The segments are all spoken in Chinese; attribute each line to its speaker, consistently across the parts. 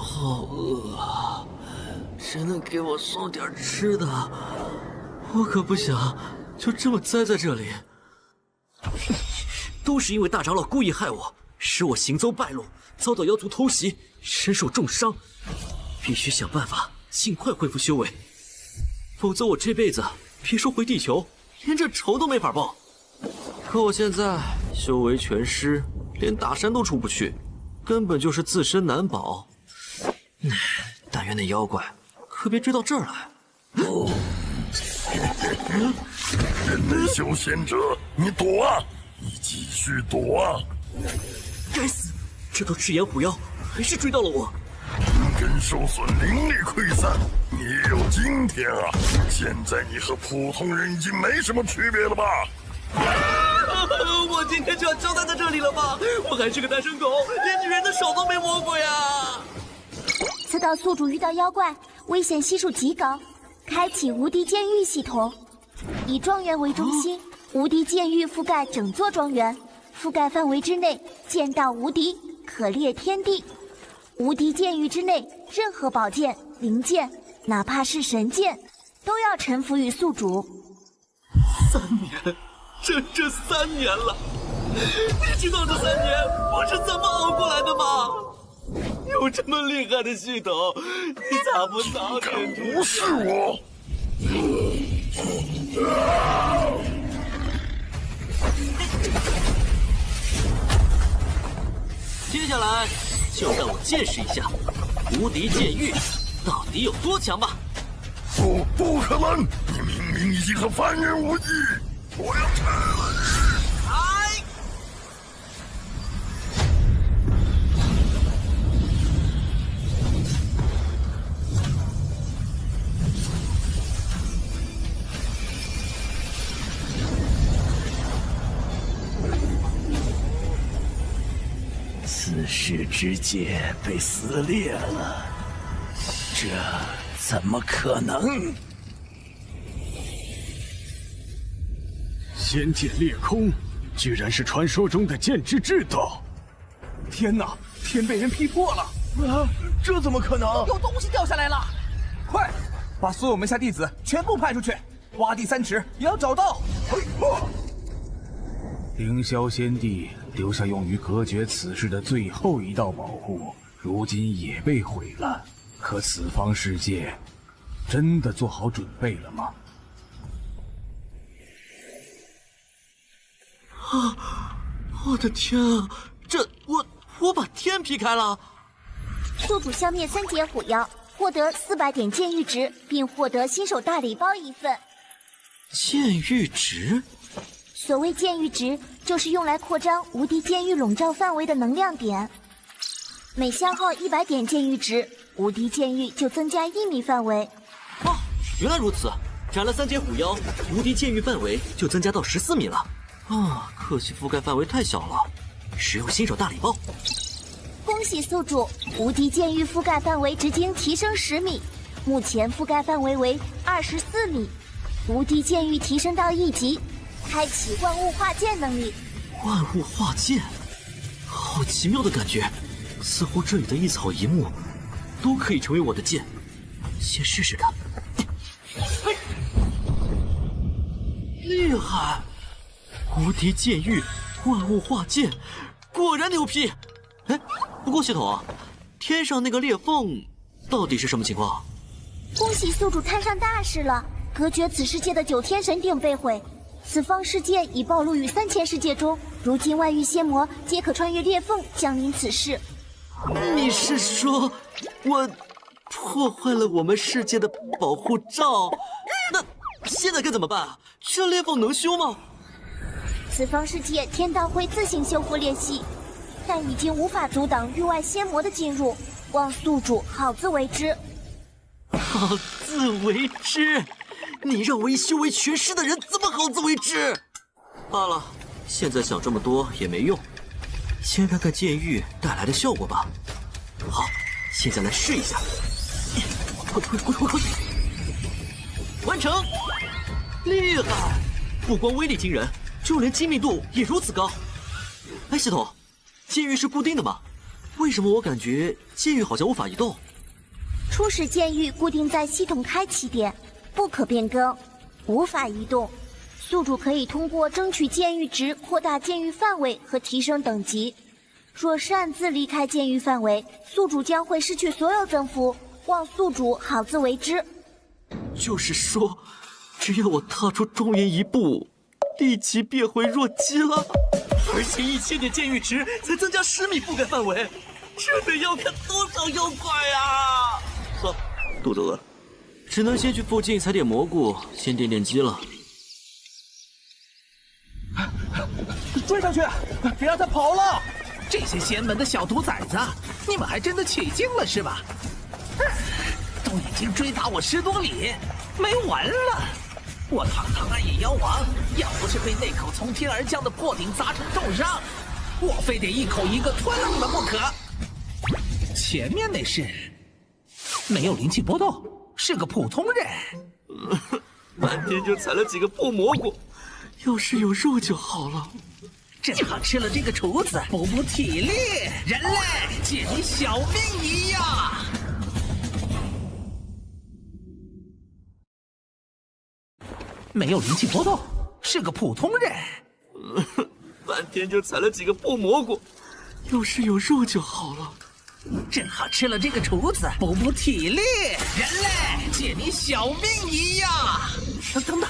Speaker 1: 好饿啊！谁能给我送点吃的？我可不想就这么栽在这里。都是因为大长老故意害我，使我行踪败露，遭到妖族偷袭，身受重伤。必须想办法尽快恢复修为，否则我这辈子别说回地球，连这仇都没法报。可我现在修为全失，连大山都出不去，根本就是自身难保。但愿那妖怪可别追到这儿来。
Speaker 2: 人类修仙者，你躲啊！你继续躲啊！
Speaker 1: 该死，这头赤炎虎妖还是追到了我。
Speaker 2: 灵根受损，灵力溃散，你也有今天啊！现在你和普通人已经没什么区别了吧？
Speaker 1: 我今天就要交代在这里了吧？我还是个单身狗，连女人的手都没摸过呀！
Speaker 3: 此岛宿主遇到妖怪，危险系数极高，开启无敌剑域系统，以庄园为中心，无敌剑域覆盖整座庄园，覆盖范围之内剑道无敌，可裂天地。无敌剑域之内，任何宝剑、灵剑，哪怕是神剑，都要臣服于宿主。
Speaker 1: 3年，整整3年了。你知道这3年我是怎么熬过来的吗？有这么厉害的系统，你咋不早点出？
Speaker 2: 无视我！
Speaker 1: 接下来就让我见识一下无敌剑域到底有多强吧！
Speaker 2: 不可能！你明明已经和凡人无异，我要拆了你！
Speaker 4: 此世之界被撕裂了，这怎么可能？
Speaker 5: 仙剑裂空，居然是传说中的剑之至道！
Speaker 6: 天哪，天被人劈破了！啊，这怎么可能？有东西掉下来了！快，把所有门下弟子全部派出去，挖地3尺也要找到！
Speaker 5: 凌霄仙帝留下用于隔绝此事的最后一道保护，如今也被毁了。可此方世界，真的做好准备了吗？
Speaker 1: 我的天啊！这我把天劈开了！
Speaker 3: 宿主消灭3节虎妖，获得400点剑域值，并获得新手大礼包1份。
Speaker 1: 剑域值？
Speaker 3: 所谓剑域值，就是用来扩张无敌剑域笼罩范围的能量点。每消耗100点剑域值，无敌剑域就增加1米范围。
Speaker 1: 哦，原来如此！斩了3节虎妖，无敌剑域范围就增加到14米了。啊，可惜覆盖范围太小了，使用新手大礼包。
Speaker 3: 恭喜宿主，无敌剑域覆盖范围直径提升10米，目前覆盖范围为24米。无敌剑域提升到1级。开启万物化剑能力。
Speaker 1: 万物化剑，好奇妙的感觉，似乎这里的一草一木都可以成为我的剑。先试试看。嘿，厉害！无敌剑域，万物化剑，果然牛批！哎，不过系统啊，天上那个裂缝到底是什么情况？
Speaker 3: 恭喜宿主摊上大事了，隔绝此世界的9天神鼎被毁。此方世界已暴露于3000世界中，如今外域仙魔皆可穿越裂缝降临此世。
Speaker 1: 你是说，我破坏了我们世界的保护罩？那现在该怎么办啊？这裂缝能修吗？
Speaker 3: 此方世界天道会自行修复裂隙，但已经无法阻挡域外仙魔的进入，望宿主好自为之。
Speaker 1: 好自为之？你让我一修为全失的人怎么好自为之？罢了，现在想这么多也没用，先看看剑域带来的效果吧。好，现在来试一下。快！完成！厉害！不光威力惊人，就连精密度也如此高。哎，系统，监狱是固定的吗？为什么我感觉监狱好像无法移动？
Speaker 3: 初始监狱固定在系统开启点，不可变更，无法移动。宿主可以通过争取监狱值扩大监狱范围和提升等级。若擅自离开监狱范围，宿主将会失去所有增幅，望宿主好自为之。
Speaker 1: 就是说，只要我踏出庄园一步，立即变回弱鸡了。而且1000点监狱值才增加10米覆盖范围，这得要看多少妖怪啊！算了，肚子饿了，只能先去附近采点蘑菇，先垫垫饥了。
Speaker 6: 追上去，别让他跑了！
Speaker 7: 这些仙门的小犊崽子，你们还真的起劲了是吧？都已经追打我10多里，没完了！我堂堂暗夜妖王，要不是被那口从天而降的破鼎砸成重伤，我非得一口一个吞了你们不可。前面那是没有灵气波动，是个普通人。
Speaker 1: 半天就采了几个破蘑菇，要是有肉就好了。
Speaker 7: 正好吃了这个厨子，补补体力。人类，借你小命一样。没有灵气波动，是个普通人。
Speaker 1: 半天就采了几个破蘑菇，要是有肉就好了。
Speaker 7: 正好吃了这个厨子，补补体力。人类，借你小命一样。等等，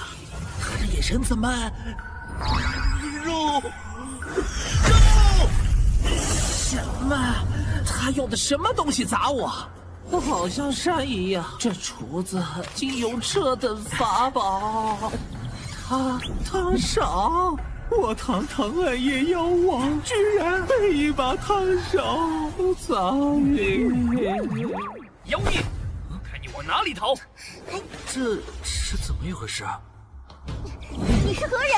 Speaker 7: 他这眼神怎么？
Speaker 1: 肉？
Speaker 7: 什么？他用的什么东西砸我？好像山一样。这厨子竟有这等法宝，他少。我堂堂暗夜妖王，居然被一把烫手砸晕。
Speaker 8: 妖孽，看你往哪里逃！
Speaker 1: 这是怎么一回事？
Speaker 3: 你是何人？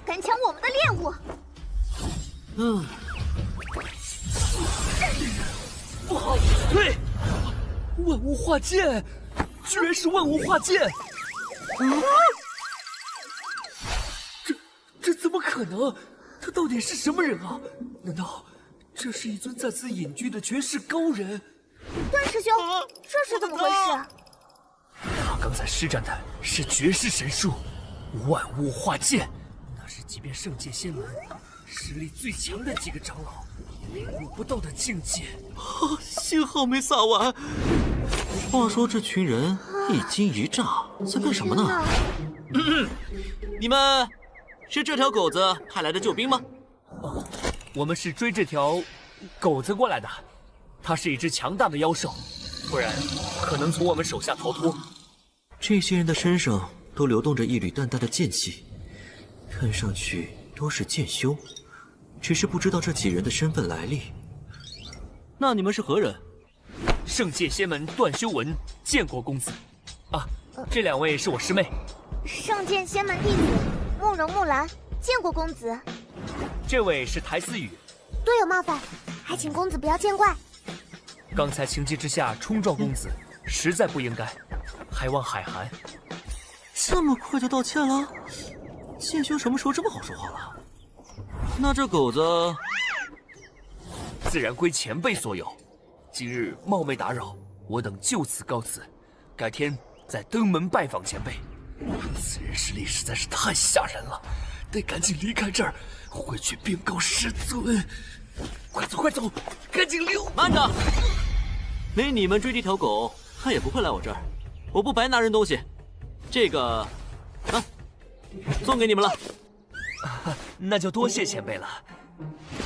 Speaker 3: 敢抢我们的猎物？
Speaker 1: 不好！对，万物化剑，居然是万物化剑！这怎么可能？他到底是什么人啊？难道这是一尊在此隐居的绝世高人？
Speaker 3: 段师兄，这是怎么回事？
Speaker 8: 他刚才施展的是绝世神术万物化剑，那是即便圣界仙门实力最强的几个长老也领悟不到的境界。
Speaker 1: 幸好没撒完。话说这群人一惊一乍，在干什么呢？你们是这条狗子派来的救兵吗？
Speaker 8: 我们是追这条狗子过来的，它是一只强大的妖兽，不然可能从我们手下逃脱。
Speaker 1: 这些人的身上都流动着一缕淡淡的剑气，看上去都是剑修，只是不知道这几人的身份来历。那你们是何人？
Speaker 8: 圣界仙门段修文见过公子。啊，这2位是我师妹。
Speaker 3: 圣剑仙门弟子慕容木兰，见过公子。
Speaker 8: 这位是台思雨。
Speaker 3: 多有冒犯，还请公子不要见怪。
Speaker 8: 刚才情急之下冲撞公子，实在不应该，还望海涵。
Speaker 1: 这么快就道歉了？剑修什么时候这么好说话了？那这狗子
Speaker 8: 自然归前辈所有，今日冒昧打扰，我等就此告辞，改天再登门拜访前辈。此人实力实在是太吓人了，得赶紧离开这儿，回去禀告师尊。快走快走，赶紧溜！
Speaker 1: 慢着，没你们追这条狗，它也不会来我这儿。我不白拿人东西，这个啊，送给你们了。
Speaker 8: 那就多谢前辈了。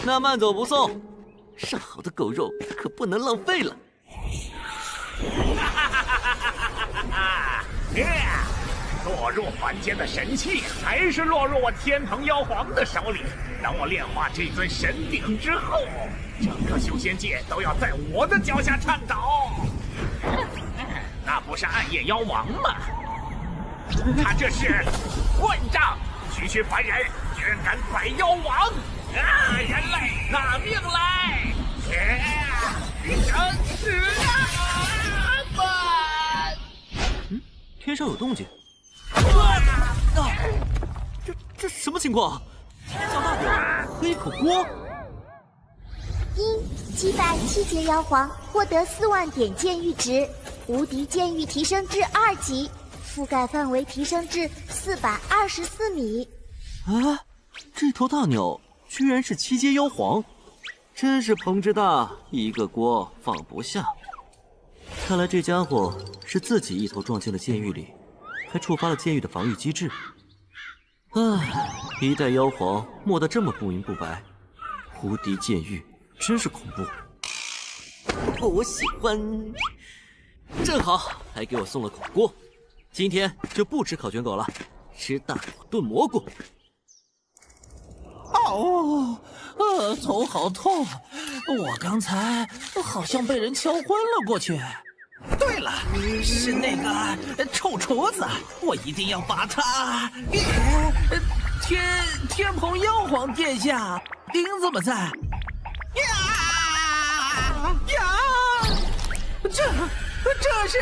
Speaker 1: 那慢走不送，上好的狗肉可不能浪费了。
Speaker 9: 落入凡间的神器，还是落入我天蓬妖皇的手里。等我炼化这尊神鼎之后，整个修仙界都要在我的脚下颤抖。那不是暗夜妖王吗？他这是混账！区区凡人居然敢宰妖王！啊！人类拿命来！生死啊！
Speaker 1: 天上有动静。这什么情况？降大火，喝一口锅。
Speaker 3: 因击败7阶妖皇，获得4万点剑域值，无敌剑域提升至2级，覆盖范围提升至424米。
Speaker 1: 啊，这头大鸟居然是7阶妖皇，真是鹏之大，一个锅放不下。看来这家伙是自己一头撞进了剑狱里，还触发了剑狱的防御机制。唉，一代妖皇磨得这么不明不白，无敌剑狱真是恐怖。我喜欢，正好还给我送了口锅，今天就不吃烤卷狗了，吃大骨炖蘑菇。
Speaker 7: 哦，头好痛，我刚才好像被人敲昏了过去。对了，是那个臭厨子，我一定要把他给天蓬妖皇殿下，钉子们在呀呀，这是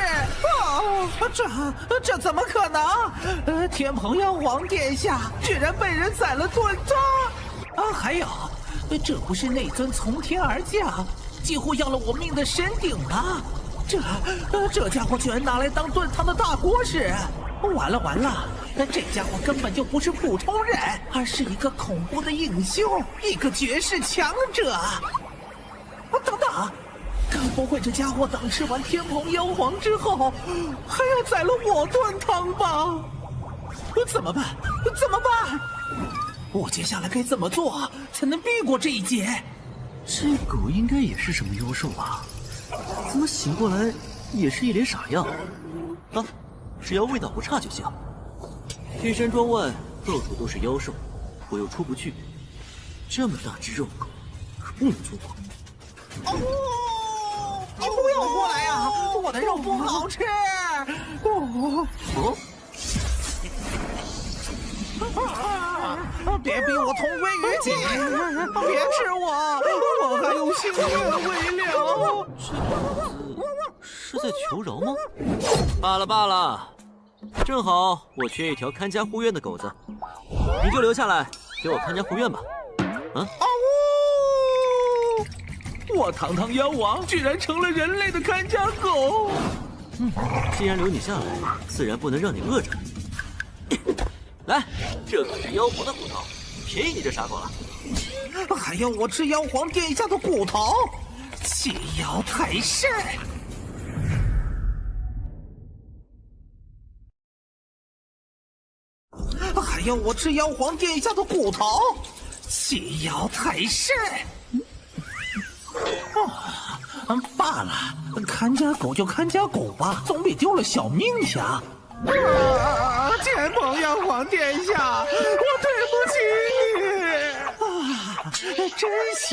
Speaker 7: 这怎么可能？天蓬妖皇殿下居然被人宰了炖汤啊！还有，这不是那尊从天而降，几乎要了我命的神鼎吗？这家伙居然拿来当炖汤的大锅使！完了，这家伙根本就不是普通人，而是一个恐怖的隐修，一个绝世强者。等等，该不会这家伙等吃完天蓬妖皇之后，还要宰了我炖汤吧？怎么办？我接下来该怎么做才能避过这一劫？
Speaker 1: 这狗应该也是什么妖兽吧？怎么醒过来也是一脸傻样？啊，只要味道不差就行。天山庄外到处都是妖兽，我又出不去，这么大只肉狗可不能错过。
Speaker 7: 哦，你不要过来呀！我的肉不好吃。别逼我同归于尽！别吃我还有心愿未了。
Speaker 1: 是在求饶吗？罢了，正好我缺一条看家护院的狗子，你就留下来给我看家护院吧。啊！
Speaker 7: 我堂堂妖王居然成了人类的看家狗。
Speaker 1: 既然留你下来，自然不能让你饿着。来，这可是妖皇的骨头，便宜你这傻狗了。
Speaker 7: 还要我吃妖皇殿下的骨头？弃妖太甚！还要我吃妖皇殿下的骨头？弃妖太甚！罢了，看家狗就看家狗吧，总比丢了小命强。天蓬妖皇殿下，我对不起你。真香。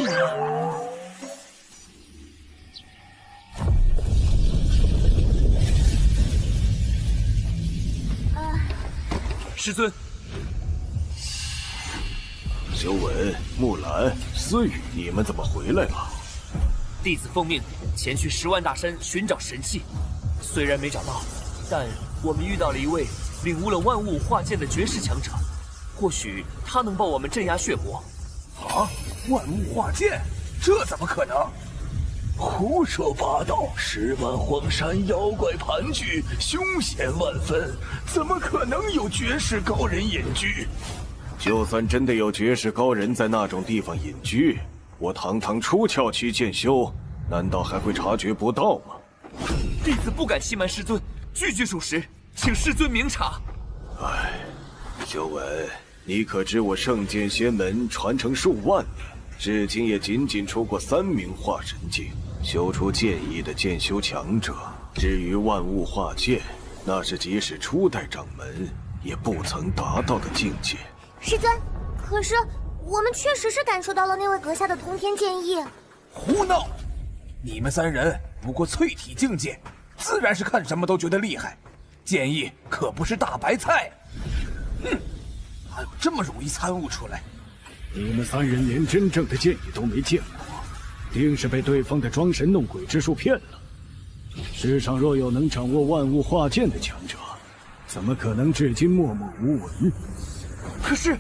Speaker 8: 师尊，
Speaker 4: 修文、木兰、思雨，你们怎么回来了？
Speaker 8: 弟子奉命前去10万大山寻找神器，虽然没找到，但我们遇到了一位领悟了万物化剑的绝世强者，或许他能帮我们镇压血魔。
Speaker 5: 啊！万物化剑，这怎么可能？
Speaker 4: 胡说八道！10万荒山妖怪盘踞，凶险万分，怎么可能有绝世高人隐居？就算真的有绝世高人在那种地方隐居，我堂堂出窍区剑修，难道还会察觉不到吗？
Speaker 8: 弟子不敢欺瞒师尊，句句属实，请师尊明察。
Speaker 4: 唉，修文，你可知我圣剑仙门传承数万年，至今也仅仅出过3名化神境，修出剑意的剑修强者。至于万物化剑，那是即使初代掌门也不曾达到的境界。
Speaker 3: 师尊，可是我们确实是感受到了那位阁下的通天剑意。
Speaker 5: 胡闹！你们3人不过淬体境界，自然是看什么都觉得厉害。剑意可不是大白菜。还有这么容易参悟出来？
Speaker 10: 你们3人连真正的剑意都没见过，定是被对方的装神弄鬼之术骗了。世上若有能掌握万物化剑的强者，怎么可能至今默默无闻？
Speaker 8: 可是，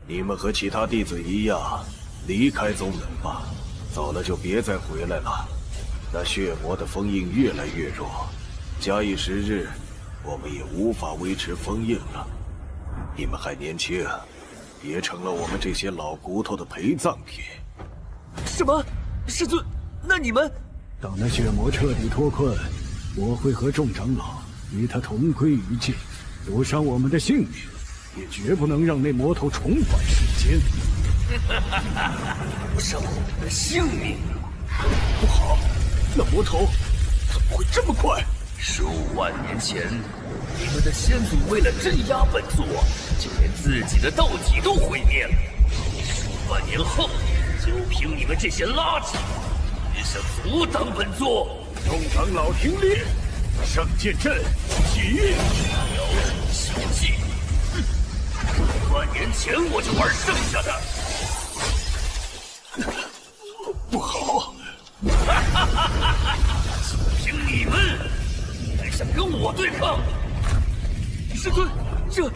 Speaker 4: 你们和其他弟子一样，离开宗门吧。走了就别再回来了。那血魔的封印越来越弱，假以时日，我们也无法维持封印了。你们还年轻，别成了我们这些老骨头的陪葬品。
Speaker 8: 什么？师尊，那你们……
Speaker 10: 等那血魔彻底脱困，我会和众长老与他同归于尽，赌上我们的性命，也绝不能让那魔头重返世间。
Speaker 8: 赌上我们的性命？
Speaker 4: 不好，那魔头怎么会这么快
Speaker 8: ？15万年前，你们的先祖为了镇压本座，就连自己的道体都毁灭了。15万年后，就凭你们这些垃圾，也想阻挡本座？
Speaker 4: 众长老听令，圣剑阵起！
Speaker 8: 标准休息。15万年前我就玩剩下的。
Speaker 4: 不好！
Speaker 8: 就凭你们，还想跟我对抗？师尊，这……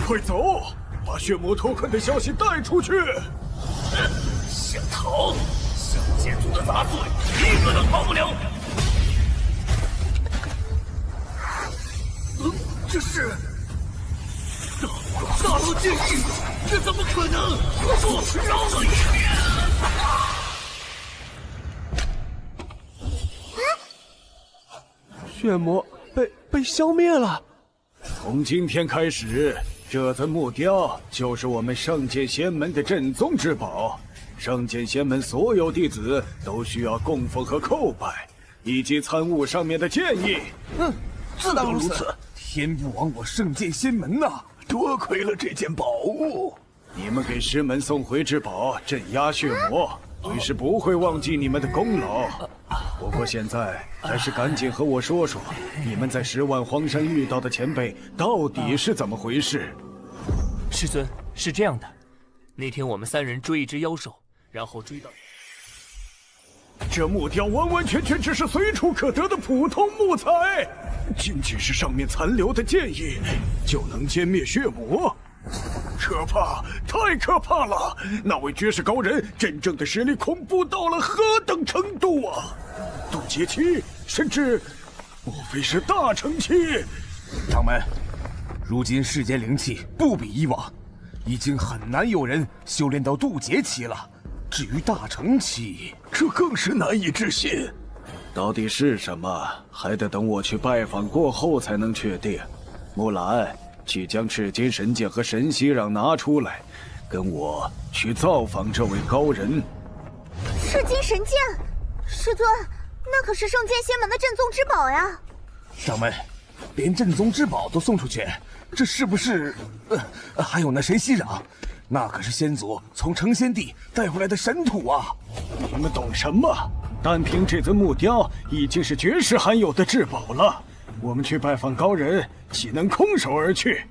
Speaker 4: 快走，把血魔脱困的消息带出去！
Speaker 8: 想逃？圣剑族的杂碎，一个都逃不了！这是大罗剑域，这怎么可能？我绕了一遍。
Speaker 6: 血魔被消灭了。
Speaker 10: 从今天开始，这尊木雕就是我们圣剑仙门的镇宗之宝。圣剑仙门所有弟子都需要供奉和叩拜，以及参悟上面的建议。
Speaker 6: 自当如此。天不亡我圣剑仙门呐！
Speaker 4: 多亏了这件宝物，
Speaker 10: 你们给师门送回至宝，镇压血魔，为师不会忘记你们的功劳。不过现在还是赶紧和我说说，你们在10万荒山遇到的前辈到底是怎么回事？
Speaker 8: 师尊，是这样的，那天我们3人追一只妖兽，然后追到……
Speaker 10: 这木雕完完全全只是随处可得的普通木材，仅仅是上面残留的剑意，就能歼灭血魔。可怕，太可怕了！那位绝世高人真正的实力恐怖到了何等程度啊！渡劫期，甚至，莫非是大成期？
Speaker 5: 掌门，如今世间灵气不比以往，已经很难有人修炼到渡劫期了。至于大成期，
Speaker 4: 这更是难以置信。
Speaker 10: 到底是什么，还得等我去拜访过后才能确定。木兰，去将赤金神剑和神息壤拿出来，跟我去造访这位高人。
Speaker 3: 赤金神剑，师尊，那可是圣剑仙门的镇宗之宝呀！
Speaker 5: 掌门，连镇宗之宝都送出去，这是不是？还有那神息壤，那可是先祖从成仙地带回来的神土啊！
Speaker 10: 你们懂什么？单凭这尊木雕，已经是绝世罕有的至宝了。我们去拜访高人，岂能空手而去？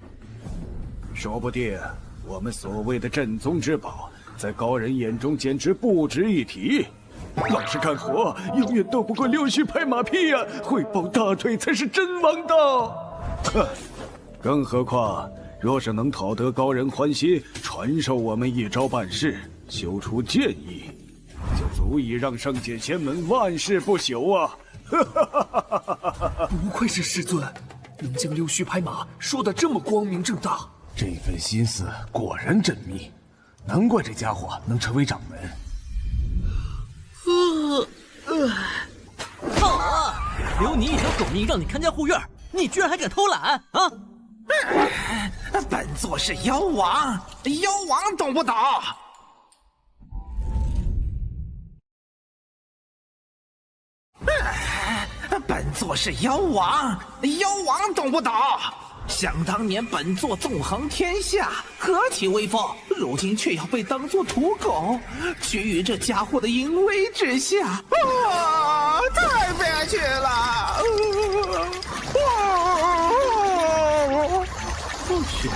Speaker 10: 说不定我们所谓的镇宗之宝，在高人眼中简直不值一提。老实干活，永远斗不过溜须拍马屁呀！会抱大腿才是真王道。哼，更何况，若是能讨得高人欢心，传授我们一招半式，修出剑意，就足以让圣剑仙门万世不朽啊！
Speaker 8: 不愧是师尊，能将溜须拍马说得这么光明正大。
Speaker 5: 这份心思果然缜密，难怪这家伙能成为掌门。
Speaker 1: 好啊！留你一条狗命让你看家护院，你居然还敢偷懒啊！
Speaker 7: 本座是妖王，妖王懂不懂？本座是妖王，妖王懂不懂？想当年本座纵横天下，何其威风，如今却要被当作土狗，居于这家伙的淫威之下，太憋屈了！
Speaker 1: 我去，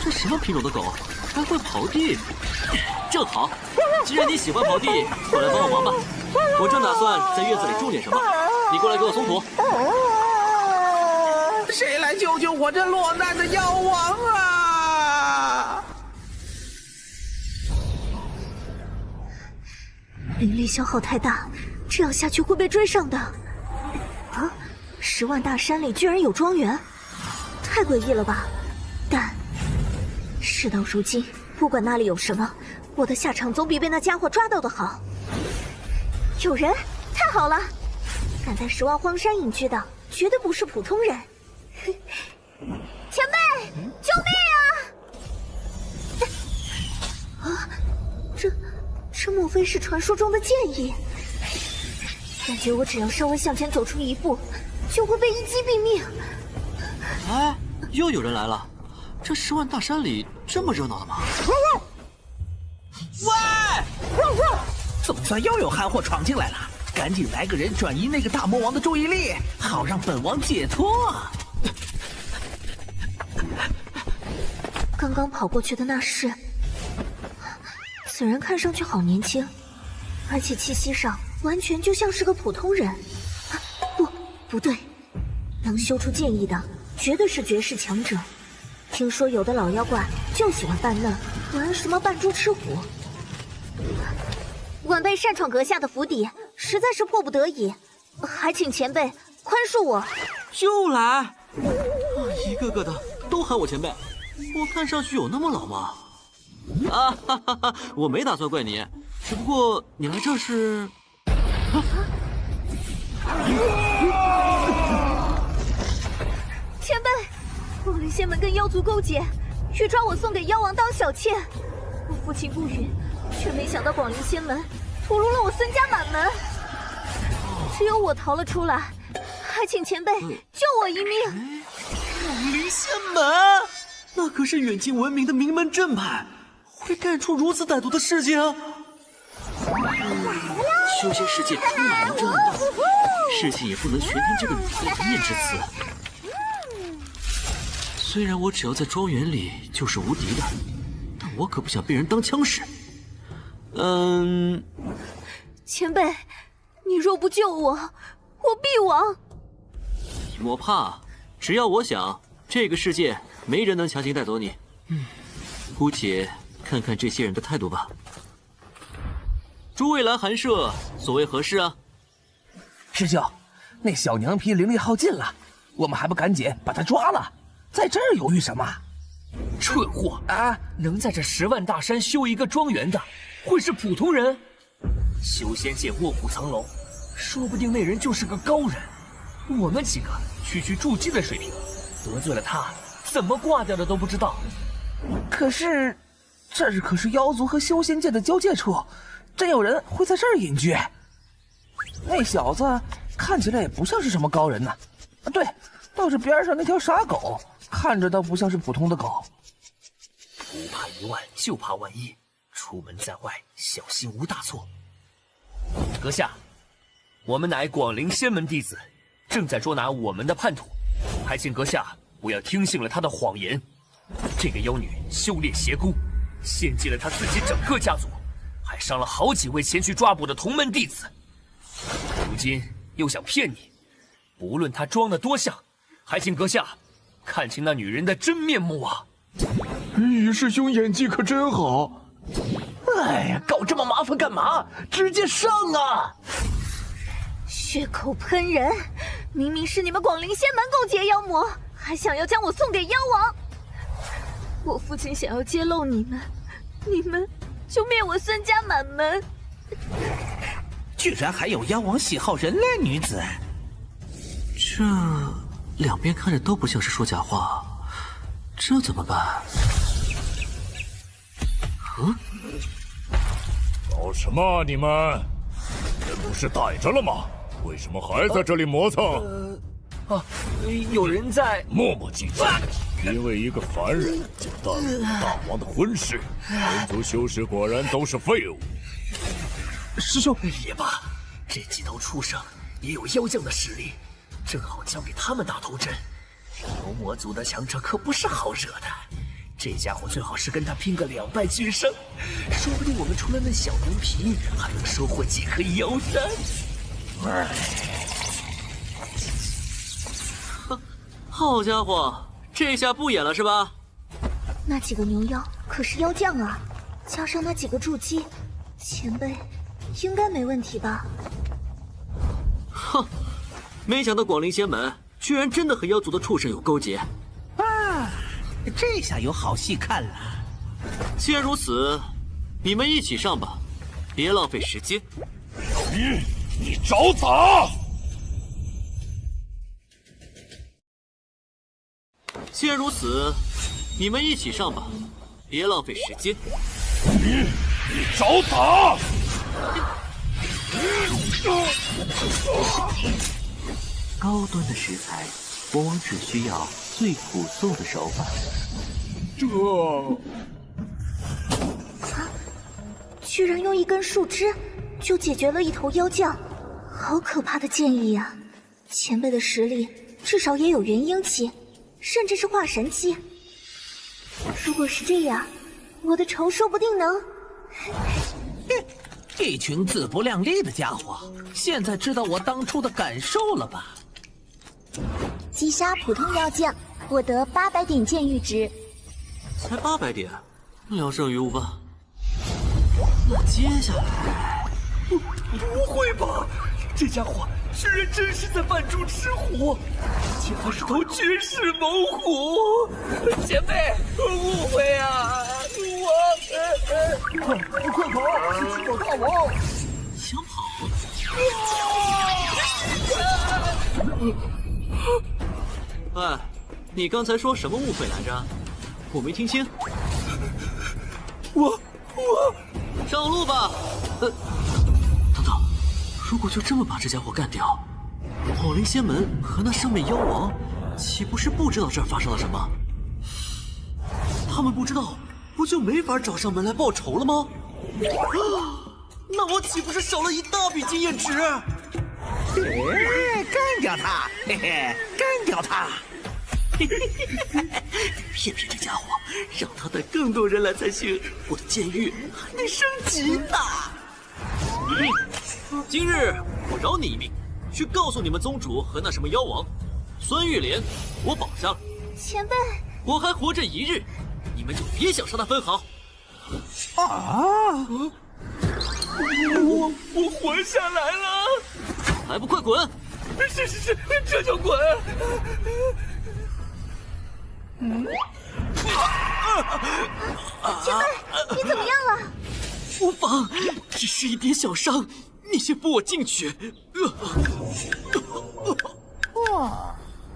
Speaker 1: 这什么品种的狗，还会刨地？正好，既然你喜欢刨地，过来帮我忙吧。我正打算在院子里种点什么，你过来给我松土。
Speaker 7: 谁来救救我这落难的妖王啊！
Speaker 3: 灵力消耗太大，这样下去会被追上的。啊！10万大山里居然有庄园，太诡异了吧？但事到如今，不管那里有什么，我的下场总比被那家伙抓到的好。有人，太好了！敢在10万荒山隐居的，绝对不是普通人。前辈，救命啊！啊，这莫非是传说中的剑意？感觉我只要稍微向前走出一步，就会被一击毙命。
Speaker 1: 哎，又有人来了！这10万大山里这么热闹的吗？
Speaker 7: 喂！总算又有憨货闯进来了，赶紧来个人转移那个大魔王的注意力，好让本王解脱。
Speaker 3: 刚刚跑过去的那是，此人看上去好年轻，而且气息上完全就像是个普通人。啊，不对，能修出剑意的绝对是绝世强者。听说有的老妖怪就喜欢扮嫩，玩什么扮猪吃虎。晚辈擅闯阁下的府邸，实在是迫不得已，还请前辈宽恕我。
Speaker 1: 就来，一个个的都喊我前辈，我看上去有那么老吗？啊哈哈哈！我没打算怪你，只不过你来这是……
Speaker 3: 前辈，广陵仙门跟妖族勾结，欲抓我送给妖王当小妾。我父亲不允，却没想到广陵仙门屠戮了我孙家满门，只有我逃了出来，还请前辈救我一命。
Speaker 1: 广陵仙门，那可是远近闻名的名门正派，会干出如此歹毒的事情？修仙世界充满了这样的，事情也不能全凭这个女的一面之词。虽然我只要在庄园里就是无敌的，但我可不想被人当枪使。
Speaker 3: 前辈，你若不救我，我必亡。
Speaker 1: 你莫怕，只要我想，这个世界没人能强行带走你。姑且看看这些人的态度吧。诸位来寒舍，所谓何事啊？
Speaker 5: 师兄，那小娘皮灵力耗尽了，我们还不赶紧把她抓了？在这儿犹豫什么？
Speaker 8: 蠢货啊！能在这10万大山修一个庄园的，会是普通人？修仙界卧虎藏龙，说不定那人就是个高人。我们几个区区筑基的水平，得罪了他，怎么挂掉的都不知道。
Speaker 5: 可是，这可是妖族和修仙界的交界处，真有人会在这儿隐居？那小子看起来也不像是什么高人呢。啊，对，倒是边上那条傻狗，看着倒不像是普通的狗。
Speaker 8: 不怕1万，就怕万一。出门在外，小心无大错。阁下，我们乃广陵仙门弟子，正在捉拿我们的叛徒，还请阁下不要听信了他的谎言。这个妖女修炼邪功，献祭了她自己整个家族，还伤了好几位前去抓捕的同门弟子。如今又想骗你，不论她装得多像，还请阁下看清那女人的真面目啊！
Speaker 4: 羽师兄演技可真好。
Speaker 5: 哎呀，搞这么麻烦干嘛？直接上啊！
Speaker 3: 血口喷人，明明是你们广陵仙门勾结妖魔，还想要将我送给妖王。我父亲想要揭露你们，你们就灭我孙家满门。
Speaker 7: 居然还有妖王喜好人类女子，
Speaker 1: 这两边看着都不像是说假话，这怎么办？
Speaker 2: 搞什么啊你们？人不是逮着了吗？为什么还在这里磨蹭？
Speaker 8: 有人在
Speaker 2: 磨磨唧唧，因为一个凡人就耽误大王的婚事，人族修士果然都是废物。
Speaker 8: 师兄也罢，这几头畜生也有妖将的实力，正好交给他们打头阵。妖魔族的强者可不是好惹的，这家伙最好是跟他拼个两败俱伤，说不定我们除了那小牛皮，还能收获几颗妖丹。
Speaker 1: 好家伙，这下不演了是吧？
Speaker 3: 那几个牛妖可是妖将啊，加上那几个筑基，前辈应该没问题吧？
Speaker 1: 哼，没想到广陵仙门居然真的和妖族的畜生有勾结。
Speaker 7: 啊，这下有好戏看了。
Speaker 1: 既然如此，你们一起上吧，别浪费时间。
Speaker 2: 你找打！
Speaker 1: 既然如此，你们一起上吧，别浪费时间。
Speaker 2: 你找打！
Speaker 11: 高端的食材，往往只需要最朴素的手法。
Speaker 3: 居然用一根树枝就解决了一头妖将，好可怕的剑意啊！前辈的实力至少也有元婴期，甚至是化神期。如果是这样，我的仇说不定能……
Speaker 7: 一群自不量力的家伙，现在知道我当初的感受了吧？
Speaker 3: 击杀普通妖将，获得800点剑域值。
Speaker 1: 才800点，聊胜于无吧？那接下来……
Speaker 4: 不会吧？这家伙居然真是在扮猪吃虎，竟还是头绝世猛虎！前辈，误会啊！
Speaker 6: 快跑！是猪狗大王！
Speaker 1: 想跑？哎，你刚才说什么误会来着？我没听清。
Speaker 4: 我
Speaker 1: 上路吧。等等，如果就这么把这家伙干掉，广陵仙门和那上面妖王岂不是不知道这儿发生了什么？他们不知道，不就没法找上门来报仇了吗？那我岂不是少了一大笔经验值？
Speaker 7: 干掉他！嘿嘿，干掉他！
Speaker 1: 骗骗这家伙，让他带更多人来才行，我的剑域还能升级呢。今日我饶你一命，去告诉你们宗主和那什么妖王，孙玉莲我保下了。
Speaker 3: 前辈，
Speaker 1: 我还活着1日，你们就别想伤他分毫。
Speaker 4: 我活下来了！
Speaker 1: 还不快滚！
Speaker 4: 是，这就滚！
Speaker 3: 前辈，你怎么样了？
Speaker 1: 无妨，只是一点小伤，你先扶我进去。
Speaker 7: 哇，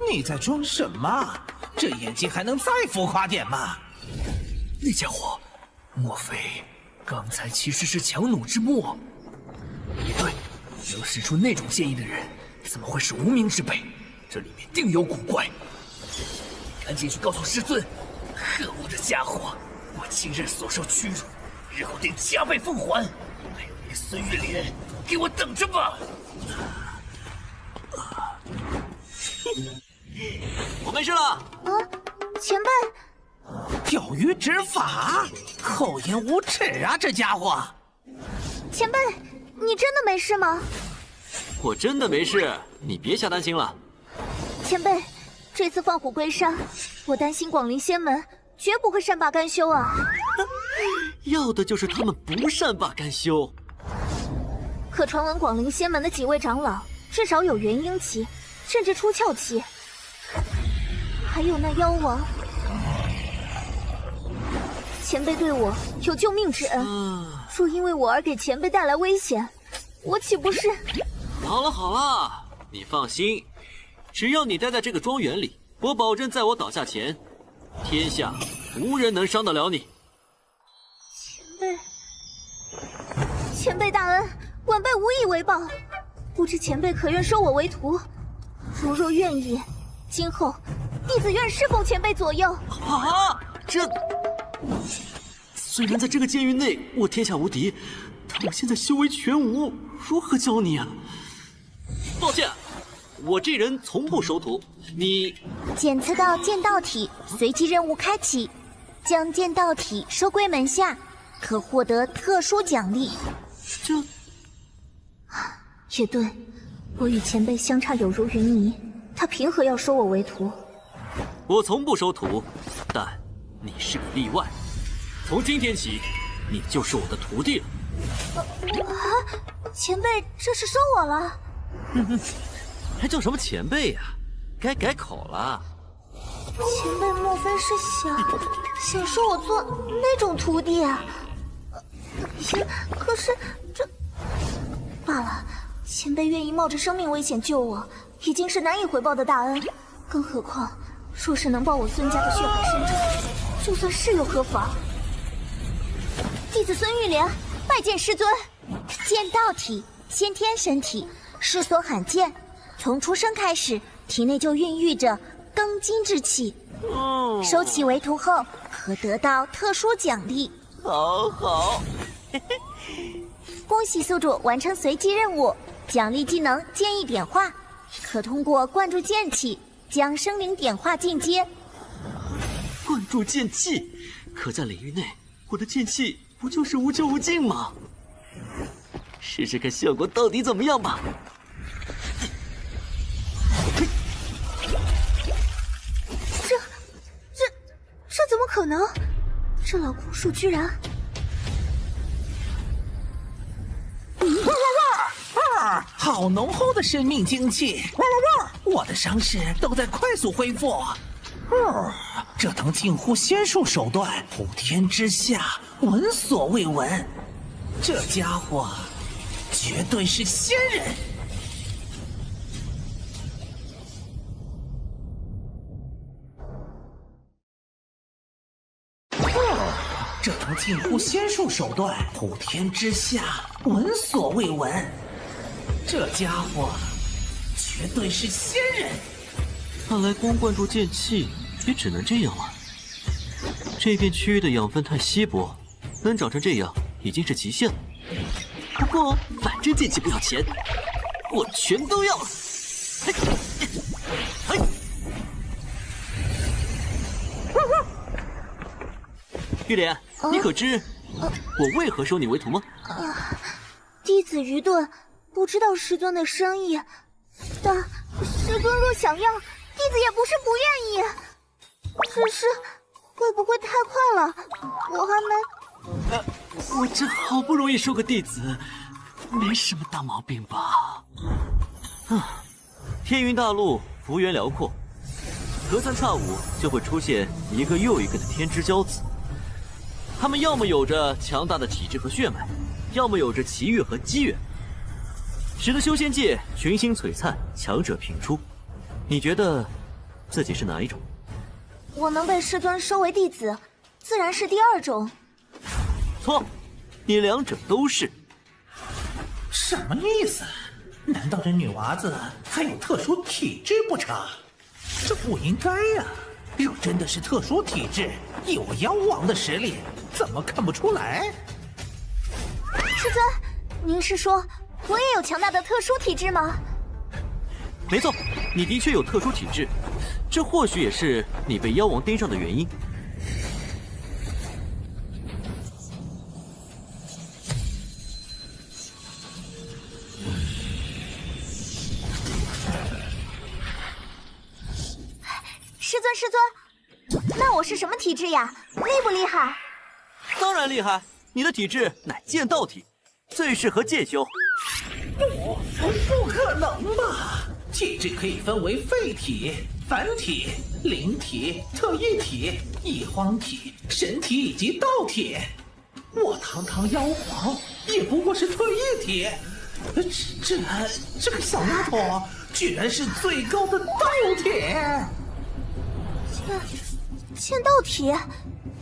Speaker 7: 你在装什么？这演技还能再浮夸点吗？
Speaker 8: 那家伙，莫非刚才其实是强弩之末？也对，能使出那种剑意的人，怎么会是无名之辈？这里面定有古怪。赶紧去告诉师尊，可恶的家伙，我今日所受屈辱，日后定加倍奉还。还有那个孙玉莲，给我等着吧！
Speaker 1: 我没事了。
Speaker 3: 啊，前辈，
Speaker 7: 钓鱼执法，厚颜无耻啊！这家伙，
Speaker 3: 前辈，你真的没事吗？
Speaker 1: 我真的没事，你别瞎担心了。
Speaker 3: 前辈，这次放虎归山，我担心广陵仙门绝不会善罢甘休啊！
Speaker 1: 要的就是他们不善罢甘休。
Speaker 3: 可传闻广陵仙门的几位长老至少有元婴期，甚至出窍期，还有那妖王，前辈对我有救命之恩，若因为我而给前辈带来危险，我岂不是……
Speaker 1: 好了，你放心，只要你待在这个庄园里，我保证在我倒下前，天下无人能伤得了你。
Speaker 3: 前辈大恩，晚辈无以为报，不知前辈可愿收我为徒？若愿意，今后弟子愿侍奉前辈左右。
Speaker 1: 啊，这虽然在这个监狱内我天下无敌，但我现在修为全无，如何教你啊？抱歉，我这人从不收徒。你
Speaker 3: 检测到剑道体，随机任务开启，将剑道体收归门下，可获得特殊奖励。
Speaker 1: 这
Speaker 3: 也对，我与前辈相差有如云泥，他凭何要收我为徒？
Speaker 1: 我从不收徒，但你是个例外。从今天起，你就是我的徒弟了。
Speaker 3: 前辈这是收我了？
Speaker 1: 还叫什么前辈呀？该改口了。
Speaker 3: 前辈莫非是想收我做那种徒弟啊？可是这罢了，前辈愿意冒着生命危险救我，已经是难以回报的大恩。更何况，若是能报我孙家的血海深仇，就算是又何妨？弟子孙玉莲拜见师尊。剑道体，先天身体，世所罕见。从出生开始，体内就孕育着庚金之气。收其为徒后，可得到特殊奖励。
Speaker 1: 好。
Speaker 3: 恭喜宿主完成随机任务，奖励技能剑意点化，可通过灌注剑气将生灵点化进阶。
Speaker 1: 灌注剑气，可在领域内，我的剑气不就是无穷无尽吗？试试看效果到底怎么样吧。
Speaker 3: 这怎么可能？这老枯树居然……
Speaker 7: 好浓厚的生命精气！我的伤势都在快速恢复。这等近乎仙术手段，普天之下闻所未闻。这家伙绝对是仙人！这等近乎仙术手段，普天之下闻所未闻。这家伙绝对是仙人！
Speaker 1: 看来光灌注剑气也只能这样了。这片区域的养分太稀薄，能长成这样已经是极限了。不过反正剑气不要钱，我全都要了。玉莲，你可知我为何收你为徒吗？
Speaker 3: 弟子愚钝，不知道师尊的深意，但师尊若想要，弟子也不是不愿意。只是会不会太快了？我还没……
Speaker 1: 我这好不容易收个弟子，没什么大毛病吧？天云大陆幅员辽阔，隔三差五就会出现一个又一个的天之骄子。他们要么有着强大的体质和血脉，要么有着奇遇和机缘，使得修仙界群星璀璨，强者频出。你觉得自己是哪一种？
Speaker 3: 我能被师尊收为弟子，自然是第二种。
Speaker 1: 错，你两者都是。
Speaker 7: 什么意思？难道这女娃子还有特殊体质不成？这不应该呀！若真的是特殊体质，以我妖王的实力，怎么看不出来？
Speaker 3: 师尊，您是说我也有强大的特殊体质吗？
Speaker 1: 没错，你的确有特殊体质，这或许也是你被妖王盯上的原因。
Speaker 3: 师尊，那我是什么体质呀？厉不厉害？
Speaker 1: 当然厉害，你的体质乃剑道体，最适合剑修。
Speaker 7: 不可能吧？体质可以分为废体、凡体、灵体、特异体、异荒体、神体以及道体。我堂堂妖皇也不过是特异体，这个小丫头居然是最高的道体。
Speaker 3: 剑道体，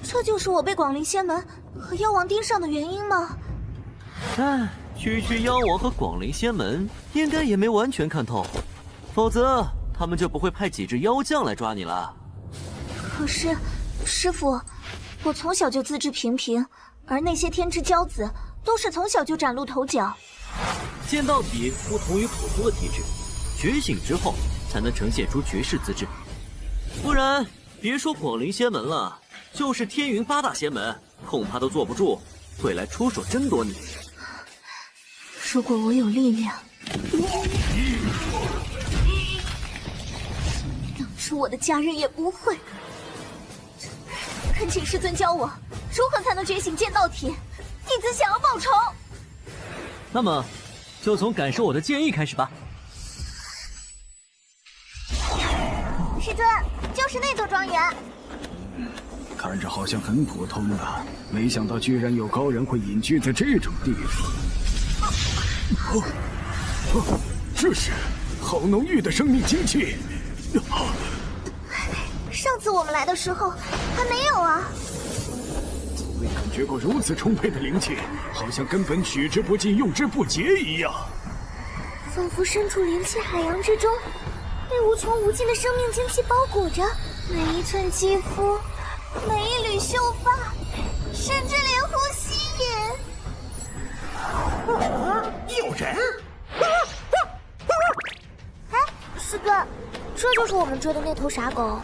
Speaker 3: 这就是我被广陵仙门和妖王盯上的原因吗？
Speaker 1: 区妖王和广陵仙门应该也没完全看透，否则他们就不会派几只妖将来抓你了。
Speaker 3: 可是，师父，我从小就资质平平，而那些天之骄子都是从小就崭露头角。
Speaker 1: 剑道体不同于普通的体质，觉醒之后才能呈现出绝世资质。不然，别说广陵仙门了，就是天云八大仙门，恐怕都坐不住，会来出手争夺你。
Speaker 3: 如果我有力量，当初我的家人也不会。恳请师尊教我，如何才能觉醒剑道体？弟子想要报仇。
Speaker 1: 那么，就从感受我的剑意开始吧。
Speaker 3: 师尊，就是那座庄园。
Speaker 10: 看着好像很普通啊，没想到居然有高人会隐居在这种地方。这是好浓郁的生命精气。
Speaker 3: 上次我们来的时候还没有啊。
Speaker 10: 从未感觉过如此充沛的灵气，好像根本取之不尽、用之不竭一样。
Speaker 3: 仿佛身处灵气海洋之中，被无穷无尽的生命精气包裹着，每一寸肌肤，每一缕秀发，甚至连呼吸也……
Speaker 7: 有人！
Speaker 3: 哎，师尊，这就是我们追的那头傻狗。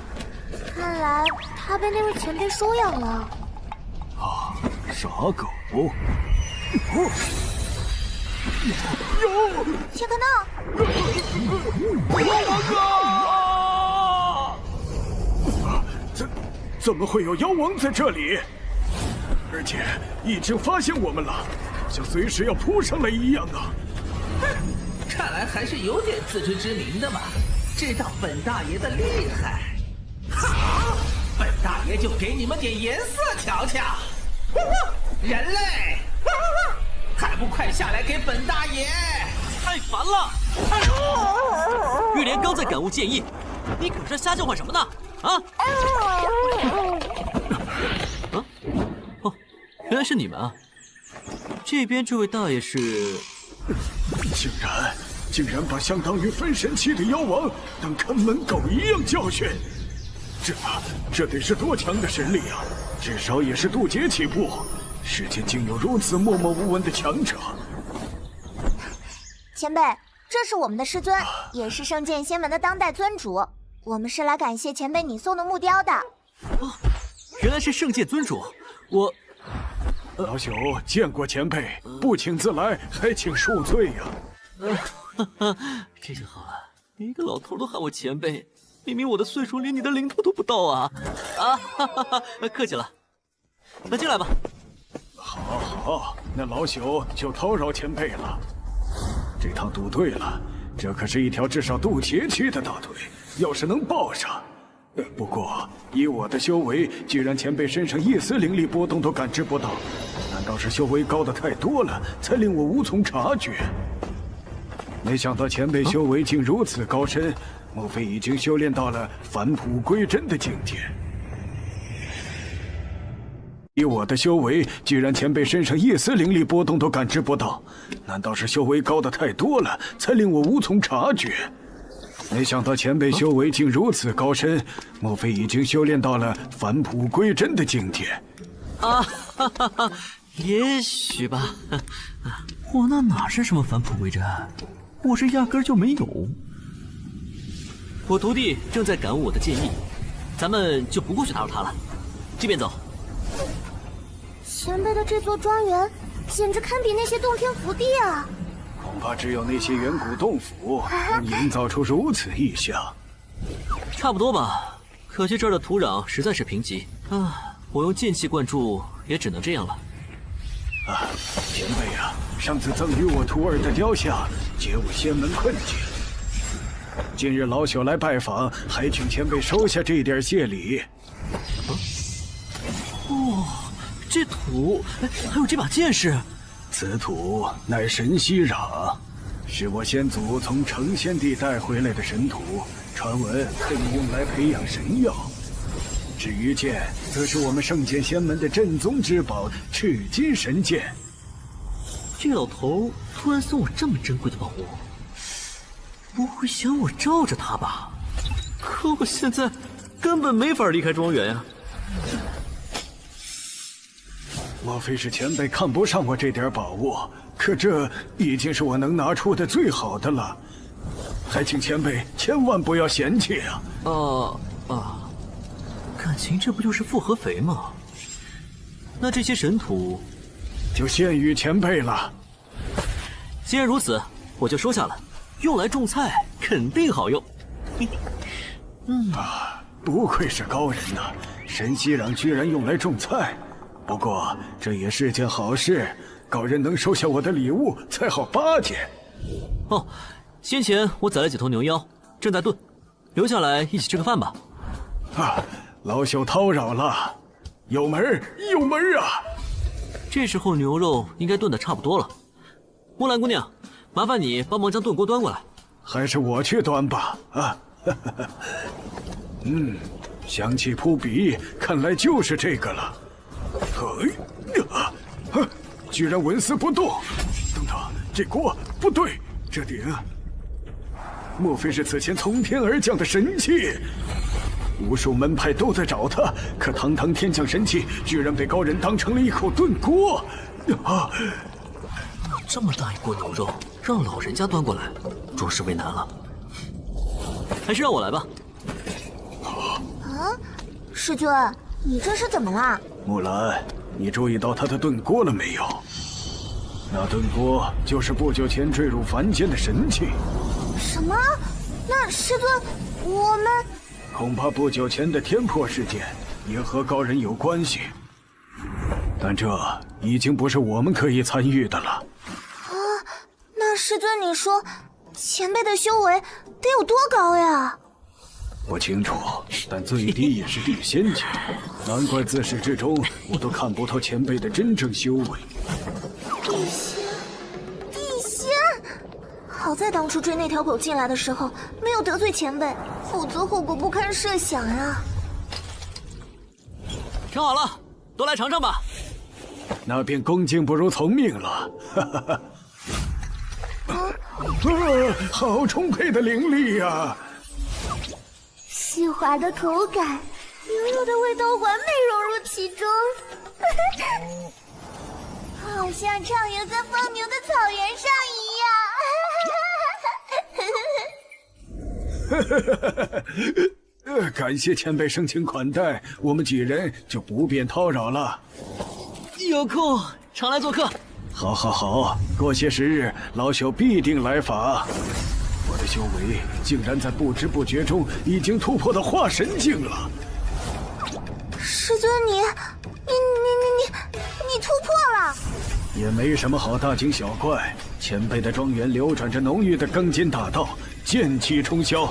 Speaker 3: 看来他被那位前辈收养了。
Speaker 10: 啊，傻狗！
Speaker 3: 切克闹！
Speaker 10: 怎么会有妖王在这里？而且已经发现我们了，好像随时要扑上来一样啊！
Speaker 7: 看来还是有点自知之明的嘛，知道本大爷的厉害。好，本大爷就给你们点颜色瞧瞧。人类，还不快下来给本大爷！
Speaker 1: 太烦了！玉莲刚在感悟剑意，你搁这瞎叫唤什么呢？啊？哦，原来是你们啊！这边这位大爷是……
Speaker 10: 竟然把相当于分神期的妖王当看门狗一样教训，这得是多强的神力啊！至少也是渡劫起步。世间竟有如此默默无闻的强者。
Speaker 3: 前辈，这是我们的师尊，也是圣剑仙门的当代尊主。我们是来感谢前辈你送的木雕的。
Speaker 1: 哦，原来是圣剑尊主，我……
Speaker 10: 老朽见过前辈，不请自来，还请恕罪呀。
Speaker 1: 这就好了，连一个老头都喊我前辈，明明我的岁数连你的零头都不到啊！客气了，那进来吧。
Speaker 10: 好，那老朽就叨扰前辈了。这趟赌对了，这可是一条至少渡劫期的大腿，要是能抱上……不过以我的修为，居然前辈身上一丝灵力波动都感知不到，难道是修为高的太多了，才令我无从察觉？没想到前辈修为竟如此高深，莫非已经修炼到了返璞归真的境界？以我的修为，居然前辈身上一丝灵力波动都感知不到，难道是修为高的太多了，才令我无从察觉？没想到前辈修为竟如此高深，莫非已经修炼到了返璞归真的境界？
Speaker 1: 也许吧。我那哪是什么返璞归真，我这压根就没有。我徒弟正在感悟我的剑意，咱们就不过去打扰他了，这边走。
Speaker 3: 前辈的这座庄园，简直堪比那些洞天福地啊！
Speaker 10: 恐怕只有那些远古洞府能营造出如此异象。
Speaker 1: 差不多吧，可惜这儿的土壤实在是贫瘠啊，我用剑气灌注也只能这样了。
Speaker 10: 前辈啊，上次赠予我徒儿的雕像，解我仙门困境。今日老朽来拜访，还请前辈收下这一点谢礼。
Speaker 1: 这土，还有这把剑是？
Speaker 10: 此土乃神息壤，是我先祖从成仙地带回来的神土，传闻可以用来培养神药。至于剑，则是我们圣剑仙门的镇宗之宝赤金神剑。
Speaker 1: 这老头突然送我这么珍贵的宝物，不会想我罩着他吧？可我现在根本没法离开庄园呀。
Speaker 10: 莫非是前辈看不上我这点宝物？可这已经是我能拿出的最好的了，还请前辈千万不要嫌弃啊！
Speaker 1: 感情这不就是复合肥吗？那这些神土
Speaker 10: 就献与前辈了。
Speaker 1: 既然如此，我就收下了，用来种菜肯定好用。
Speaker 10: 不愧是高人呐，神息壤居然用来种菜。不过这也是件好事，高人能收下我的礼物才好巴结。
Speaker 1: 哦，先前我宰了几头牛腰，正在炖，留下来一起吃个饭吧。
Speaker 10: 啊，老朽叨扰了，有门儿有门儿啊！
Speaker 1: 这时候牛肉应该炖得差不多了。木兰姑娘，麻烦你帮忙将炖锅端过来。
Speaker 10: 还是我去端吧。啊，香气扑鼻，看来就是这个了。居然纹丝不动！等等，这锅不对，这鼎，莫非是此前从天而降的神器？无数门派都在找他，可堂堂天降神器，居然被高人当成了一口炖锅！啊！
Speaker 1: 这么大一锅牛肉，让老人家端过来，着实为难了。还是让我来吧。
Speaker 3: 啊，师尊，你这是怎么啦？
Speaker 10: 木兰，你注意到他的炖锅了没有？那炖锅就是不久前坠入凡间的神器。
Speaker 3: 什么？那师尊，我们……
Speaker 10: 恐怕不久前的天破事件也和高人有关系，但这已经不是我们可以参与的了。
Speaker 3: 啊，那师尊，你说前辈的修为得有多高呀？
Speaker 10: 不清楚，但最低也是地仙境，难怪自始至终我都看不透前辈的真正修为。
Speaker 3: 地仙，好在当初追那条狗进来的时候没有得罪前辈，否则后果不堪设想呀。
Speaker 1: 盛好了，都来尝尝吧。
Speaker 10: 那便恭敬不如从命了。好充沛的灵力呀！
Speaker 3: 细滑的口感，牛肉的味道完美融入其中，好像畅游在放牛的草
Speaker 10: 原上一样。感谢前辈盛情款待，我们几人就不便叨扰了。
Speaker 1: 有空常来做客。
Speaker 10: 好，好，好，过些时日，老朽必定来访。我的修为竟然在不知不觉中已经突破到化神境了。
Speaker 3: 师尊，你突破了！
Speaker 10: 也没什么好大惊小怪。前辈的庄园流转着浓郁的钢筋大道，剑气冲霄，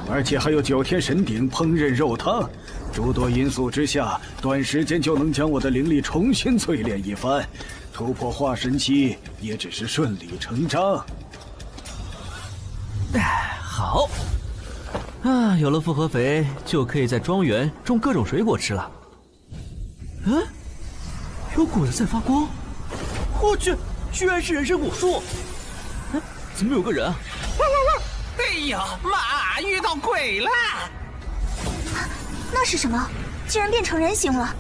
Speaker 10: 而且还有9天神鼎烹饪肉汤，诸多因素之下，短时间就能将我的灵力重新淬炼一番，突破化神期也只是顺理成章。
Speaker 1: 好，啊，有了复合肥，就可以在庄园种各种水果吃了。嗯，有果子在发光，我去，居然是人参果树！哎，怎么有个人啊？
Speaker 7: 哎呦妈，遇到鬼了！
Speaker 3: 那是什么？竟然变成人形了！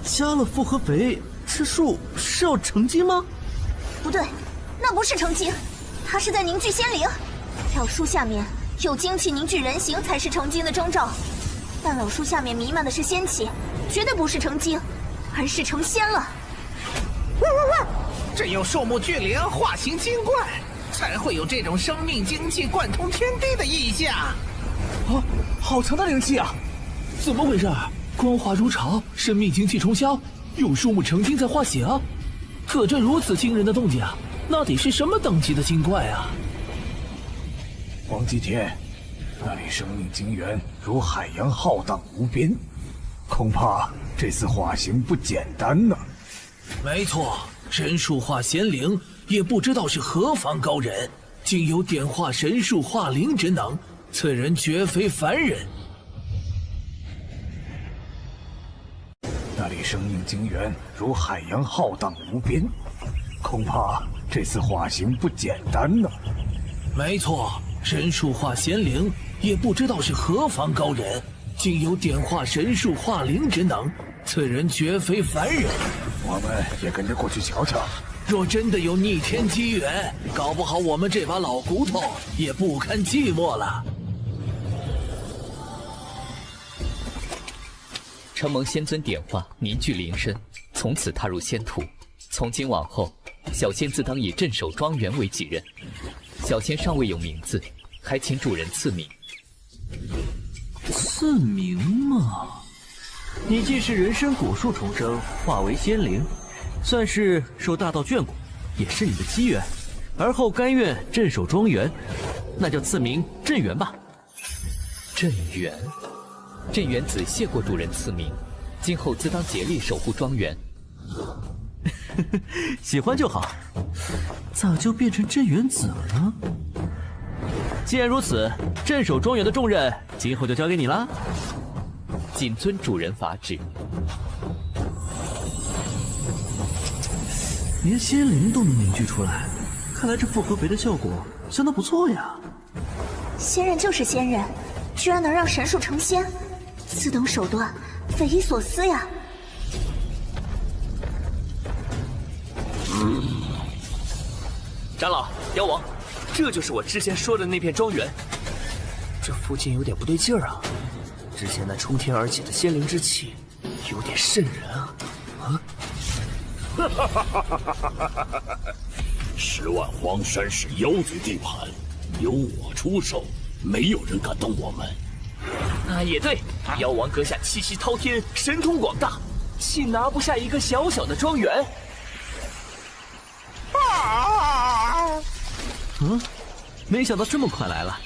Speaker 1: 加了复合肥，这树是要成精吗？
Speaker 3: 不对，那不是成精，它是在凝聚仙灵。老树下面有精气凝聚人形才是成精的征兆，但老树下面弥漫的是仙气，绝对不是成精，而是成仙了。
Speaker 7: 只有树木聚灵，化形精怪，才会有这种生命精气贯通天地的异象。
Speaker 6: 啊，好强的灵气啊！怎么回事？光华如潮，生命精气冲霄，有树木成精在化形。可这如此惊人的动静啊，那得是什么等级的精怪啊？
Speaker 5: 黄继天，那里生命精源如海洋浩荡无边，恐怕这次化形不简单呢。
Speaker 6: 没错，神树化仙灵，也不知道是何方高人，竟有点化神树化灵之能，此人绝非凡人。
Speaker 5: 那里生命精源如海洋浩荡无边，恐怕这次化形不简单呢。
Speaker 6: 没错，神树化仙灵，也不知道是何方高人，竟有点化神树化灵之能，此人绝非凡人。
Speaker 5: 我们也跟着过去瞧瞧。
Speaker 6: 若真的有逆天机缘，搞不好我们这把老骨头也不堪寂寞了。
Speaker 12: 承蒙仙尊点化，凝聚灵身，从此踏入仙途。从今往后，小仙自当以镇守庄园为己任。小仙尚未有名字，还请主人赐名。
Speaker 1: 赐名嘛？你既是人参果树重生，化为仙灵，算是受大道眷顾，也是你的机缘。而后甘愿镇守庄园，那就赐名镇元吧。
Speaker 12: 镇元，镇元子谢过主人赐名，今后自当竭力守护庄园。
Speaker 1: 喜欢就好，咋就变成镇元子了呢？既然如此，镇守庄园的重任今后就交给你了。
Speaker 12: 谨遵主人法旨。
Speaker 1: 连仙灵都能凝聚出来，看来这复合肥的效果相当不错呀。
Speaker 3: 仙人就是仙人，居然能让神树成仙，此等手段匪夷所思呀！
Speaker 8: 长老、妖王，这就是我之前说的那片庄园。这附近有点不对劲儿啊！之前那冲天而起的仙灵之气，有点瘆人啊！10
Speaker 13: 万荒山是妖族地盘，由我出手，没有人敢动我们。
Speaker 8: 啊，也对，妖王阁下气息滔天，神通广大，岂拿不下一个小小的庄园？
Speaker 1: 没想到这么快来了，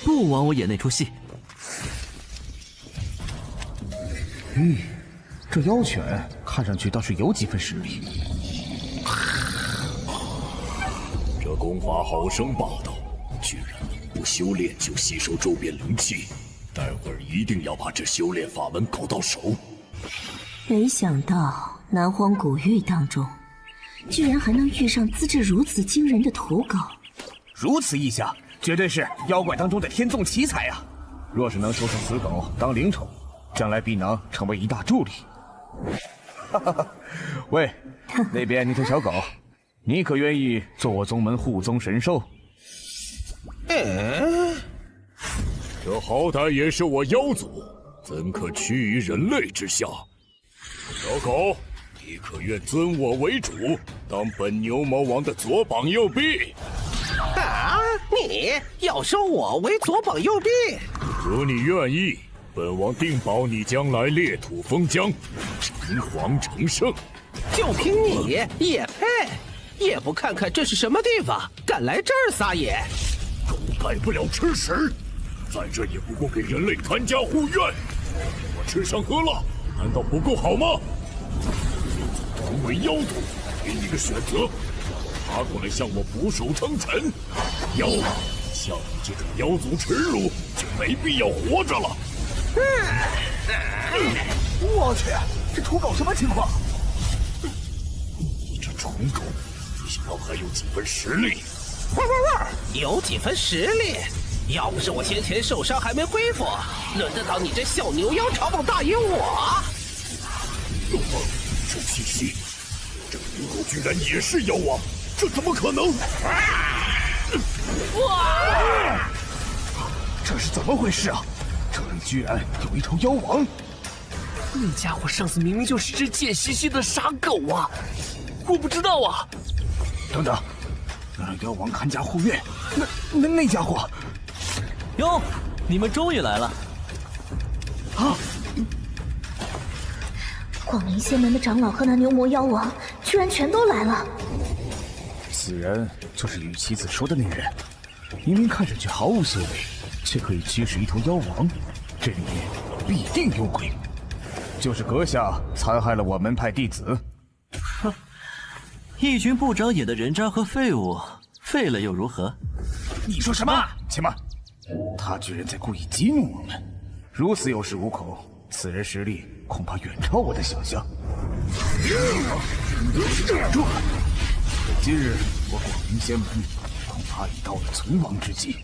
Speaker 1: 不枉我演那出戏。
Speaker 5: 这妖犬看上去倒是有几分实力。
Speaker 13: 这功法好生霸道，居然不修炼就吸收周边灵气，待会儿一定要把这修炼法门搞到手。
Speaker 3: 没想到南荒古域当中，居然还能遇上资质如此惊人的土狗。
Speaker 5: 如此一想，绝对是妖怪当中的天纵奇才啊！若是能收上此狗当灵宠，将来必能成为一大助力。喂，那边那条小狗，你可愿意做我宗门护宗神兽？
Speaker 13: 这好歹也是我妖族，怎可屈于人类之下？小狗，你可愿尊我为主，当本牛魔王的左膀右臂？
Speaker 7: 啊！你要收我为左膀右臂？
Speaker 13: 如你愿意，本王定保你将来裂土封疆，诚惶成圣。
Speaker 7: 就凭你也配？也不看看这是什么地方，敢来这儿撒野？
Speaker 13: 狗改不了吃屎，在这也不过给人类看家护院。我吃香喝辣，难道不够好吗？同为妖族，给你个选择。爬过来向我俯首称臣，要么像你这种妖族耻辱，就没必要活着了。
Speaker 5: 我去，这土狗什么情况？
Speaker 13: 你这蠢狗，没想到还有几分实力。
Speaker 7: 有几分实力？要不是我先前受伤还没恢复，轮得到你这小牛妖嘲讽大爷我？
Speaker 13: 有吗？这气息，这土狗居然也是妖王！这怎么可能？
Speaker 5: 哇！这是怎么回事啊？这里居然有一头妖王！
Speaker 8: 那家伙上次明明就是只贱兮兮的傻狗啊！我不知道啊！
Speaker 5: 等等，让妖王看家护院，那家伙……
Speaker 1: 哟，你们终于来了！
Speaker 5: 啊！
Speaker 3: 广陵仙门的长老和那牛魔妖王居然全都来了。
Speaker 5: 此人就是与妻子说的那人，明明看上去毫无修为，却可以驱使一头妖王，这里面必定有鬼。就是阁下残害了我门派弟子。
Speaker 1: 哼，一群不长眼的人渣和废物，废了又如何？
Speaker 5: 你说什么？且慢，他居然在故意激怒我们，如此有恃无恐，此人实力恐怕远超我的想象。住！今日我广陵仙门恐怕已到了存亡之际，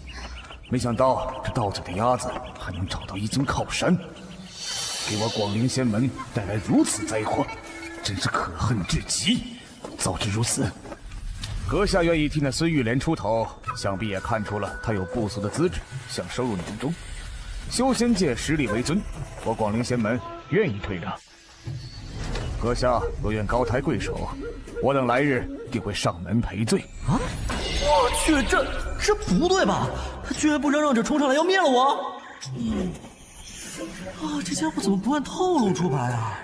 Speaker 5: 没想到这盗贼的鸭子还能找到一尊靠山，给我广陵仙门带来如此灾祸，真是可恨至极。早知如此，阁下愿意替那孙玉莲出头，想必也看出了他有不俗的资质，想收入囊中。修仙界实力为尊，我广陵仙门愿意退让。阁下若愿高抬贵手，我等来日定会上门赔罪。
Speaker 1: 啊！我去，这不对吧？他居然不让者冲上来要灭了我！这家伙怎么不按套路出牌啊？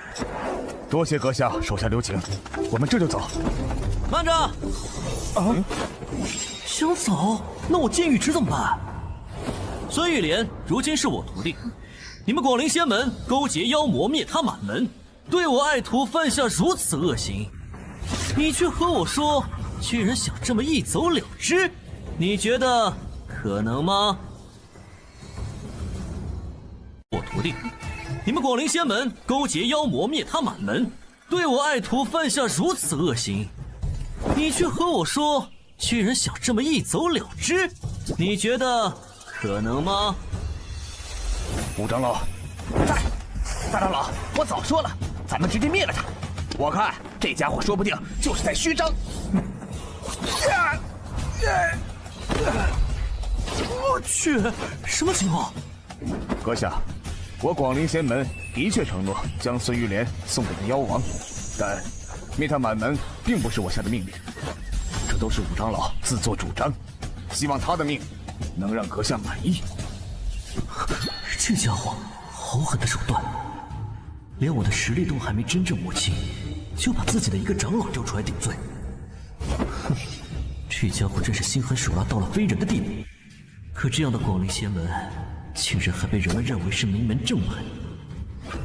Speaker 5: 多谢阁下手下留情，我们这就走。
Speaker 1: 慢着！
Speaker 6: 啊，想走？那我剑玉池怎么办？
Speaker 1: 孙玉莲如今是我徒弟，你们广陵仙门勾结妖魔灭他满门，对我爱徒犯下如此恶行，你却和我说，居然想这么一走了之，你觉得可能吗？我徒弟，你们广陵仙门勾结妖魔灭他满门，对我爱徒犯下如此恶行，你却和我说，居然想这么一走了之，你觉得可能吗？
Speaker 5: 吴长老，
Speaker 7: 在，大长老，我早说了，咱们直接灭了他。我看这家伙说不定就是在虚张。
Speaker 6: 我去，什么情况？
Speaker 5: 阁下，我广陵仙门的确承诺将孙玉莲送给了妖王，但灭他满门并不是我下的命令，这都是武长老自作主张，希望他的命能让阁下满意。
Speaker 1: 这家伙好狠的手段，连我的实力都还没真正摸清，就把自己的一个长老丢出来顶罪。哼，这家伙真是心狠手辣到了非人的地步。可这样的广陵仙门，竟然还被人们认为是名门正派，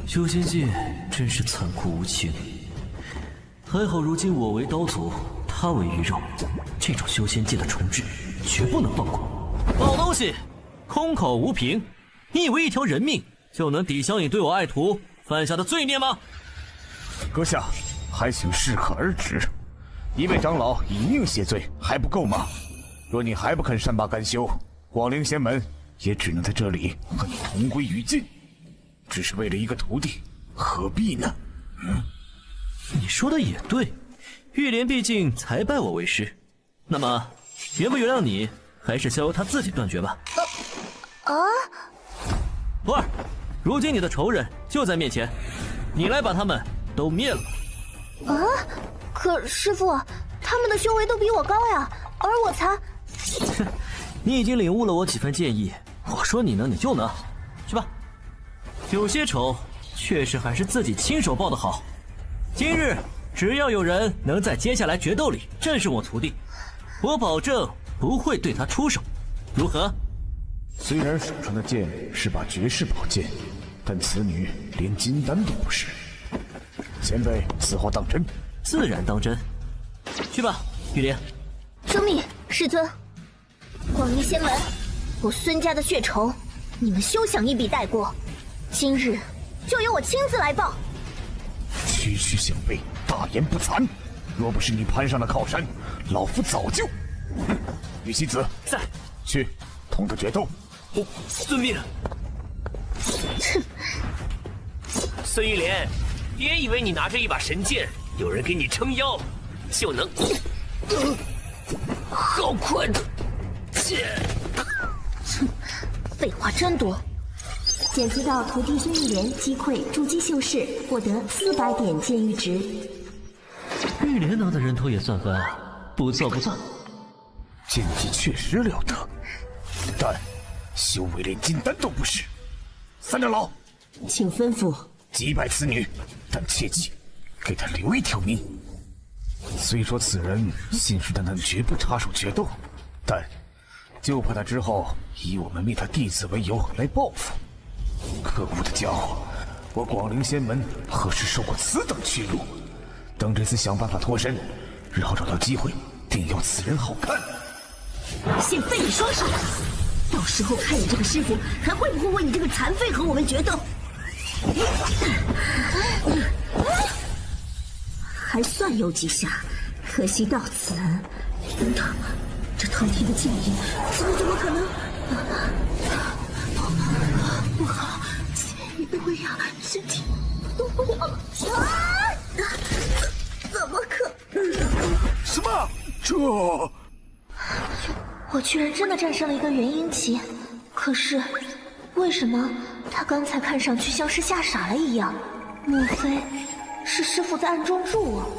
Speaker 1: 修仙界真是残酷无情。还好如今我为刀俎，他为鱼肉，这种修仙界的重置绝不能放过。老东西，空口无凭，你以为一条人命就能抵消你对我爱徒犯下的罪孽吗？
Speaker 5: 阁下，还请适可而止。一位长老以命谢罪还不够吗？若你还不肯善罢甘休，广陵仙门也只能在这里和你同归于尽。只是为了一个徒弟，何必呢？
Speaker 1: 你说的也对，玉莲毕竟才拜我为师，那么原不原谅你，还是交由他自己断绝吧。徒儿，如今你的仇人就在面前，你来把他们都灭了。
Speaker 3: 可师父，他们的修为都比我高呀，而我才……
Speaker 1: 你已经领悟了我几分建议，我说你能你就能，去吧。有些仇确实还是自己亲手报的好。今日只要有人能在接下来决斗里战胜我徒弟，我保证不会对他出手，如何？
Speaker 5: 虽然手上的剑是把绝世宝剑，但此女连金丹都不是。前辈此话当真？
Speaker 1: 自然当真。去吧，玉莲。
Speaker 3: 遵命，师尊。广陵仙门，我孙家的血仇，你们休想一笔带过。今日就由我亲自来报。
Speaker 5: 区区小辈，大言不惭！若不是你攀上了靠山，老夫早就……玉西子
Speaker 8: 在，
Speaker 5: 去同他决斗。
Speaker 8: 遵命。孙玉莲，别以为你拿着一把神剑，有人给你撑腰，就能……好快的剑！
Speaker 3: 废话真多。检测到徒弟孙玉莲击溃筑基修士，获得400点剑玉值。
Speaker 1: 玉莲拿的人头也算分啊，不错不错。
Speaker 5: 剑技确实了得，但修为连金丹都不是。三长老，
Speaker 3: 请吩咐。
Speaker 5: 击败此女，但切记给她留一条命。虽说此人信誓旦旦绝不插手决斗，但就怕他之后以我们灭他弟子为由来报复。可恶的家伙，我广陵仙门何时受过此等屈辱？等这次想办法脱身，日后找到机会，定要此人好看。
Speaker 3: 先废你双手，到时候看你这个师傅还会不会为你这个残废和我们决斗。还算有几下，可惜到此。等等，这透天的剑意，怎么可能？不好，剑意被喂养，身体都不好了。怎么可能？
Speaker 2: 什么？这……
Speaker 3: 我居然真的战胜了一个元婴期，可是为什么他刚才看上去像是吓傻了一样？莫非是师父在暗中助我？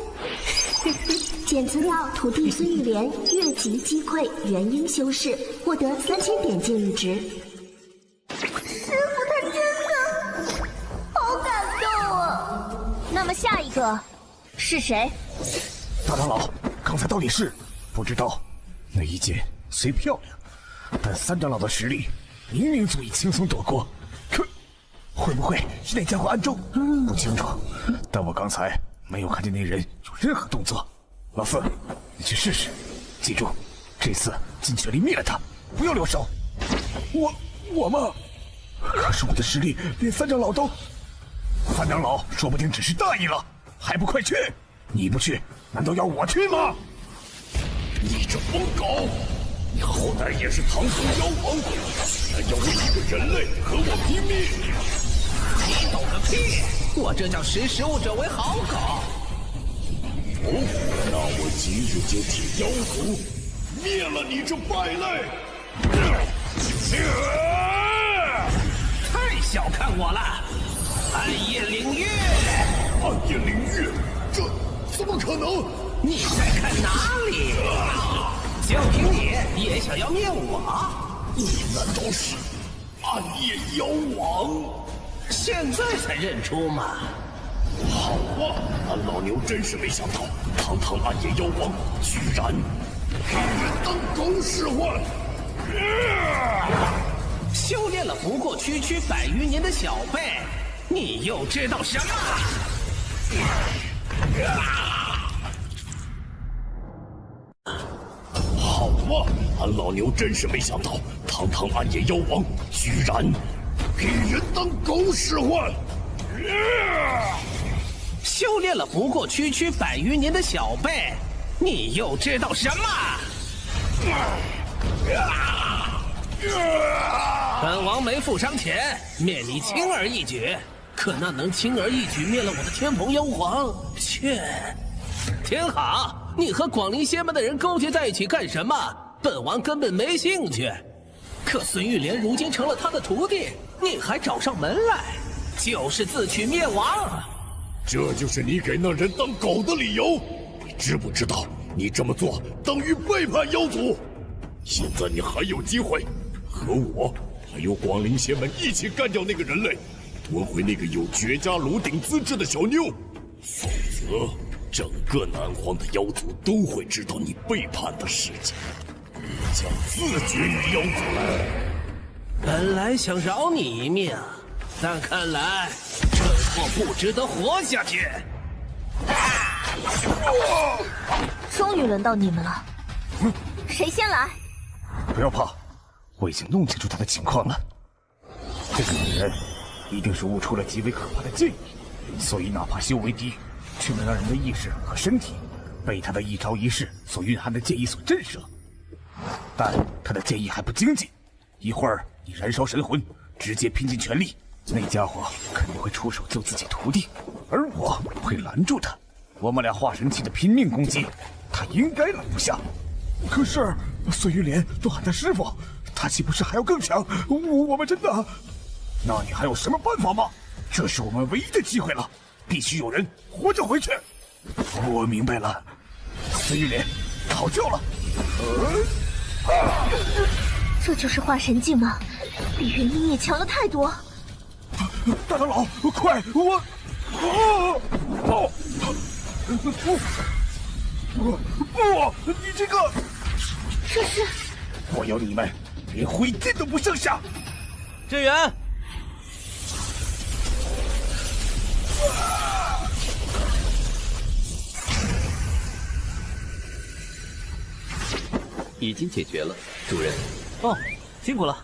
Speaker 3: 检测到徒弟孙玉莲越级击溃元婴修士，获得3000点剑玉值。师父他真的好感动啊！那么下一个个是谁？
Speaker 5: 大长老，刚才到底是不知道。那一剑虽漂亮，但三长老的实力明明足以轻松躲过。可会不会是那家伙暗中？不清楚，但我刚才没有看见那人有任何动作。老四，你去试试，记住，这次尽全力灭了他，不要留手。我吗？可是我的实力连三长老都……三长老说不定只是大意了，还不快去！你不去，难道要我去吗？
Speaker 13: 你这疯狗！你好歹也是唐僧妖王，竟然要为一个人类和我拼命！
Speaker 7: 你懂个屁！我这叫识时务者为好狗。
Speaker 13: 哦，那我今日就替妖族灭了你这败类！
Speaker 7: 太小看我了！暗夜领域，
Speaker 13: 暗夜领域，这怎么可能？
Speaker 7: 你在看哪里？就凭你也想要灭我？
Speaker 13: 你难道是暗夜妖王？
Speaker 7: 现在才认出吗？
Speaker 13: 好啊，俺老牛真是没想到，堂堂暗夜妖王居然给人当狗使唤！
Speaker 7: 修炼了不过区区100余年的小辈，你又知道什么？
Speaker 13: 好啊，俺老牛真是没想到，堂堂暗夜妖王居然给人当狗使唤！
Speaker 7: 修炼了不过区区100余年的小辈，你又知道什么？本王没负伤钱，灭你轻而易举，可那能轻而易举灭了我的天蓬妖皇，却……挺好，你和广陵仙门的人勾结在一起干什么？本王根本没兴趣。可孙玉莲如今成了他的徒弟，你还找上门来，就是自取灭亡。
Speaker 13: 这就是你给那人当狗的理由？你知不知道，你这么做等于背叛妖族？现在你还有机会，和我还有广陵仙门一起干掉那个人类，夺回那个有绝佳炉鼎资质的小妞，否则整个南荒的妖族都会知道你背叛的事情，你将自绝于妖族。
Speaker 7: 本来想饶你一命，但看来蠢货不值得活下去。
Speaker 3: 终于轮到你们了，谁先来？
Speaker 5: 不要怕，我已经弄清楚他的情况了。这个女人一定是悟出了极为可怕的剑意，所以哪怕修为低，却能让人的意识和身体被他的一招一式所蕴含的剑意所震慑。但他的剑意还不精进，一会儿你燃烧神魂，直接拼尽全力，那家伙肯定会出手救自己徒弟，而我会拦住他。我们俩化神期的拼命攻击，他应该拦不下。可是孙玉莲都喊他师傅，他岂不是还要更强？我们真的……那你还有什么办法吗？这是我们唯一的机会了，必须有人活着回去。我明白了，孙玉莲，讨教了。
Speaker 3: 这就是化神境吗？比元婴也强了太多。
Speaker 5: 大长老，快！不！你这个……
Speaker 3: 这是……
Speaker 5: 我要你们连灰烬都不剩下！
Speaker 1: 支援！
Speaker 12: 已经解决了，主人。
Speaker 1: 哦，辛苦了。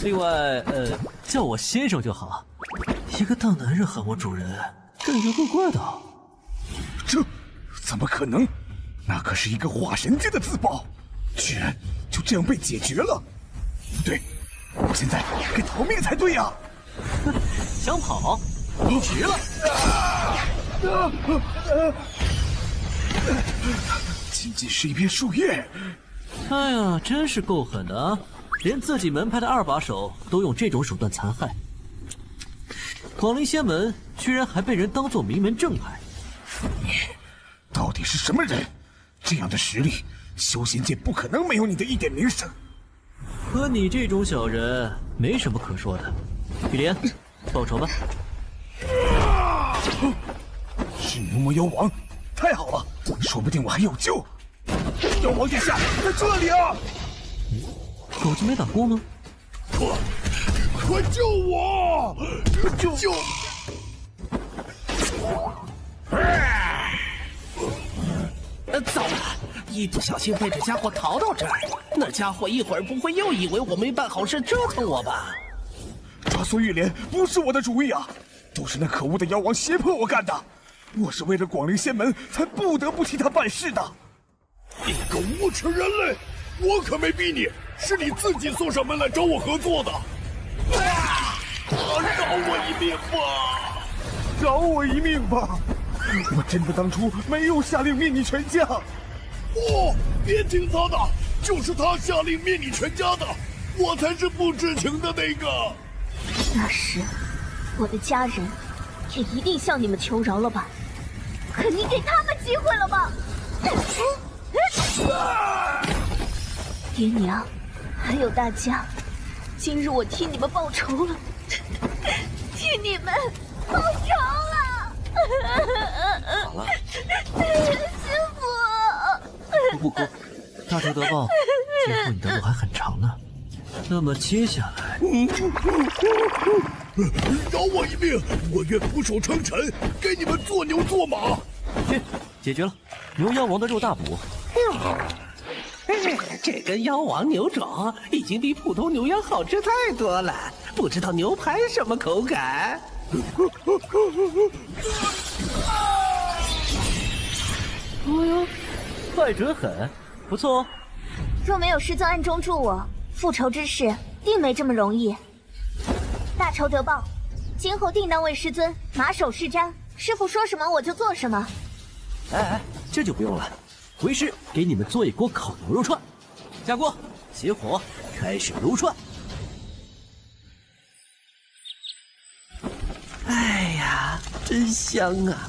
Speaker 1: 另外，叫我先生就好。一个大男人喊我主人，感觉怪怪的。
Speaker 5: 这怎么可能？那可是一个化神境的自爆，居然就这样被解决了。不对，我现在该逃命才对呀！
Speaker 1: 想跑？绝了！
Speaker 5: 仅仅是一片树叶。
Speaker 1: 哎呀，真是够狠的啊！连自己门派的2把手都用这种手段残害。广陵仙门居然还被人当作名门正派。
Speaker 5: 你到底是什么人？这样的实力，修仙界不可能没有你的一点名声。
Speaker 1: 和你这种小人没什么可说的。玉莲，报仇吧。
Speaker 5: 是牛魔妖王，太好了，说不定我还有救。妖王殿下，在这里啊！
Speaker 1: 狗子没打过吗？
Speaker 2: 快救我！救！
Speaker 7: 糟了！一不小心被这家伙逃到这儿，那家伙一会儿不会又以为我没办好事折腾我吧？
Speaker 5: 抓苏玉莲不是我的主意啊，都是那可恶的妖王胁迫我干的。我是为了广陵仙门才不得不替他办事的。
Speaker 2: 你个无耻人类！我可没逼你，是你自己送上门来找我合作的。饶我一命吧！
Speaker 5: 饶我一命吧！我真的当初没有下令灭你全家。
Speaker 2: 不，别听他的，就是他下令灭你全家的，我才是不知情的那个。
Speaker 3: 那时，我的家人也一定向你们求饶了吧？可你给他们机会了吗？爹娘，还有大家，今日我替你们报仇了，替你们报仇了！
Speaker 1: 好了，
Speaker 3: 师
Speaker 1: 傅，不哭，大仇得报，今后你的路还很长呢。那么接下来，
Speaker 2: 饶我一命，我愿俯首称臣，给你们做牛做马。
Speaker 1: 解决了，牛妖王的肉大补。
Speaker 7: 这根妖王牛肘已经比普通牛羊好吃太多了，不知道牛排什么口感？
Speaker 1: 哦哟，快准狠，不错哦。
Speaker 3: 若没有师尊暗中助我，复仇之事定没这么容易。大仇得报，今后定当为师尊马首是瞻，师傅说什么我就做什么。
Speaker 1: 哎，这就不用了。为师给你们做一锅烤牛肉串，下锅，起火，开始撸串。哎呀，真香啊！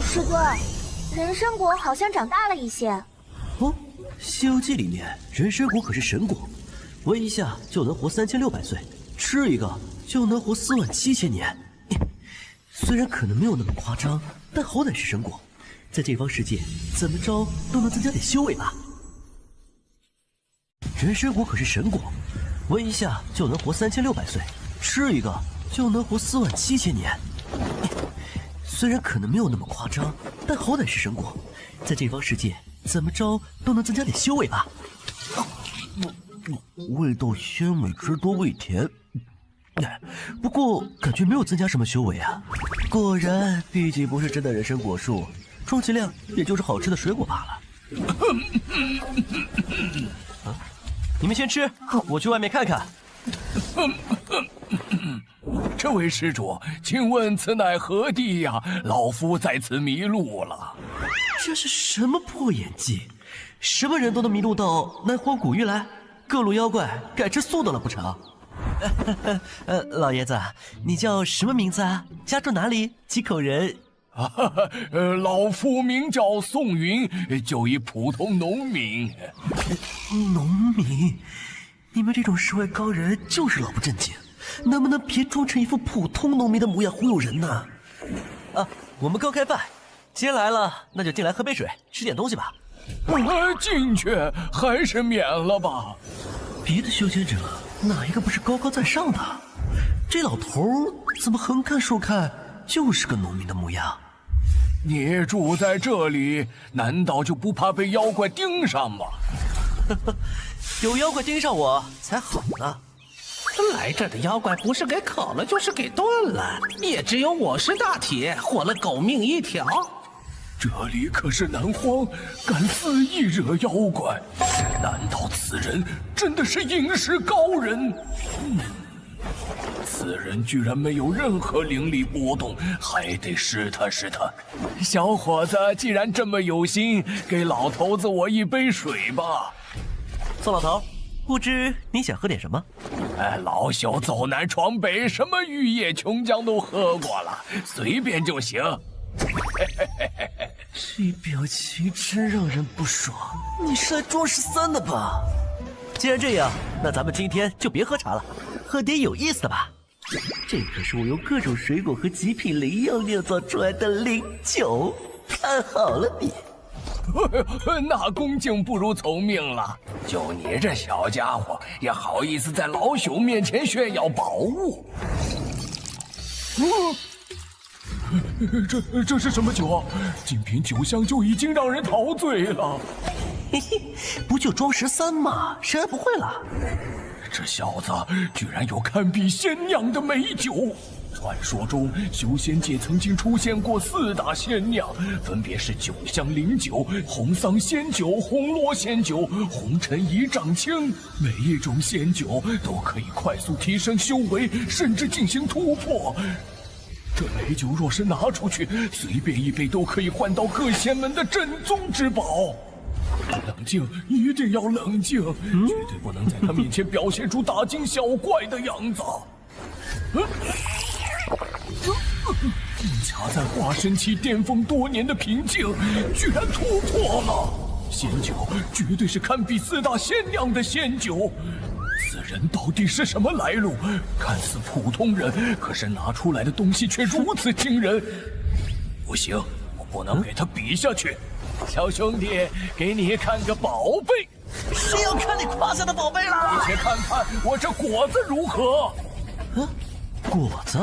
Speaker 3: 师尊，人参果好像长大了一些。
Speaker 1: 哦，《西游记》里面人参果可是神果，闻一下就能活3600岁，吃一个就能活47000年。虽然可能没有那么夸张，但好歹是神果，在这方世界怎么着都能增加点修为吧。人参果可是神果，闻一下就能活3600岁，吃一个就能活47000年。虽然可能没有那么夸张，但好歹是神果，在这方世界怎么着都能增加点修为吧。味道鲜美汁多味甜。不过感觉没有增加什么修为啊！果然，毕竟不是真的人参果树，充其量也就是好吃的水果罢了。啊，你们先吃，我去外面看看。
Speaker 13: 这位施主，请问此乃何地呀？老夫在此迷路了。
Speaker 1: 这是什么破演技？什么人都能迷路到南荒古域来？各路妖怪改吃素的了不成？老爷子，你叫什么名字啊？家住哪里？几口人？
Speaker 13: 老夫名叫宋云，就一普通农民。
Speaker 1: 农民？你们这种世外高人就是老不正经，能不能别装成一副普通农民的模样忽悠人呢？啊，我们刚开饭，既然来了，那就进来喝杯水，吃点东西吧。
Speaker 13: 进去还是免了吧。
Speaker 1: 别的修仙者哪一个不是高高在上的？这老头怎么横看竖看就是个农民的模样？
Speaker 13: 你住在这里，难道就不怕被妖怪盯上吗？
Speaker 1: 有妖怪盯上我才好呢。
Speaker 7: 来这儿的妖怪不是给烤了就是给炖了，也只有我是大铁，活了狗命一条。
Speaker 13: 这里可是南荒，敢肆意惹妖怪，难道此人真的是隐士高人？此人居然没有任何灵力波动，还得试探试探。小伙子，既然这么有心，给老头子我一杯水吧。
Speaker 1: 宋老头，不知你想喝点什么？
Speaker 13: 老朽走南闯北，什么玉液琼浆都喝过了，随便就行。
Speaker 1: 这表情真让人不爽，你是来装13的吧？既然这样，那咱们今天就别喝茶了，喝点有意思的吧。
Speaker 11: 这可是我用各种水果和极品灵药酿造出来的灵酒，看好了你。
Speaker 5: 那恭敬不如从命了。就你这小家伙，也好意思在老朽面前炫耀宝物？这是什么酒啊？仅凭酒香就已经让人陶醉了。
Speaker 11: 嘿嘿，不就装13吗？谁还不会了？
Speaker 5: 这小子居然有堪比仙酿的美酒！传说中，修仙界曾经出现过4大仙酿，分别是酒香灵酒、红桑仙酒、红罗仙酒、红尘一丈青。每一种仙酒都可以快速提升修为，甚至进行突破。这美酒若是拿出去，随便一杯都可以换到各仙门的镇宗之宝。冷静，一定要冷静，绝对不能在他面前表现出大惊小怪的样子。卡在化神期巅峰多年的瓶颈，居然突破了！仙酒绝对是堪比4大仙酿的仙酒。此人到底是什么来路？看似普通人，可是拿出来的东西却如此惊人。不行，我不能给他比下去。小兄弟，给你看个宝贝。
Speaker 11: 谁要看你胯下的宝贝了？
Speaker 5: 你且看看我这果子如何？
Speaker 11: 果子？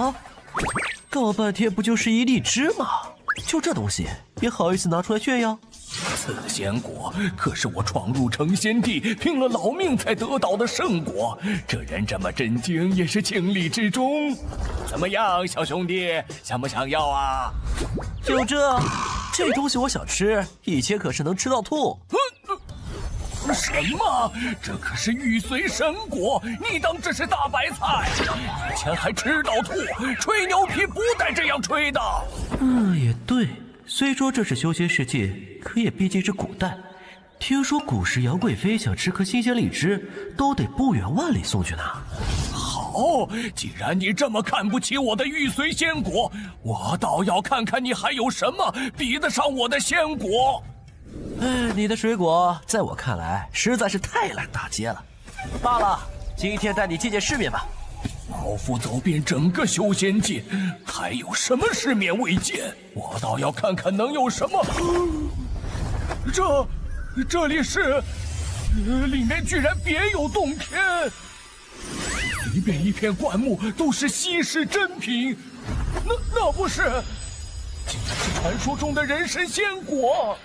Speaker 11: 搞半天不就是一荔枝吗？就这东西也好意思拿出来炫耀？
Speaker 5: 此仙果可是我闯入成仙地，拼了老命才得到的圣果。这人这么震惊，也是情理之中。怎么样，小兄弟，想不想要啊？
Speaker 11: 就这东西我想吃，以前可是能吃到吐。
Speaker 5: 什么？这可是玉髓神果，你当这是大白菜？以前还吃到吐，吹牛皮不带这样吹的。
Speaker 11: 也对，虽说这是修仙世界，可也毕竟是古代。听说古时杨贵妃想吃颗新鲜荔枝，都得不远万里送去呢。
Speaker 5: 好，既然你这么看不起我的玉髓仙果，我倒要看看你还有什么比得上我的仙果。
Speaker 11: 你的水果在我看来实在是太烂大街了。罢了，今天带你见见世面吧。
Speaker 5: 老夫走遍整个修仙界，还有什么世面未见？我倒要看看能有什么。这里是，里面居然别有洞天，随便一片灌木都是稀世珍品。那不是，竟然是传说中的人参仙果。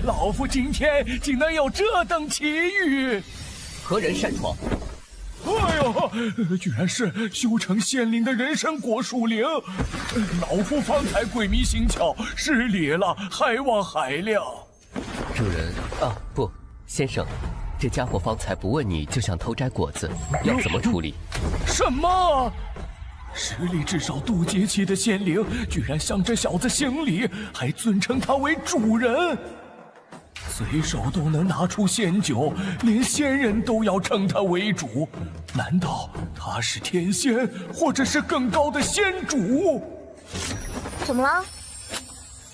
Speaker 5: 老夫今天竟能有这等奇遇！
Speaker 12: 何人擅闯？
Speaker 5: 哎呦，居然是修成仙灵的人参果树灵！老夫方才鬼迷心窍，失礼了，还望海谅。
Speaker 14: 主人啊，不，先生，这家伙方才不问你就想偷摘果子，要怎么处理？
Speaker 5: 什么？实力至少渡劫期的仙灵，居然向这小子行礼，还尊称他为主人。随手都能拿出仙酒，连仙人都要称他为主，难道他是天仙，或者是更高的仙主？
Speaker 3: 怎么了？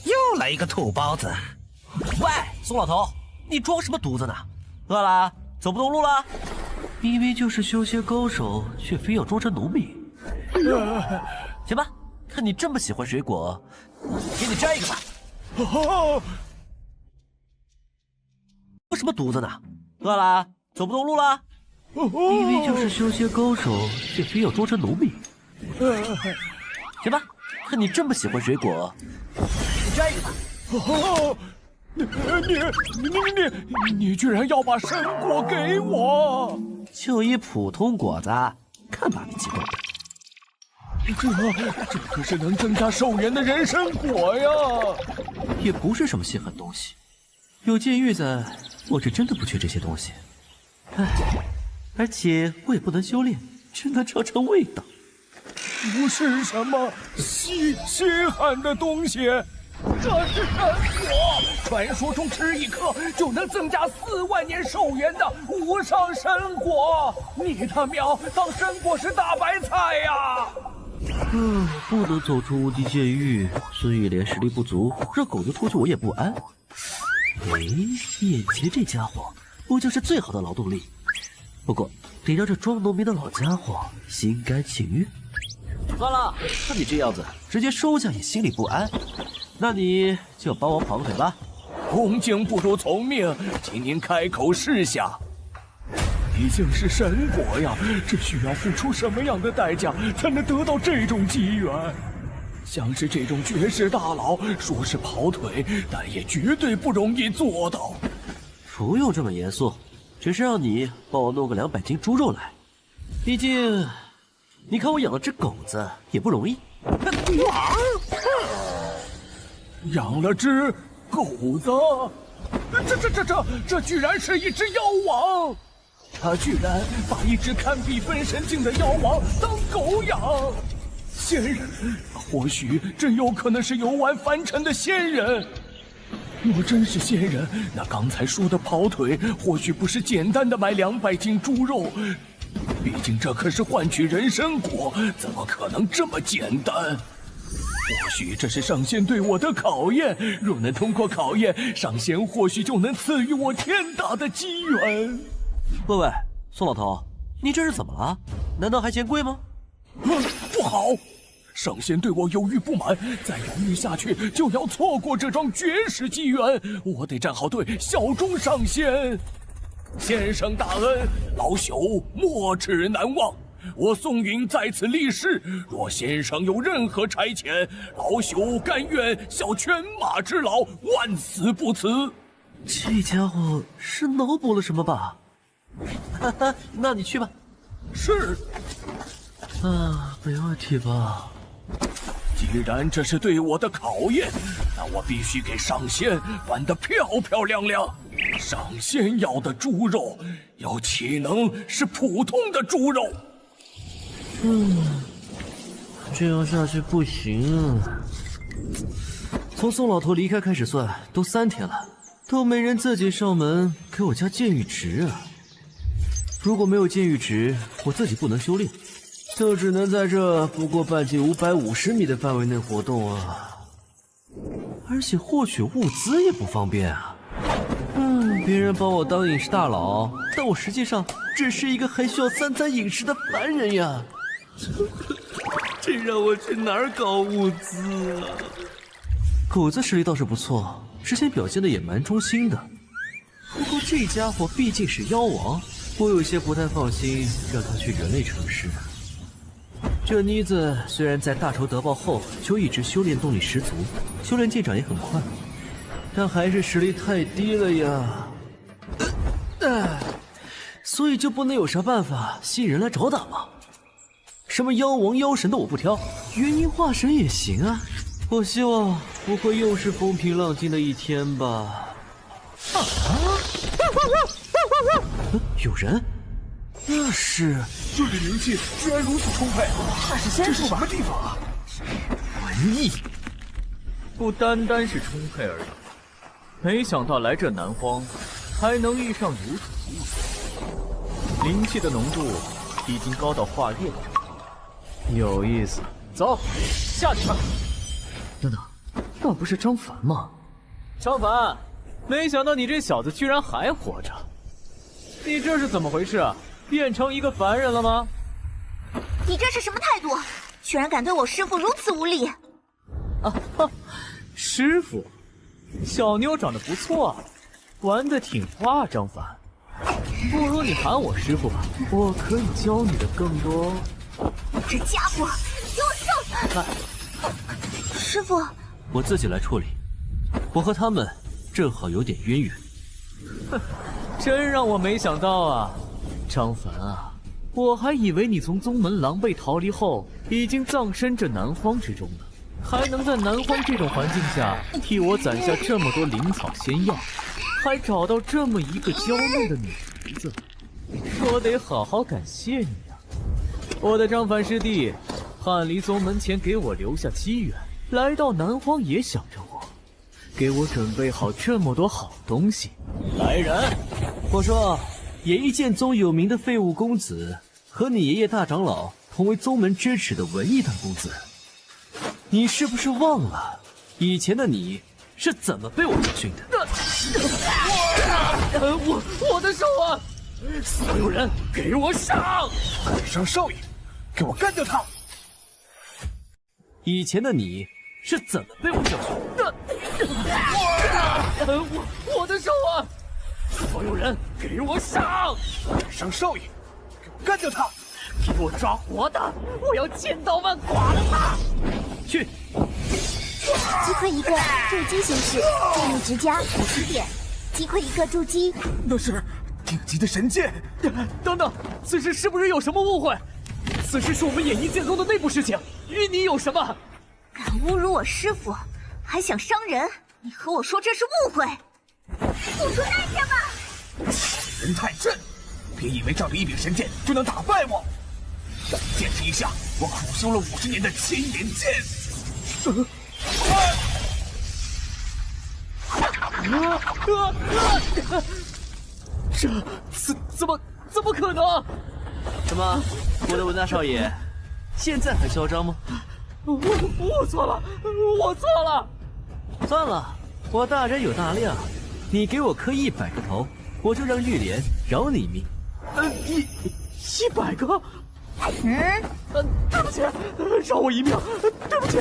Speaker 11: 又来一个土包子！喂，宋老头，你装什么犊子呢？饿了？走不动路了？明明就是修仙高手，却非要装成农民。行吧，看你这么喜欢水果，给你摘一个吧。装什么犊子呢？饿了？走不动路了？明明就是修仙高手，却非要装成农民。行吧，看你这么喜欢水果，给你摘一个吧。
Speaker 5: 你居然要把神果给我？
Speaker 11: 就一普通果子，看把你激动的。
Speaker 5: 这可是能增加寿元的人参果呀！
Speaker 11: 也不是什么稀罕东西，有剑玉在，我是真的不缺这些东西。而且我也不能修炼，只能尝尝味道。
Speaker 5: 不是什么稀罕的东西，这是神果，传说中吃一颗就能增加4万年寿元的无上神果。你他喵当神果是大白菜呀！
Speaker 11: 不能走出无敌剑域，孙玉莲实力不足，让狗子出去我也不安。眼前这家伙不就是最好的劳动力？不过得让这装农民的老家伙心甘情愿。算了，看你这样子，直接收下也心里不安。那你就帮我跑个腿吧。
Speaker 4: 恭敬不如从命，请您开口示下。
Speaker 10: 毕竟是神国呀，这需要付出什么样的代价才能得到这种机缘？像是这种绝世大佬，说是跑腿，但也绝对不容易做到。
Speaker 11: 不用这么严肃，只是让你帮我弄个200斤猪肉来。毕竟，你看我养了只狗子也不容易。
Speaker 10: 养了只狗子，这居然是一只妖王！他居然把一只堪比分神境的妖王当狗养！仙人，或许真有可能是游玩凡尘的仙人。若真是仙人，那刚才说的跑腿，或许不是简单的买200斤猪肉。毕竟这可是换取人参果，怎么可能这么简单？或许这是上仙对我的考验，若能通过考验，上仙或许就能赐予我天大的机缘。
Speaker 11: 喂，宋老头，你这是怎么了？难道还嫌贵吗？
Speaker 10: 不好！上仙对我有郁不满，再犹豫下去就要错过这桩绝世机缘。我得站好队，效忠上仙。先生大恩，老朽没齿难忘。我宋云在此立誓，若先生有任何差遣，老朽甘愿效犬马之劳，万死不辞。
Speaker 11: 这家伙是脑补了什么吧？哈哈，那你去吧。
Speaker 10: 是。
Speaker 11: 没问题吧？
Speaker 10: 既然这是对我的考验，那我必须给上仙办得漂漂亮亮。上仙要的猪肉，又岂能是普通的猪肉？
Speaker 11: 这样下去不行啊！从宋老头离开开始算，都3天了，都没人自己上门给我加剑域值啊！如果没有剑域值，我自己不能修炼，就只能在这不过半径550米的范围内活动啊！而且获取物资也不方便啊！别人把我当饮食大佬，但我实际上只是一个还需要3餐饮食的凡人呀！这让我去哪儿搞物资啊？狗子实力倒是不错，之前表现的也蛮忠心的。不过这家伙毕竟是妖王，我有些不太放心让他去人类城市。这妮子虽然在大仇得报后就一直修炼动力十足，修炼进展也很快，但还是实力太低了呀。所以就不能有啥办法吸引人来找打吗？什么妖王妖神的我不挑，元婴化神也行啊。我希望不会又是风平浪静的一天吧。有人？那是
Speaker 13: 这里灵气居然如此充沛，
Speaker 6: 那是仙术吧？
Speaker 13: 什么地方啊？
Speaker 6: 文艺，不单单是充沛而已。没想到来这南荒，还能遇上如此机会。灵气的浓度已经高到化液的程度，有意思。走，下去看看。等等，那不是张凡吗？张凡，没想到你这小子居然还活着。你这是怎么回事啊？变成一个凡人了吗？
Speaker 3: 你这是什么态度？居然敢对我师父如此无礼！
Speaker 6: 师父，小妞长得不错啊，玩得挺花，张凡。不如你喊我师父吧，我可以教你的更多。
Speaker 3: 这家伙，给我上！师父，
Speaker 11: 我自己来处理。我和他们正好有点渊源。
Speaker 6: 哼，真让我没想到啊，张凡啊，我还以为你从宗门狼狈逃离后，已经葬身这南荒之中呢，还能在南荒这种环境下替我攒下这么多灵草仙药，还找到这么一个娇嫩的女孩子，我得好好感谢你啊！我的张凡师弟，翰离宗门前给我留下机缘，来到南荒也想着我，给我准备好这么多好东西。来人！
Speaker 11: 我说，演艺剑宗有名的废物公子，和你爷爷大长老同为宗门支持的文艺大公子，你是不是忘了以前的你是怎么被我教训的？
Speaker 6: 我的手啊！所有人给我上！
Speaker 5: 快上少爷，给我干掉他！
Speaker 1: 以前的你是怎么被我教训的？
Speaker 6: 我的手啊！所有人给我上！
Speaker 5: 快上少爷，给我干掉他！
Speaker 6: 给我抓活的！我要千刀万剐了他！
Speaker 1: 去！
Speaker 3: 击溃一个筑基形式，建议直加50点。击溃一个筑基，
Speaker 5: 那是顶级的神剑。
Speaker 6: 等等，此事是不是有什么误会？此事是我们演艺剑宗的内部事情，与你有什么？
Speaker 3: 敢侮辱我师傅，还想伤人？你和我说这是误会，付出代价吧！
Speaker 5: 人太甚，别以为仗着一柄神剑就能打败我。让你见识一下我苦修了50年的千眼剑。
Speaker 6: 这怎么可能？
Speaker 1: 什么，我的文大少爷，现在还嚣张吗？
Speaker 6: 我错了，我错了。
Speaker 1: 算了，我大人有大量，你给我磕100个头，我就让玉莲饶你一命。
Speaker 6: 100个？对不起，饶我一命！对不起，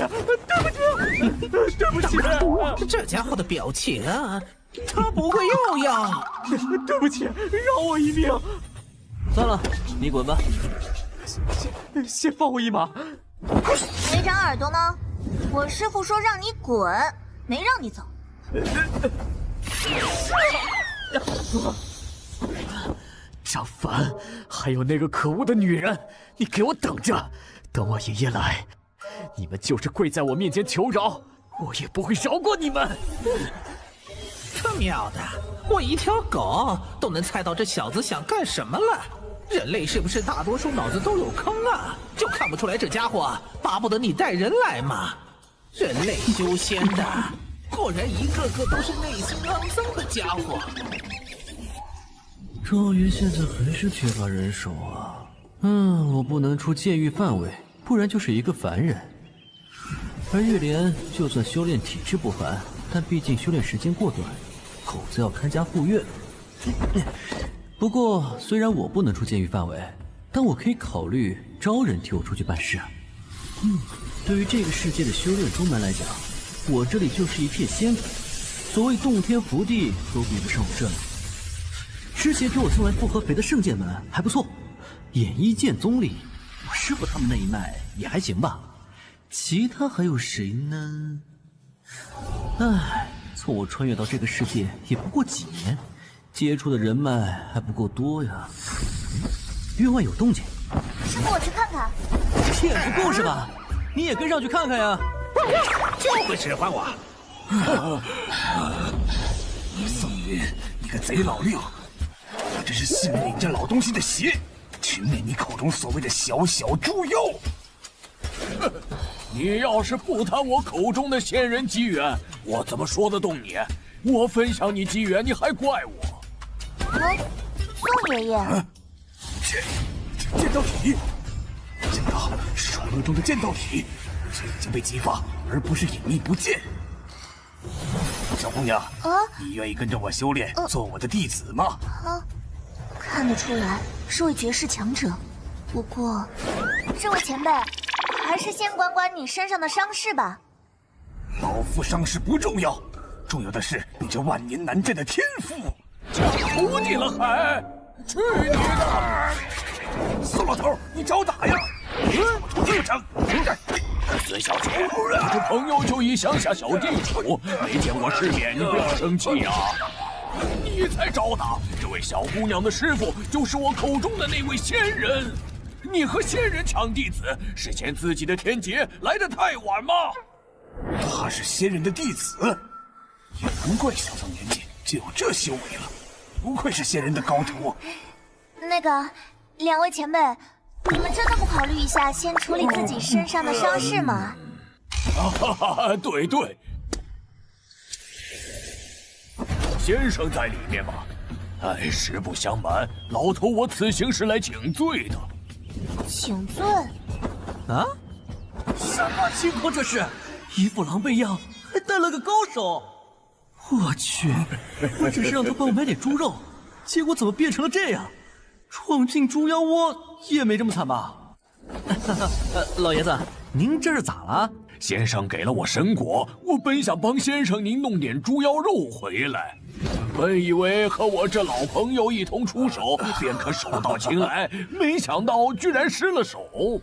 Speaker 6: 对不起！
Speaker 7: 这家伙的表情啊，他不会又要……
Speaker 6: 对不起，饶我一命！
Speaker 1: 算了，你滚吧。
Speaker 6: 先放我一马。
Speaker 3: 没长耳朵吗？我师傅说让你滚，没让你走。
Speaker 6: 张凡，还有那个可恶的女人，你给我等着！等我爷爷来，你们就是跪在我面前求饶，我也不会饶过你们。
Speaker 7: 他喵的，我一条狗都能猜到这小子想干什么了。人类是不是大多数脑子都有坑啊？就看不出来这家伙巴不得你带人来嘛？人类修仙的，果然一个个都是内心肮脏的家伙。
Speaker 1: 赵云现在还是缺乏人手啊。我不能出剑域范围，不然就是一个凡人。而玉莲就算修炼体质不凡，但毕竟修炼时间过短，狗子要看家护院。不过虽然我不能出剑域范围，但我可以考虑招人替我出去办事。对于这个世界的修炼宗门来讲，我这里就是一片仙土，所谓洞天福地都比不上我这里。之前给我送来复合肥的圣剑门还不错，演艺剑宗里，我师傅他们那一脉也还行吧。其他还有谁呢？从我穿越到这个世界也不过几年，接触的人脉还不够多呀。院外有动静，
Speaker 3: 师傅，我去看看。
Speaker 1: 骗不够是吧？你也跟上去看看呀。
Speaker 9: 就会使唤我。
Speaker 5: 宋云，你个贼老六！我这是信了你这老东西的邪，去灭你口中所谓的小小猪妖。
Speaker 13: 你要是不谈我口中的仙人机缘，我怎么说得动你？我分享你机缘，你还怪我？
Speaker 3: 宋爷爷，
Speaker 5: 剑道体，剑道是传说中的剑道体，这已经被激发，而不是隐匿不见。小姑娘，你愿意跟着我修炼，做我的弟子吗？
Speaker 3: 看得出来是位绝世强者，不过，这位前辈，还是先管管你身上的伤势吧。
Speaker 5: 老夫伤势不重要，重要的是你这万年难阵的天赋。
Speaker 13: 徒弟了还？去你的！
Speaker 5: 宋老头，你找打呀！徒弟不成。
Speaker 13: 死小子，我这朋友就一乡下小地主，没见过世面，你不要生气啊！你才找打！这位小姑娘的师傅就是我口中的那位仙人。你和仙人抢弟子，是嫌自己的天劫来得太晚吗？
Speaker 5: 他是仙人的弟子，也难怪小小年纪就有这修为了，不愧是仙人的高徒。
Speaker 3: 那个，两位前辈，你们真的不考虑一下，先处理自己身上的伤势吗？
Speaker 13: 对对，先生在里面吧。实不相瞒，老头我此行是来请罪的。
Speaker 3: 请罪？
Speaker 1: 啊？什么情况这是？一副狼狈样，还带了个高手。我去，我只是让他帮我买点猪肉，结果怎么变成了这样？闯进猪妖窝也没这么惨吧？老爷子，您这是咋了？
Speaker 13: 先生给了我神果，我本想帮先生您弄点猪妖肉回来，本以为和我这老朋友一同出手便可手到擒来，没想到居然失了手。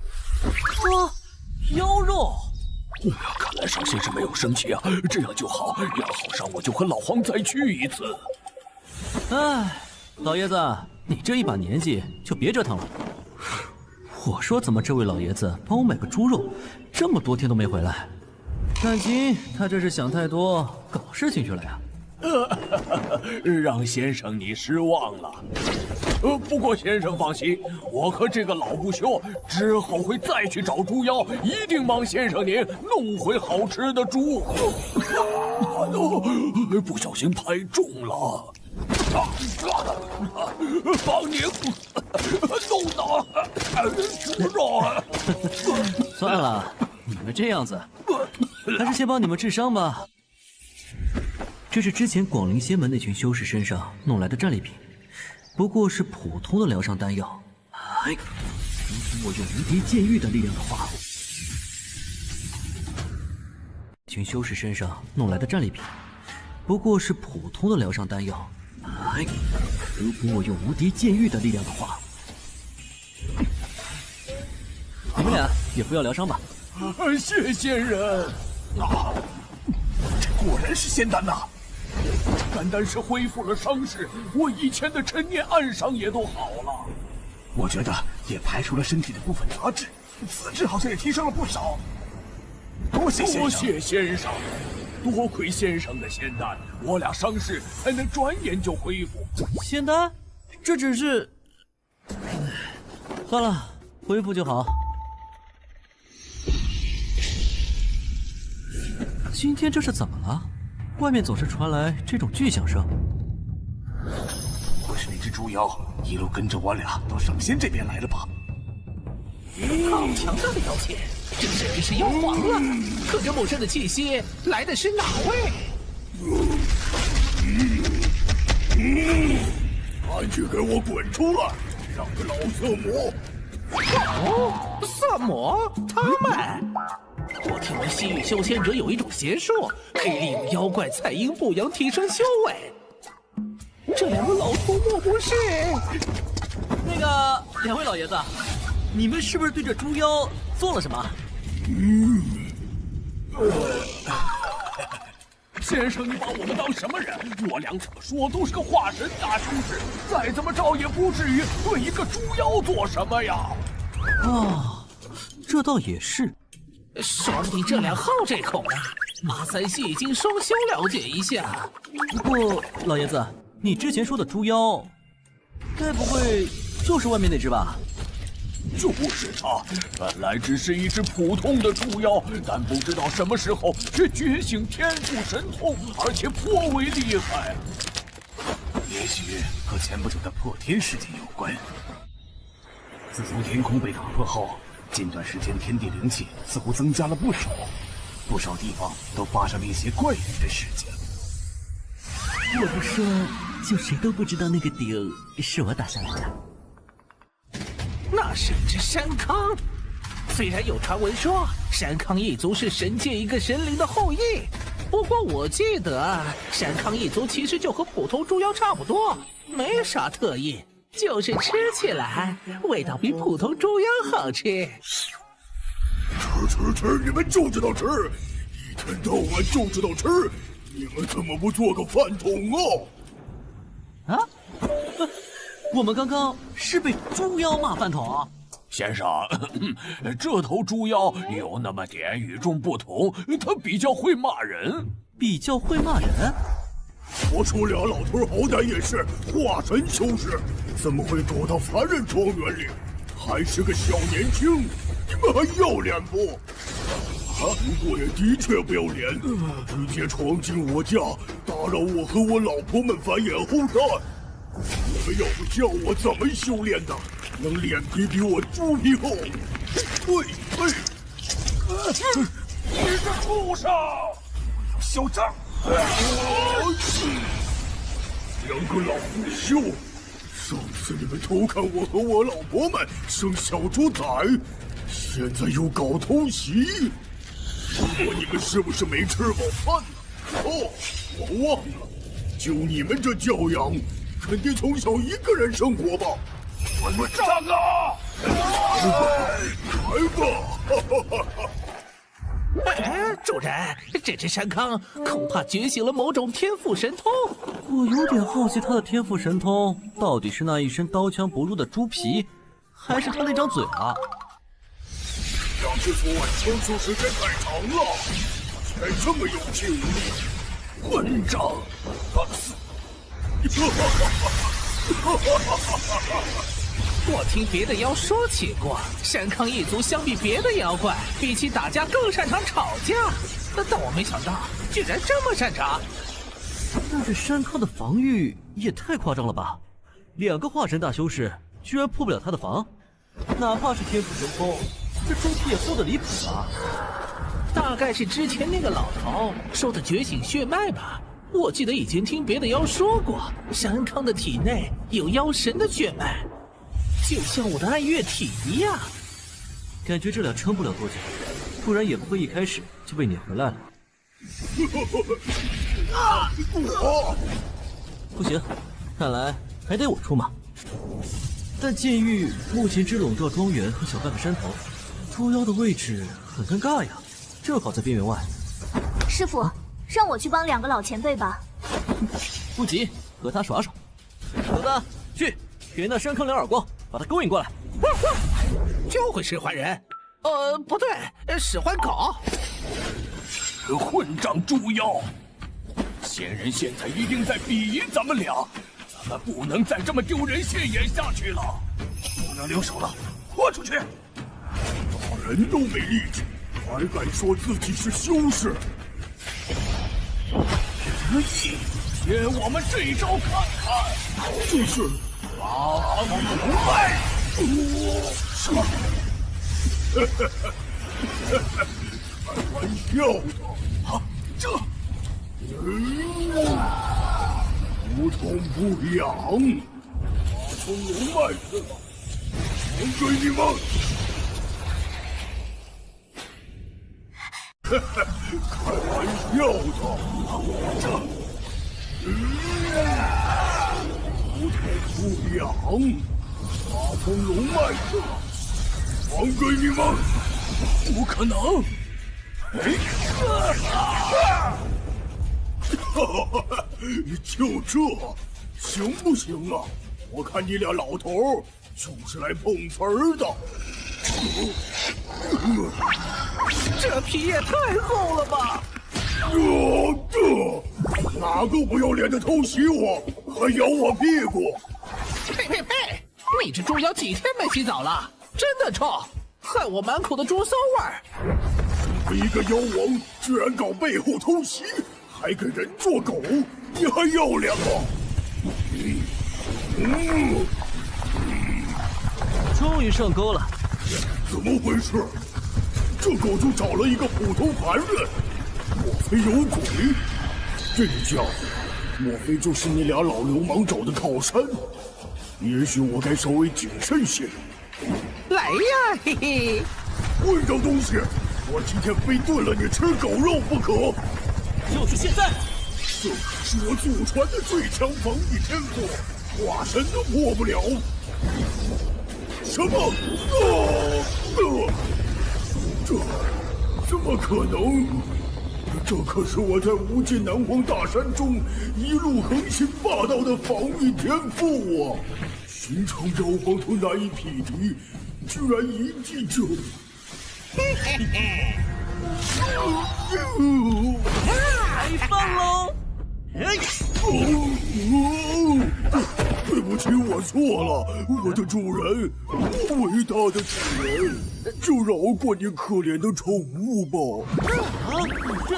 Speaker 1: 妖肉！
Speaker 13: 看来邵先生没有生气啊，这样就好，养好伤我就和老黄再去一次。
Speaker 1: 哎，老爷子，你这一把年纪就别折腾了。我说怎么这位老爷子帮我买个猪肉，这么多天都没回来？看情他这是想太多，搞事情去了呀。
Speaker 13: 让先生你失望了。不过先生放心，我和这个老不朽之后会再去找猪妖，一定帮先生您弄回好吃的猪。不小心拍中了。帮您弄到猪肉。
Speaker 1: 算了，你们这样子，还是先帮你们治伤吧。这是之前广陵仙门那群修士身上弄来的战利品，不过是普通的疗伤丹药。哎，如果我用无敌剑域的力量的话，群修士身上弄来的战利品，不过是普通的疗伤丹药。哎，如果我用无敌剑域的力量的话，你们俩也不要疗伤吧。
Speaker 13: 谢仙人。这果然是仙丹呐！单单是恢复了伤势，我以前的陈年暗伤也都好了。
Speaker 5: 我觉得也排除了身体的部分杂质，此质好像也提升了不少。多谢
Speaker 13: 先生，多亏先生的仙丹，我俩伤势才能转眼就恢复。
Speaker 1: 仙丹，这只是……算了，恢复就好。今天这是怎么了？外面总是传来这种巨响声。
Speaker 5: 不会是那只猪妖一路跟着我俩到上仙这边来了吧？
Speaker 7: 好强大的妖气，这甚至是妖皇了！可这陌生的气息来的是哪位？
Speaker 2: 赶紧给我滚出来！让个老色魔！
Speaker 7: 哦，色魔他们。我听闻西域修仙者有一种邪术，可以利用妖怪采阴补阳提升修为。这两个老头莫不是？
Speaker 1: 那个两位老爷子，你们是不是对这猪妖做了什么？
Speaker 13: 先生，你把我们当什么人？我俩怎么说都是个化神大修士，再怎么着也不至于对一个猪妖做什么呀。
Speaker 1: 这倒也是。
Speaker 7: 说不定这俩好这口呢。马三系已经双修了解一下。
Speaker 1: 不过老爷子，你之前说的猪妖，该不会就是外面那只吧？
Speaker 13: 就是它，本来只是一只普通的猪妖，但不知道什么时候却觉醒天赋神通，而且颇为厉害。
Speaker 5: 也许和前不久的破天事件有关。自从天空被打破后，近段时间天地灵气似乎增加了不少，不少地方都发生了一些怪异的事情。
Speaker 1: 我不说，就谁都不知道那个鼎是我打下来的。
Speaker 7: 那是一只山康。虽然有传闻说山康一族是神界一个神灵的后裔，不过我记得山康一族其实就和普通猪妖差不多，没啥特异，就是吃起来味道比普通猪妖好吃。
Speaker 2: 吃，你们就知道吃，一天到晚就知道吃，你们怎么不做个饭桶啊？
Speaker 1: 我们刚刚是被猪妖骂饭桶。
Speaker 13: 先生，这头猪妖有那么点与众不同，它比较会骂人。
Speaker 1: 比较会骂人？
Speaker 2: 我说俩老头好歹也是化神修士，怎么会躲到凡人庄园里？还是个小年轻，你们还要脸不？不过也的确不要脸，直接闯进我家，打扰我和我老婆们繁衍后代。你们要不叫我怎么修炼的？能脸皮比我猪皮厚？呸！
Speaker 13: 你个畜生！
Speaker 5: 嚣张！
Speaker 2: 两个老不休，上次你们偷看我和我老婆们生小猪崽，现在又搞偷袭，不过你们是不是没吃饱饭呢？哦，我忘了，就你们这教养，肯定从小一个人生活吧？混账啊！来吧！
Speaker 7: 主人，这只山康恐怕觉醒了某种天赋神通。
Speaker 11: 我有点好奇他的天赋神通到底是那一身刀枪不入的猪皮，还是他那张嘴啊？
Speaker 2: 要是昨晚签书时间太长了，才这么有气无力。混账！
Speaker 7: 我听别的妖说起过，山康一族相比别的妖怪，比起打架更擅长吵架。但我没想到，居然这么擅长。
Speaker 11: 但这山康的防御也太夸张了吧！2个化神大修士居然破不了他的防，哪怕是天赋神通，这猪皮也厚得离谱吧？
Speaker 7: 大概是之前那个老头说的觉醒血脉吧。我记得以前听别的妖说过，山康的体内有妖神的血脉。就像我的暗月体一样，
Speaker 11: 感觉这俩撑不了多久，不然也不会一开始就被撵回来了。不行，看来还得我出马。但剑域目前只笼罩庄园和小半个山头，捉妖的位置很尴尬呀，正好在边缘外。
Speaker 3: 师傅，让我去帮2个老前辈吧。
Speaker 11: 不急，和他耍耍。小子，去给那山康2耳光，把他勾引过来。
Speaker 7: 就会使唤人？不对，使唤狗。
Speaker 13: 混账猪妖！仙人现在一定在鄙夷咱们俩，咱们不能再这么丢人现眼下去了，不能留手了，豁出去！
Speaker 2: 打人都没力气，还敢说自己是修士？
Speaker 13: 可以，学我们这一招看看。
Speaker 2: 就是
Speaker 13: 八方龙脉。
Speaker 2: 开玩笑的。
Speaker 13: 啊，这
Speaker 2: 不痛不痒，八方龙脉是吧？还给你们！开玩笑的，这不痛不痒，八方龙脉是吧？还给你们！
Speaker 13: 不可能！
Speaker 2: 就这，行不行啊？我看你俩老头就是来碰瓷儿的。
Speaker 7: 这皮也太厚了吧！
Speaker 2: 哪个不要脸的偷袭我，还咬我屁股？
Speaker 7: 呸呸呸！你这猪妖几天没洗澡了？真的臭，害我满口的猪骚味儿。
Speaker 2: 一个妖王居然搞背后偷袭，还给人做狗，你还要脸吗？
Speaker 11: 终于上钩了。
Speaker 2: 怎么回事？这狗就找了一个普通凡人，莫非有鬼？这家伙，莫非就是你俩老流氓找的靠山？也许我该稍微谨慎些。
Speaker 7: 来呀，嘿嘿！
Speaker 2: 混账东西！我今天非炖了你吃狗肉不可！
Speaker 11: 就是现在！
Speaker 2: 这可是我祖传的最强防御天赋，化神都破不了。什么？这怎么可能？这可是我在无尽南荒大山中一路横行霸道的防御天赋啊！寻常妖皇都难以匹敌，居然一记就……
Speaker 11: 开放喽！
Speaker 2: 对不起，我错了，我的主人，伟大的主人，就饶过你可怜的宠物吧。
Speaker 11: 这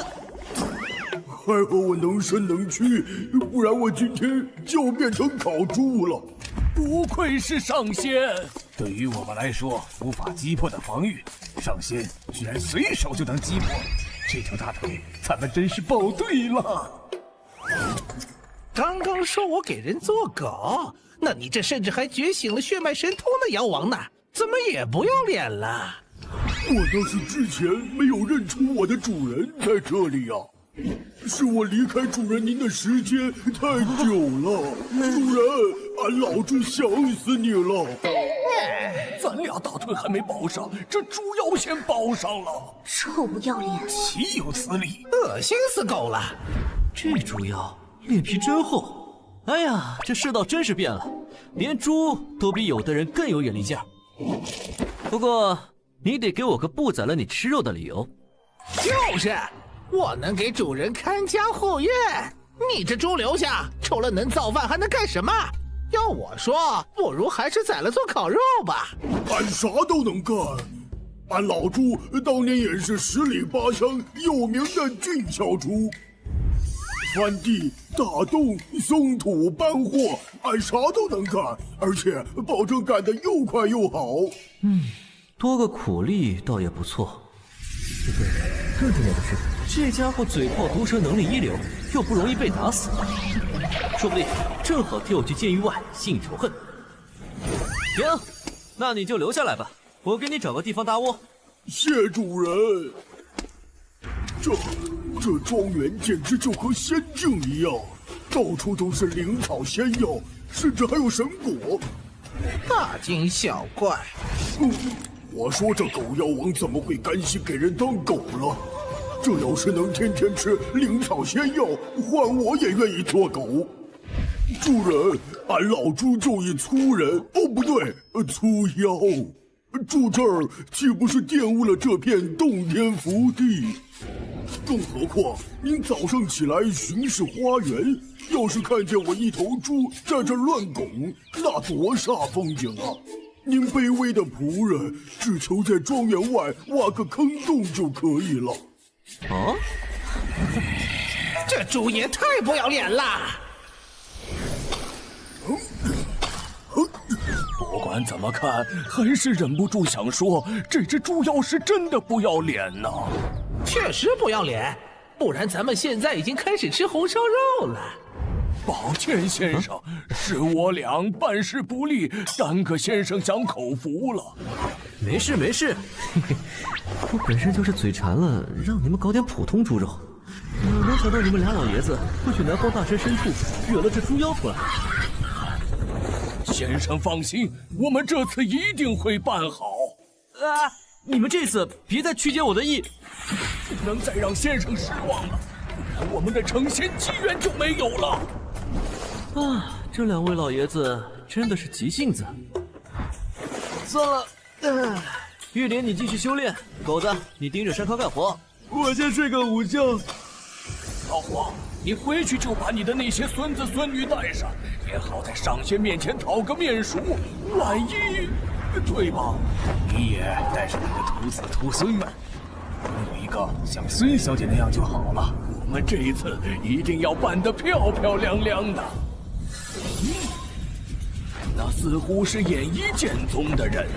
Speaker 2: 还好我能伸能屈，不然我今天就要变成烤猪了。
Speaker 13: 不愧是上仙，对于我们来说无法击破的防御，上仙居然随手就能击破，这条大腿咱们真是抱对了。
Speaker 7: 刚刚说我给人做狗，那你这甚至还觉醒了血脉神通的妖王呢，怎么也不要脸了？
Speaker 2: 我那是之前没有认出我的主人在这里呀、是我离开主人您的时间太久了，主人，俺老猪想死你了。
Speaker 5: 咱俩大腿还没抱上，这猪腰先抱上了，
Speaker 3: 臭不要脸！
Speaker 5: 岂有此理！
Speaker 7: 恶心死狗了！
Speaker 1: 这猪妖脸皮真厚。哎呀，这世道真是变了，连猪都比有的人更有眼力劲儿。不过你得给我个不宰了你吃肉的理由。
Speaker 7: 就是，我能给主人看家护院，你这猪留下，除了能造饭还能干什么？要我说，不如还是宰了做烤肉吧。
Speaker 2: 俺啥都能干，俺老猪当年也是10里8乡有名的俊小猪。翻地、打洞、松土、搬货，俺啥都能干，而且保证干得又快又好。
Speaker 1: 多个苦力倒也不错。不对，更重要的是，这家伙嘴炮毒蛇能力一流，又不容易被打死，说不定正好替我去监狱外吸引仇恨。行，那你就留下来吧，我给你找个地方搭窝。
Speaker 2: 谢主人。这庄园简直就和仙境一样，到处都是灵草仙药，甚至还有神果。
Speaker 7: 大惊小怪。
Speaker 2: 我说这狗妖王怎么会甘心给人当狗了？这要是能天天吃灵草仙药，换我也愿意做狗。主人，俺老猪就一粗人，哦不对，粗妖。住这儿岂不是玷污了这片洞天福地？更何况您早上起来巡视花园，要是看见我一头猪在这乱拱，那多煞风景啊！您卑微的仆人只求在庄园外挖个坑洞就可以了。
Speaker 1: 哦，
Speaker 7: 这猪也太不要脸了！
Speaker 5: 不管怎么看，还是忍不住想说，这只猪妖是真的不要脸呐！
Speaker 7: 确实不要脸，不然咱们现在已经开始吃红烧肉了。
Speaker 5: 抱歉，先生，是我俩办事不力，耽搁先生享口福了。
Speaker 1: 没事没事，我本身就是嘴馋了，让你们搞点普通猪肉，哪能想到你们俩老爷子会去南方大山深处惹了这猪妖出来。
Speaker 5: 先生放心，我们这次一定会办好。
Speaker 1: 你们这次别再曲解我的意，
Speaker 5: 不能再让先生失望了，不然我们的成仙机缘就没有了。
Speaker 1: 这两位老爷子真的是急性子。算了，玉莲你继续修炼，狗子你盯着山坑干活，我先睡个午觉。
Speaker 5: 老黄，你回去就把你的那些孙子孙女带上，也好在上仙面前讨个面熟。万一，对吧？你也带上你的徒子徒孙们，有一个像孙小姐那样就好了。我们这一次一定要办得漂漂亮亮的。那似乎是演一剑宗的人。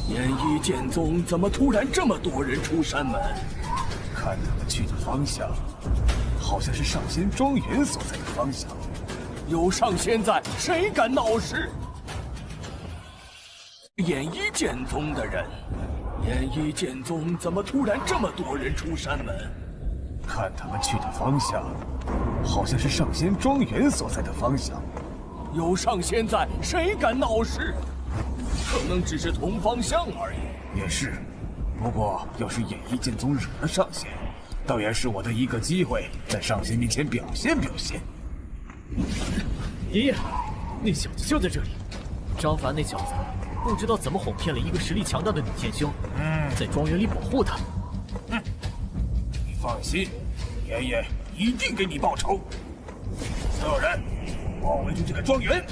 Speaker 5: 演一剑宗怎么突然这么多人出山门？看他们去的方向，好像是上仙庄园所在的方向。有上仙在，谁敢闹事？演一剑宗的人，演一剑宗怎么突然这么多人出山门？看他们去的方向，好像是上仙庄园所在的方向。有上仙在，谁敢闹事？可能只是同方向而已。也是，不过要是演一剑宗惹了上仙，倒也是我的一个机会，在上仙面前表现表现。
Speaker 6: 爷爷，那小子就在这里。张凡那小子不知道怎么哄骗了一个实力强大的女剑兄，在庄园里保护他。
Speaker 5: 你放心，爷爷一定给你报仇。所有人，包围住这个庄园，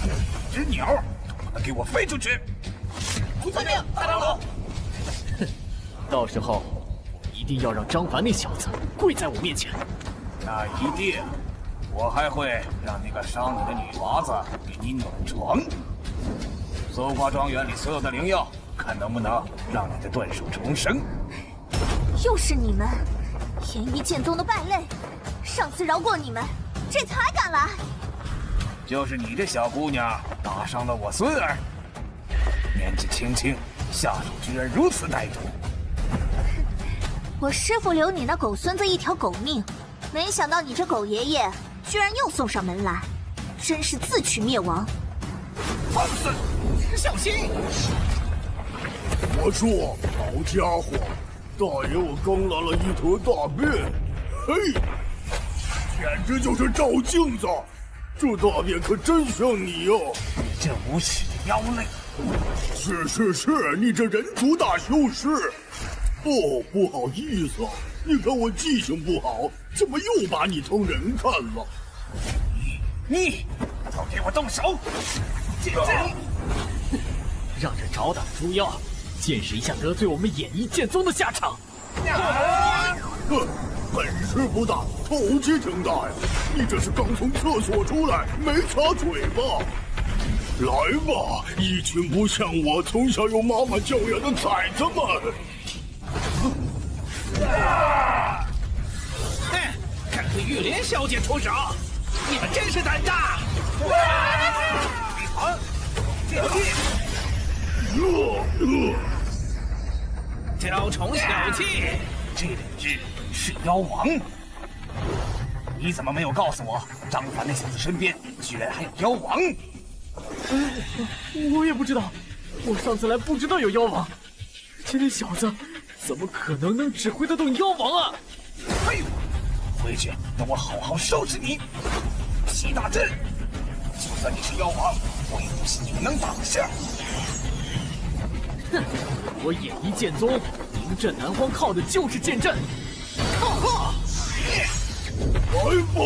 Speaker 5: 一只鸟都不能给我飞出去。
Speaker 6: 遵命，大长老。哼，到时候我一定要让张凡那小子跪在我面前。
Speaker 5: 那一定。我还会让那个伤你的女娃子给你暖床，搜刮庄园里所有的灵药，看能不能让你的断手重生。
Speaker 3: 又是你们，演一剑宗的败类！上次饶过你们，这次还敢来？
Speaker 5: 就是你这小姑娘打伤了我孙儿，年纪轻轻，下手居然如此歹毒。
Speaker 3: 我师父留你那狗孙子一条狗命，没想到你这狗爷爷居然又送上门来，真是自取灭亡！
Speaker 5: 放肆！小心！
Speaker 2: 我说，好家伙，大爷我刚拉了一坨大便，嘿，简直就是照镜子，这大便可真像你哟！
Speaker 5: 你这无耻的妖类！
Speaker 2: 是，你这人族大修士。哦，不好意思，你看我记性不好，怎么又把你当人看了？
Speaker 5: 你，都给我动手！见证！
Speaker 6: 让这找打猪妖见识一下得罪我们演艺剑宗的下场！
Speaker 2: 哼，本事不大，口气挺大呀！你这是刚从厕所出来，没擦嘴巴？来吧，一群不像我从小有妈妈教养的崽子们！
Speaker 7: 敢对玉莲小姐出手，你们真是胆大！李鹏，剑气！雕虫小技，
Speaker 5: 这两日是妖王。你怎么没有告诉我，张凡那小子身边居然还有妖王？
Speaker 6: 我也不知道，我上次来不知道有妖王，这那小子怎么可能指挥得动妖王啊？
Speaker 5: 废物！回去等我好好收拾你！齐大阵，就算你是妖王，我也不信你能挡下。
Speaker 6: 哼，我演艺剑宗名震南荒靠的就是剑阵。
Speaker 2: 来吧！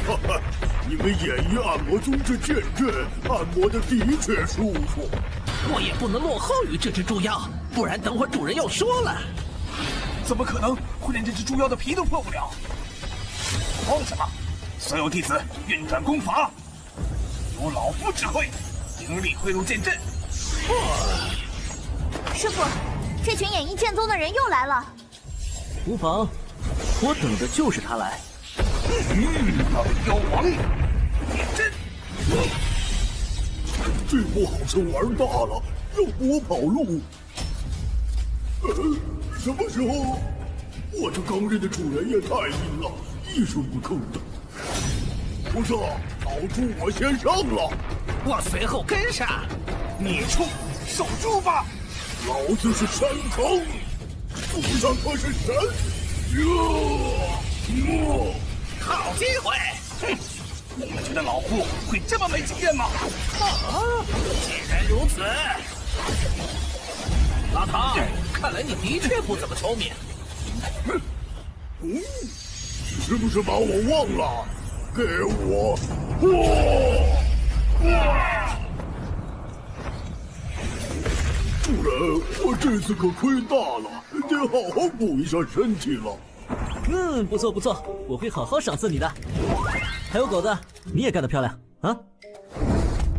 Speaker 2: 哈哈，你们演艺按摩宗这剑阵按摩的的确舒服。
Speaker 7: 我也不能落后于这只猪妖，不然等会儿主人要说了。
Speaker 5: 怎么可能会连这只猪妖的皮都破不了？慌什么？所有弟子运转功法，由老夫指挥，鼎力汇入剑阵。
Speaker 3: 师傅，这群演艺剑宗的人又来了。
Speaker 1: 无妨，我等的就是他来。
Speaker 5: 妖王，剑阵。
Speaker 2: 这波好像玩大了，要夺跑路。什么时候？我这刚认的主人也太阴了，一声不吭的。不是，老猪我先上了，
Speaker 7: 我随后跟上。
Speaker 5: 孽畜，守住吧！
Speaker 2: 老子是山坑，祖上可是神。
Speaker 7: 好机会！
Speaker 5: 哼，你们觉得老夫会这么没经验吗？
Speaker 7: 既然如此，老唐，看来你的确不怎么聪明。
Speaker 2: 是不是把我忘了？给我！主人，我这次可亏大了，得好好补一下身体了。
Speaker 1: 不错不错，我会好好赏赐你的。还有狗子，你也干得漂亮啊！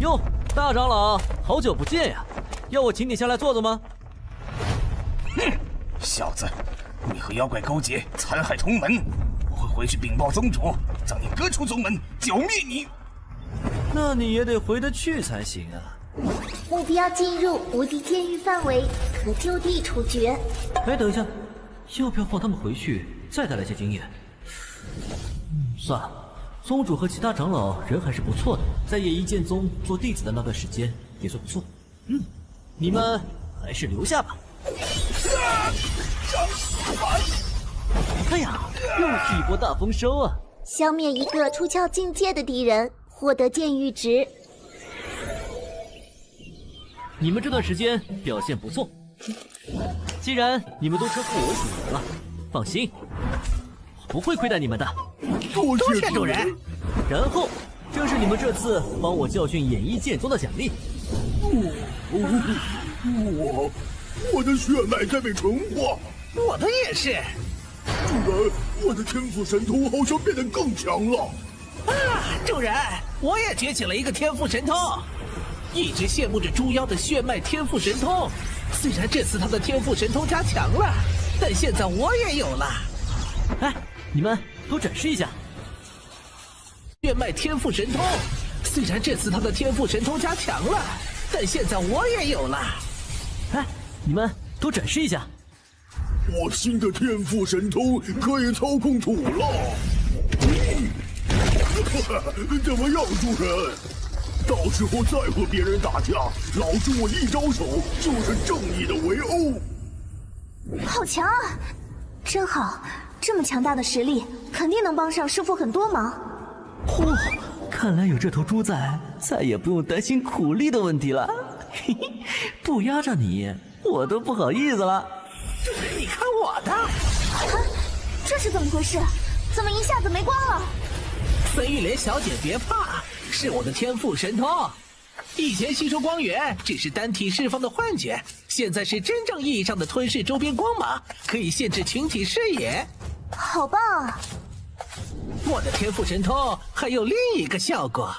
Speaker 1: 哟，大长老，好久不见呀，要我请你下来坐坐吗？
Speaker 5: 哼，小子，你和妖怪勾结，残害同门，我会回去禀报宗主，将你革出宗门，剿灭你。
Speaker 1: 那你也得回得去才行啊。
Speaker 3: 目标进入无敌监狱范围，可就地处决。
Speaker 1: 哎，等一下，要不要放他们回去，再带来些经验？算了，宗主和其他长老人还是不错的，在演艺剑宗做弟子的那段时间也算不错。你们还是留下吧。哎呀，又是一波大丰收啊！
Speaker 3: 消灭一个出鞘境界的敌人，获得剑域值。
Speaker 1: 你们这段时间表现不错，既然你们都称呼我主人了，放心，我不会亏待你们的。
Speaker 2: 多
Speaker 7: 谢主人。
Speaker 1: 然后，这是你们这次帮我教训演艺剑宗的奖励。
Speaker 2: 我的血脉在被纯化，
Speaker 7: 我的也是。
Speaker 2: 主人，我的天赋神通好像变得更强了。
Speaker 7: 主人，我也崛起了一个天赋神通。一直羡慕着猪妖的血脉天赋神通，虽然这次他的天赋神通加强了，但现在我也有了。
Speaker 1: 哎，你们都展示一下。
Speaker 7: 变卖天赋神通。虽然这次他的天赋神通加强了，但现在我也有了。
Speaker 1: 哎，你们都展示一下。
Speaker 2: 我新的天赋神通可以操控土了。怎么样，主人？到时候再和别人打架，老子我一招手就是正义的围殴。
Speaker 3: 好强啊！真好，这么强大的实力，肯定能帮上师傅很多忙。
Speaker 1: 嚯，看来有这头猪在，再也不用担心苦力的问题了。嘿嘿，不压着你，我都不好意思了。
Speaker 7: 主人，你看我的！
Speaker 3: 啊，这是怎么回事？怎么一下子没光了？
Speaker 7: 孙玉莲小姐别怕，是我的天赋神通。以前吸收光源只是单体释放的幻觉，现在是真正意义上的吞噬周边光芒，可以限制群体视野。
Speaker 3: 好棒啊！
Speaker 7: 我的天赋神通还有另一个效果，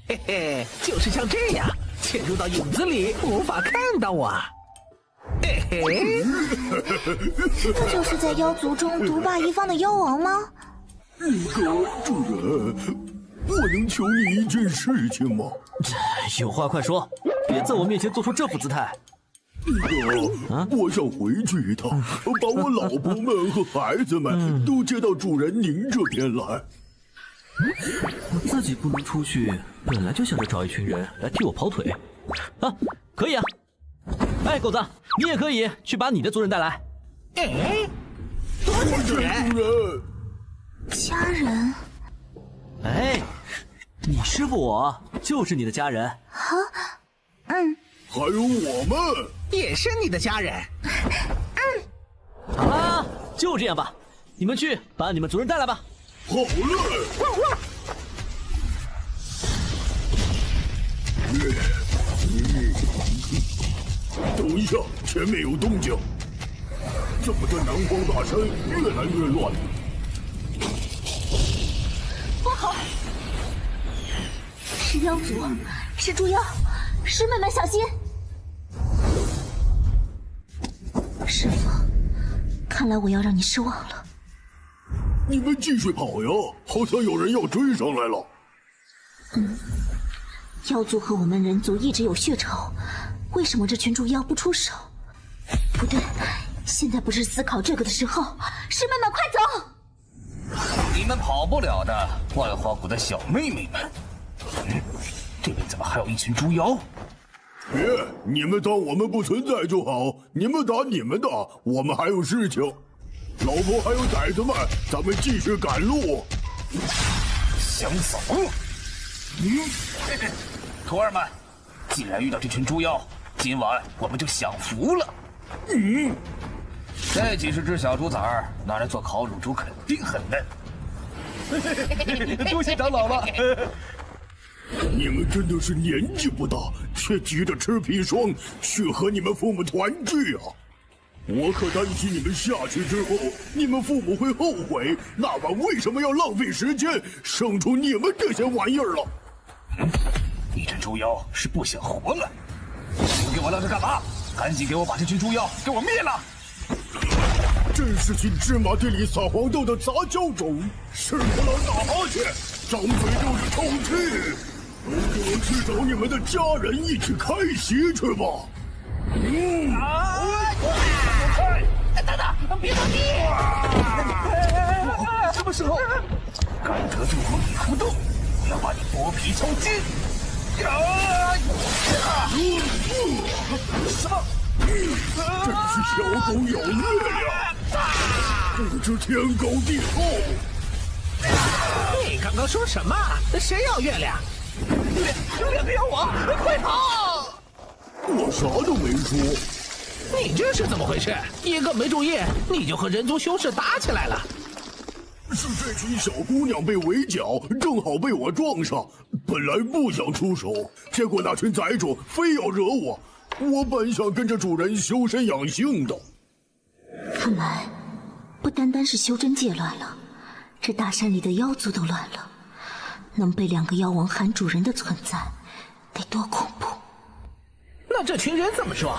Speaker 7: 嘿嘿，就是像这样潜入到影子里，无法看到我。嘿嘿，
Speaker 3: 这就是在妖族中独霸一方的妖王吗？
Speaker 2: 主人，我能求你一件事情吗？
Speaker 1: 有话快说，别在我面前做出这副姿态。
Speaker 2: 我想回去一趟，把我老婆们和孩子们都接到主人您这边来。
Speaker 1: 我自己不能出去，本来就想着找一群人来替我跑腿。啊，可以啊。哎，狗子，你也可以去把你的族人带来。
Speaker 7: 哎，多谢主人。
Speaker 3: 家人。
Speaker 1: 哎，你师傅我就是你的家人。
Speaker 3: 啊，嗯。
Speaker 2: 还有我们
Speaker 7: 也是你的家人。
Speaker 1: 好啦，就这样吧，你们去把你们族人带来吧。
Speaker 2: 好嘞。等一下，前面有动静。怎么这南荒大山越来越乱？
Speaker 3: 不好！是妖族，是猪妖，师妹们小心！师傅，看来我要让你失望了。
Speaker 2: 你们继续跑呀，好像有人要追上来了。
Speaker 3: 妖族和我们人族一直有血仇，为什么这群猪妖不出手？不对，现在不是思考这个的时候。师妹们，快走！
Speaker 5: 你们跑不了的，万花谷的小妹妹们。这边怎么还有一群猪妖？
Speaker 2: 别，你们当我们不存在就好。你们打你们的，我们还有事情。老婆还有崽子们，咱们继续赶路。
Speaker 5: 想走？徒儿们，既然遇到这群猪妖，今晚我们就享福了。这几十只小猪崽儿拿来做烤乳猪，肯定很嫩。多谢长老了。
Speaker 2: 你们真的是年纪不大，却急着吃砒霜，去和你们父母团聚啊！我可担心你们下去之后，你们父母会后悔，那晚为什么要浪费时间生出你们这些玩意儿了？
Speaker 5: 你这猪妖是不想活了？你们给我愣着干嘛？赶紧给我把这群猪妖给我灭了！
Speaker 2: 真是进芝麻地里撒黄豆的杂交种，吃不了打哈欠，张嘴就是臭气。都给我去找你们的家人一起开席去吧！
Speaker 7: 等等，别放屁！
Speaker 5: 什么时候？甘蔗就和你互动，我要把你剥皮抽筋！什么？
Speaker 2: 真是小狗咬月亮，不知天高地厚。
Speaker 7: 你刚刚说什么？谁咬月亮？有两个妖王，快跑！
Speaker 2: 我啥都没说。
Speaker 7: 你这是怎么回事？一个没注意，你就和人族修士打起来了。
Speaker 2: 是这群小姑娘被围剿，正好被我撞上。本来不想出手，结果那群崽种非要惹我。我本想跟着主人修身养性的。
Speaker 3: 看来，不单单是修真界乱了，这大山里的妖族都乱了。能被两个妖王喊主人的存在，得多恐怖！
Speaker 7: 那这群人怎么说？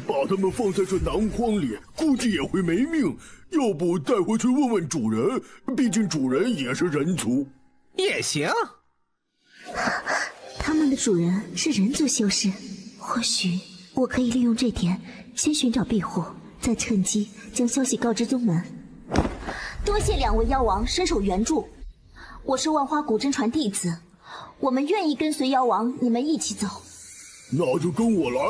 Speaker 2: 把他们放在这南荒里，估计也会没命。要不带回去问问主人，毕竟主人也是人族。
Speaker 7: 也行。
Speaker 3: 他们的主人是人族修士，或许我可以利用这点，先寻找庇护，再趁机将消息告知宗门。多谢2位妖王伸手援助，我是万花谷真传弟子，我们愿意跟随妖王你们一起走。
Speaker 2: 那就跟我来。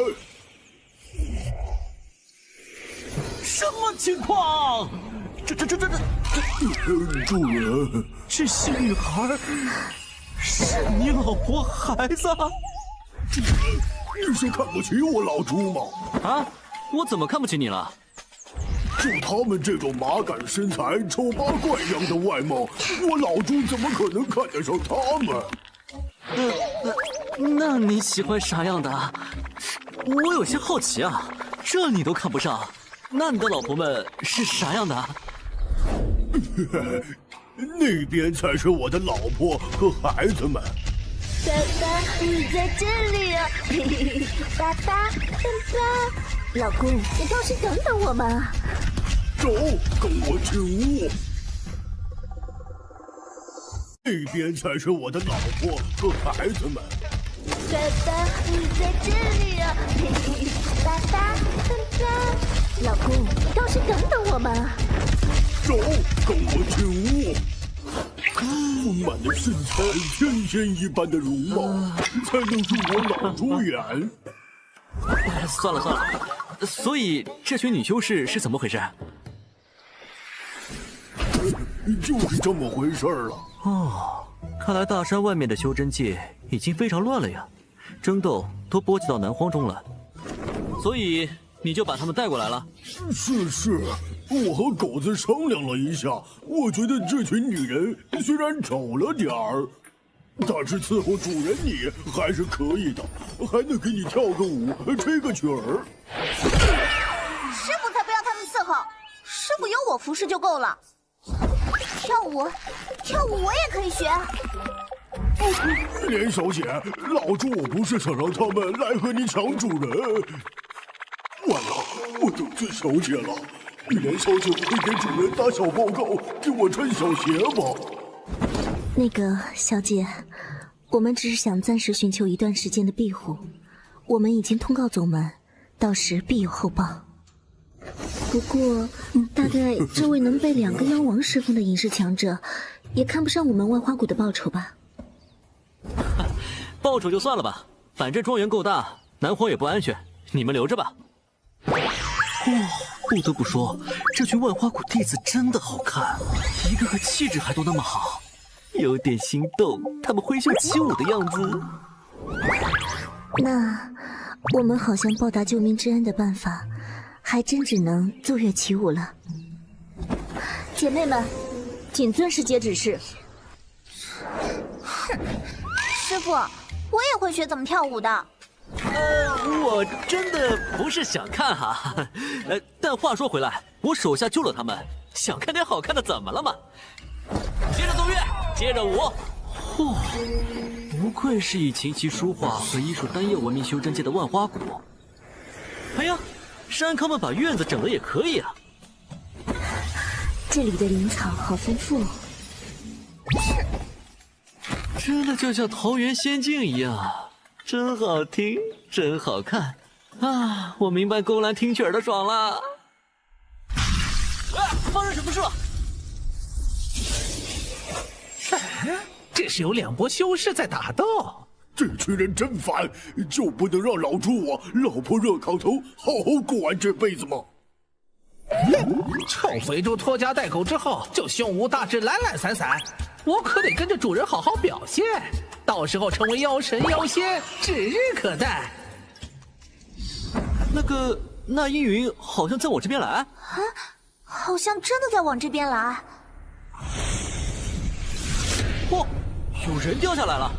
Speaker 1: 什么情况？这，
Speaker 2: 主人，
Speaker 1: 这些女孩是你老婆孩子？
Speaker 2: 你是看不起我老朱吗？
Speaker 1: 啊，我怎么看不起你了？
Speaker 2: 就他们这种马杆身材、丑八怪样的外貌，我老朱怎么可能看得上他们？
Speaker 1: 那你喜欢啥样的？我有些好奇啊，这你都看不上，那你的老婆们是啥样的？
Speaker 2: 那边才是我的老婆和孩子们。
Speaker 3: 爸爸，你在这里啊！爸爸，老公，你倒是等等我们啊！
Speaker 2: 走，跟我进屋。那边才是我的老婆和孩子们。
Speaker 3: 爸爸，你在这里啊！爸爸，老公，你倒是等等我们啊！
Speaker 2: 走，跟我进屋。丰满的身材，天仙一般的容貌，才能入我老朱眼。
Speaker 1: 算了，所以这群女修士是怎么回事？
Speaker 2: 就是这么回事了。
Speaker 1: 哦，看来大山外面的修真界已经非常乱了呀，争斗都波及到南荒中了，所以你就把他们带过来了。
Speaker 2: 是，我和狗子商量了一下，我觉得这群女人虽然丑了点儿，但是伺候主人你还是可以的，还能给你跳个舞，吹个曲儿。
Speaker 3: 师傅才不要他们伺候，师傅有我服侍就够了。跳舞我也可以学。
Speaker 2: 莲小姐，老朱我不是想让他们来和你抢主人。完了，我得罪小姐了。莲小姐会给主人打小报告，给我穿小鞋吗？
Speaker 3: 那个小姐，我们只是想暂时寻求一段时间的庇护，我们已经通告总门，到时必有后报。不过，大概这位能被2个妖王侍奉的隐士强者，也看不上我们万花谷的报酬吧？
Speaker 1: 报酬就算了吧，反正庄园够大，南荒也不安全，你们留着吧。不得不说，这群万花谷弟子真的好看，一个个气质还都那么好，有点心动他们挥袖起舞的样子。
Speaker 3: 那我们好像报答救命之恩的办法，还真只能奏乐起舞了。姐妹们，谨遵师姐指示。哼，师傅，我也会学怎么跳舞的。
Speaker 1: 我真的不是想看哈，但话说回来，我手下救了他们，想看点好看的怎么了嘛？接着奏乐，接着舞。不愧是以琴棋书画和医术单业闻名修真界的万花谷。哎呀，山康们把院子整得也可以啊。
Speaker 3: 这里的灵草好丰富哦。
Speaker 1: 真的就像桃源仙境一样，真好听，真好看啊！我明白勾栏听曲儿的爽了。发生什么事了？
Speaker 7: 这是有2波修士在打斗。
Speaker 2: 这群人真烦，就不能让老朱我老婆热炕头好好过完这辈子吗？
Speaker 7: 臭肥猪拖家带口之后就胸无大志懒懒散散，我可得跟着主人好好表现，到时候成为妖神妖仙指日可待。
Speaker 1: 那阴云好像在我这边来啊，
Speaker 3: 好像真的在往这边来。
Speaker 1: 有人掉下来了。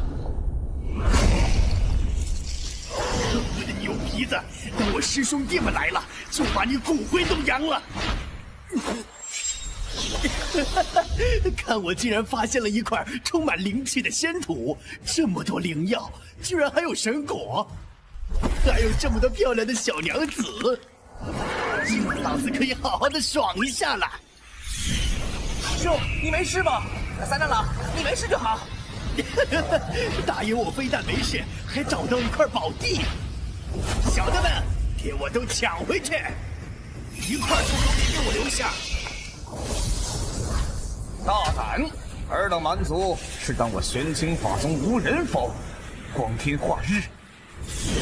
Speaker 9: 牛皮子，等我师兄弟们来了，就把你骨灰都扬了。看我竟然发现了一块充满灵气的仙土，这么多灵药，居然还有神果，还有这么多漂亮的小娘子，今晚老子可以好好的爽一下了。
Speaker 11: 师兄，你没事吧？三长老，你没事就好。
Speaker 2: 答应我非但没事，还找到一块宝地。小的们，给我都抢回去！一块都别给我留下！
Speaker 5: 大胆！尔等蛮族是当我玄清法宗无人否？光天化日，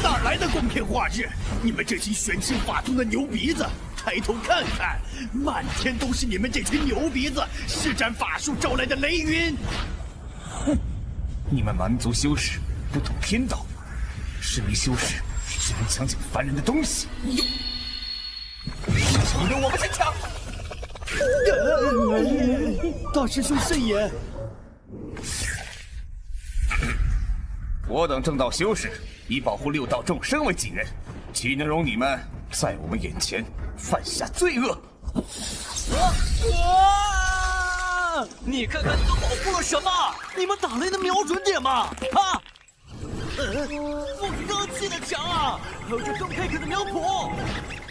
Speaker 2: 哪来的光天化日？你们这群玄清法宗的牛鼻子，抬头看看，满天都是你们这群牛鼻子施展法术招来的雷云！
Speaker 5: 哼！你们蛮族修士不懂天道，身为修士只能抢凡人的东西。抢着我们先抢！
Speaker 2: 大师兄慎言。
Speaker 5: 我等正道修士以保护六道众生为己任，岂能容你们在我们眼前犯下罪恶？
Speaker 1: 你看看你们保护了什么？你们打雷的瞄准点吗？啊！不客气的抢啊！还有这更配给的苗圃。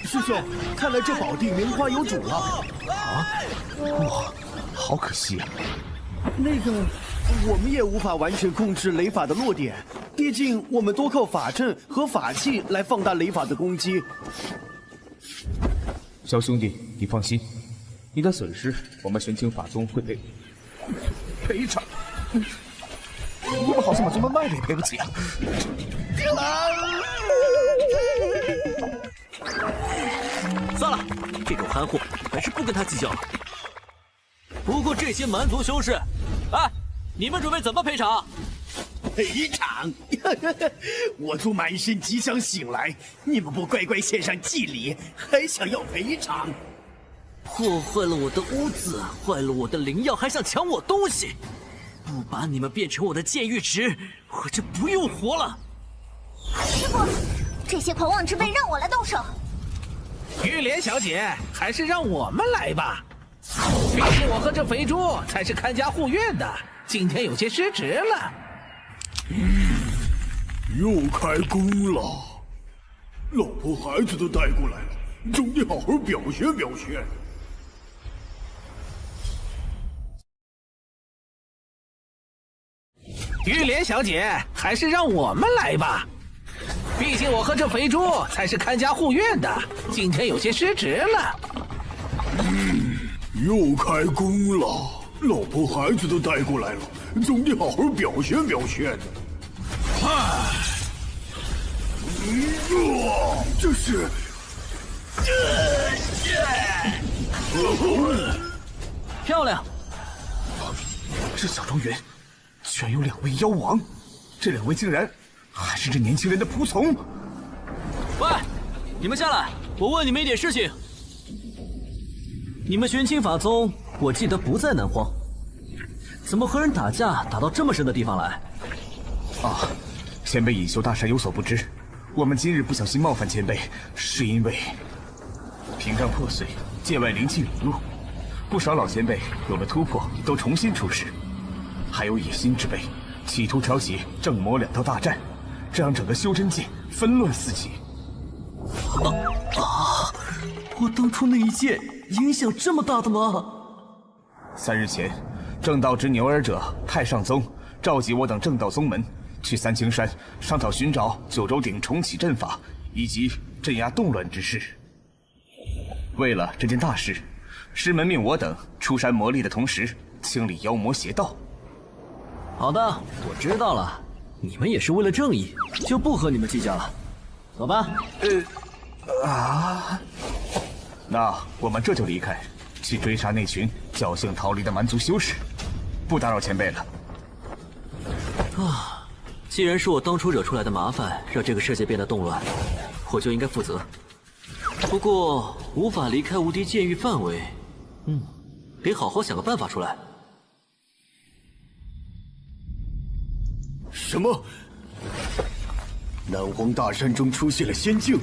Speaker 2: 师兄，看来这宝地名花有主了。
Speaker 5: 啊！哇，好可惜啊！
Speaker 2: 那个，我们也无法完全控制雷法的落点，毕竟我们多靠法阵和法器来放大雷法的攻击。
Speaker 5: 小兄弟，你放心，你的损失我们玄清法宗会赔偿。我们好像把宗门卖了也赔不起啊！
Speaker 1: 算了，这种憨货还是不跟他计较了。不过这些蛮族修士，哎，你们准备怎么赔偿？
Speaker 2: 赔偿？我族满身吉祥醒来，你们不乖乖献上祭礼，还想要赔偿？
Speaker 1: 破坏了我的屋子，坏了我的灵药，还想抢我东西！不把你们变成我的剑玉池，我就不用活了。
Speaker 3: 师傅，这些狂妄之辈让我来动手。
Speaker 7: 玉莲小姐，还是让我们来吧。毕竟我和这肥猪才是看家护院的，今天有些失职了。
Speaker 2: 又开工了，老婆孩子都带过来了，总得好好表现表现。
Speaker 7: 玉莲小姐，还是让我们来吧。毕竟我和这肥猪才是看家护院的，今天有些失职了。
Speaker 2: 又开工了，老婆孩子都带过来了，总得好好表现表现。这是，
Speaker 1: 漂亮！
Speaker 5: 这小庄园居然有2位妖王，这2位竟然还是这年轻人的仆从。
Speaker 1: 喂，你们下来，我问你们一点事情。你们玄清法宗，我记得不在南荒，怎么和人打架打到这么深的地方来？
Speaker 5: 啊，前辈隐修大山有所不知，我们今日不小心冒犯前辈，是因为屏障破碎，界外灵气涌入，不少老前辈有了突破，都重新出世。还有野心之辈，企图挑起正魔2道大战，这让整个修真界纷乱四起。
Speaker 1: 我当初那一剑影响这么大的吗
Speaker 5: ？3日前，正道之牛耳者太上宗召集我等正道宗门去三清山商讨寻找九州鼎重启阵法以及镇压动乱之事。为了这件大事，师门命我等出山磨砺的同时，清理妖魔邪道。
Speaker 1: 好的，我知道了。你们也是为了正义，就不和你们计较了。走吧。
Speaker 5: 那我们这就离开，去追杀那群侥幸逃离的蛮族修士，不打扰前辈了。
Speaker 1: 啊，既然是我当初惹出来的麻烦，让这个世界变得动乱，我就应该负责。不过无法离开无敌剑域范围，得好好想个办法出来。
Speaker 2: 什么？南荒大山中出现了仙境？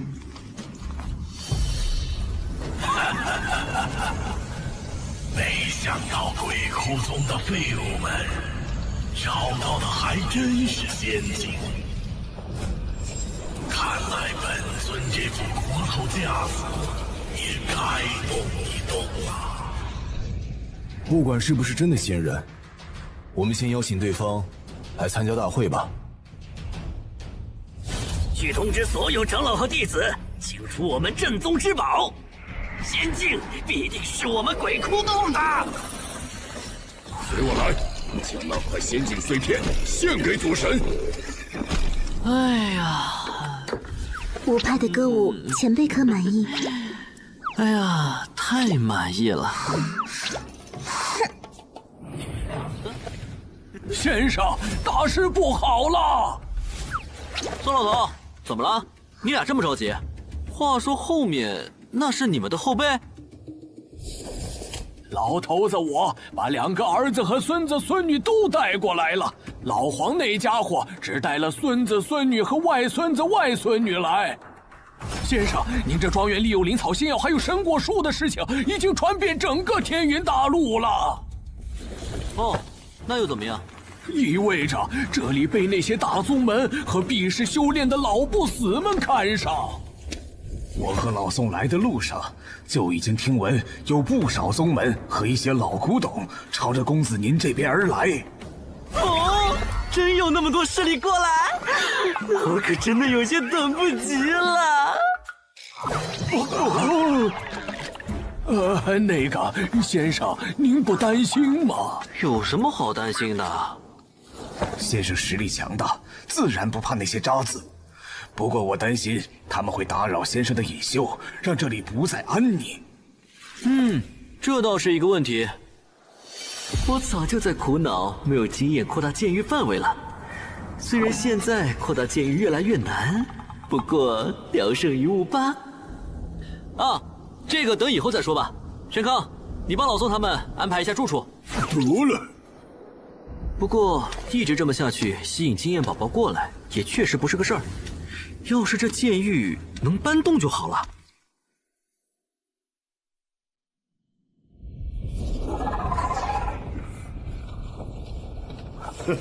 Speaker 13: 没想到鬼窟宗的废物们找到的还真是仙境。看来本尊这副骨头架子也该动一动了。
Speaker 15: 不管是不是真的仙人，我们先邀请对方
Speaker 4: 来参加大会吧。
Speaker 15: 去通知所有长老和弟子，请出我们正宗之宝——仙境，必定是我们鬼窟洞的。
Speaker 13: 随我来，将那块仙境碎片献给祖神。
Speaker 1: 哎呀，
Speaker 3: 我派的歌舞，前辈可满意？
Speaker 1: 哎呀，太满意了。
Speaker 5: 先生，大事不好了！
Speaker 1: 宋老头，怎么了？你俩这么着急？话说后面那是你们的后辈？
Speaker 5: 老头子我把2个儿子和孙子孙女都带过来了，老黄那家伙只带了孙子孙女和外孙子外孙女来。先生，您这庄园里有灵草仙药还有神果树的事情已经传遍整个天云大陆了。
Speaker 1: 哦，那又怎么样？
Speaker 5: 意味着这里被那些大宗门和避世修炼的老不死们看上。我和老宋来的路上，就已经听闻有不少宗门和一些老古董朝着公子您这边而来。
Speaker 1: 哦，真有那么多势力过来？我可真的有些等不及了。
Speaker 5: 那个先生，您不担心吗？
Speaker 1: 有什么好担心的？
Speaker 5: 先生实力强大，自然不怕那些渣子。不过我担心他们会打扰先生的隐修，让这里不再安宁。
Speaker 1: 这倒是一个问题。我早就在苦恼没有经验扩大监狱范围了。虽然现在扩大监狱越来越难，不过聊胜于无吧。啊，这个等以后再说吧。玄康，你帮老宋他们安排一下住处。
Speaker 2: 得了。
Speaker 1: 不过一直这么下去，吸引经验宝宝过来也确实不是个事儿。要是这监狱能搬动就好了。
Speaker 2: 哼，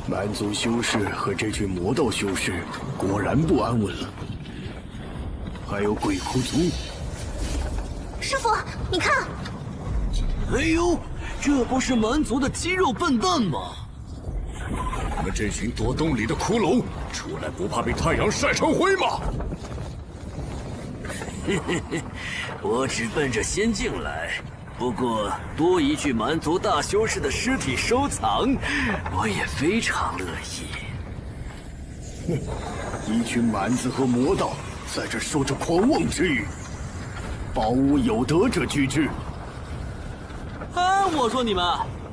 Speaker 2: 蛮族修士和这群魔道修士果然不安稳了。还有鬼窟族。
Speaker 3: 师傅，你看。
Speaker 1: 哎呦，这不是蛮族的肌肉笨蛋吗？
Speaker 13: 你们这群躲洞里的骷髅，出来不怕被太阳晒成灰吗？
Speaker 15: 我只奔着仙境来，不过多一具蛮族大修士的尸体收藏，我也非常乐意。
Speaker 2: 一群蛮子和魔道在这说着狂妄之语，宝物有德者居之。
Speaker 1: 哎，我说你们，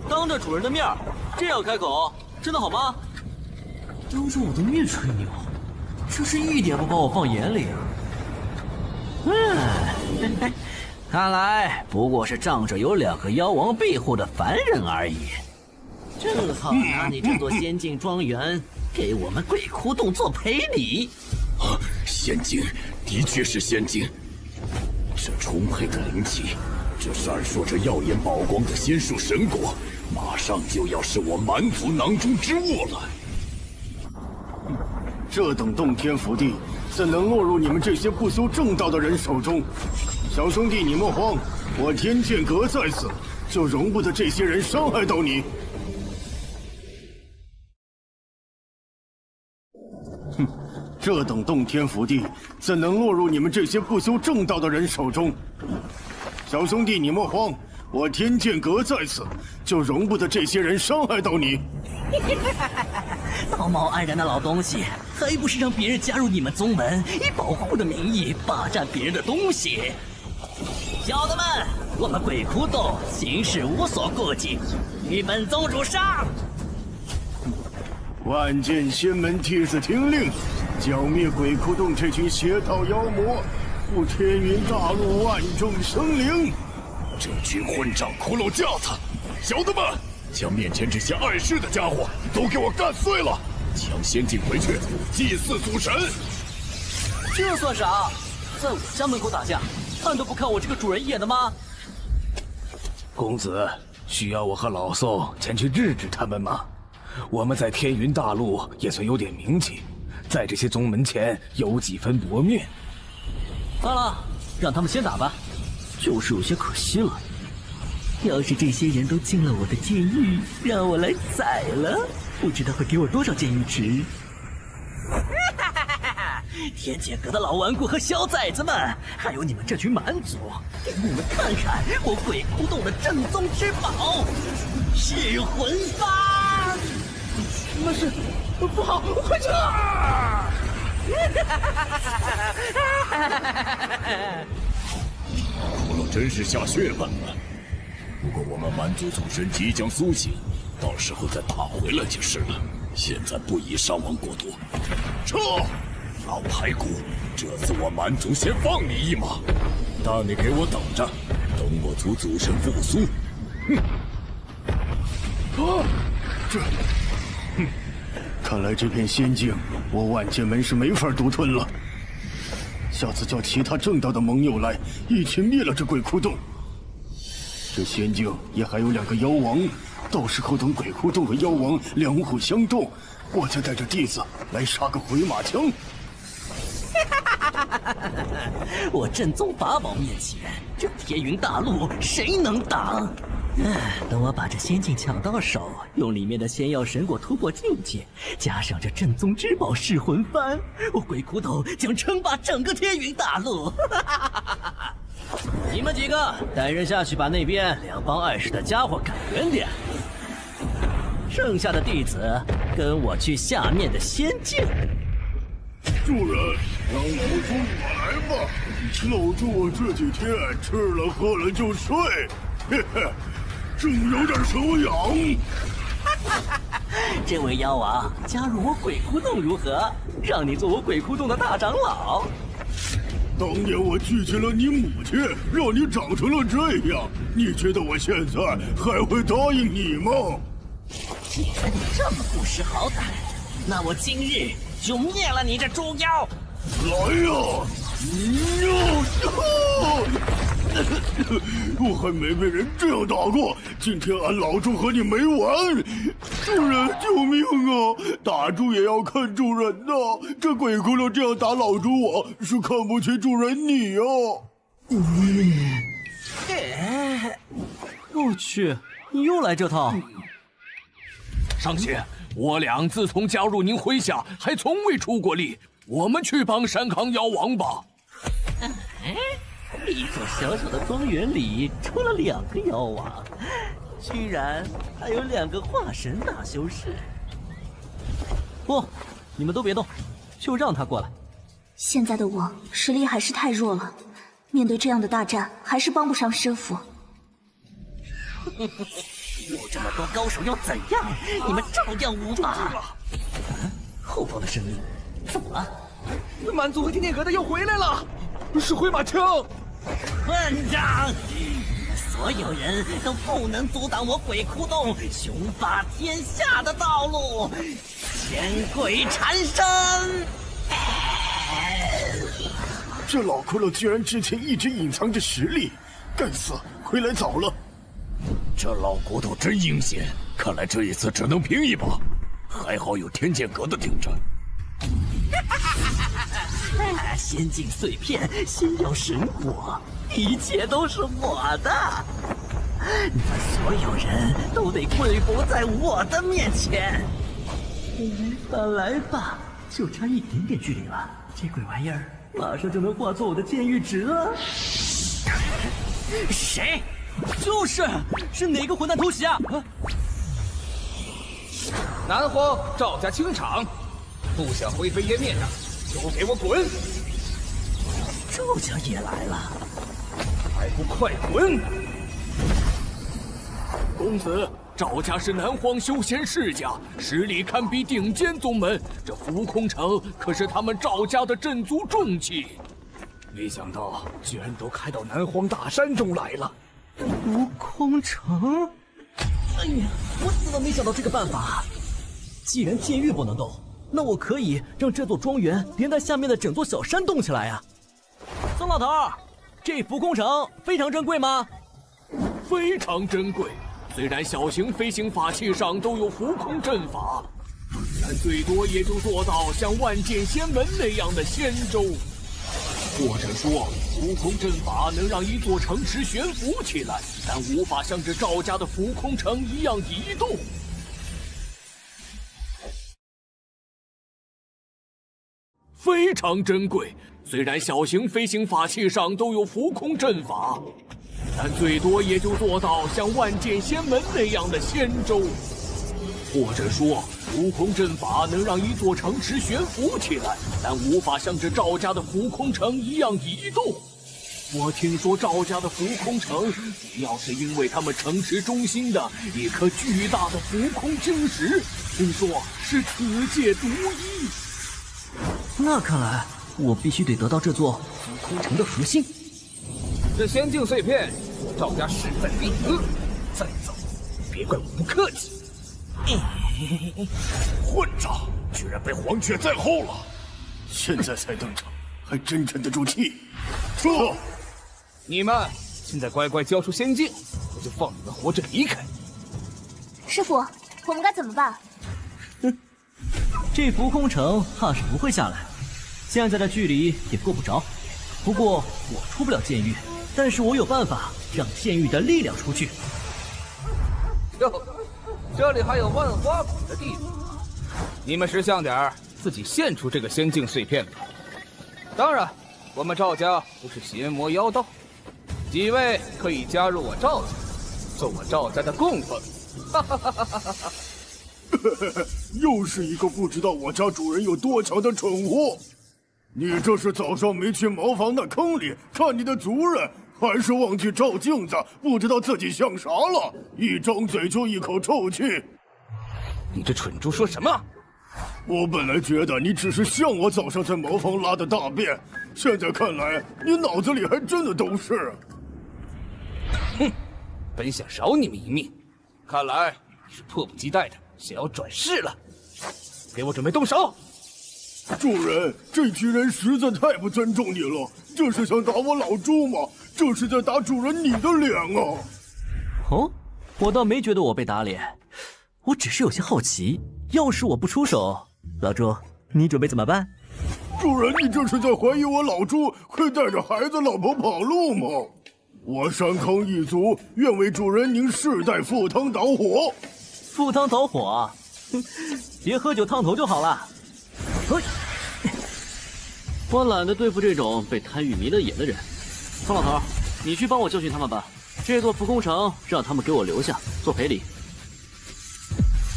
Speaker 1: 当着主人的面这样开口，真的好吗？当着我的面吹牛，这是一点不把我放眼里啊！
Speaker 15: 看来不过是仗着有2个妖王庇护的凡人而已。正好拿你这座仙境庄园给我们鬼窟洞做赔礼。
Speaker 13: 仙境的确是仙境，这充沛的灵气，这闪烁着耀眼宝光的仙树神果，马上就要是我蛮族囊中之物了。
Speaker 2: 这等洞天福地，怎能落入你们这些不修正道的人手中？小兄弟，你莫慌，我天剑阁在此，就容不得这些人伤害到你。哼，这等洞天福地，怎能落入你们这些不修正道的人手中？小兄弟，你莫慌，我天剑阁在此，就容不得这些人伤害到你。
Speaker 15: 道貌岸然的老东西，还不是让别人加入你们宗门，以保护的名义霸占别人的东西？小的们，我们鬼窟洞行事无所顾忌，与本宗主上！
Speaker 2: 万剑仙门弟子听令，剿灭鬼窟洞这群邪道妖魔，护天云大陆万众生灵。
Speaker 13: 这群混账骷髅架子，小的们，将面前这些碍事的家伙都给我干碎了，将仙境回去祭祀祖神。
Speaker 1: 这算啥？在我家门口打架，看都不看我这个主人一眼的吗？
Speaker 5: 公子，需要我和老宋前去制止他们吗？我们在天云大陆也算有点名气，在这些宗门前有几分薄面。
Speaker 1: 算了，让他们先打吧，就是有些可惜了。
Speaker 15: 要是这些人都进了我的监狱，让我来宰了，不知道会给我多少监狱值。天界阁的老顽固和小崽子们，还有你们这群蛮族，给你们看看我鬼窟洞的正宗之宝——噬魂幡！
Speaker 6: 那是不好，快撤！
Speaker 13: 葫芦真是下血本了。不过我们蛮族祖神即将苏醒，到时候再打回来就是了。现在不宜伤亡过多。撤！老排骨，这次我蛮族先放你一马，但你给我等着，等我族祖神复苏。
Speaker 2: 哼！看来这片仙境，我万剑门是没法独吞了。下次叫其他正道的盟友来，一起灭了这鬼窟洞。这仙境也还有2个妖王，到时候等鬼窟洞和妖王两虎相斗，我再带着弟子来杀个回马枪。
Speaker 15: 我正宗法宝面前，这天云大陆谁能挡？等我把这仙境抢到手，用里面的仙药神果突破境界，加上这正宗之宝噬魂幡，我鬼窟洞将称霸整个天云大陆。你们几个带人下去，把那边2帮2世的家伙赶远点。剩下的弟子跟我去下面的仙境。
Speaker 2: 主人，让老猪我来吧。老猪我这几天吃了喝了就睡，嘿嘿，正有点手痒。
Speaker 15: 这位妖王，加入我鬼窟洞如何？让你做我鬼窟洞的大长老。
Speaker 2: 当年我拒绝了你母亲，让你长成了这样，你觉得我现在还会答应你吗？
Speaker 15: 既然你这么不识好歹，那我今日就灭了你这猪妖！
Speaker 2: 来呀！我还没被人这样打过，今天俺老猪和你没完！主人，救命啊！打猪也要看主人呐！这鬼窟窿这样打老猪，我是看不起主人你哦。
Speaker 15: 我去，你又来这套！
Speaker 5: 上仙，我俩自从加入您麾下，还从未出过力。我们去帮山康妖王吧。
Speaker 15: 一座小小的庄园里出了2个妖王，居然还有2个化神大修士。不，你们都别动，就让他过来。
Speaker 3: 现在的我实力还是太弱了，面对这样的大战，还是帮不上师傅。
Speaker 15: 有这么多高手又怎样？你们照样无法。后方的声音怎么了？
Speaker 6: 蛮族和天剑阁的又回来了，是回马枪！
Speaker 15: 混账！你们所有人都不能阻挡我鬼窟洞雄霸天下的道路！千鬼缠身！
Speaker 2: 这老骷髅居然之前一直隐藏着实力，该死，回来早了。
Speaker 13: 这老骨头真阴险，看来这一次只能拼一把。还好有天剑阁的顶着。
Speaker 15: 仙境碎片，仙药神果，一切都是我的。你们所有人都得跪伏在我的面前。来吧，就差一点点距离了，这鬼玩意儿马上就能化作我的剑玉值了。谁？是哪个混蛋偷袭啊？
Speaker 5: 南荒赵家清场，不想灰飞烟灭的，就给我滚！
Speaker 15: 赵家也来了，
Speaker 5: 还不快滚！公子，赵家是南荒修仙世家，实力堪比顶尖宗门。这浮空城可是他们赵家的镇族重器，没想到居然都开到南荒大山中来了。
Speaker 15: 浮空城？哎呀，我怎么没想到这个办法？既然监狱不能动，那我可以让这座庄园连带下面的整座小山动起来啊！宋老头，这浮空城非常珍贵吗？
Speaker 5: 非常珍贵。虽然小型飞行法器上都有浮空阵法，但最多也就做到像万剑仙门那样的仙舟。
Speaker 6: 或者说，浮空阵法能让一座城池悬浮起来，但无法像这赵家的浮空城一样移动。非常珍贵。虽然小型飞行法器上都有浮空阵法，但最多也就做到像万剑仙门那样的仙舟。或者说，浮空阵法能让一座城池悬浮起来，但无法像这赵家的浮空城一样移动。我听说赵家的浮空城，主要是因为他们城池中心的一颗巨大的浮空晶石，听说是此界独一。
Speaker 11: 那看来我必须得得到这座浮空城的核心。
Speaker 5: 这仙境碎片，赵家势在必得。再走，别怪我不客气。
Speaker 2: 混账，居然被黄雀在后了！现在才登场，还真沉得住气。撤！
Speaker 5: 你们现在乖乖交出仙境，我就放你们活着离开。
Speaker 3: 师傅，我们该怎么办？
Speaker 11: 这浮空城怕是不会下来，现在的距离也够不着。不过我出不了剑域，但是我有办法让剑域的力量出去。
Speaker 5: 哟，这里还有万花谷的地方，你们识相点儿，自己献出这个仙境碎片吧。当然，我们赵家不是邪魔妖道，几位可以加入我赵家，做我赵家的供奉。哈哈哈哈哈哈！
Speaker 2: 又是一个不知道我家主人有多强的蠢货！你这是早上没去茅房那坑里看你的族人，还是忘记照镜子，不知道自己像啥了？一张嘴就一口臭气！
Speaker 5: 你这蠢猪说什么？
Speaker 2: 我本来觉得你只是像我早上在茅房拉的大便，现在看来你脑子里还真的都是。
Speaker 5: 哼，本想饶你们一命，看来你是迫不及待的想要转世了。给我准备动手！
Speaker 2: 主人，这群人实在太不尊重你了，这是想打我老朱吗？这是在打主人你的脸啊！
Speaker 11: 哦，我倒没觉得我被打脸，我只是有些好奇，要是我不出手，老朱，你准备怎么办？
Speaker 2: 主人，你这是在怀疑我老朱会带着孩子老婆跑路吗？我山康一族愿为主人您世代赴汤蹈火。
Speaker 11: 赴汤蹈火啊？别喝酒烫头就好了。嘿，
Speaker 1: 我懒得对付这种被贪欲迷了眼的人。宋老头，你去帮我教训他们吧。这座浮空城让他们给我留下做赔礼。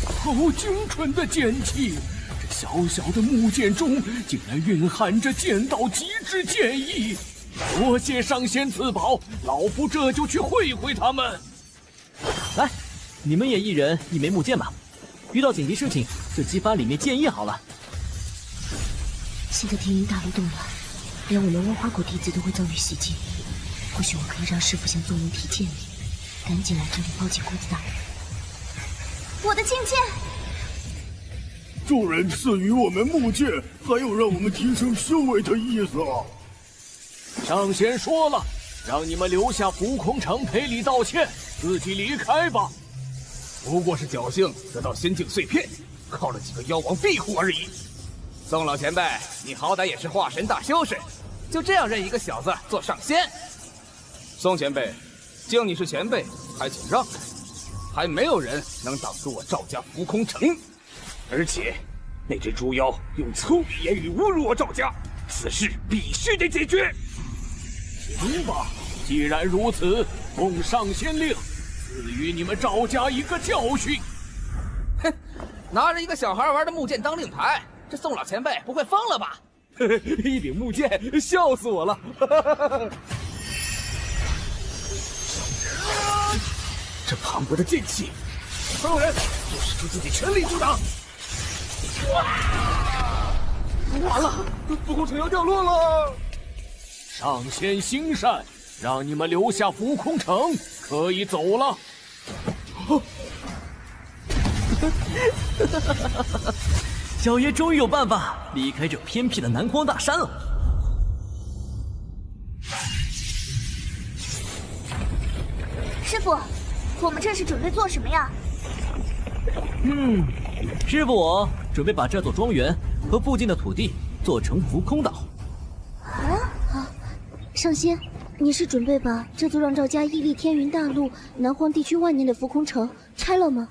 Speaker 6: 好精纯的剑气，这小小的木剑中竟然蕴含着剑道极致剑意。多谢上仙赐宝，老夫这就去会会他们。
Speaker 11: 来，你们也一人一枚木剑吧。遇到紧急事情就激发里面剑意好了。
Speaker 16: 现在天阴大陆动乱，连我们万花谷弟子都会遭遇袭击。或许我可以让师傅向宗门提建议，赶紧来这里报请公子大人。
Speaker 3: 我的衾剑。
Speaker 2: 主人赐予我们木剑，还有让我们提升修为的意思啊！
Speaker 6: 上仙说了，让你们留下浮空城赔礼道歉，自己离开吧。
Speaker 5: 不过是侥幸得到仙境碎片，靠了几个妖王庇护而已。宋老前辈，你好歹也是化神大修士，就这样认一个小子做上仙？宋前辈，敬你是前辈，还请让开。还没有人能挡住我赵家浮空城，而且那只猪妖用粗鄙言语侮辱我赵家，此事必须得解决。
Speaker 6: 行吧，既然如此，奉上仙令，赐予你们赵家一个教训。
Speaker 5: 哼，拿着一个小孩玩的木剑当令牌，这宋老前辈不会疯了吧？
Speaker 6: 一柄木剑，笑死我了！
Speaker 5: 这磅礴的剑气，所有人都使出自己全力阻挡！
Speaker 6: 完了，浮空城要掉落了！上仙行善，让你们留下浮空城，可以走了。
Speaker 11: 小爷终于有办法离开这偏僻的南荒大山了。
Speaker 3: 师傅，我们这是准备做什么呀？
Speaker 11: 师傅我准备把这座庄园和附近的土地做成浮空岛。
Speaker 3: 上仙，你是准备把这座让赵家屹立天云大陆南荒地区万年的浮空城拆了吗？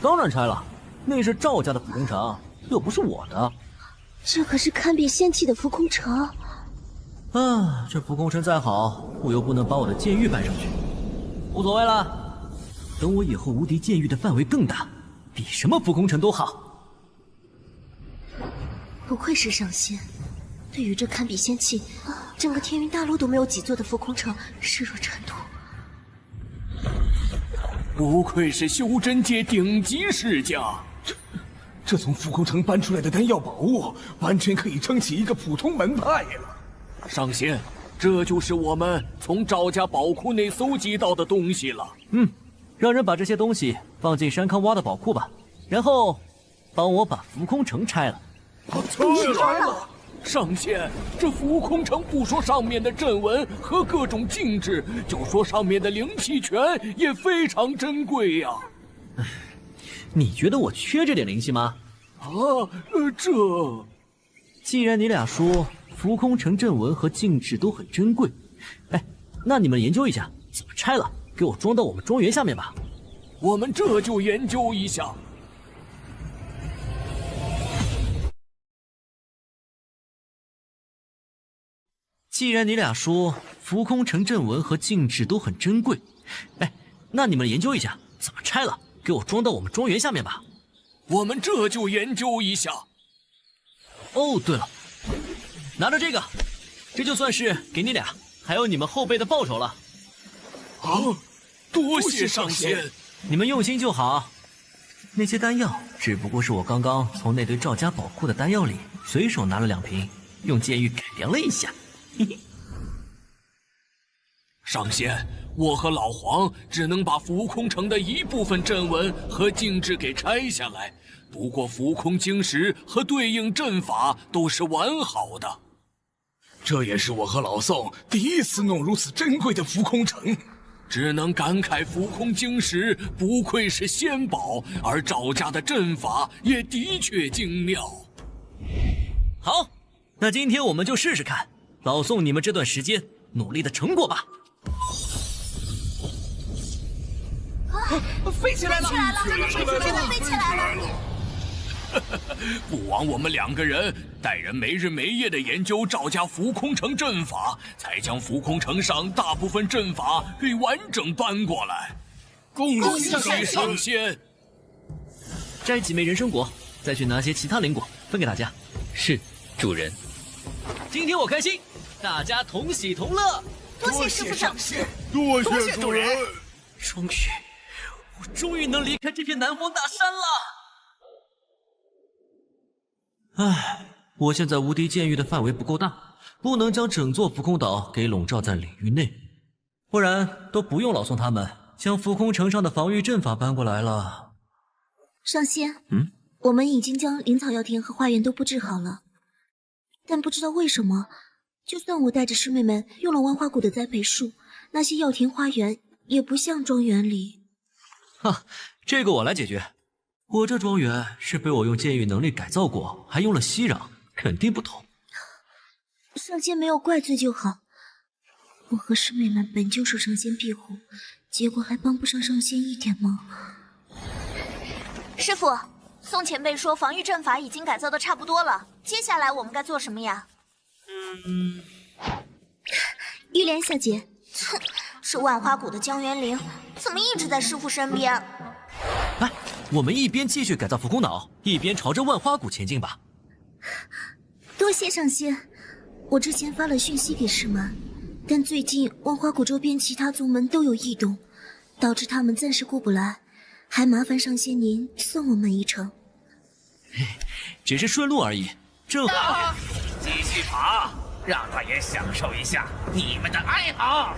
Speaker 1: 当然拆了，那是赵家的浮空城，又不是我的。
Speaker 3: 这可是堪比仙气的浮空城。
Speaker 1: 啊，这浮空城再好，我又不能把我的剑域搬上去。无所谓了，等我以后无敌剑域的范围更大，比什么浮空城都好。
Speaker 3: 不愧是上仙，对于这堪比仙气，整个天云大陆都没有几座的浮空城视若尘土。
Speaker 5: 不愧是修真界顶级世家，这从浮空城搬出来的丹药宝物，完全可以撑起一个普通门派了。上仙，这就是我们从赵家宝库内搜集到的东西了。
Speaker 1: 让人把这些东西放进山康挖的宝库吧，然后帮我把浮空城拆了。
Speaker 5: 拆了！上仙，这浮空城不说上面的阵纹和各种禁制，就说上面的灵气泉也非常珍贵呀。
Speaker 1: 你觉得我缺这点灵气吗？
Speaker 5: 这……
Speaker 1: 既然你俩说浮空城阵纹和禁制都很珍贵，那你们研究一下怎么拆了，给我装到我们庄园下面吧。
Speaker 5: 我们这就研究一下。
Speaker 1: 既然你俩说浮空城阵纹和禁制都很珍贵，那你们研究一下怎么拆了，给我装到我们庄园下面吧。
Speaker 5: 我们这就研究一下。
Speaker 1: 哦，对了，拿着这个，这就算是给你俩还有你们后辈的报酬了。
Speaker 5: 多谢上仙，
Speaker 1: 你们用心就好。那些丹药只不过是我刚刚从那堆赵家宝库的丹药里随手拿了2瓶，用剑玉改良了一下。
Speaker 5: 上仙，我和老黄只能把浮空城的一部分阵纹和禁制给拆下来，不过浮空晶石和对应阵法都是完好的。这也是我和老宋第一次弄如此珍贵的浮空城，只能感慨浮空晶石不愧是仙宝，而赵家的阵法也的确精妙。
Speaker 1: 好，那今天我们就试试看老宋你们这段时间努力的成果吧。
Speaker 7: 飞起来了！
Speaker 3: 飞起来了！
Speaker 5: 不枉我们2个人带人没日没夜的研究赵家浮空城阵法，才将浮空城上大部分阵法给完整搬过来。恭喜上仙！
Speaker 1: 摘几枚人参果，再去拿些其他灵果分给大家。
Speaker 12: 是，主人。
Speaker 1: 今天我开心，大家同喜同乐。
Speaker 3: 多谢师傅上
Speaker 2: 仙，多谢主人。
Speaker 1: 我终于能离开这片南荒大山了。我现在无敌剑域的范围不够大，不能将整座浮空岛给笼罩在领域内，不然都不用老宋他们将浮空城上的防御阵法搬过来了。
Speaker 3: 上仙，我们已经将灵草药田和花园都布置好了，但不知道为什么，就算我带着师妹们用了万花谷的栽培术，那些药田花园也不像庄园里。
Speaker 1: 这个我来解决。我这庄园是被我用剑域能力改造过，还用了息壤，肯定不同。
Speaker 3: 上仙没有怪罪就好。我和师妹们本就受上仙庇护，结果还帮不上上仙一点忙。
Speaker 17: 师傅，宋前辈说防御阵法已经改造的差不多了，接下来我们该做什么呀？
Speaker 3: 玉莲小姐，
Speaker 17: 哼，这万花谷的江元灵怎么一直在师傅身边？
Speaker 1: 我们一边继续改造浮空岛，一边朝着万花谷前进吧。
Speaker 3: 多谢上仙。我之前发了讯息给师门，但最近万花谷周边其他宗门都有异动，导致他们暂时过不来，还麻烦上仙您送我们一程。
Speaker 1: 只是顺路而已，正好。
Speaker 9: 继续跑，让他也享受一下你们的爱好。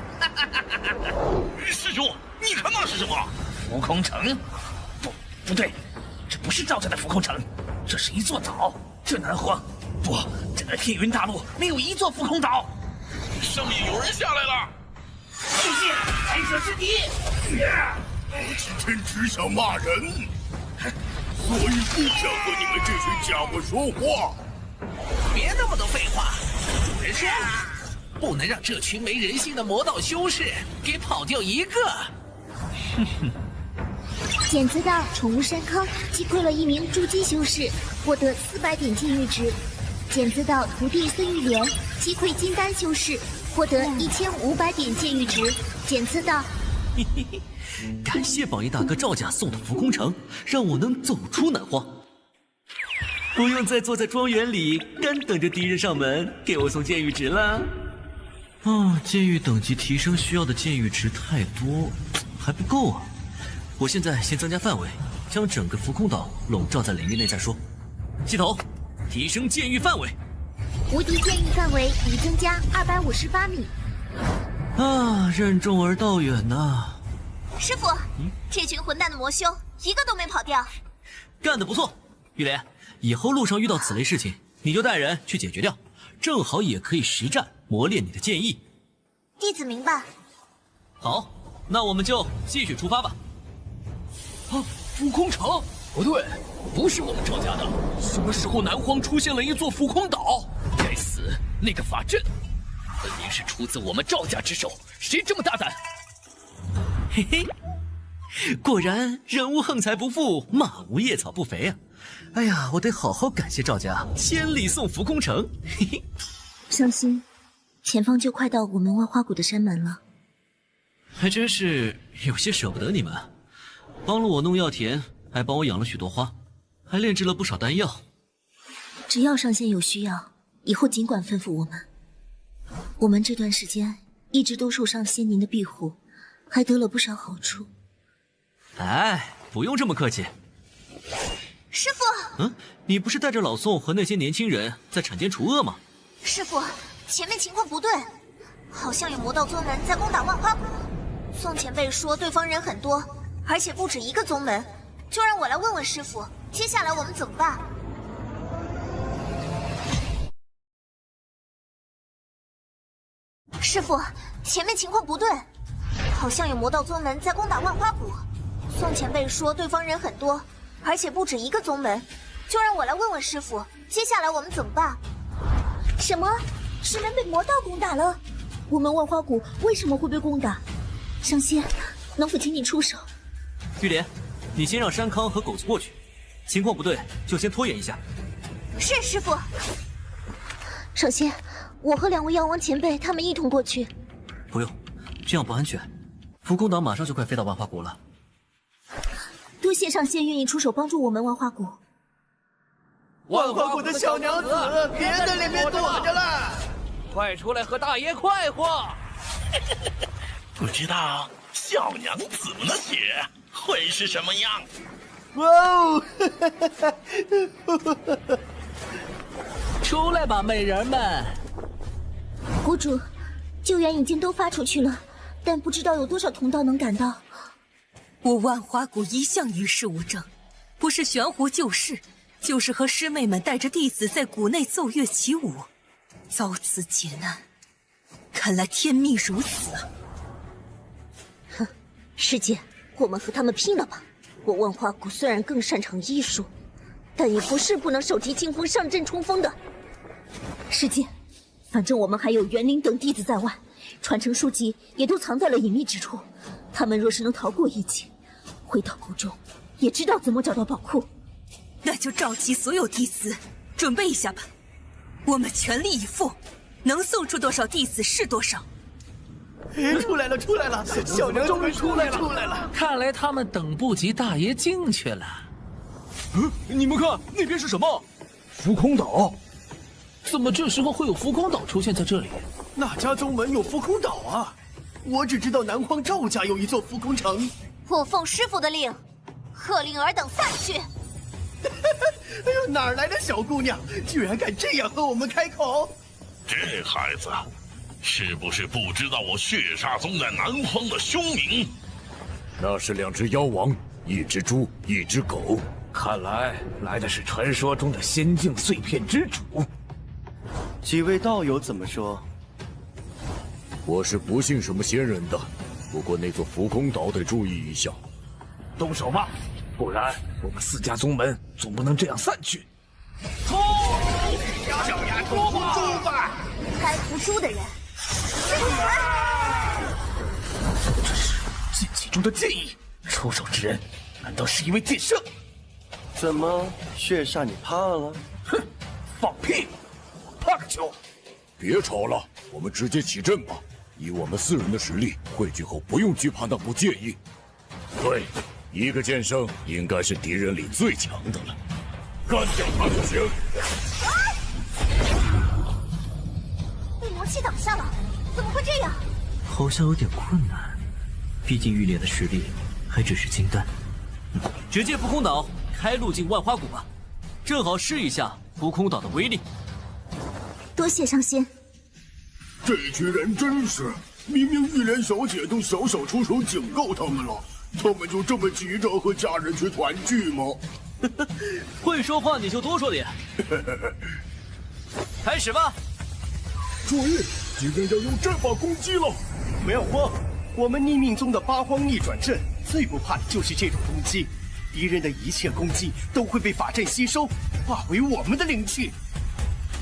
Speaker 13: 师兄，你看那是什么？
Speaker 9: 浮空城？不对，这不是赵家的浮空城，这是一座岛。这南荒，不，整个天云大陆没有一座浮空岛。
Speaker 13: 上面有人下来了。
Speaker 9: 谢谢，来者是敌。
Speaker 2: 我今天只想骂人，所以不想和你们这群家伙说话。
Speaker 9: 别那么多废话，主人说了，
Speaker 7: 不能让这群没人性的魔道修士给跑掉一个。
Speaker 3: 哼哼。检测到宠物山坑击溃了一名筑基修士，获得400点剑域值。检测到徒弟孙玉莲击溃金丹修士，获得1500点剑域值。检测到，
Speaker 1: 嘿嘿嘿，感谢榜一大哥赵家送的浮空城，让我能走出南荒，不用再坐在庄园里干等着敌人上门给我送剑域值了。剑域等级提升需要的剑域值太多，还不够啊。我现在先增加范围，将整个浮空岛笼罩在领域内再说。系统，提升剑域范围。
Speaker 3: 无敌剑域范围已增加258米。
Speaker 1: 任重而道远呐。
Speaker 17: 师傅，这群混蛋的魔修一个都没跑掉。
Speaker 1: 干得不错，玉莲，以后路上遇到此类事情，你就带人去解决掉，正好也可以实战磨练你的剑意。
Speaker 17: 弟子明白。
Speaker 1: 好，那我们就继续出发吧。
Speaker 8: 浮空城？不对，不是我们赵家的。什么时候南荒出现了一座浮空岛？该死，那个法阵分明是出自我们赵家之手，谁这么大胆？
Speaker 1: 嘿嘿，果然人无横财不富，马无夜草不肥啊！哎呀，我得好好感谢赵家千里送浮空城。嘿嘿，
Speaker 3: 伤心，前方就快到我们万花谷的山门了。
Speaker 1: 还真是有些舍不得你们。帮了我弄药田，还帮我养了许多花，还炼制了不少丹药。
Speaker 3: 只要上仙有需要，以后尽管吩咐我们。我们这段时间一直都受上仙您的庇护，还得了不少好处。
Speaker 1: 哎，不用这么客气。
Speaker 17: 师傅，
Speaker 1: 你不是带着老宋和那些年轻人在铲奸除恶吗？
Speaker 17: 师傅，前面情况不对，好像有魔道宗门在攻打万花谷。宋前辈说对方人很多。而且不止一个宗门，就让我来问问师傅，接下来我们怎么办？师傅，前面情况不对，好像有魔道宗门在攻打万花谷。宋前辈说对方人很多，而且不止一个宗门，就让我来问问师傅，接下来我们怎么办？
Speaker 3: 什么？师门被魔道攻打了？我们万花谷为什么会被攻打？上仙，能否请你出手？
Speaker 1: 玉莲，你先让山康和狗子过去，情况不对就先拖延一下。
Speaker 17: 是师傅。
Speaker 3: 首先，我和2位妖王前辈他们一同过去。
Speaker 1: 不用，这样不安全。浮空岛马上就快飞到万花谷了。
Speaker 3: 多谢上仙愿意出手帮助我们万花谷。
Speaker 5: 万花谷的小娘子，别在里面躲着了，
Speaker 8: 快出来和大爷快活！
Speaker 18: 不知道小娘子们的血会是什么样？
Speaker 5: 哇哦！
Speaker 6: 出来吧，美人们！
Speaker 3: 谷主，救援已经都发出去了，但不知道有多少同道能赶到。
Speaker 19: 我万花谷一向与世无争，不是悬壶救世，就是和师妹们带着弟子在谷内奏乐起舞，遭此劫难，看来天命如此啊！
Speaker 3: 哼，师姐，我们和他们拼了吧！我万花谷虽然更擅长医术，但也不是不能手提清风上阵冲锋的。师姐，反正我们还有元灵等弟子在外，传承书籍也都藏在了隐秘之处。他们若是能逃过一劫，回到谷中，也知道怎么找到宝库。
Speaker 19: 那就召集所有弟子，准备一下吧。我们全力以赴，能送出多少弟子是多少。
Speaker 5: 出来了，出来了！小娘终于出来了！
Speaker 6: 看来他们等不及大爷进去了。
Speaker 5: 你们看，那边是什么？浮空岛。
Speaker 6: 怎么这时候会有浮空岛出现在这里？
Speaker 5: 哪家宗门有浮空岛啊？我只知道南荒赵家有一座浮空城。
Speaker 17: 我奉师傅的令，喝令尔等散去。
Speaker 5: 哎呦，哪来的小姑娘，居然敢这样和我们开口？
Speaker 18: 这孩子，是不是不知道我血煞宗在南荒的凶名？
Speaker 13: 那是2只妖王，一只猪，一只狗。
Speaker 5: 看来的是传说中的仙境碎片之主。
Speaker 20: 几位道友怎么说？
Speaker 13: 我是不信什么仙人的，不过那座浮空岛得注意一下。
Speaker 5: 动手吧，不然我们4家宗门总不能这样散去。
Speaker 9: 小丫头，猪吧！
Speaker 17: 该服猪的人，
Speaker 5: 这是剑气中的剑意，出手之人难道是一位剑圣？
Speaker 20: 怎么，血煞你怕了？
Speaker 5: 哼，放屁！怕个球！
Speaker 13: 别吵了，我们直接起阵吧。以我们4人的实力，汇聚后不用惧怕那股剑意。对，一个剑圣应该是敌人里最强的了，干掉他就行。
Speaker 17: 被魔气挡下了，怎么会这样？
Speaker 1: 好像有点困难，毕竟玉烈的实力还只是金丹。绝界浮空岛，开路进万花谷吧，正好试一下浮空岛的威力。
Speaker 3: 多谢上仙。
Speaker 2: 这群人真是，明明玉莲小姐都小小出手警告他们了，他们就这么急着和家人去团聚吗？
Speaker 1: 会说话你就多说点。开始吧。
Speaker 2: 注意，敌人要用阵法攻击了。
Speaker 20: 不要慌，我们逆命宗的八荒逆转阵最不怕的就是这种攻击，敌人的一切攻击都会被法阵吸收，化为我们的灵气。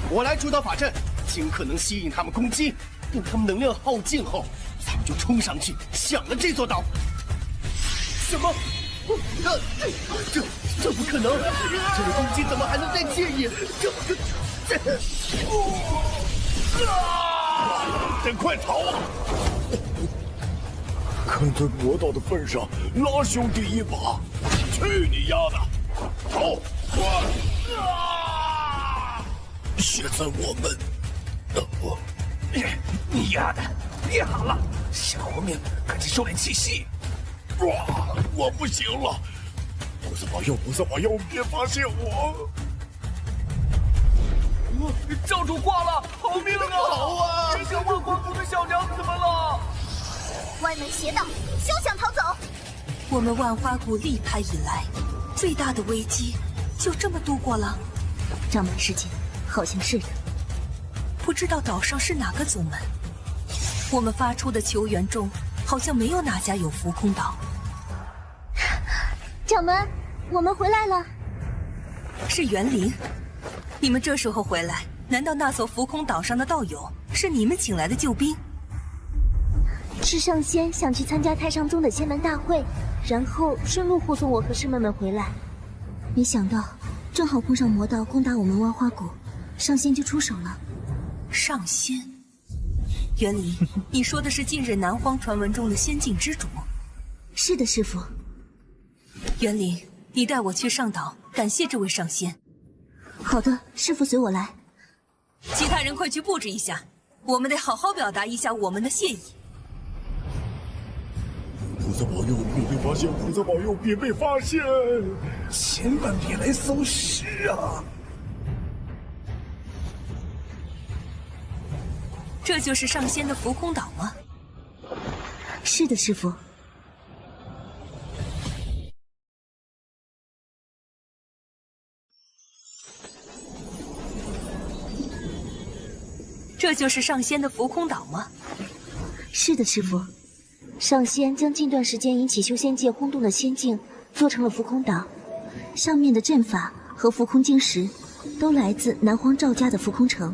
Speaker 20: 我来主导法阵，尽可能吸引他们攻击，等他们能量耗尽后，咱们就冲上去抢了这座岛。什么？这不可能！这个攻击怎么还能带剑意？
Speaker 13: 得快逃啊！看在魔道的份上，拉兄弟一把！去你丫的！逃！快！现在我们，
Speaker 5: 你丫的，别喊了，想活命赶紧收敛气息。
Speaker 13: 我不行了！菩萨保佑，菩萨保佑，别发现我！
Speaker 5: 教主挂了，逃命啊！
Speaker 20: 好啊！
Speaker 5: 这个万花谷的小娘怎么了？
Speaker 17: 歪门邪道，休想逃走！
Speaker 19: 我们万花谷立派以来，最大的危机就这么度过了。
Speaker 16: 掌门师姐，好像是的。
Speaker 19: 不知道岛上是哪个宗门？我们发出的求援中，好像没有哪家有浮空岛。
Speaker 3: 掌门，我们回来了。
Speaker 19: 是园林。你们这时候回来，难道那所浮空岛上的道友是你们请来的救兵？
Speaker 3: 是上仙想去参加太上宗的仙门大会，然后顺路护送我和师妹们回来。没想到正好碰上魔道攻打我们万花谷，上仙就出手了。
Speaker 19: 上仙？园林，你说的是近日南荒传闻中的仙境之主？
Speaker 3: 是的，师父。
Speaker 19: 园林，你带我去上岛，感谢这位上仙。
Speaker 3: 好的，师父随我来。
Speaker 19: 其他人快去布置一下，我们得好好表达一下我们的谢意。
Speaker 13: 菩萨保佑，别被发现！菩萨保佑，别被发现！
Speaker 5: 千万别来搜尸啊！
Speaker 19: 这就是上仙的浮空岛吗？
Speaker 3: 是的，师父。
Speaker 19: 这就是上仙的浮空岛吗？
Speaker 3: 是的，师父。上仙将近段时间引起修仙界轰动的仙境做成了浮空岛，上面的阵法和浮空晶石都来自南荒赵家的浮空城。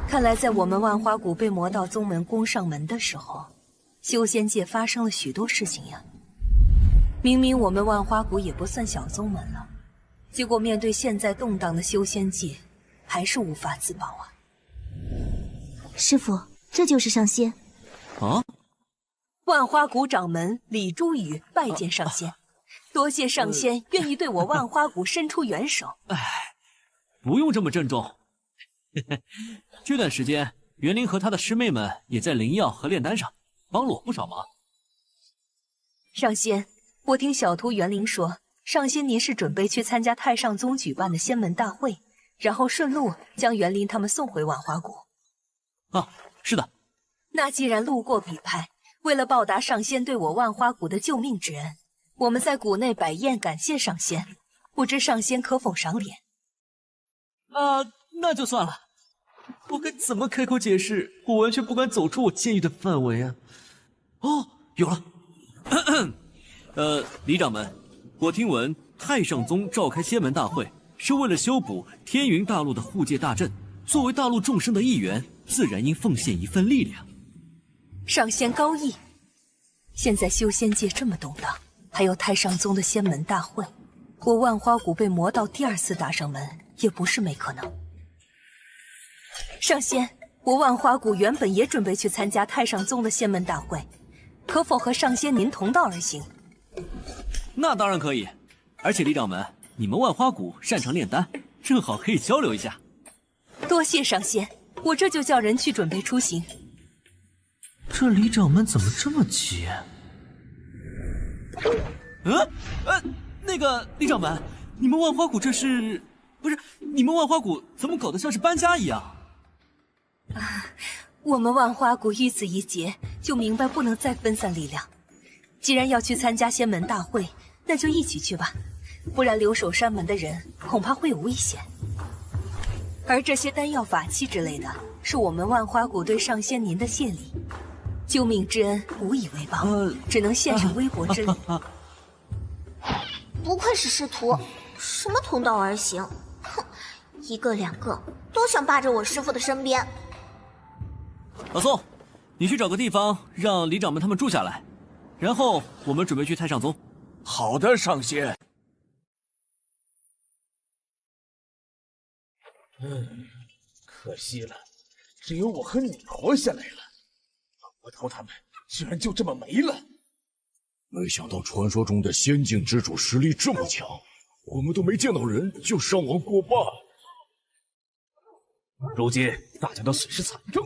Speaker 19: 看来在我们万花谷被魔道宗门攻上门的时候，修仙界发生了许多事情呀。明明我们万花谷也不算小宗门了，结果面对现在动荡的修仙界，还是无法自保啊。
Speaker 3: 师父，这就是上仙。
Speaker 1: 啊！
Speaker 19: 万花谷掌门李珠宇拜见上仙，多谢上仙愿意对我万花谷伸出援手。
Speaker 1: 哎，不用这么郑重。这段时间，园林和他的师妹们也在灵药和炼丹上帮了我不少忙。
Speaker 19: 上仙，我听小徒园林说，上仙您是准备去参加太上宗举办的仙门大会，然后顺路将园林他们送回万花谷。
Speaker 1: 啊，是的。
Speaker 19: 那既然路过彼派，为了报答上仙对我万花谷的救命之恩，我们在谷内摆宴感谢上仙，不知上仙可否赏脸？
Speaker 1: 那就算了。我该怎么开口解释？我完全不敢走出我监狱的范围啊！哦，有了。李掌门，我听闻太上宗召开仙门大会，是为了修补天云大陆的护界大阵。作为大陆众生的一员，自然应奉献一份力量。
Speaker 19: 上仙高义。现在修仙界这么动荡，还有太上宗的仙门大会，我万花谷被魔道第2次打上门，也不是没可能。上仙，我万花谷原本也准备去参加太上宗的仙门大会，可否和上仙您同道而行？
Speaker 1: 那当然可以，而且李掌门，你们万花谷擅长炼丹，正好可以交流一下。
Speaker 19: 多谢上仙，我这就叫人去准备出行。
Speaker 1: 这李掌门怎么这么急？那个李掌门，你们万花谷这是不是？你们万花谷怎么搞得像是搬家一样？
Speaker 19: 我们万花谷遇此一劫，就明白不能再分散力量。既然要去参加仙门大会，那就一起去吧，不然留守山门的人恐怕会有危险。而这些丹药法器之类的，是我们万花谷对上仙您的谢礼，救命之恩无以为报，只能献上微薄之力。
Speaker 17: 不愧是师徒，什么同道而行，哼，一个两个都想霸着我师父的身边。
Speaker 1: 老宋，你去找个地方让李掌门他们住下来，然后我们准备去太上宗。
Speaker 5: 好的，上仙。可惜了，只有我和你活下来了，魔头他们居然就这么没了。
Speaker 13: 没想到传说中的仙境之主实力这么强，我们都没见到人就伤亡过半。
Speaker 5: 如今大家都损失惨重，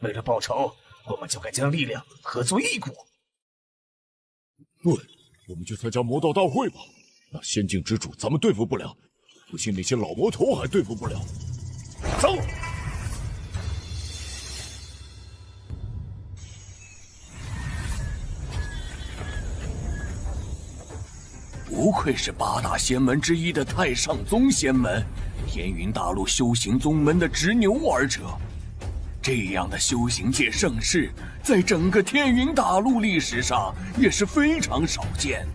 Speaker 5: 为了报仇，我们就该将力量合作一股。
Speaker 13: 对，我们去参加魔道大会吧。那仙境之主咱们对付不了，不信那些老魔头还对付不了。走。
Speaker 4: 不愧是8大仙门之一的太上宗仙门，天云大陆修行宗门的执牛耳者。这样的修行界盛世，在整个天云大陆历史上也是非常少见。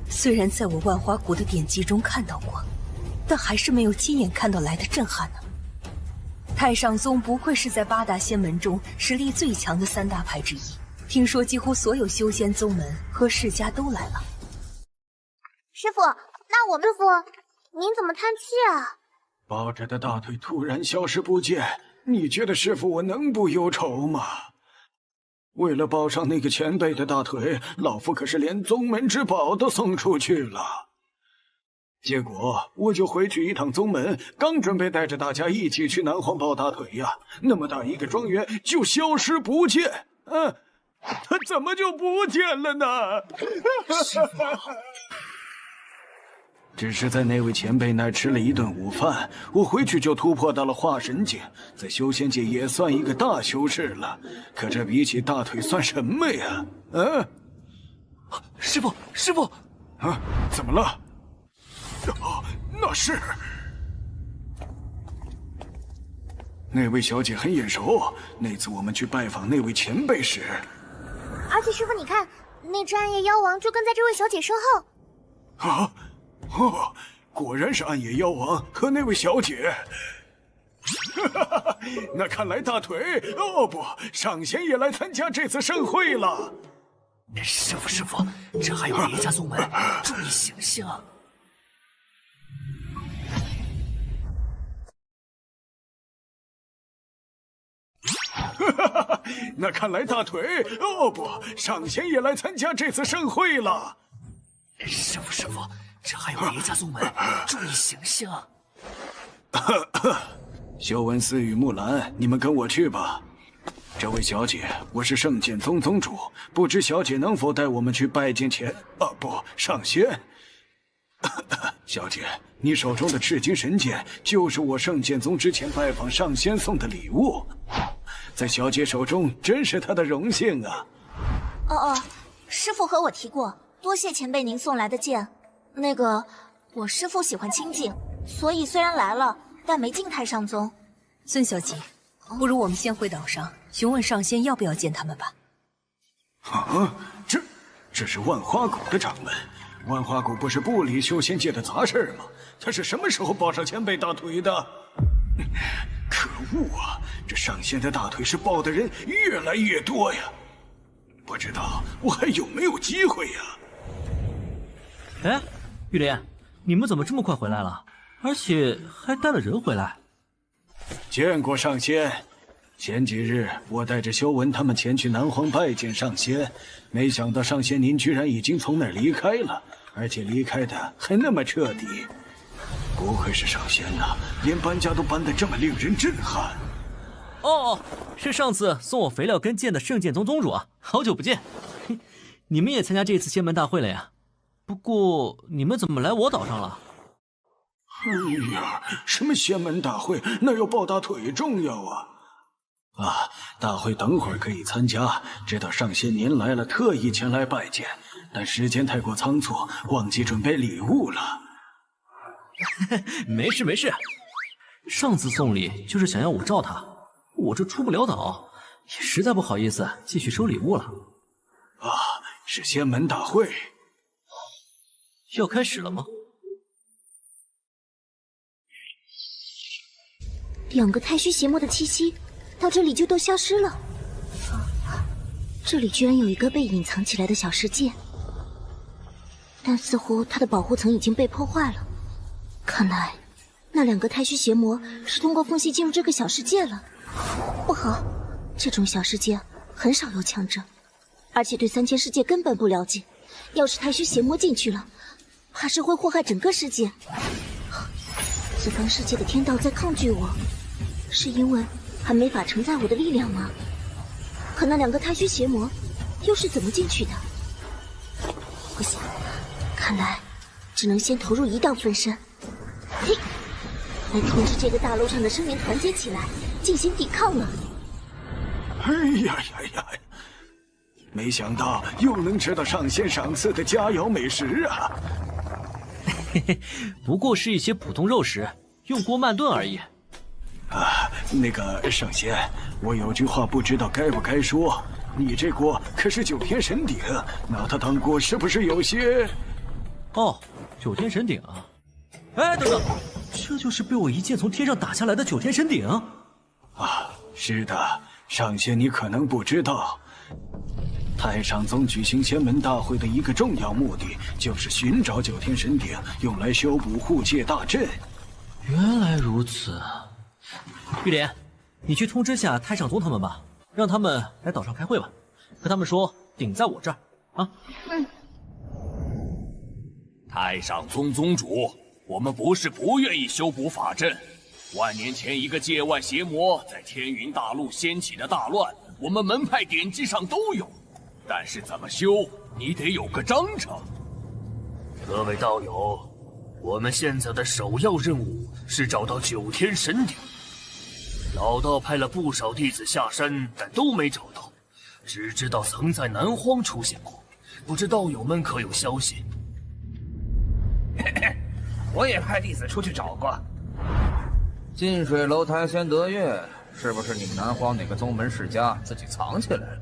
Speaker 19: 虽然在我万花谷的典籍中看到过，但还是没有亲眼看到来的震撼呢。太上宗不愧是在8大仙门中实力最强的3大派之一，听说几乎所有修仙宗门和世家都来了。
Speaker 17: 师傅，那我们师傅，您怎么叹气啊？
Speaker 10: 抱着的大腿突然消失不见，你觉得师傅我能不忧愁吗？为了抱上那个前辈的大腿，老夫可是连宗门之宝都送出去了。结果我就回去一趟宗门，刚准备带着大家一起去南荒抱大腿呀，那么大一个庄园就消失不见。他怎么就不见了呢？师傅。只是在那位前辈那吃了一顿午饭，我回去就突破到了化神境，在修仙界也算一个大修士了。可这比起大腿算什么呀？
Speaker 1: 师傅，师傅，
Speaker 10: 怎么了？那是那位小姐很眼熟，那次我们去拜访那位前辈时，
Speaker 17: 而且师傅，你看，那只暗夜妖王就跟在这位小姐身后。
Speaker 10: 果然是暗夜妖王和那位小姐。那看来大腿不，上仙也来参加这次盛会了。
Speaker 8: 师傅，师傅，这还有别家宗门，注意形象。
Speaker 10: 那看来大腿不，上仙也来参加这次盛会了。
Speaker 8: 师傅，师傅，这还有别家宗门，注意形象。
Speaker 10: 修文思与木兰，你们跟我去吧。这位小姐，我是圣剑宗宗主，不知小姐能否带我们去拜见上仙？小姐，你手中的赤金神剑就是我圣剑宗之前拜访上仙送的礼物，在小姐手中真是她的荣幸啊。
Speaker 17: 师父和我提过，多谢前辈您送来的剑。那个，我师父喜欢清静，所以虽然来了，但没进太上宗。
Speaker 19: 孙小姐，不如我们先回岛上询问上仙要不要见他们吧。
Speaker 10: 这是万花谷的掌门，万花谷不是不理修仙界的杂事吗？他是什么时候抱上前辈大腿的？可恶啊！这上仙的大腿是抱的人越来越多呀！不知道我还有没有机会呀？
Speaker 6: 哎，玉莲，你们怎么这么快回来了？而且还带了人回来？
Speaker 10: 见过上仙。前几日我带着修文他们前去南荒拜见上仙，没想到上仙您居然已经从那儿离开了，而且离开的还那么彻底。不愧是上仙呐，连搬家都搬得这么令人震撼。
Speaker 6: 哦，是上次送我肥料跟剑的圣剑宗宗主啊，好久不见。你们也参加这次仙门大会了呀？不过你们怎么来我岛上了？
Speaker 10: 哎呀，什么仙门大会，那要抱大腿重要啊！啊，大会等会儿可以参加，知道上仙您来了，特意前来拜见，但时间太过仓促，忘记准备礼物了。
Speaker 6: 没事没事，上次送礼就是想要我罩他，我这出不了岛，也实在不好意思继续收礼物了。
Speaker 10: 啊，是仙门大会，
Speaker 6: 要开始了吗
Speaker 3: ？2个太虚邪魔的气息到这里就都消失了。这里居然有一个被隐藏起来的小世界，但似乎它的保护层已经被破坏了。看来那2个太虚邪魔是通过缝隙进入这个小世界了。不好，这种小世界很少有强者，而且对3千世界根本不了解。要是太虚邪魔进去了，怕是会祸害整个世界。此方世界的天道在抗拒我，是因为还没法承载我的力量吗？可那2个太虚邪魔又是怎么进去的？不行，看来只能先投入一道分身。嘿，来通知这个大陆上的生灵团结起来，进行抵抗了。
Speaker 10: 哎呀呀呀！没想到又能吃到上仙赏赐的佳肴美食啊！
Speaker 6: 嘿嘿，不过是一些普通肉食，用锅慢炖而已。
Speaker 10: 啊，那个上仙，我有句话不知道该不该说。你这锅可是9天神鼎，拿它当锅是不是有些……
Speaker 6: 哦，9天神鼎啊！哎，等等，这就是被我一剑从天上打下来的9天神鼎？
Speaker 10: 啊，是的，上仙你可能不知道。太上宗举行仙门大会的一个重要目的，就是寻找9天神鼎，用来修补护界大阵。
Speaker 6: 原来如此，玉莲，你去通知下太上宗他们吧，让他们来岛上开会吧，和他们说鼎在我这儿啊。
Speaker 8: 太上宗宗主，我们不是不愿意修补法阵。万年前一个界外邪魔在天云大陆掀起的大乱，我们门派典籍上都有。但是怎么修，你得有个章程。各位道友，我们现在的首要任务是找到9天神鼎。老道派了不少弟子下山，但都没找到，只知道曾在南荒出现过，不知道友们可有消息？
Speaker 5: 我也派弟子出去找过。近水楼台先得月，是不是你们南荒哪个宗门世家自己藏起来了？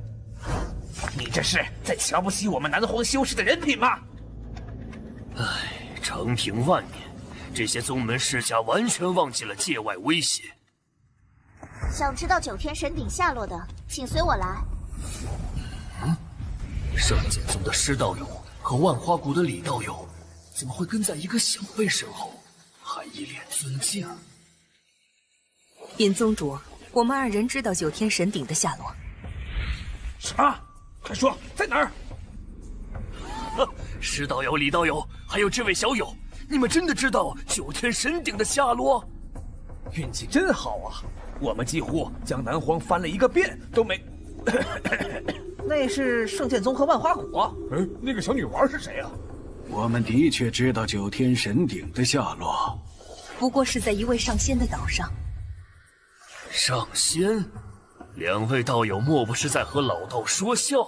Speaker 5: 你这是在瞧不起我们南荒修士的人品吗？
Speaker 8: 唉，承平万年，这些宗门世家完全忘记了界外威胁。
Speaker 17: 想知道9天神鼎下落的，请随我来。
Speaker 8: 圣剑宗的施道友和万花谷的李道友，怎么会跟在一个小辈身后，还一脸尊敬？
Speaker 19: 尹宗主，我们2人知道9天神鼎的下落。
Speaker 5: 啥？快说，在哪儿？
Speaker 8: 施道友、李道友，还有这位小友，你们真的知道9天神鼎的下落？
Speaker 5: 运气真好啊！我们几乎将南荒翻了一个遍，都没。那是圣剑宗和万花谷。
Speaker 13: 那个小女娃是谁啊？
Speaker 10: 我们的确知道9天神鼎的下落，
Speaker 19: 不过是在一位上仙的岛上。
Speaker 8: 上仙？2位道友莫不是在和老道说笑？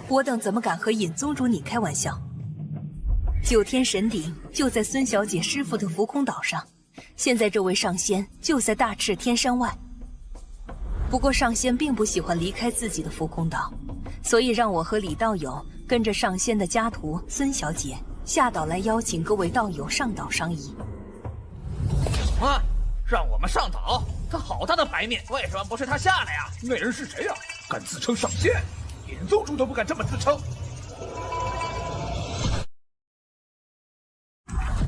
Speaker 19: 我等怎么敢和尹宗主你开玩笑？9天神鼎就在孙小姐师父的浮空岛上，现在这位上仙就在大赤天山外。不过上仙并不喜欢离开自己的浮空岛，所以让我和李道友跟着上仙的家徒孙小姐下岛来邀请各位道友上岛商议。
Speaker 5: 什么？让我们上岛？他好大的牌面，为什么不是他下来呀？
Speaker 13: 那人是谁呀？敢自称上仙？
Speaker 5: 尹宗主都不敢这么自称。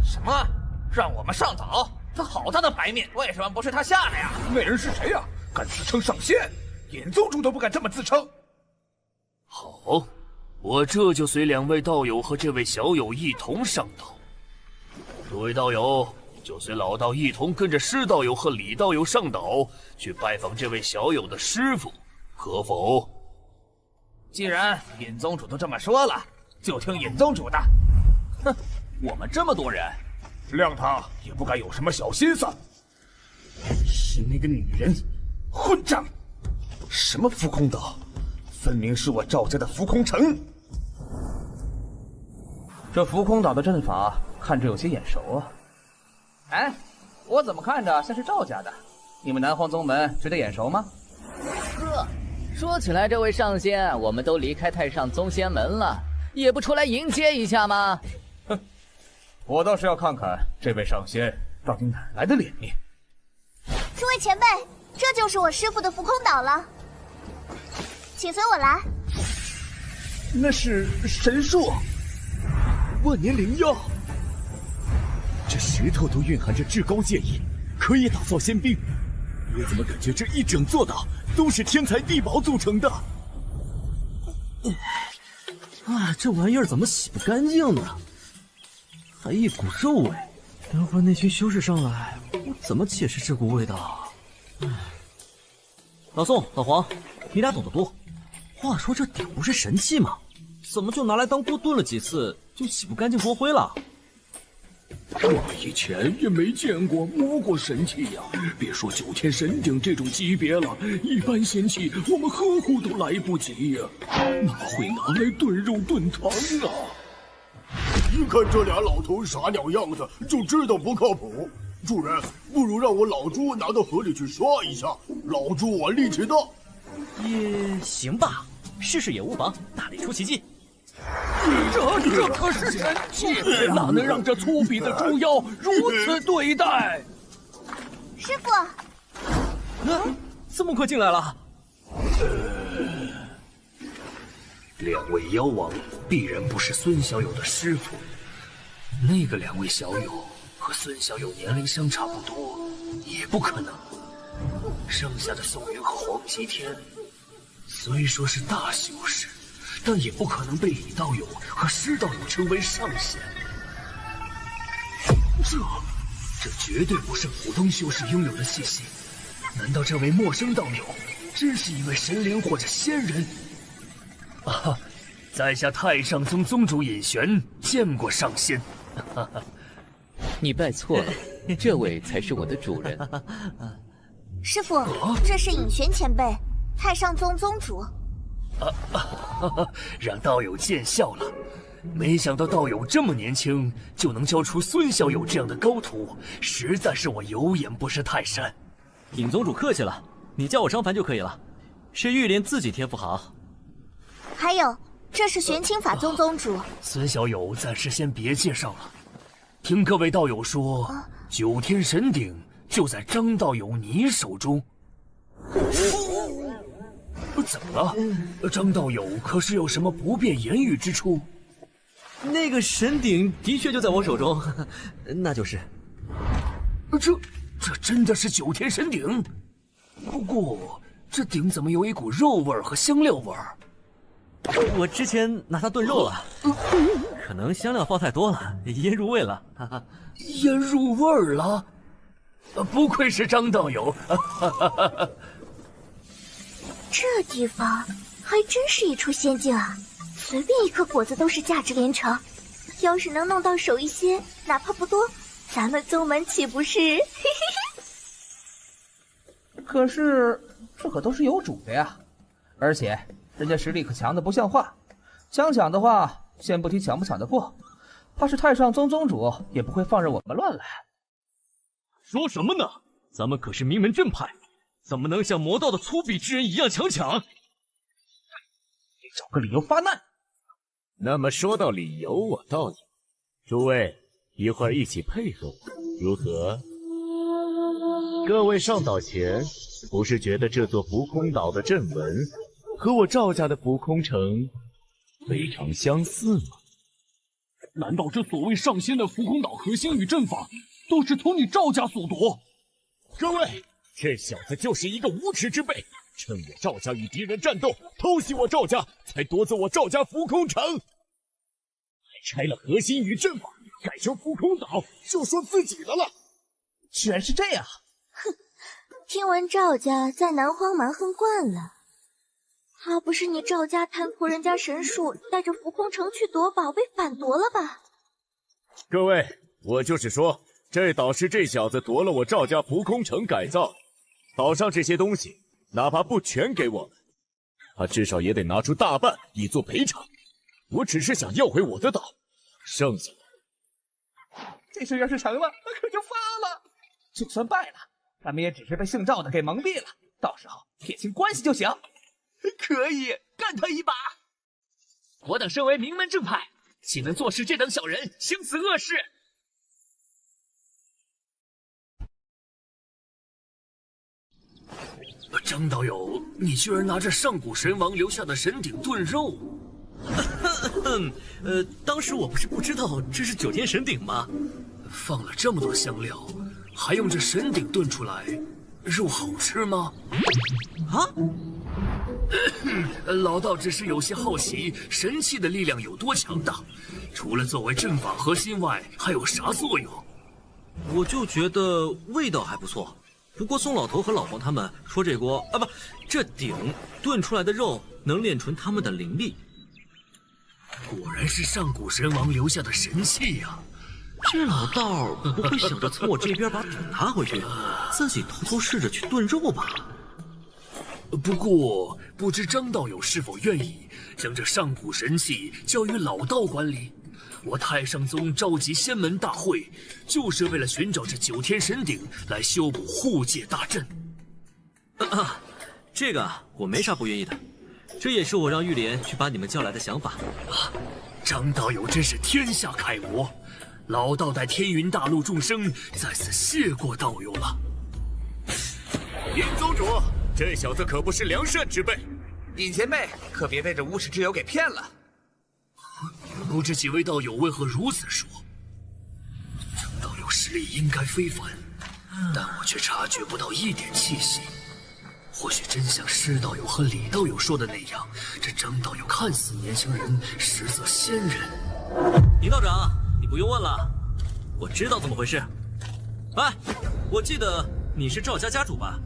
Speaker 5: 什么？让我们上岛？他好大的牌面，为什么不是他下来呀？那人是谁呀？敢自称上仙？尹宗主都不敢这么自称。
Speaker 8: 好，我这就随2位道友和这位小友一同上岛。诸位道友，就随老道一同跟着施道友和李道友上岛，去拜访这位小友的师傅，可否？
Speaker 5: 既然尹宗主都这么说了，就听尹宗主的。哼，我们这么多人，谅他也不敢有什么小心思。是那个女人，混账！什么浮空岛，分明是我赵家的浮空城。这浮空岛的阵法看着有些眼熟啊。哎，我怎么看着像是赵家的？你们南荒宗门觉得眼熟吗？
Speaker 12: 呵，说起来，这位上仙，我们都离开太上宗仙门了，也不出来迎接一下吗？
Speaker 5: 哼，我倒是要看看这位上仙到底哪来的脸面。
Speaker 17: 诸位前辈，这就是我师傅的浮空岛了，请随我来。
Speaker 5: 那是神树，
Speaker 2: 万年灵药，这石头都蕴含着至高剑意，可以打造仙兵。我怎么感觉这一整座岛都是天材地宝组成的？
Speaker 1: 啊，这玩意儿怎么洗不干净呢？还一股肉味，等会儿那群修士上来，我怎么解释这股味道？老宋、老黄，你俩懂得多。话说这鼎不是神器吗？怎么就拿来当锅炖了几次，就洗不干净锅灰了？
Speaker 13: 我以前也没见过摸过神器呀，别说9天神鼎这种级别了，一般仙器我们呵护都来不及呀，哪会拿来炖肉炖汤啊？
Speaker 2: 一看这俩老头傻鸟样子，就知道不靠谱。主人，不如让我老朱拿到河里去刷一下，老朱我力气大。
Speaker 1: 也行吧，试试也无妨，大力出奇迹。
Speaker 13: 这可是神器，哪能让这粗鄙的猪妖如此对待？
Speaker 17: 师傅，
Speaker 1: 这么快进来了
Speaker 8: ？2位妖王必然不是孙小友的师傅，那个2位小友和孙小友年龄相差不多，也不可能。剩下的宋云和黄极天，虽说是大修士，但也不可能被李道友和施道友称为上仙。这绝对不是普通修士拥有的气息。难道这位陌生道友真是一位神灵或者仙人？啊，在下太上宗宗主尹玄见过上仙。
Speaker 12: 你拜错了，这位才是我的主人。
Speaker 17: 师傅，这是尹玄前辈，太上宗宗主。
Speaker 8: 让道友见笑了。没想到道友这么年轻就能教出孙小友这样的高徒，实在是我有眼不识泰山。
Speaker 1: 尹宗主客气了，你叫我张凡就可以了。是玉莲自己天赋好。
Speaker 17: 还有，这是玄清法宗宗主。
Speaker 8: 孙小友暂时先别介绍了。听各位道友说，9天神鼎就在张道友你手中。怎么了？张道友可是有什么不便言语之处？
Speaker 1: 那个神鼎的确就在我手中，那就是。
Speaker 8: 这真的是9天神鼎？不过这鼎怎么有一股肉味和香料味儿？
Speaker 1: 我之前拿它炖肉了，可能香料放太多了，腌入味了。
Speaker 8: 腌入味儿了？不愧是张道友。
Speaker 3: 这地方还真是一处仙境啊！随便一颗果子都是价值连城，要是能弄到手一些，哪怕不多，咱们宗门岂不是？
Speaker 5: 可是这可都是有主的呀，而且人家实力可强的不像话。想抢的话，先不提抢不抢得过，怕是太上宗宗主也不会放任我们乱来。
Speaker 6: 说什么呢？咱们可是名门正派，怎么能像魔道的粗鄙之人一样强抢？
Speaker 5: 你找个理由发难。
Speaker 13: 那么说到理由，我倒有。诸位，一会儿一起配合我，如何？各位上岛前，不是觉得这座浮空岛的阵纹
Speaker 4: 和我赵家的浮空城非常相似吗？
Speaker 6: 难道这所谓上仙的浮空岛核心与阵法，都是从你赵家所夺？
Speaker 13: 各位，这小子就是一个无耻之辈，趁我赵家与敌人战斗，偷袭我赵家，才夺走我赵家浮空城，还拆了核心与阵法，改成浮空岛，就说自己的了。
Speaker 7: 居然是这样！
Speaker 3: 哼，听闻赵家在南荒蛮横惯了，怕不是你赵家贪图人家神树，带着浮空城去夺宝被反夺了吧？
Speaker 13: 各位，我就是说，这岛是这小子夺了我赵家浮空城改造，岛上这些东西，哪怕不全给我们，他至少也得拿出大半以作赔偿。我只是想要回我的岛，剩下的……
Speaker 7: 这事要是成了，那可就发了。就算败了，咱们也只是被姓赵的给蒙蔽了，到时候撇清关系就行。
Speaker 8: 可以，干他一把！我等身为名门正派，岂能坐视这等小人行此恶事？张道友，你居然拿着上古神王留下的神鼎炖肉！
Speaker 1: 当时我不是不知道这是9天神鼎吗？
Speaker 8: 放了这么多香料，还用这神鼎炖出来，肉好吃吗？
Speaker 1: 啊？
Speaker 8: 老道只是有些好奇，神器的力量有多强大？除了作为阵法核心外，还有啥作用？
Speaker 1: 我就觉得味道还不错。不过宋老头和老黄他们说这锅啊不，这鼎炖出来的肉能炼纯他们的灵力。
Speaker 8: 果然是上古神王留下的神器呀！
Speaker 1: 这老道不会想着从我这边把鼎拿回去，自己偷偷试着去炖肉吧？
Speaker 8: 不过不知张道友是否愿意将这上古神器交于老道管理？我太上宗召集仙门大会，就是为了寻找这9天神鼎来修补护界大阵。
Speaker 1: 这个我没啥不愿意的，这也是我让玉莲去把你们叫来的想法。
Speaker 8: 张道友真是天下楷模，老道代天云大陆众生在此谢过道友了。
Speaker 13: 尹宗主，这小子可不是良善之辈，
Speaker 7: 尹前辈可别被这无耻之友给骗了。
Speaker 8: 不知几位道友为何如此说？张道友实力应该非凡，但我却察觉不到一点气息。或许真像施道友和李道友说的那样，这张道友看似年轻人，实则仙人。
Speaker 1: 尹道长，你不用问了，我知道怎么回事。哎，我记得你是赵家家主吧？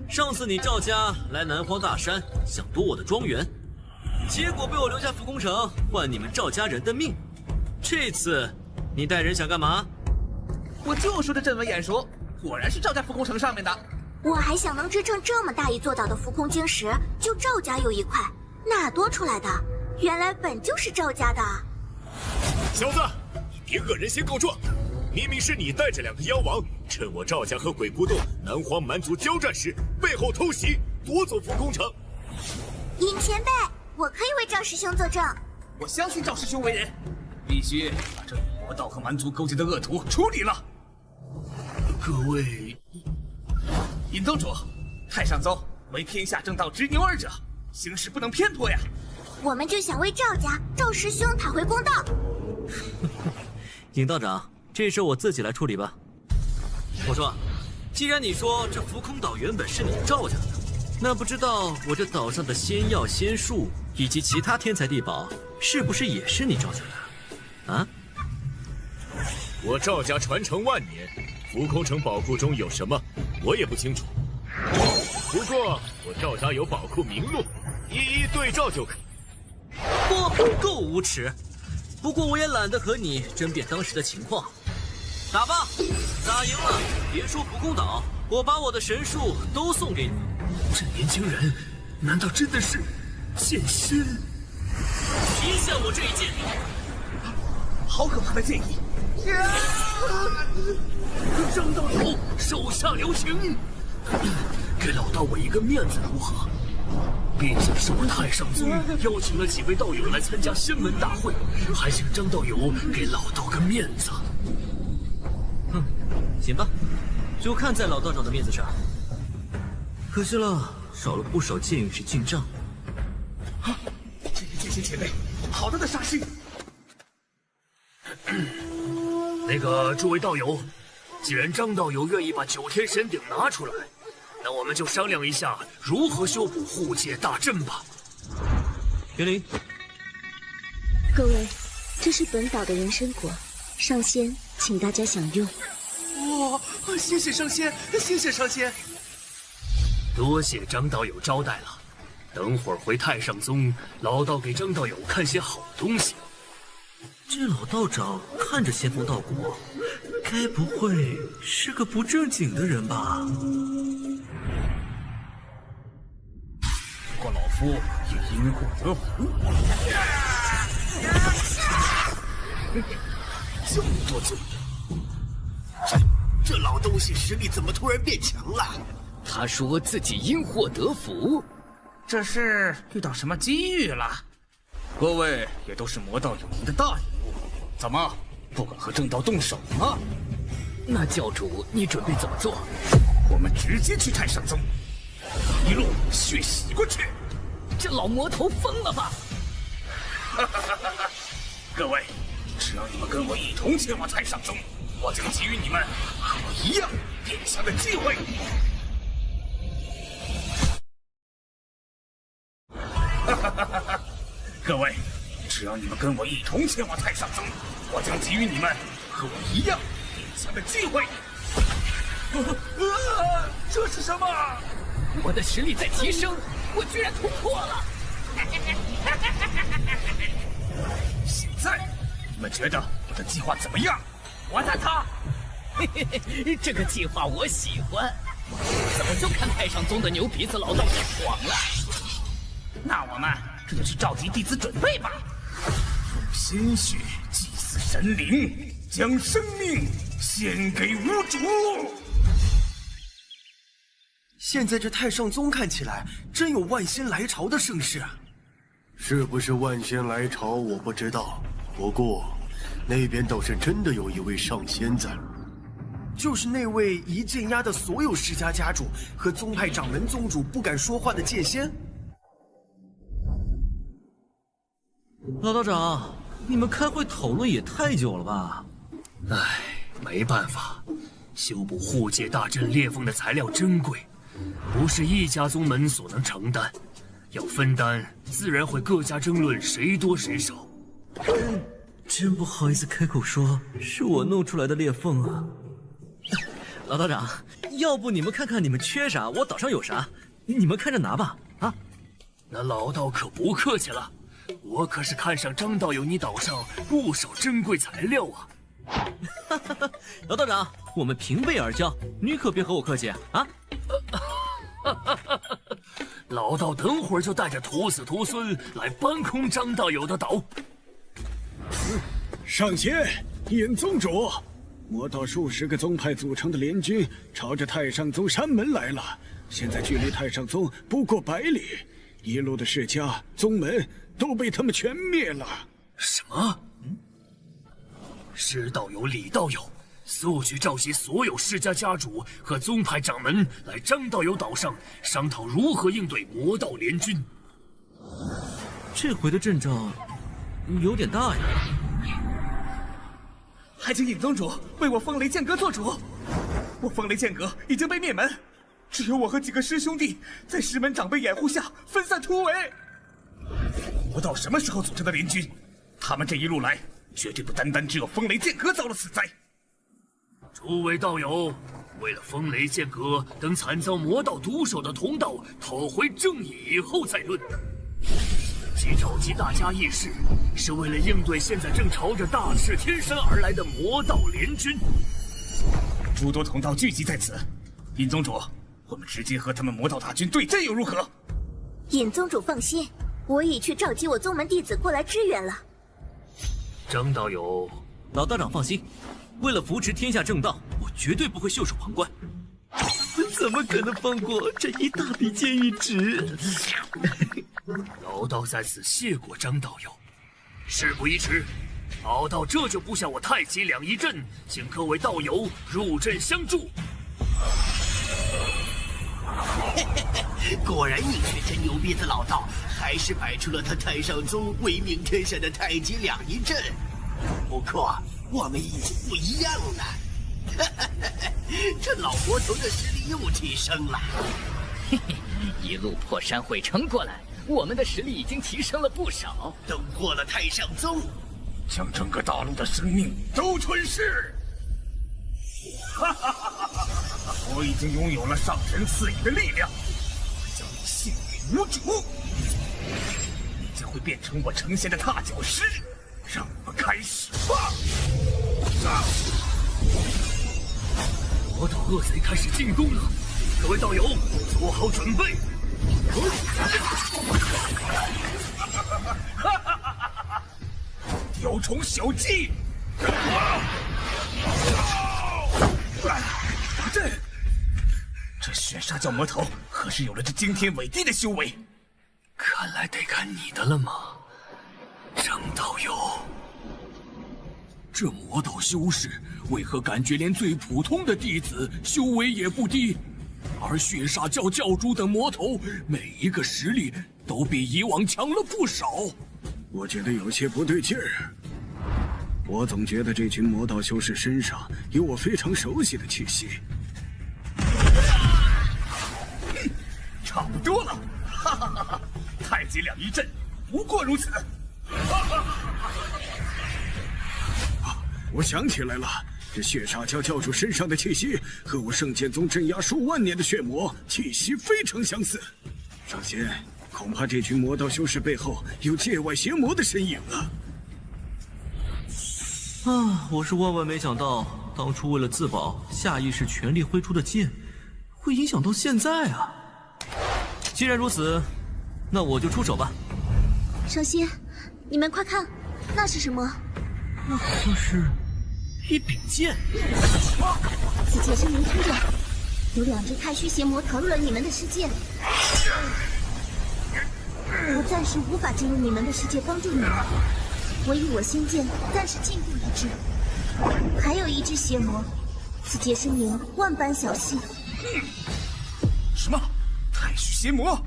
Speaker 1: 上次你赵家来南荒大山，想夺我的庄园。结果被我留下浮空城换你们赵家人的命。这次你带人想干嘛？
Speaker 7: 我就说这阵纹眼熟，果然是赵家浮空城上面的。
Speaker 3: 我还想能支撑这么大一座岛的浮空晶石，就赵家有一块，哪多出来的？原来本就是赵家的。
Speaker 13: 小子，你别恶人先告状！明明是你带着2个妖王，趁我赵家和鬼窟洞南荒蛮族交战时，背后偷袭，夺走浮空城。
Speaker 3: 尹前辈，我可以为赵师兄作证。
Speaker 7: 我相信赵师兄为人，必须把这与魔道和蛮族勾结的恶徒处理了。
Speaker 8: 各位，
Speaker 7: 尹宗主，太上宗为天下正道执牛耳者，行事不能偏颇呀。
Speaker 3: 我们就想为赵家、赵师兄讨回公道。
Speaker 1: 尹道长，这事我自己来处理吧。我说，既然你说这浮空岛原本是你赵家的，那不知道我这岛上的仙药、仙树以及其他天材地宝，是不是也是你赵家的？啊？
Speaker 13: 我赵家传承万年，浮空城宝库中有什么，我也不清楚。不过我赵家有宝库名录，一一对照就可。
Speaker 1: 够无耻！不过我也懒得和你争辩当时的情况。打吧，打赢了，别说浮空岛，我把我的神树都送给你。
Speaker 8: 这年轻人，难道真的是剑仙？
Speaker 1: 停下我这一剑！
Speaker 7: 好可怕的剑意！
Speaker 8: 张道友，手下留情，给老道我一个面子如何？毕竟是我太上宗邀请了几位道友来参加仙门大会，还请张道友给老道个面子。
Speaker 1: 行吧，就看在老道长的面子上。可惜了，少了不少剑与是进账。
Speaker 9: 这个剑仙前辈，好大的杀心！
Speaker 8: 那个诸位道友，既然张道友愿意把9天神鼎拿出来，那我们就商量一下如何修补护界大阵吧。
Speaker 1: 云林，
Speaker 16: 各位，这是本岛的人参果，上仙，请大家享用。
Speaker 7: 哇，谢谢上仙，谢谢上仙。
Speaker 8: 多谢张道友招待了，等会儿回太上宗，老道给张道友看些好东西。
Speaker 1: 这老道长看着仙风道骨，该不会是个不正经的人吧？
Speaker 9: 不过老夫也因祸得福。
Speaker 20: 这么多尊，这老东西实力怎么突然变强了？
Speaker 12: 他说自己因祸得福，
Speaker 9: 这是遇到什么机遇了？各位也都是魔道有名的大人物，怎么不敢和正道动手吗？
Speaker 12: 那教主，你准备怎么做？
Speaker 9: 我们直接去太上宗，一路血洗过去。
Speaker 12: 这老魔头疯了吧？
Speaker 9: 各位，只要你们跟我一同前往太上宗，我将给予你们和我一样变强的机会。各位，只要你们跟我一同前往太上宗，我将给予你们和我一样变强的机会。这是什么？
Speaker 12: 我的实力在提升，我居然突破了！
Speaker 9: 现在你们觉得我的计划怎么样？
Speaker 12: 我赞他。这个计划我喜欢。怎么就看太上宗的牛鼻子老道士爽了？
Speaker 9: 那我们这就去召集弟子准备吧。用鲜血祭祀神灵，将生命献给无主。
Speaker 20: 现在这太上宗看起来真有万仙来朝的盛世啊！
Speaker 2: 是不是万仙来朝我不知道，不过那边倒是真的有一位上仙在。
Speaker 20: 就是那位一剑压的所有世家家主和宗派掌门宗主不敢说话的剑仙。
Speaker 1: 老道长，你们开会讨论也太久了吧？
Speaker 8: 唉，没办法，修补护界大阵裂缝的材料珍贵，不是一家宗门所能承担，要分担，自然会各家争论谁多谁少。
Speaker 1: 真不好意思开口说，是我弄出来的裂缝啊。老道长，要不你们看看你们缺啥，我岛上有啥，你们看着拿吧。啊，
Speaker 8: 那老道可不客气了，我可是看上张道友你岛上不少珍贵材料啊。
Speaker 1: 老道长，我们平辈而交，你可别和我客气啊！
Speaker 8: 老道等会儿就带着徒子徒孙来搬空张道友的岛。
Speaker 10: 上仙，尹宗主，魔道数十个宗派组成的联军朝着太上宗山门来了，现在距离太上宗不过100里，一路的世家宗门都被他们全灭了。
Speaker 8: 什么？施道友、李道友，速去召集所有世家家主和宗派掌门来张道友岛上商讨如何应对魔道联军。
Speaker 1: 这回的阵仗有点大呀！
Speaker 7: 还请尹宗主为我风雷剑阁做主。我风雷剑阁已经被灭门，只有我和几个师兄弟在师门长辈掩护下分散突围。魔道什么时候组成的联军？他们这一路来，绝对不单单只有风雷剑阁遭了此灾。
Speaker 8: 诸位道友，为了风雷剑阁等惨遭魔道毒手的同道讨回正义以后再论。即召集大家议事，是为了应对现在正朝着大赤天山而来的魔道联军。
Speaker 9: 诸多同道聚集在此，尹宗主，我们直接和他们魔道大军对阵又如何？
Speaker 3: 尹宗主放心，我已去召集我宗门弟子过来支援了。
Speaker 8: 张道友，
Speaker 1: 老道长放心，为了扶持天下正道，我绝对不会袖手旁观。怎么可能放过这一大笔监狱纸？
Speaker 8: 老道在此谢过张道友。事不宜迟，老道这就布下我太极两仪阵，请各位道友入阵相助。
Speaker 20: 果然你是真牛逼的老道，还是摆出了他太上宗威名天下的太极两仪阵。不过我们已经不一样了，这老魔头的实力又提升了。
Speaker 21: 嘿嘿，一路破山毁城过来，我们的实力已经提升了不少，
Speaker 20: 都破了太上宗，
Speaker 13: 将整个大陆的生命都吞噬。哈哈哈哈哈！我已经拥有了上神赐予的力量，将你幸运无主，你将会变成我呈现的踏脚石。让我们开始吧！
Speaker 8: 魔导恶贼开始进攻了，各位道友做好准备。
Speaker 13: 雕虫小技！这血煞教魔头可是有了这惊天伟地的修为，
Speaker 8: 看来得看你的了吗，张道友？
Speaker 13: 这魔道修士为何感觉连最普通的弟子修为也不低？而血煞教教主等魔头每一个实力都比以往强了不少。
Speaker 10: 我觉得有些不对劲儿。我总觉得这群魔道修士身上有我非常熟悉的气息。
Speaker 13: 差不多了，哈哈哈哈！太极两仪阵不过如此。
Speaker 10: 我想起来了，这血煞教教主身上的气息和我圣剑宗镇压数万年的血魔气息非常相似。上仙，恐怕这群魔道修士背后有界外邪魔的身影啊！
Speaker 1: 我是万万没想到，当初为了自保，下意识全力挥出的剑，会影响到现在啊！既然如此，那我就出手吧。
Speaker 3: 上仙，你们快看，那是什么？
Speaker 1: 那好像是一柄剑。
Speaker 3: 此剑声明出着，有2只太虚邪魔逃入了你们的世界。我暂时无法进入你们的世界帮助你们，我以我仙剑暂时禁锢一只。还有1只邪魔，此界声明万般小细。
Speaker 13: 什么？太虚邪魔？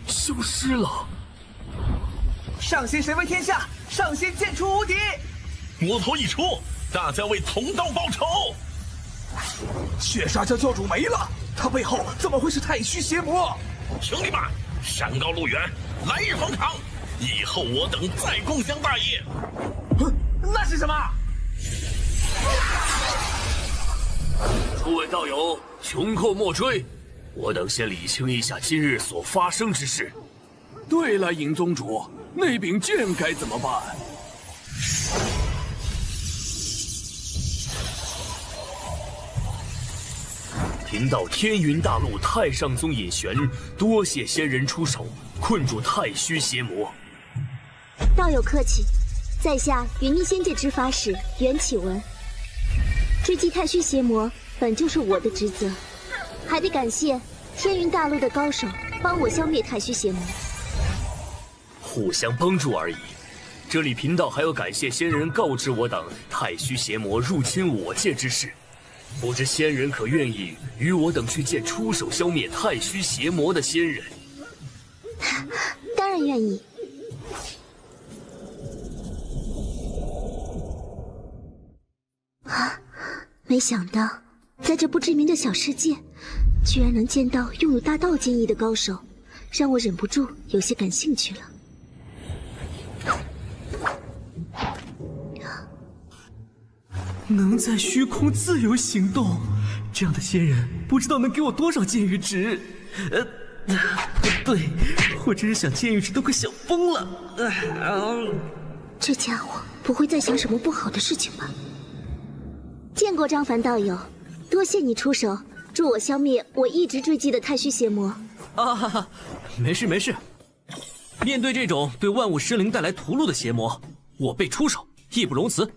Speaker 8: 消失了。
Speaker 5: 上仙神威天下，上仙剑出无敌。
Speaker 18: 魔头一出，大家为同道报仇。
Speaker 5: 血煞教教主没了，他背后怎么会是太虚邪魔？
Speaker 18: 兄弟们，山高路远，来日方长，以后我等再共襄大业。
Speaker 5: 那是什么？
Speaker 8: 诸位道友，穷寇莫追，我等先理清一下今日所发生之事。
Speaker 13: 对了，尹宗主，那柄剑该怎么办？
Speaker 8: 贫道天云大陆太上宗尹玄，多谢仙人出手，困住太虚邪魔。
Speaker 3: 道友客气，在下云逆仙界执法使袁启文。追击太虚邪魔本就是我的职责，还得感谢天云大陆的高手帮我消灭太虚邪魔。
Speaker 8: 互相帮助而已。这里贫道还要感谢仙人告知我等太虚邪魔入侵我界之事，不知仙人可愿意与我等去见出手消灭太虚邪魔的仙人？
Speaker 3: 当然愿意。没想到在这不知名的小世界，居然能见到拥有大道剑意的高手，让我忍不住有些感兴趣了。
Speaker 1: 能在虚空自由行动，这样的仙人不知道能给我多少剑玉值。对，我真是想剑玉值都快想疯了。
Speaker 3: 这家伙不会在想什么不好的事情吧？见过张凡道友，多谢你出手，助我消灭我一直追击的太虚邪魔。
Speaker 1: 没事没事。面对这种对万物生灵带来屠戮的邪魔，我辈出手，义不容辞。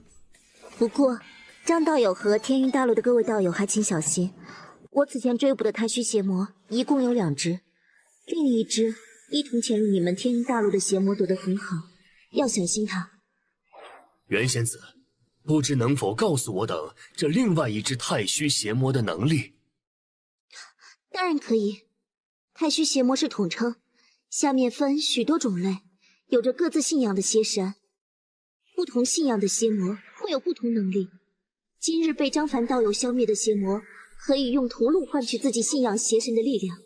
Speaker 3: 不过，张道友和天云大陆的各位道友还请小心，我此前追捕的太虚邪魔一共有2只，另一只一同潜入你们天云大陆的邪魔躲得很好，要小心他。
Speaker 8: 袁仙子，不知能否告诉我等这另外一只太虚邪魔的能力？
Speaker 3: 当然可以。太虚邪魔是统称，下面分许多种类，有着各自信仰的邪神。不同信仰的邪魔会有不同能力。今日被张凡道友消灭的邪魔，可以用屠戮换取自己信仰邪神的力量。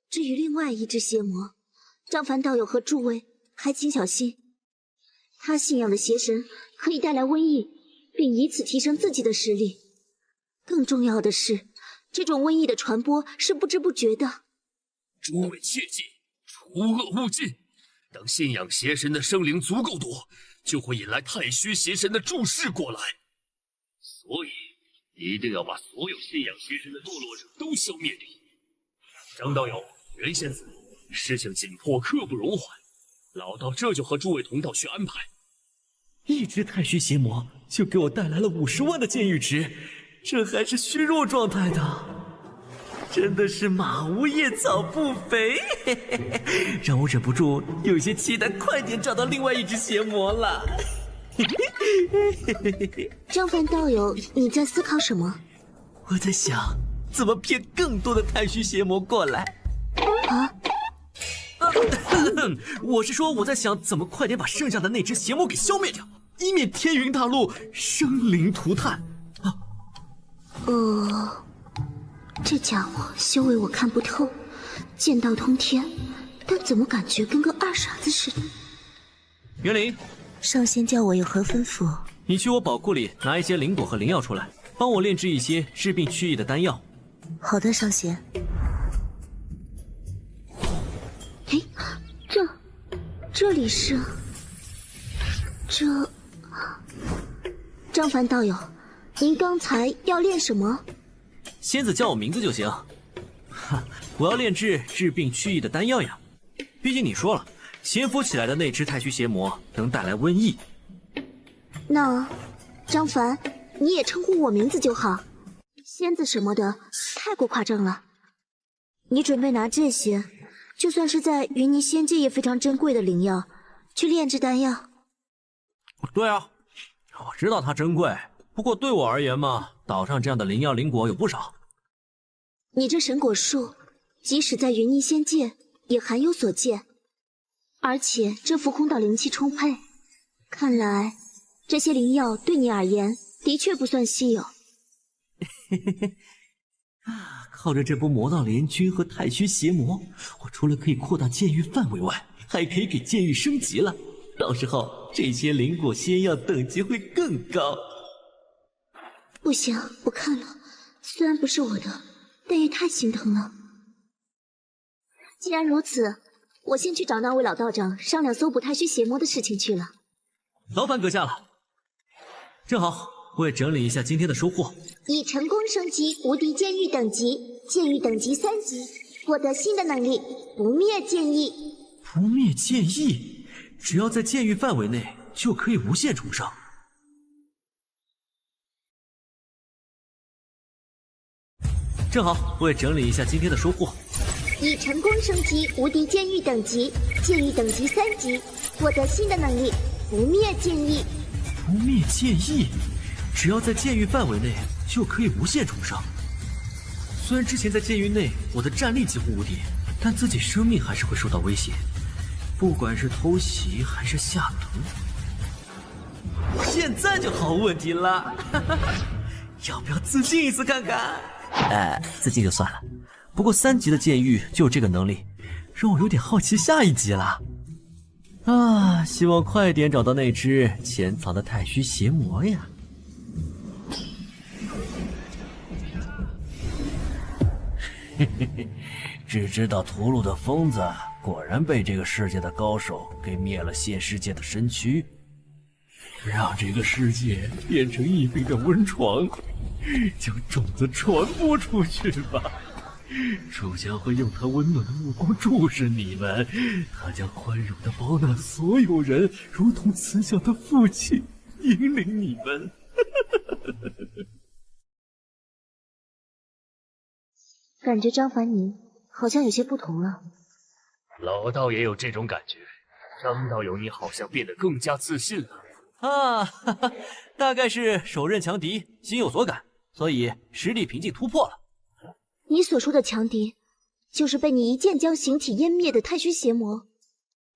Speaker 3: 至于另外一只邪魔，张凡道友和诸位还请小心。他信仰的邪神可以带来瘟疫，并以此提升自己的实力。更重要的是，这种瘟疫的传播是不知不觉的。
Speaker 8: 诸位切记，除恶务尽。等信仰邪神的生灵足够多，就会引来太虚邪神的注视过来。所以，一定要把所有信仰邪神的堕落者都消灭掉。张道友、袁仙子，事情紧迫，刻不容缓。老道这就和诸位同道去安排。
Speaker 1: 一只太虚邪魔就给我带来了50万的剑玉值，这还是虚弱状态的，真的是马无夜草不肥，嘿嘿嘿，让我忍不住有些期待快点找到另外一只邪魔了。
Speaker 3: 张凡道友，你在思考什么？
Speaker 1: 我在想怎么骗更多的太虚邪魔过来。
Speaker 3: 啊？
Speaker 1: 我是说，我在想怎么快点把剩下的那只邪魔给消灭掉，以免天云大陆生灵涂炭。
Speaker 3: 这家伙修为我看不透，剑道通天，但怎么感觉跟个二傻子似的？
Speaker 1: 袁灵，
Speaker 3: 上仙叫我有何吩咐？
Speaker 1: 你去我宝库里拿一些灵果和灵药出来，帮我炼制一些治病祛疫的丹药。
Speaker 3: 好的，上仙。哎，这里是张凡道友，您刚才要练什么？
Speaker 1: 仙子叫我名字就行。哈，我要炼制治病祛疫的丹药呀。毕竟你说了，潜伏起来的那只太虚邪魔能带来瘟疫。
Speaker 3: 那张凡，你也称呼我名字就好，仙子什么的太过夸张了。你准备拿这些，就算是在云霓仙界也非常珍贵的灵药，去炼制丹药？
Speaker 1: 对啊，我知道它珍贵，不过对我而言嘛，岛上这样的灵药灵果有不少。
Speaker 3: 你这神果树，即使在云霓仙界也罕有所见，而且这浮空岛灵气充沛，看来这些灵药对你而言的确不算稀有。
Speaker 1: 嘿嘿嘿，靠着这波魔道联军和太虚邪魔，我除了可以扩大剑域范围外，还可以给剑域升级了。到时候这些灵果仙药等级会更高。
Speaker 3: 不行，不看了，虽然不是我的，但也太心疼了。既然如此，我先去找那位老道长商量搜捕太虚邪魔的事情去了。
Speaker 1: 劳烦阁下了。正好，我也整理一下今天的收获。
Speaker 3: 已成功升级无敌剑域等级，剑域等级3级，获得新的能力不灭剑意。
Speaker 1: 不灭剑意，只要在剑域范围内就可以无限重生。正好，我也整理一下今天的收获。
Speaker 3: 已成功升级无敌剑域等级，剑域等级3级，获得新的能力不灭剑意。
Speaker 1: 不灭剑意，只要在剑域范围内就可以无限重生。虽然之前在剑域内我的战力几乎无敌，但自己生命还是会受到威胁，不管是偷袭还是下毒。现在就毫无问题了，要不要自尽一次看看？自尽就算了，不过3级的剑域就有这个能力，让我有点好奇下一级了。啊，希望快点找到那只潜藏的太虚邪魔呀！
Speaker 10: 嘿嘿嘿，只知道屠戮的疯子，果然被这个世界的高手给灭了现世界的身躯，让这个世界变成疫病的温床，将种子传播出去吧。
Speaker 1: 主将会用他温暖的目光注视你们，他将宽容地包纳所有人，如同慈祥的父亲引领你们。
Speaker 16: 感觉张凡你好像有些不同了。
Speaker 8: 老道也有这种感觉。张道友，你好像变得更加自信了。
Speaker 11: 啊，哈哈，大概是手刃强敌，心有所感，所以实力瓶颈突破了。
Speaker 16: 你所说的强敌，就是被你一剑将形体湮灭的太虚邪魔。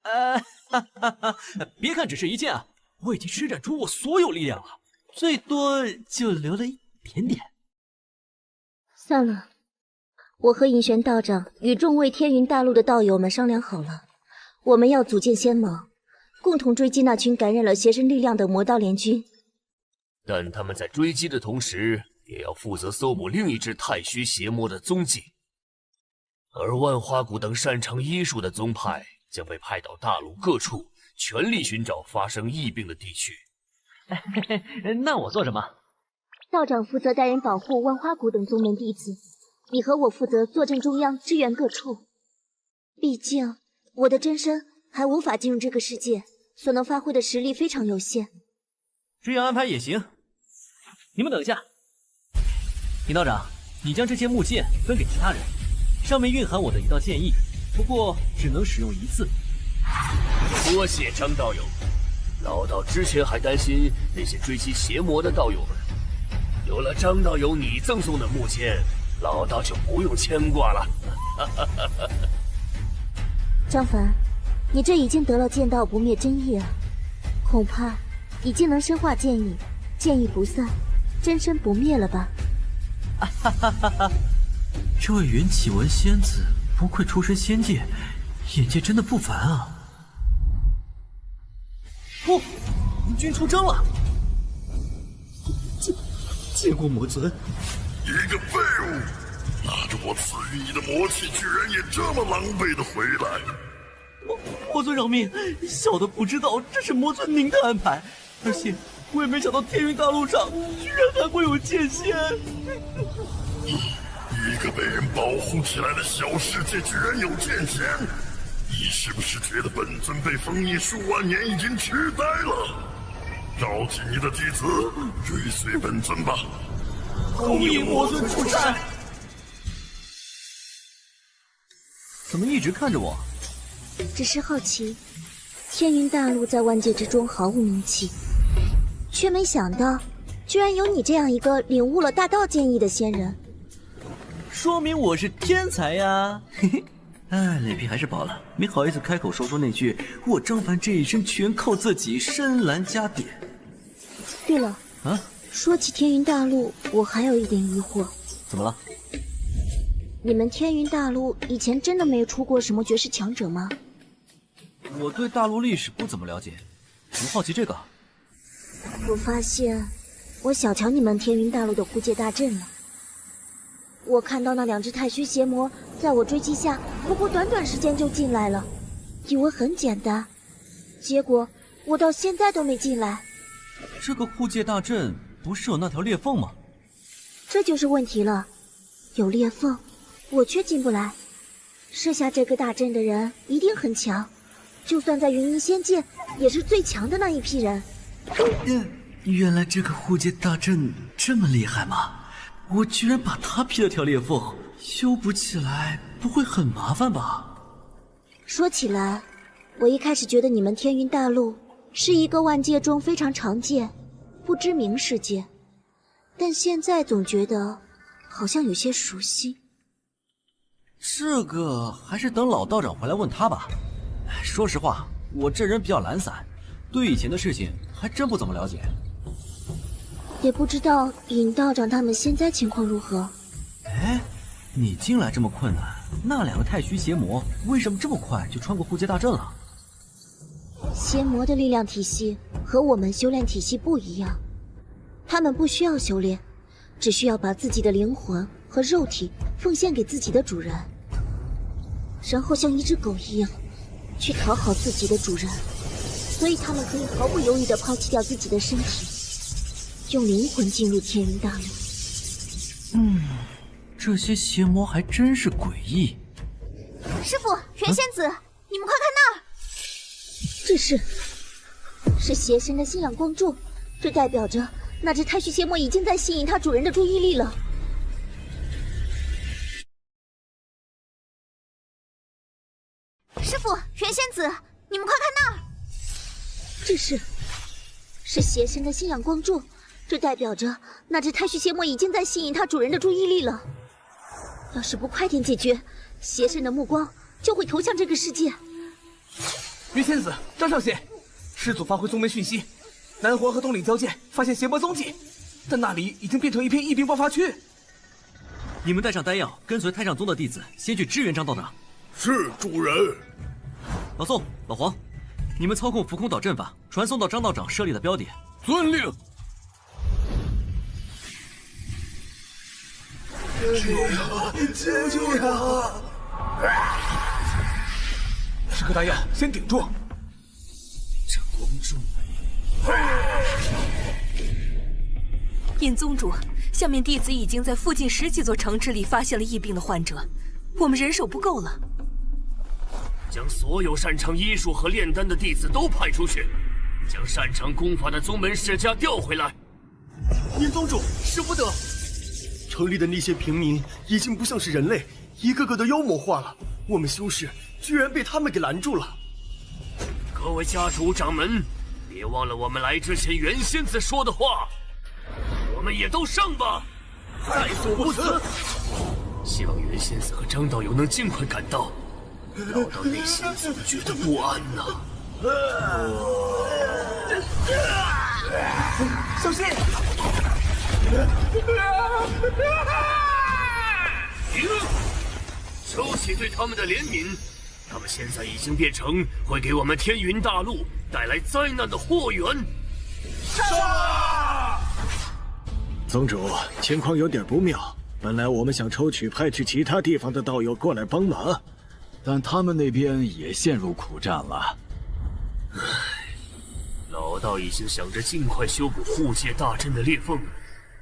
Speaker 11: 哈哈哈，别看只是一剑啊，我已经施展出我所有力量了，最多就留了一点点。
Speaker 16: 算了，我和尹玄道长与众位天云大陆的道友们商量好了，我们要组建仙盟，共同追击那群感染了邪神力量的魔道联军。
Speaker 8: 但他们在追击的同时，也要负责搜捕另一只太虚邪魔的踪迹。而万花谷等擅长医术的宗派将被派到大陆各处，全力寻找发生疫病的地区。
Speaker 11: 那我做什么？
Speaker 16: 道长负责带人保护万花谷等宗门弟子，你和我负责坐镇中央，支援各处。毕竟我的真身还无法进入这个世界，所能发挥的实力非常有限。
Speaker 11: 这样安排也行。你们等一下，尹道长，你将这些木剑分给其他人，上面蕴含我的一道剑意，不过只能使用一次。
Speaker 8: 多谢张道友，老道之前还担心那些追击邪魔的道友们，有了张道友你赠送的木剑，老道就不用牵挂了。
Speaker 16: 张凡，你这已经得了剑道不灭真意了，恐怕已经能深化剑意，剑意不散，真身不灭了吧？
Speaker 11: 这位云启文仙子不愧出身仙界，眼界真的不凡啊！不，吴军出征了！
Speaker 1: 见过魔尊。
Speaker 18: 一个废物，拿着我赐予你的魔器，居然也这么狼狈的回来！
Speaker 11: 魔尊饶命，小的不知道这是魔尊您的安排，而且我也没想到天云大陆上居然还会有剑仙。
Speaker 18: 一个被人保护起来的小世界，居然有剑仙！你是不是觉得本尊被封印数万年已经痴呆了？召集你的弟子，追随本尊吧！
Speaker 11: 恭迎魔尊出山。怎么一直看着我？
Speaker 16: 只是好奇，天云大陆在万界之中毫无名气，却没想到居然有你这样一个领悟了大道剑意的仙人，
Speaker 11: 说明我是天才呀！嘿嘿，哎，脸皮还是薄了，没好意思开口说那句“我张凡这一生全靠自己，深蓝加点”。
Speaker 16: 对了，
Speaker 11: 啊，
Speaker 16: 说起天云大陆，我还有一点疑惑。
Speaker 11: 怎么了？
Speaker 16: 你们天云大陆以前真的没有出过什么绝世强者吗？
Speaker 11: 我对大陆历史不怎么了解，不好奇这个。
Speaker 16: 我发现我小瞧你们天云大陆的护界大阵了。我看到那两只太虚邪魔在我追击下，不过短短时间就进来了，以为很简单，结果我到现在都没进来。
Speaker 11: 这个护界大阵不是有那条裂缝吗？
Speaker 16: 这就是问题了，有裂缝，我却进不来。设下这个大阵的人一定很强，就算在云阴仙界，也是最强的那一批人。
Speaker 11: 原来这个护界大阵这么厉害吗？我居然把它劈了条裂缝，修补起来不会很麻烦吧？
Speaker 16: 说起来，我一开始觉得你们天云大陆是一个万界中非常常见、不知名世界，但现在总觉得好像有些熟悉。
Speaker 11: 这个还是等老道长回来问他吧。说实话，我这人比较懒散，对以前的事情还真不怎么了解。
Speaker 16: 也不知道尹道长他们现在情况如何。
Speaker 11: 哎，你进来这么困难，那两个太虚邪魔为什么这么快就穿过护界大阵了？
Speaker 16: 邪魔的力量体系和我们修炼体系不一样，他们不需要修炼，只需要把自己的灵魂和肉体奉献给自己的主人，然后像一只狗一样去讨好自己的主人，所以他们可以毫不犹豫地抛弃掉自己的身体，用灵魂进入天云大陆。
Speaker 1: 这些邪魔还真是诡异。
Speaker 17: 师傅，元仙子，你们快看那儿！
Speaker 16: 这是邪神的信仰光柱，这代表着那只太虚邪魔已经在吸引它主人的注意力了。
Speaker 17: 师傅，元仙子，你们快看那儿！
Speaker 16: 这是邪神的信仰光柱，这代表着那只太虚邪魔已经在吸引它主人的注意力了。要是不快点解决，邪神的目光就会投向这个世界。
Speaker 5: 元仙子，张少贤，师祖发回宗门讯息，南环和东岭交界发现邪魔踪迹，但那里已经变成一片疫病爆发区。
Speaker 1: 你们带上丹药，跟随太上宗的弟子先去支援张道长。
Speaker 2: 是，主人。
Speaker 1: 老宋、老黄，你们操控浮空岛阵法，传送到张道长设立的标点。
Speaker 2: 遵令。
Speaker 5: 救救他！这颗丹药先顶住。
Speaker 8: 这光柱，
Speaker 19: 尹宗主，下面弟子已经在附近10几座城池里发现了疫病的患者，我们人手不够了。
Speaker 8: 将所有擅长医术和炼丹的弟子都派出去，将擅长功法的宗门世家调回来。
Speaker 20: 尹宗主，使不得！城里的那些平民已经不像是人类，一个个都妖魔化了。我们修士居然被他们给拦住了。
Speaker 8: 各位家主掌门，别忘了我们来之前元仙子说的话，我们也都上吧！
Speaker 20: 在所不辞。
Speaker 8: 希望元仙子和张道友能尽快赶到。老道内心总觉得不安呐。
Speaker 5: 小心！
Speaker 8: 收起对他们的怜悯，他们现在已经变成会给我们天云大陆带来灾难的祸源。
Speaker 10: 宗主，情况有点不妙。本来我们想抽取派去其他地方的道友过来帮忙，
Speaker 6: 但他们那边也陷入苦战了。
Speaker 8: 唉，老道已经想着尽快修补护界大阵的裂缝，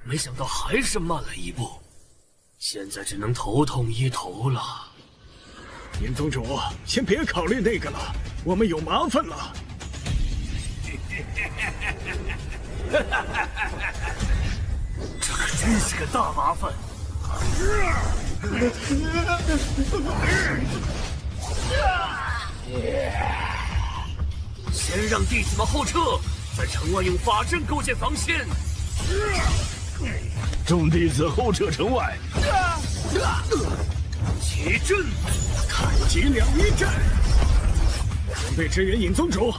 Speaker 8: 没想到还是慢了一步。现在只能头痛医头了。
Speaker 10: 尹宗主，先别考虑那个了，我们有麻烦了。
Speaker 8: 这可真是个大麻烦。先让弟子们后撤，在城外用法阵构建防线。
Speaker 2: 众弟子后撤城外。
Speaker 8: 起阵，
Speaker 10: 看脊梁一战，准备支援尹宗主。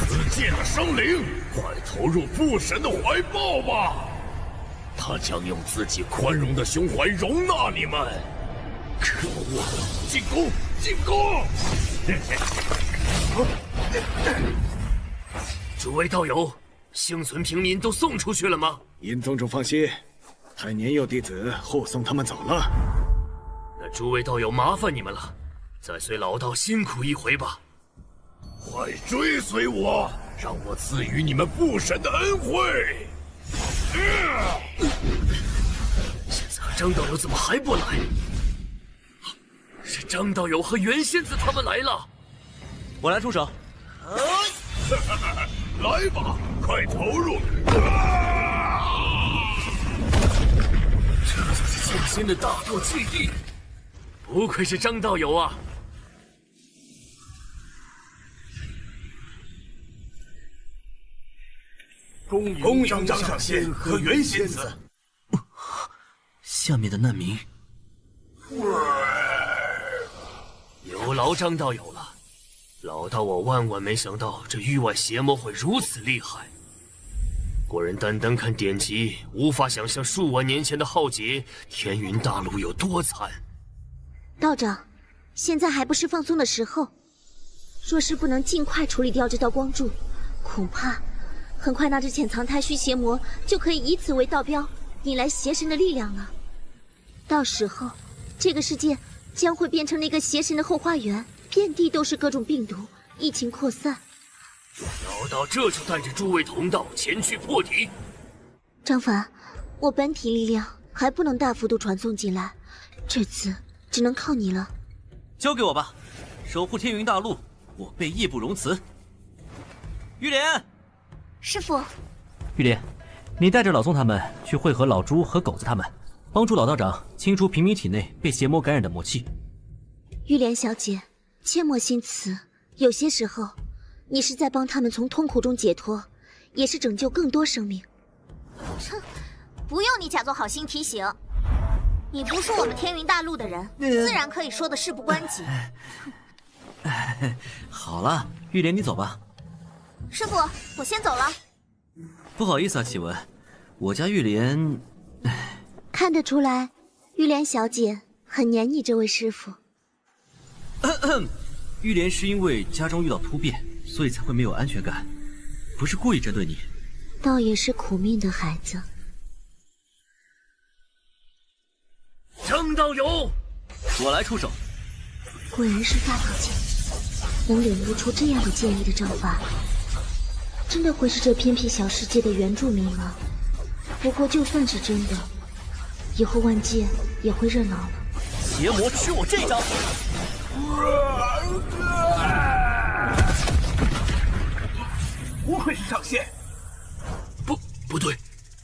Speaker 18: 此界的生灵，快投入父神的怀抱吧！他将用自己宽容的胸怀容纳你们。可恶！进攻！进攻！
Speaker 8: 诸位道友，幸存平民都送出去了吗？
Speaker 10: 尹宗主放心，太年幼弟子护送他们走了。
Speaker 8: 那诸位道友麻烦你们了，再随老道辛苦一回吧。
Speaker 18: 快追随我，让我赐予你们父神的恩惠。
Speaker 8: 现在张道友怎么还不来？是张道友和元仙子他们来了。
Speaker 1: 我来出手。
Speaker 18: 来吧，快投入！
Speaker 8: 这就是剑仙的大道基地，不愧是张道友啊！
Speaker 20: 恭迎张上仙和元仙子。
Speaker 1: 下面的难民，
Speaker 8: 有劳张道友了。老道我万万没想到这域外邪魔会如此厉害。果然单单看典籍，无法想象数万年前的浩劫，天云大陆有多惨。
Speaker 16: 道长，现在还不是放松的时候。若是不能尽快处理掉这道光柱，恐怕很快那只潜藏太虚邪魔就可以以此为道标，引来邪神的力量了。到时候，这个世界将会变成那个邪神的后花园，遍地都是各种病毒，疫情扩散。
Speaker 8: 老道这就带着诸位同道前去破敌。
Speaker 16: 张凡，我本体力量还不能大幅度传送进来，这次只能靠你了。
Speaker 1: 交给我吧，守护天云大陆，我辈义不容辞。玉莲，
Speaker 3: 师傅，
Speaker 14: 玉莲，你带着老宋他们去会合老朱和狗子他们，帮助老道长清除平民体内被邪魔感染的魔气。
Speaker 16: 玉莲小姐，切莫心慈，有些时候，你是在帮他们从痛苦中解脱，也是拯救更多生命。
Speaker 17: 哼，不用你假作好心提醒。你不是我们天云大陆的人，自然可以说的事不关己。
Speaker 1: 好了，玉莲，你走吧。
Speaker 17: 师傅，我先走了。
Speaker 1: 不好意思啊，启文，我家玉莲……
Speaker 16: 看得出来，玉莲小姐很黏你这位师傅。
Speaker 1: 玉莲是因为家中遇到突变，所以才会没有安全感，不是故意针对你。
Speaker 16: 倒也是苦命的孩子。
Speaker 8: 张道友，
Speaker 1: 我来出手。
Speaker 16: 果然是大道境，能领悟出这样的剑意的章法，真的会是这偏僻小世界的原住民吗？不过就算是真的，以后万界也会热闹了。
Speaker 1: 邪魔吃我这招！
Speaker 5: 不愧是上仙。
Speaker 8: 不对，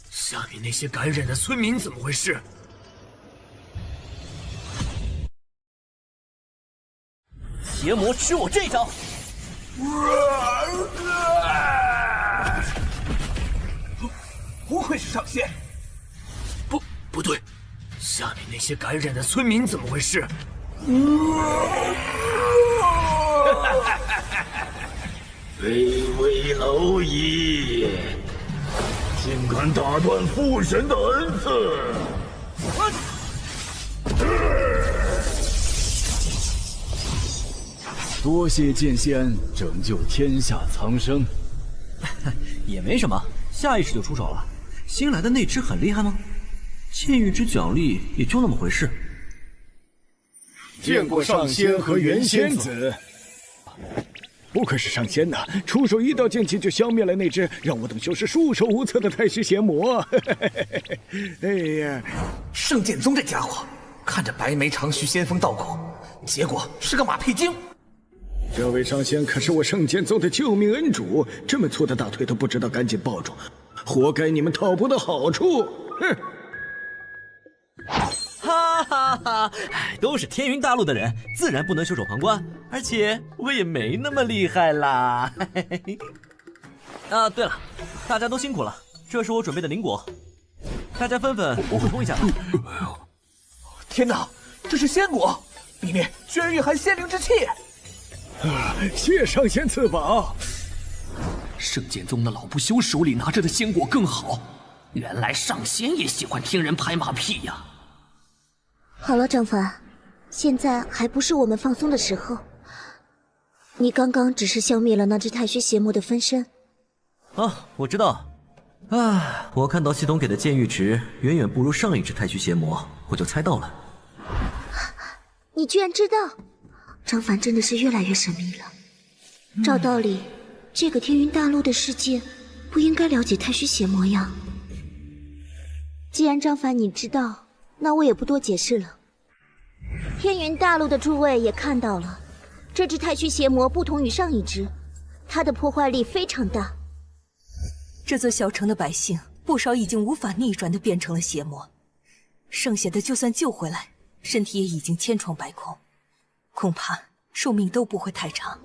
Speaker 8: 下面那些感染的村民怎么回事？
Speaker 1: 邪魔吃我这招！
Speaker 5: 不愧是上仙。
Speaker 8: 不对，下面那些感染的村民怎么回事？
Speaker 18: 卑微蝼蚁，竟敢打断父神的恩赐！
Speaker 10: 多谢剑仙拯救天下苍生。
Speaker 1: 也没什么，下意识就出手了。新来的那只很厉害吗？剑玉之奖励也就那么回事。
Speaker 10: 见过上仙和元仙子。不愧是上仙呐，出手一道剑气就消灭了那只让我等修士束手无策的太虚邪魔。哎呀，
Speaker 5: 圣剑宗这家伙，看着白眉长须仙风道骨，结果是个马屁精。
Speaker 10: 这位上仙可是我圣剑宗的救命恩主，这么粗的大腿都不知道赶紧抱住，活该你们讨不到好处。哼！
Speaker 1: 哈哈哈！都是天云大陆的人，自然不能袖手旁观。而且我也没那么厉害啦。啊，对了，大家都辛苦了，这是我准备的灵果，大家分分补充一下吧。
Speaker 5: 天哪，这是仙果，里面居然蕴含仙灵之气！
Speaker 10: 谢上仙赐宝。
Speaker 7: 圣剑宗的老不休手里拿着的仙果更好，原来上仙也喜欢听人拍马屁呀。
Speaker 16: 好了，张凡，现在还不是我们放松的时候。你刚刚只是消灭了那只太虚邪魔的分身。
Speaker 1: 啊，我知道。啊，我看到系统给的剑玉值远远不如上一只太虚邪魔，我就猜到了。
Speaker 16: 你居然知道？张凡真的是越来越神秘了。照道理，这个天云大陆的世界不应该了解太虚邪魔呀。既然张凡你知道，那我也不多解释了。天云大陆的诸位也看到了，这只太虚邪魔不同于上一只，它的破坏力非常大。
Speaker 19: 这座小城的百姓不少已经无法逆转的变成了邪魔，剩下的就算救回来，身体也已经千疮百孔，恐怕寿命都不会太长。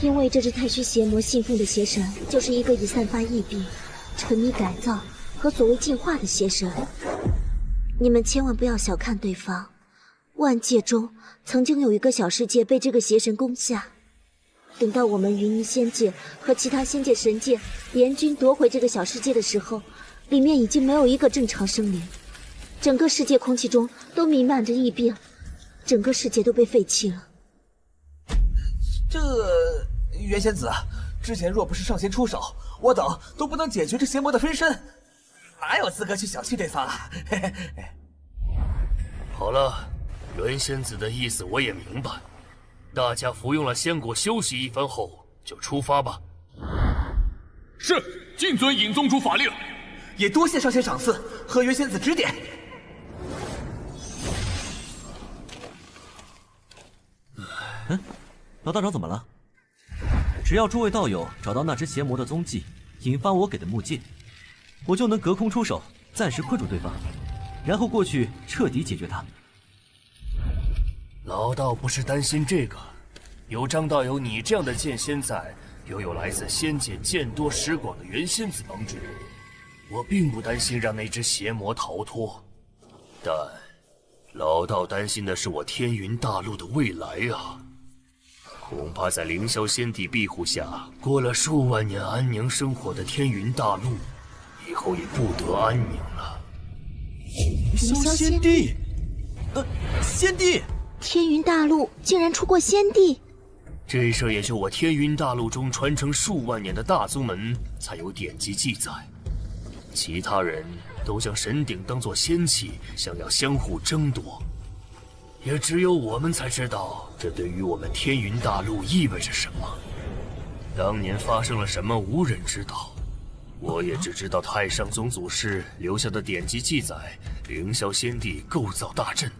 Speaker 16: 因为这只太虚邪魔信奉的邪神就是一个以散发异病、沉迷改造和所谓进化的邪神。你们千万不要小看对方，万界中曾经有一个小世界被这个邪神攻下。等到我们云霓仙界和其他仙界神界联军夺回这个小世界的时候，里面已经没有一个正常生灵，整个世界空气中都弥漫着异病，整个世界都被废弃了。
Speaker 5: 这元仙子，之前若不是上仙出手，我等都不能解决这邪魔的分身，哪有资格去小觑对方啊？
Speaker 8: 好了，元仙子的意思我也明白，大家服用了仙果休息一番后就出发吧。
Speaker 13: 是，谨遵尹宗主法令。
Speaker 5: 也多谢少仙赏赐和元仙子指点。
Speaker 14: 老道长怎么了？只要诸位道友找到那只邪魔的踪迹，引发我给的木戒，我就能隔空出手，暂时困住对方，然后过去彻底解决他。
Speaker 8: 老道不是担心这个，有张道友你这样的剑仙在，又有来自仙界见多识广的元仙子帮助，我并不担心让那只邪魔逃脱。但老道担心的是我天云大陆的未来啊！恐怕在凌霄仙帝庇护下，过了数万年安宁生活的天云大陆，以后也不得安宁了。
Speaker 3: 凌霄仙帝，
Speaker 14: 仙帝，
Speaker 16: 天云大陆竟然出过仙帝，
Speaker 8: 这事儿也就我天云大陆中传承数万年的大宗门才有典籍记载，其他人都将神鼎当作仙器，想要相互争夺。也只有我们才知道，这对于我们天云大陆意味着什么。当年发生了什么，无人知道。我也只知道太上宗祖师留下的典籍记载，凌霄仙帝构造大阵，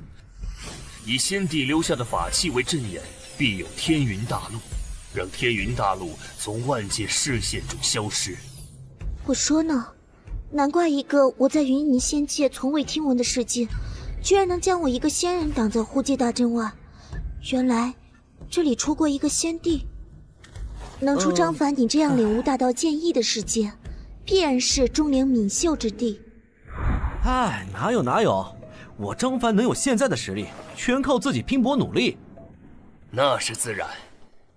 Speaker 8: 以仙帝留下的法器为阵眼，必有天云大陆，让天云大陆从万界视线中消失。
Speaker 16: 我说呢，难怪一个我在云霓仙界从未听闻的世界，居然能将我一个仙人挡在护界大阵外。原来这里出过一个仙帝，能出张凡你这样领悟大道剑意的世界，必然是钟灵敏秀之地。
Speaker 14: 哎，哪有，我张凡能有现在的实力，全靠自己拼搏努力。
Speaker 8: 那是自然，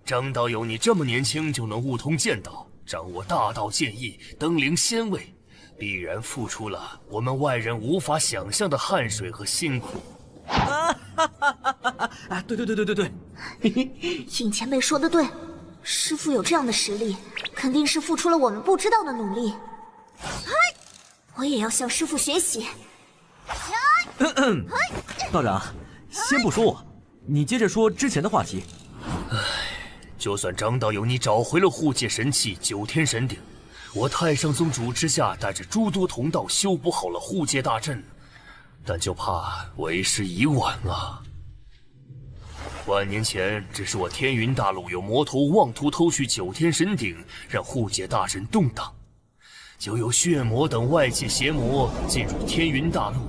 Speaker 8: 张道友你这么年轻就能悟通剑道，掌握大道剑意，登临仙位，必然付出了我们外人无法想象的汗水和辛苦。
Speaker 14: 对，
Speaker 17: 尹前辈说的对，师父有这样的实力，肯定是付出了我们不知道的努力。我也要向师父学习。
Speaker 14: 道长，先不说我，你接着说之前的话题。
Speaker 8: 就算张道友你找回了护界神器九天神鼎，我太上宗主之下带着诸多同道修补好了护界大阵，但就怕为时已晚啊。万年前，只是我天云大陆有魔头妄图偷取九天神鼎，让护界大阵动荡，就有血魔等外界邪魔进入天云大陆。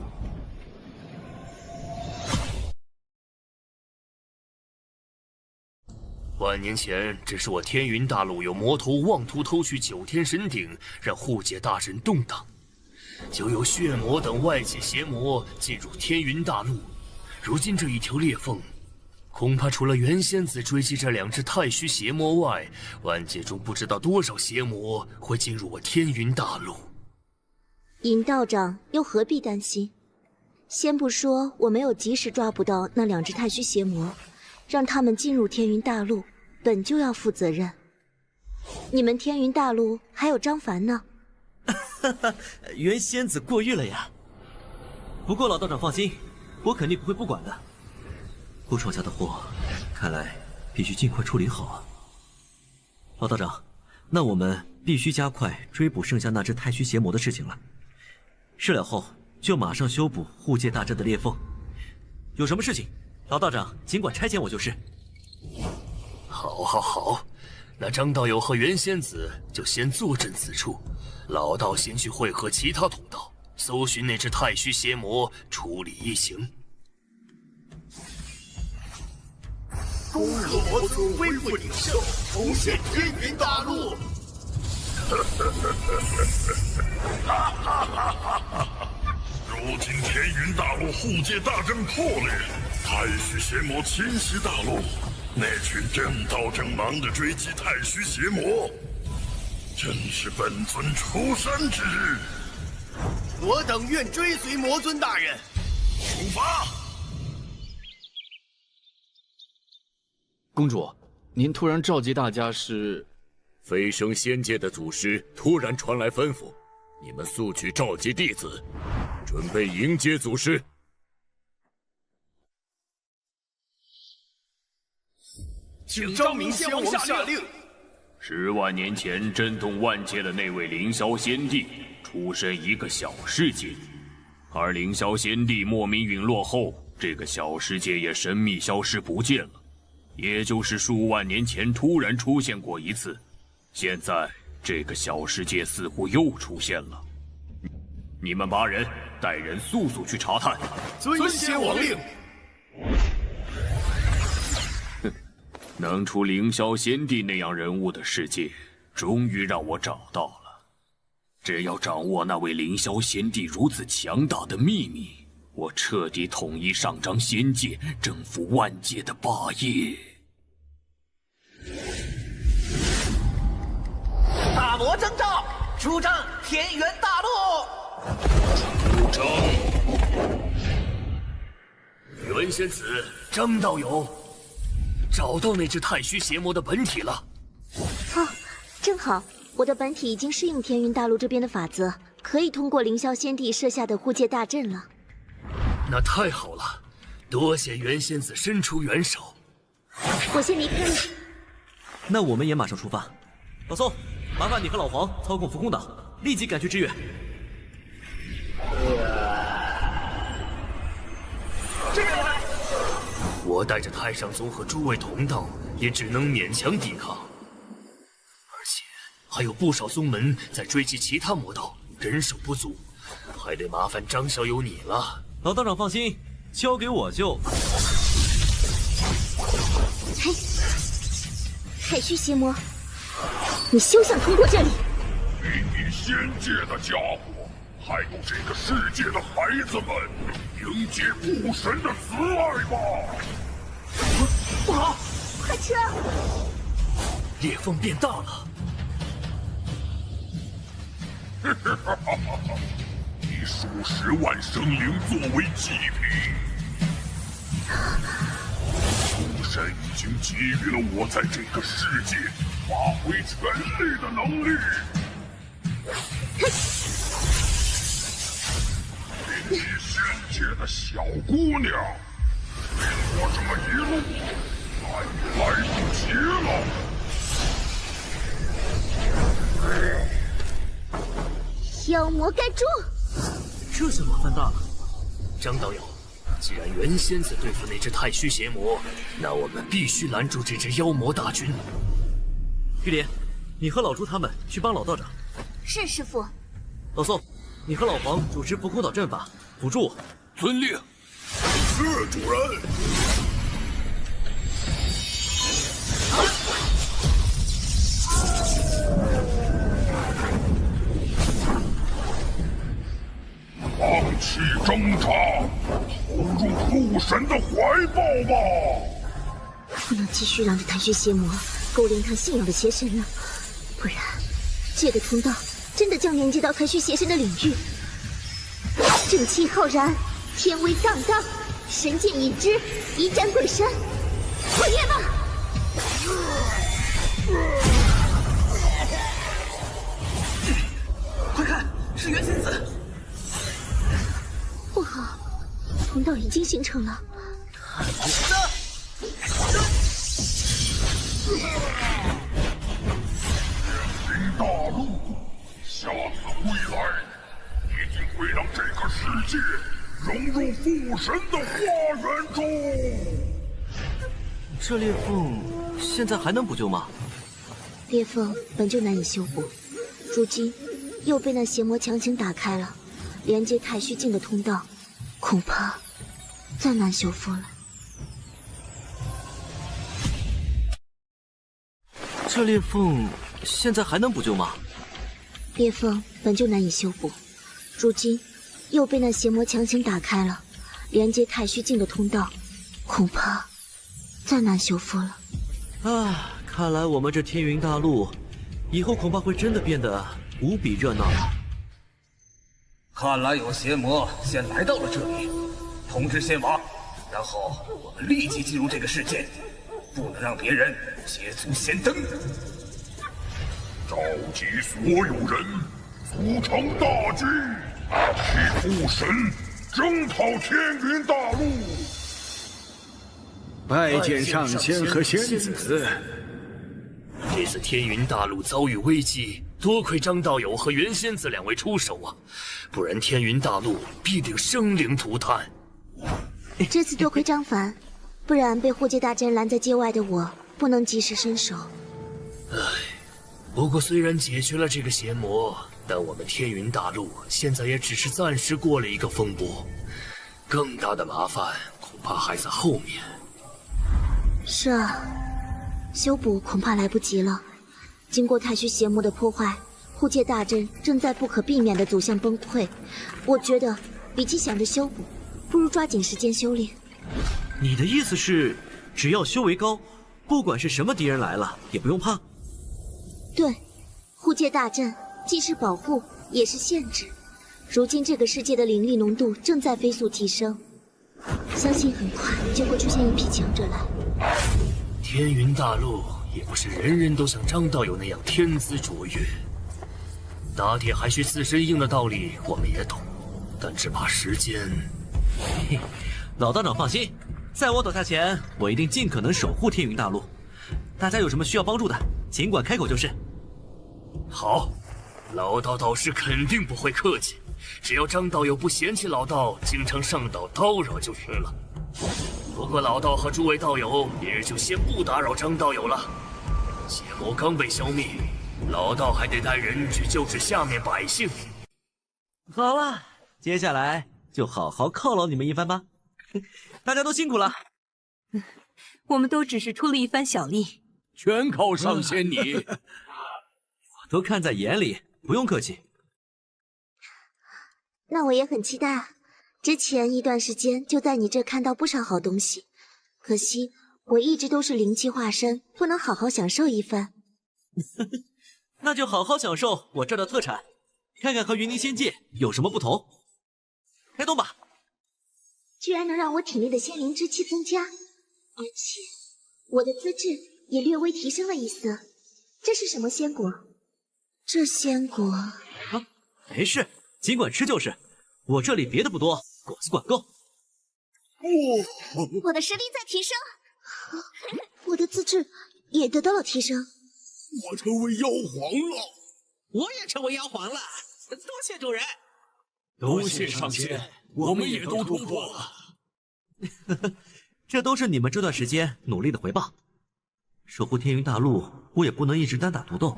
Speaker 8: 万年前，只是我天云大陆有魔头妄图偷取九天神鼎，让护界大阵动荡，就有血魔等外界邪魔进入天云大陆。如今这一条裂缝，恐怕除了元仙子追击这两只太虚邪魔外，万界中不知道多少邪魔会进入我天云大陆。
Speaker 16: 尹道长又何必担心？先不说我没有及时抓捕到那两只太虚邪魔，让他们进入天云大陆，本就要负责任。你们天云大陆还有张凡呢。
Speaker 14: 元仙子过誉了呀。不过老道长放心，我肯定不会不管的。不闯家的祸，看来必须尽快处理好啊。老道长，那我们必须加快追捕剩下那只太虚邪魔的事情了。事了后就马上修补护界大阵的裂缝。有什么事情，老道长尽管差遣我就是。
Speaker 8: 好，那张道友和元仙子就先坐镇此处，老道先去会合其他同道，搜寻那只太虚邪魔，处理一行。
Speaker 2: 恭贺魔尊恢复领袖，重现天云大陆。
Speaker 18: 如今天云大陆护界大阵破裂，太虚邪魔侵袭大陆，那群正道正忙着追击太虚邪魔，正是本尊出山之日。
Speaker 20: 我等愿追随魔尊大人。
Speaker 18: 出发。
Speaker 15: 公主，您突然召集大家是？
Speaker 13: 飞升仙界的祖师突然传来吩咐，你们速去召集弟子，准备迎接祖师。
Speaker 20: 请昭明仙王下令。
Speaker 9: 10万年前震动万界的那位凌霄仙帝，
Speaker 13: 出身一个小世界，而凌霄仙帝莫名陨落后，这个小世界也神秘消失不见了。也就是数万年前突然出现过一次，现在这个小世界似乎又出现了。你们8人带人速速去查探。
Speaker 20: 遵先王令。
Speaker 13: 能出凌霄仙帝那样人物的世界，终于让我找到了。只要掌握那位凌霄仙帝如此强大的秘密，我彻底统一上章仙界，征服万界的霸业。
Speaker 7: 大魔征召，出征天元大陆。
Speaker 13: 出征。
Speaker 8: 元仙子，张道友，找到那只太虚邪魔的本体了。
Speaker 16: 哦，正好，我的本体已经适应天云大陆这边的法则，可以通过凌霄仙帝设下的护界大阵了。
Speaker 8: 那太好了，多谢元仙子伸出援手。
Speaker 16: 我先离开了。
Speaker 1: 那我们也马上出发。老宋，麻烦你和老黄操控浮空岛，立即赶去支援。
Speaker 8: 这边来！我带着太上宗和诸位同道，也只能勉强抵抗。而且还有不少宗门在追击其他魔道，人手不足，还得麻烦张小友你了。
Speaker 1: 老道长放心，交给我就。
Speaker 16: 嘿，太虚邪魔，你休想通过这里！
Speaker 18: 给你仙界的家伙，还有这个世界的孩子们，迎接父神的慈爱吧！
Speaker 7: 不好，
Speaker 16: 快撤！
Speaker 8: 裂缝变大了。
Speaker 18: 以数十万生灵作为祭品，父神已经给予了我在这个世界发挥全力的能力。给你仙界的小姑娘，我这么一路，再也来不及了。
Speaker 16: 妖魔盖住！
Speaker 8: 这下麻烦大了。张道友，既然元仙子对付那只太虚邪魔，那我们必须拦住这支妖魔大军。
Speaker 1: 玉莲，你和老朱他们去帮老道长。
Speaker 17: 是师父。
Speaker 1: 老宋，你和老黄主持浮空岛阵法，辅助我。
Speaker 13: 遵令。
Speaker 18: 是主人。放弃挣扎，投入父神的怀抱吧！
Speaker 16: 不能继续让这太虚邪魔勾连他信仰的邪神了，不然这个通道真的将连接到太虚邪神的领域。正气浩然，天威荡荡，神剑已知，一战鬼神，毁灭吧！
Speaker 7: 快看，是元仙子！
Speaker 16: 不好，通道已经形成了。
Speaker 18: 天大陆，下次归来，一定会让这个世界融入父神的花园中。
Speaker 1: 这裂缝现在还能补救吗？
Speaker 16: 裂缝本就难以修补，如今又被那邪魔强行打开了。连接太虚境的通道，恐怕再难修复了。
Speaker 1: 这裂缝现在还能补救吗？
Speaker 16: 裂缝本就难以修补，如今又被那邪魔强行打开了。连接太虚境的通道，恐怕再难修复了。
Speaker 1: 啊，看来我们这天云大陆，以后恐怕会真的变得无比热闹了。
Speaker 5: 看来有邪魔先来到了这里，通知仙王，然后我们立即进入这个世界，不能让别人捷足先登。
Speaker 18: 召集所有人，组成大军，替父神征讨天云大陆。
Speaker 10: 拜见上仙和仙子。
Speaker 8: 这次天云大陆遭遇危机，多亏张道友和袁仙子两位出手啊，不然天云大陆必定生灵涂炭。
Speaker 16: 这次多亏张凡，不然被护戒大阵拦在界外的我，不能及时伸手。
Speaker 8: 不过虽然解决了这个邪魔，但我们天云大陆现在也只是暂时过了一个风波，更大的麻烦恐怕还在后面。
Speaker 16: 是啊，修补恐怕来不及了。经过太虚邪魔的破坏，护戒大阵正在不可避免地走向崩溃。我觉得，比起想着修补，不如抓紧时间修炼。
Speaker 14: 你的意思是，只要修为高，不管是什么敌人来了，也不用怕？
Speaker 16: 对，护戒大阵既是保护，也是限制。如今这个世界的灵力浓度正在飞速提升，相信很快就会出现一批强者来。
Speaker 8: 天云大陆也不是人人都像张道友那样天资卓越，打铁还需自身硬的道理我们也懂，但只怕时间。
Speaker 14: 老道长放心，在我走下前，我一定尽可能守护天云大陆。大家有什么需要帮助的，尽管开口就是。
Speaker 8: 好，老道导师肯定不会客气，只要张道友不嫌弃老道经常上岛叨扰就是了。不过老道和诸位道友明日就先不打扰张道友了。邪魔刚被消灭，老道还得带人去救治下面百姓。
Speaker 14: 好了，接下来就好好犒劳你们一番吧。大家都辛苦了。
Speaker 19: 我们都只是出了一番小力，
Speaker 13: 全靠上仙你。
Speaker 14: 我都看在眼里，不用客气。
Speaker 16: 那我也很期待啊。之前一段时间就在你这看到不少好东西，可惜我一直都是灵气化身，不能好好享受一番。
Speaker 14: 那就好好享受我这儿的特产，看看和云霓仙界有什么不同。开动吧！
Speaker 16: 居然能让我体内的仙灵之气增加，而且我的资质也略微提升了一丝。这是什么仙果？这仙果
Speaker 14: 啊，没事，尽管吃就是。我这里别的不多，果子管够。
Speaker 17: 我的实力在提升，
Speaker 16: 我的资质也得到了提升。
Speaker 2: 我成为妖皇了，
Speaker 7: 我也成为妖皇了，多谢主人。
Speaker 13: 多谢上仙，我们也都突破了。
Speaker 14: 这都是你们这段时间努力的回报。守护天云大陆，我也不能一直单打独斗，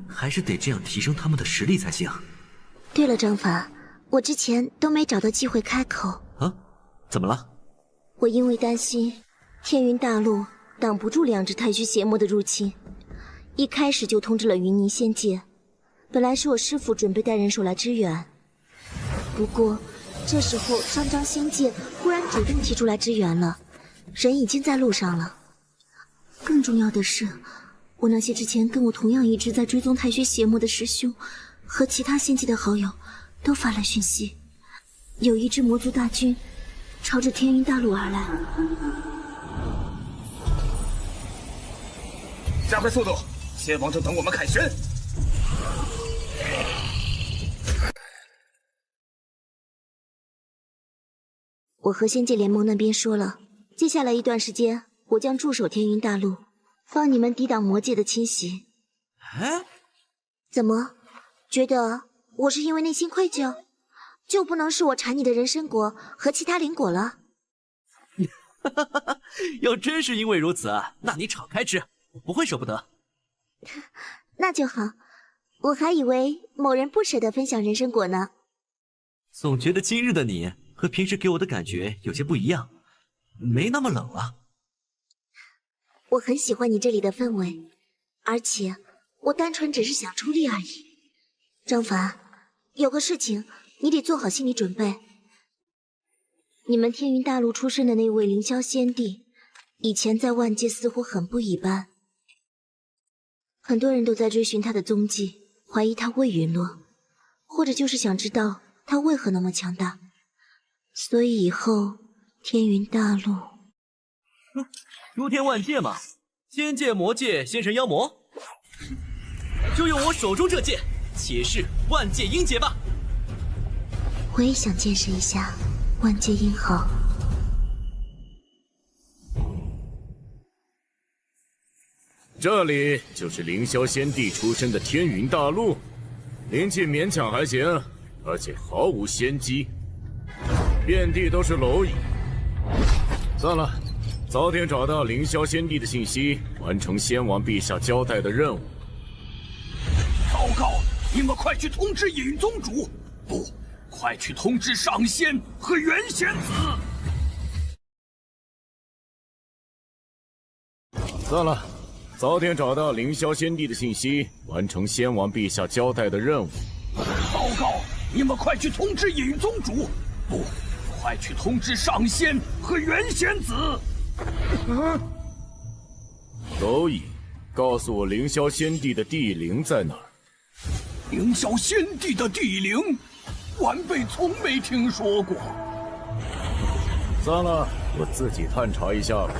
Speaker 14: 还是得这样提升他们的实力才行。
Speaker 16: 对了，张法，我之前都没找到机会开口。
Speaker 14: 啊？怎么了？
Speaker 16: 我因为担心天云大陆挡不住2只太虚邪魔的入侵，一开始就通知了云霓仙界。本来是我师父准备带人手来支援，不过这时候上张仙界忽然主动提出来支援了，人已经在路上了。更重要的是，我那些之前跟我同样一直在追踪太虚邪魔的师兄和其他仙界的好友都发来讯息，有一支魔族大军朝着天云大陆而来。
Speaker 9: 加快速度，仙王正等我们凯旋。
Speaker 16: 我和仙界联盟那边说了，接下来一段时间我将驻守天云大陆，帮你们抵挡魔界的侵袭。
Speaker 14: 哎，
Speaker 16: 怎么，觉得我是因为内心愧疚，就不能是我馋你的人参果和其他灵果了？
Speaker 14: 要真是因为如此，那你敞开吃，我不会舍不得。
Speaker 16: 那就好，我还以为某人不舍得分享人参果呢。
Speaker 14: 总觉得今日的你和平时给我的感觉有些不一样，没那么冷了。
Speaker 16: 我很喜欢你这里的氛围，而且我单纯只是想出力而已。张凡，有个事情你得做好心理准备。你们天云大陆出生的那位凌霄仙帝，以前在万界似乎很不一般，很多人都在追寻他的踪迹，怀疑他未陨落，或者就是想知道他为何那么强大。所以以后天云大陆
Speaker 14: 诸天万界嘛，仙界、魔界、仙神、妖魔，就用我手中这剑，且试万界英杰吧。
Speaker 16: 我也想见识一下万界英豪。
Speaker 13: 这里就是凌霄仙帝出身的天云大陆，灵气勉强还行，而且毫无仙机，遍地都是蝼蚁。算了，早点找到凌霄仙帝的信息，完成先王陛下交代的任务。
Speaker 9: 报告，你们快去通知隐宗主，不，快去通知上仙和元仙子。
Speaker 13: 算了，早点找到凌霄仙帝的信息，完成先王陛下交代的任务。
Speaker 9: 报告，你们快去通知隐宗主，不，快去通知上仙和元仙子。
Speaker 13: 蝼蚁，告诉我凌霄仙帝的地灵在哪儿？
Speaker 9: 凌霄仙帝的地灵，晚辈从没听说过。
Speaker 13: 算了，我自己探查一下吧。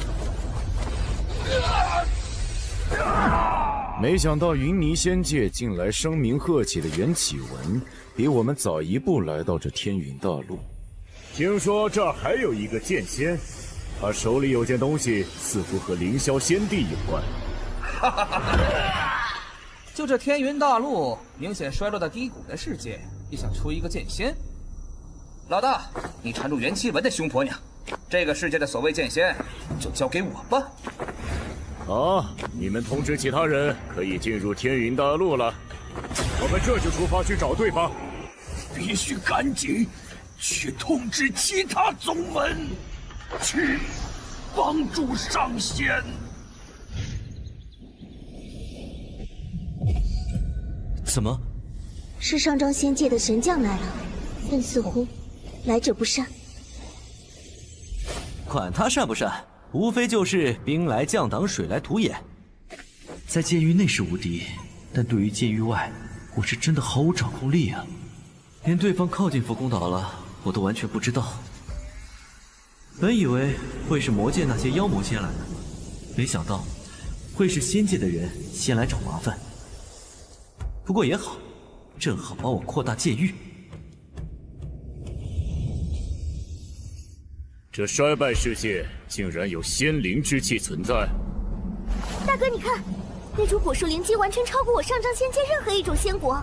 Speaker 13: 没想到云霓仙界近来声名鹤起的袁启文，比我们早一步来到这天云大陆。听说这儿还有一个剑仙，他手里有件东西，似乎和凌霄仙帝有关。
Speaker 5: 就这天云大陆明显衰落到低谷的世界，也想出一个剑仙？老大，你缠住袁启文的凶婆娘，这个世界的所谓剑仙就交给我吧。
Speaker 13: 好，你们通知其他人可以进入天云大陆了。我们这就出发去找对方。
Speaker 9: 必须赶紧去通知其他宗门，去帮助上仙。
Speaker 14: 怎么？
Speaker 16: 是上章仙界的神将来了，但似乎来者不善。
Speaker 14: 管他善不善，无非就是兵来将挡，水来土掩。在剑域内是无敌，但对于剑域外，我是真的毫无掌控力啊！连对方靠近佛宫岛了，我都完全不知道。本以为会是魔界那些妖魔先来的，没想到会是仙界的人先来找麻烦。不过也好，正好帮我扩大剑域。
Speaker 13: 这衰败世界竟然有仙灵之气存在。
Speaker 3: 大哥，你看，那株果树灵机完全超过我上章仙界任何一种仙果。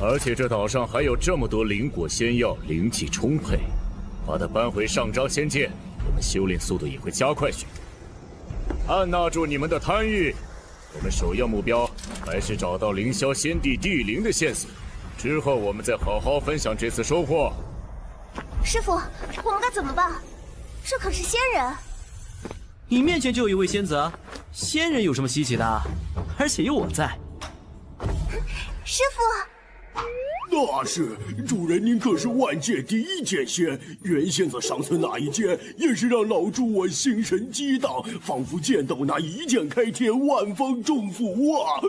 Speaker 13: 而且这岛上还有这么多灵果仙药，灵气充沛。把它搬回上章仙界，我们修炼速度也会加快许多。按捺住你们的贪欲，我们首要目标还是找到凌霄仙帝地灵的线索，之后我们再好好分享这次收获。
Speaker 3: 师傅，我们该怎么办？这可是仙人。
Speaker 14: 你面前就有一位仙子啊，仙人有什么稀奇的？而且有我在。
Speaker 3: 师傅。
Speaker 2: 那是，主人您可是万界第一剑仙，袁仙子上次那一剑也是让老主我心神激荡，仿佛剑斗那一剑开天，万方中伏啊！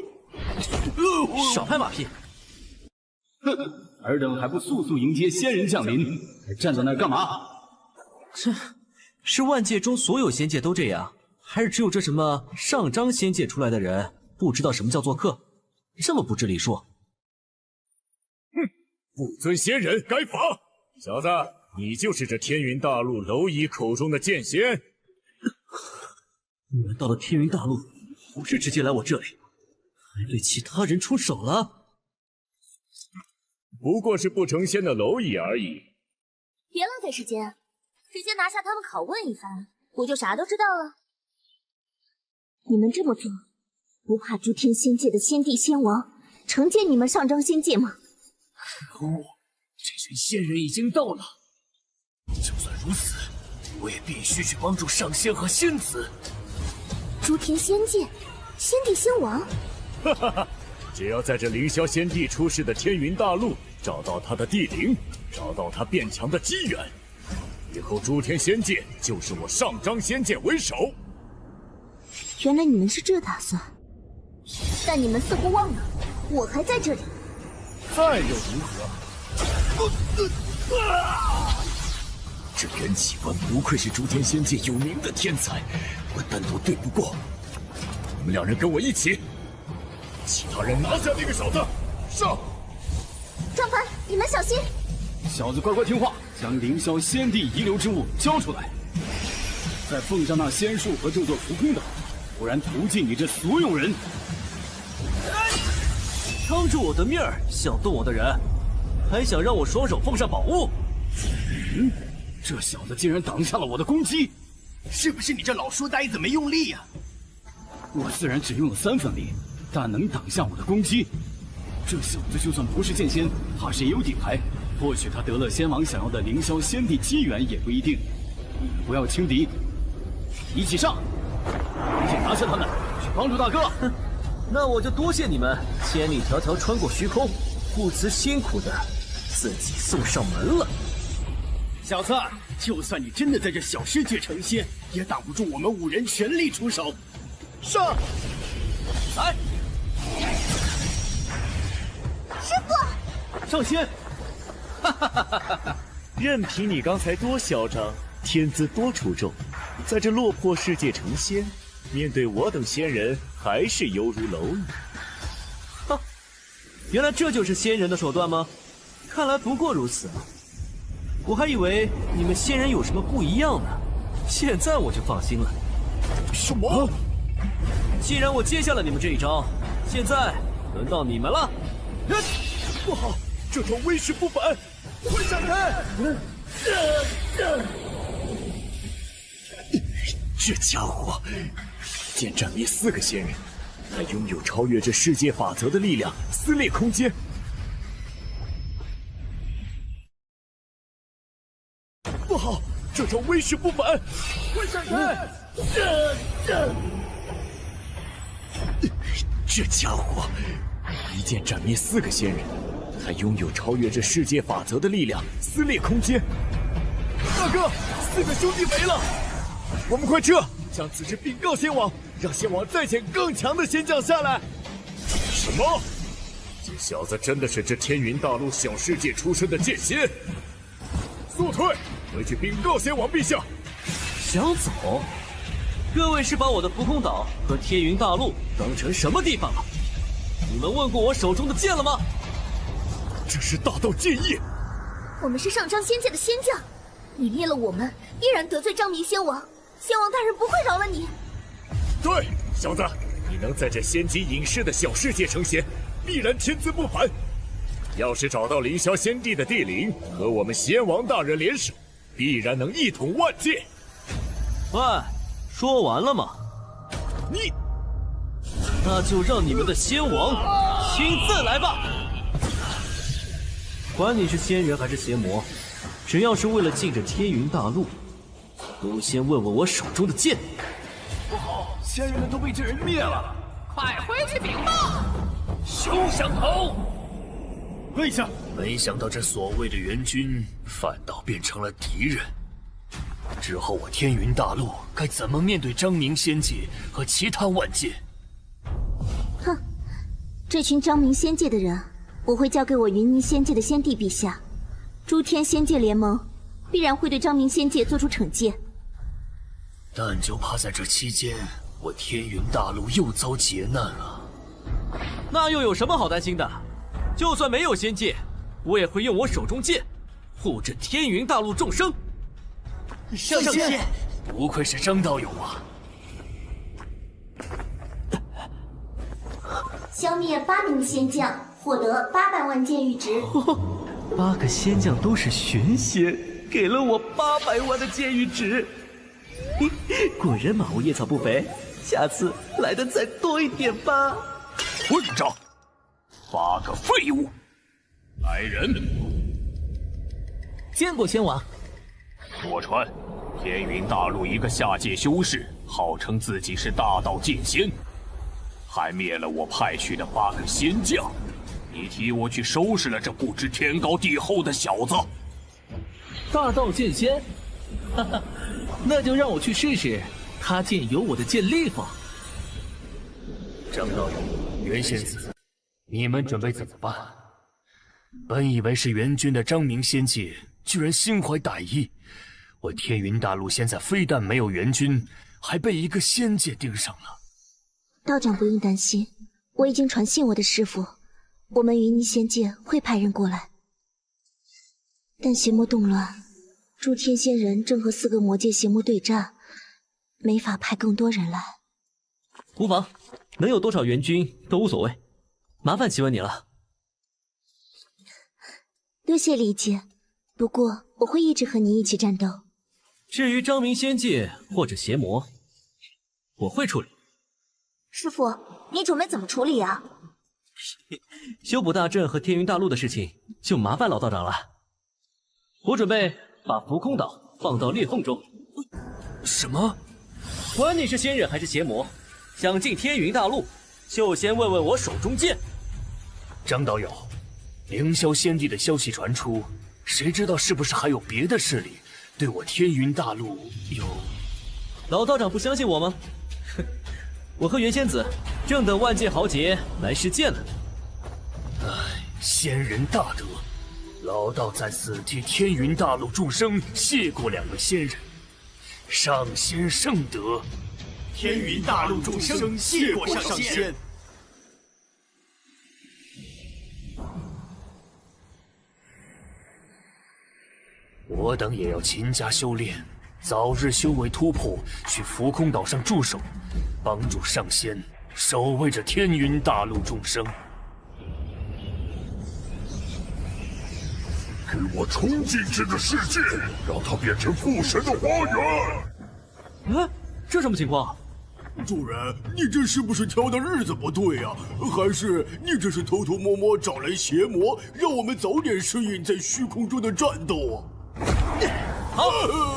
Speaker 14: 少拍马屁！
Speaker 10: 哼，尔等还不速速迎接仙人降临，还站在那儿干嘛？
Speaker 14: 这是万界中所有仙界都这样，还是只有这什么上章仙界出来的人不知道什么叫做客？这么不知礼数！
Speaker 13: 不尊仙人，该罚！小子，你就是这天云大陆蝼蚁口中的剑仙。
Speaker 14: 你们到了天云大陆，不是直接来我这里，还对其他人出手了？
Speaker 13: 不过是不成仙的蝼蚁而已。
Speaker 3: 别浪费时间，直接拿下他们拷问一番，我就啥都知道了。
Speaker 16: 你们这么做，不怕诸天仙界的仙帝仙王惩戒你们上章仙界吗？
Speaker 9: 可恶，这群仙人已经到了。就算如此，我也必须去帮助上仙和仙子。
Speaker 3: 诸天仙界，仙帝仙王。
Speaker 13: 哈哈哈！只要在这凌霄仙帝出世的天云大陆找到他的地灵，找到他变强的机缘，以后诸天仙界就是我上章仙界为首。
Speaker 16: 原来你们是这打算，
Speaker 3: 但你们似乎忘了，我还在这里。
Speaker 13: 再又如何？
Speaker 9: 这袁启文不愧是诸天仙界有名的天才，我单独对不过。
Speaker 13: 你们两人跟我一起，其他人拿下那个小子，上！
Speaker 3: 张凡，你们小心！
Speaker 10: 小子乖乖听话，将凌霄仙帝遗留之物交出来。再奉上那仙树和这座浮空岛，不然屠尽你这所有人！
Speaker 1: 当着我的面想动我的人，还想让我双手奉上宝物？
Speaker 10: 这小子竟然挡下了我的攻击！
Speaker 20: 是不是你这老书呆子没用力呀？
Speaker 10: 我虽然只用了3分力，但能挡下我的攻击。这小子就算不是剑仙，怕是也有底牌。或许他得了仙王想要的凌霄仙帝机缘也不一定。你们不要轻敌，一起上！赶紧拿下他们，去帮助大哥。
Speaker 1: 那我就多谢你们千里迢迢穿过虚空，不辞辛苦的自己送上门了。
Speaker 20: 小子，就算你真的在这小世界成仙，也挡不住我们5人全力出手。上！
Speaker 1: 来！
Speaker 17: 师傅，
Speaker 4: 上仙！哈哈哈哈哈！任凭你刚才多嚣张，天资多出众，在这落魄世界成仙，面对我等仙人还是犹如蝼蚁。
Speaker 1: 哈，原来这就是仙人的手段吗？看来不过如此啊！我还以为你们仙人有什么不一样呢，现在我就放心了。
Speaker 13: 什么？
Speaker 1: 既然我接下了你们这一招，现在轮到你们了。
Speaker 13: 不好，这招威势不凡，快闪开！这家伙一剑斩灭4个仙人，还拥有超越这世界法则的力量，撕裂空间。不好，这招威势不凡，快闪开！这家伙一剑斩灭4个仙人，还拥有超越这世界法则的力量，撕裂空间。大哥，4个兄弟没了，我们快撤，将此事禀告仙王，让仙王再遣更强的仙将下来。什么？这小子真的是这天云大陆小世界出身的剑仙？速退，回去禀告仙王陛下。
Speaker 1: 想走？各位是把我的浮空岛和天云大陆当成什么地方了？你们问过我手中的剑了吗？
Speaker 13: 这是大道剑意。
Speaker 17: 我们是上章仙界的仙将，你灭了我们，必然得罪章明仙王，仙王大人不会饶了你。
Speaker 13: 对，小子，你能在这仙级隐世的小世界成仙，必然天资不凡。要是找到凌霄仙帝的地灵，和我们仙王大人联手，必然能一统万界。
Speaker 1: 喂，说完了吗？
Speaker 13: 你，
Speaker 1: 那就让你们的仙王亲自来吧。管你是仙人还是邪魔，只要是为了进这天云大陆，都先问问我手中的剑。
Speaker 5: 不好，仙人们都被这人灭了！
Speaker 21: 快回去禀报！
Speaker 8: 休想逃！
Speaker 20: 跪下！
Speaker 8: 没想到这所谓的援军，反倒变成了敌人。之后我天云大陆该怎么面对章明仙界和其他万界？
Speaker 16: 哼，这群章明仙界的人，我会交给我云霓仙界的仙帝陛下。诸天仙界联盟必然会对章明仙界做出惩戒。
Speaker 8: 但就怕在这期间，我天云大陆又遭劫难了。
Speaker 1: 那又有什么好担心的？就算没有仙界，我也会用我手中剑护着天云大陆众生。
Speaker 8: 上仙！不愧是张道友啊！
Speaker 3: 消灭8名仙将，获得800万剑玉值。
Speaker 1: 8个仙将都是玄仙，给了我800万的剑玉值。果然马无夜草不肥，下次来的再多一点吧。
Speaker 13: 混账！8个废物！来人！
Speaker 6: 见过仙王。
Speaker 9: 说穿，天云大陆一个下界修士，号称自己是大道剑仙，还灭了我派去的8个仙将。你替我去收拾了这不知天高地厚的小子。
Speaker 6: 大道剑仙，哈哈，那就让我去试试他剑有我的剑力否？
Speaker 8: 张道友、袁仙子，你们准备怎么办？本以为是援军的章明仙界，居然心怀歹意。我天云大陆现在非但没有援军，还被一个仙界盯上了。
Speaker 16: 道长不用担心，我已经传信我的师父，我们云霓仙界会派人过来。但邪魔动乱，诸天仙人正和4个魔界邪魔对战，没法派更多人来。
Speaker 1: 无妨，能有多少援军都无所谓。麻烦启文你了。
Speaker 16: 多谢理解，不过我会一直和你一起战斗。
Speaker 1: 至于彰明仙界或者邪魔，我会处理。
Speaker 3: 师傅，你准备怎么处理啊？
Speaker 1: 修补大阵和天云大陆的事情就麻烦老道长了。我准备把浮空岛放到裂缝中。
Speaker 8: 什么？
Speaker 1: 管你是仙人还是邪魔，想进天云大陆，就先问问我手中剑。
Speaker 8: 张道友，凌霄仙帝的消息传出，谁知道是不是还有别的势力对我天云大陆有？
Speaker 1: 老道长不相信我吗？哼，我和袁仙子正等万界豪杰来世见呢。
Speaker 8: 唉，仙人大德，老道在此替天云大陆众生谢过2位仙人，上仙圣德。
Speaker 20: 天云大陆众生谢过上仙。
Speaker 8: 我等也要勤加修炼，早日修为突破，去浮空岛上驻守，帮助上仙守卫着天云大陆众生。
Speaker 18: 给我冲进这个世界，让它变成父神的花园！
Speaker 1: 啊，这什么情况？
Speaker 2: 主人，你这是不是挑的日子不对呀？还是你这是偷偷摸摸找来邪魔，让我们早点适应在虚空中的战斗啊？
Speaker 1: 好，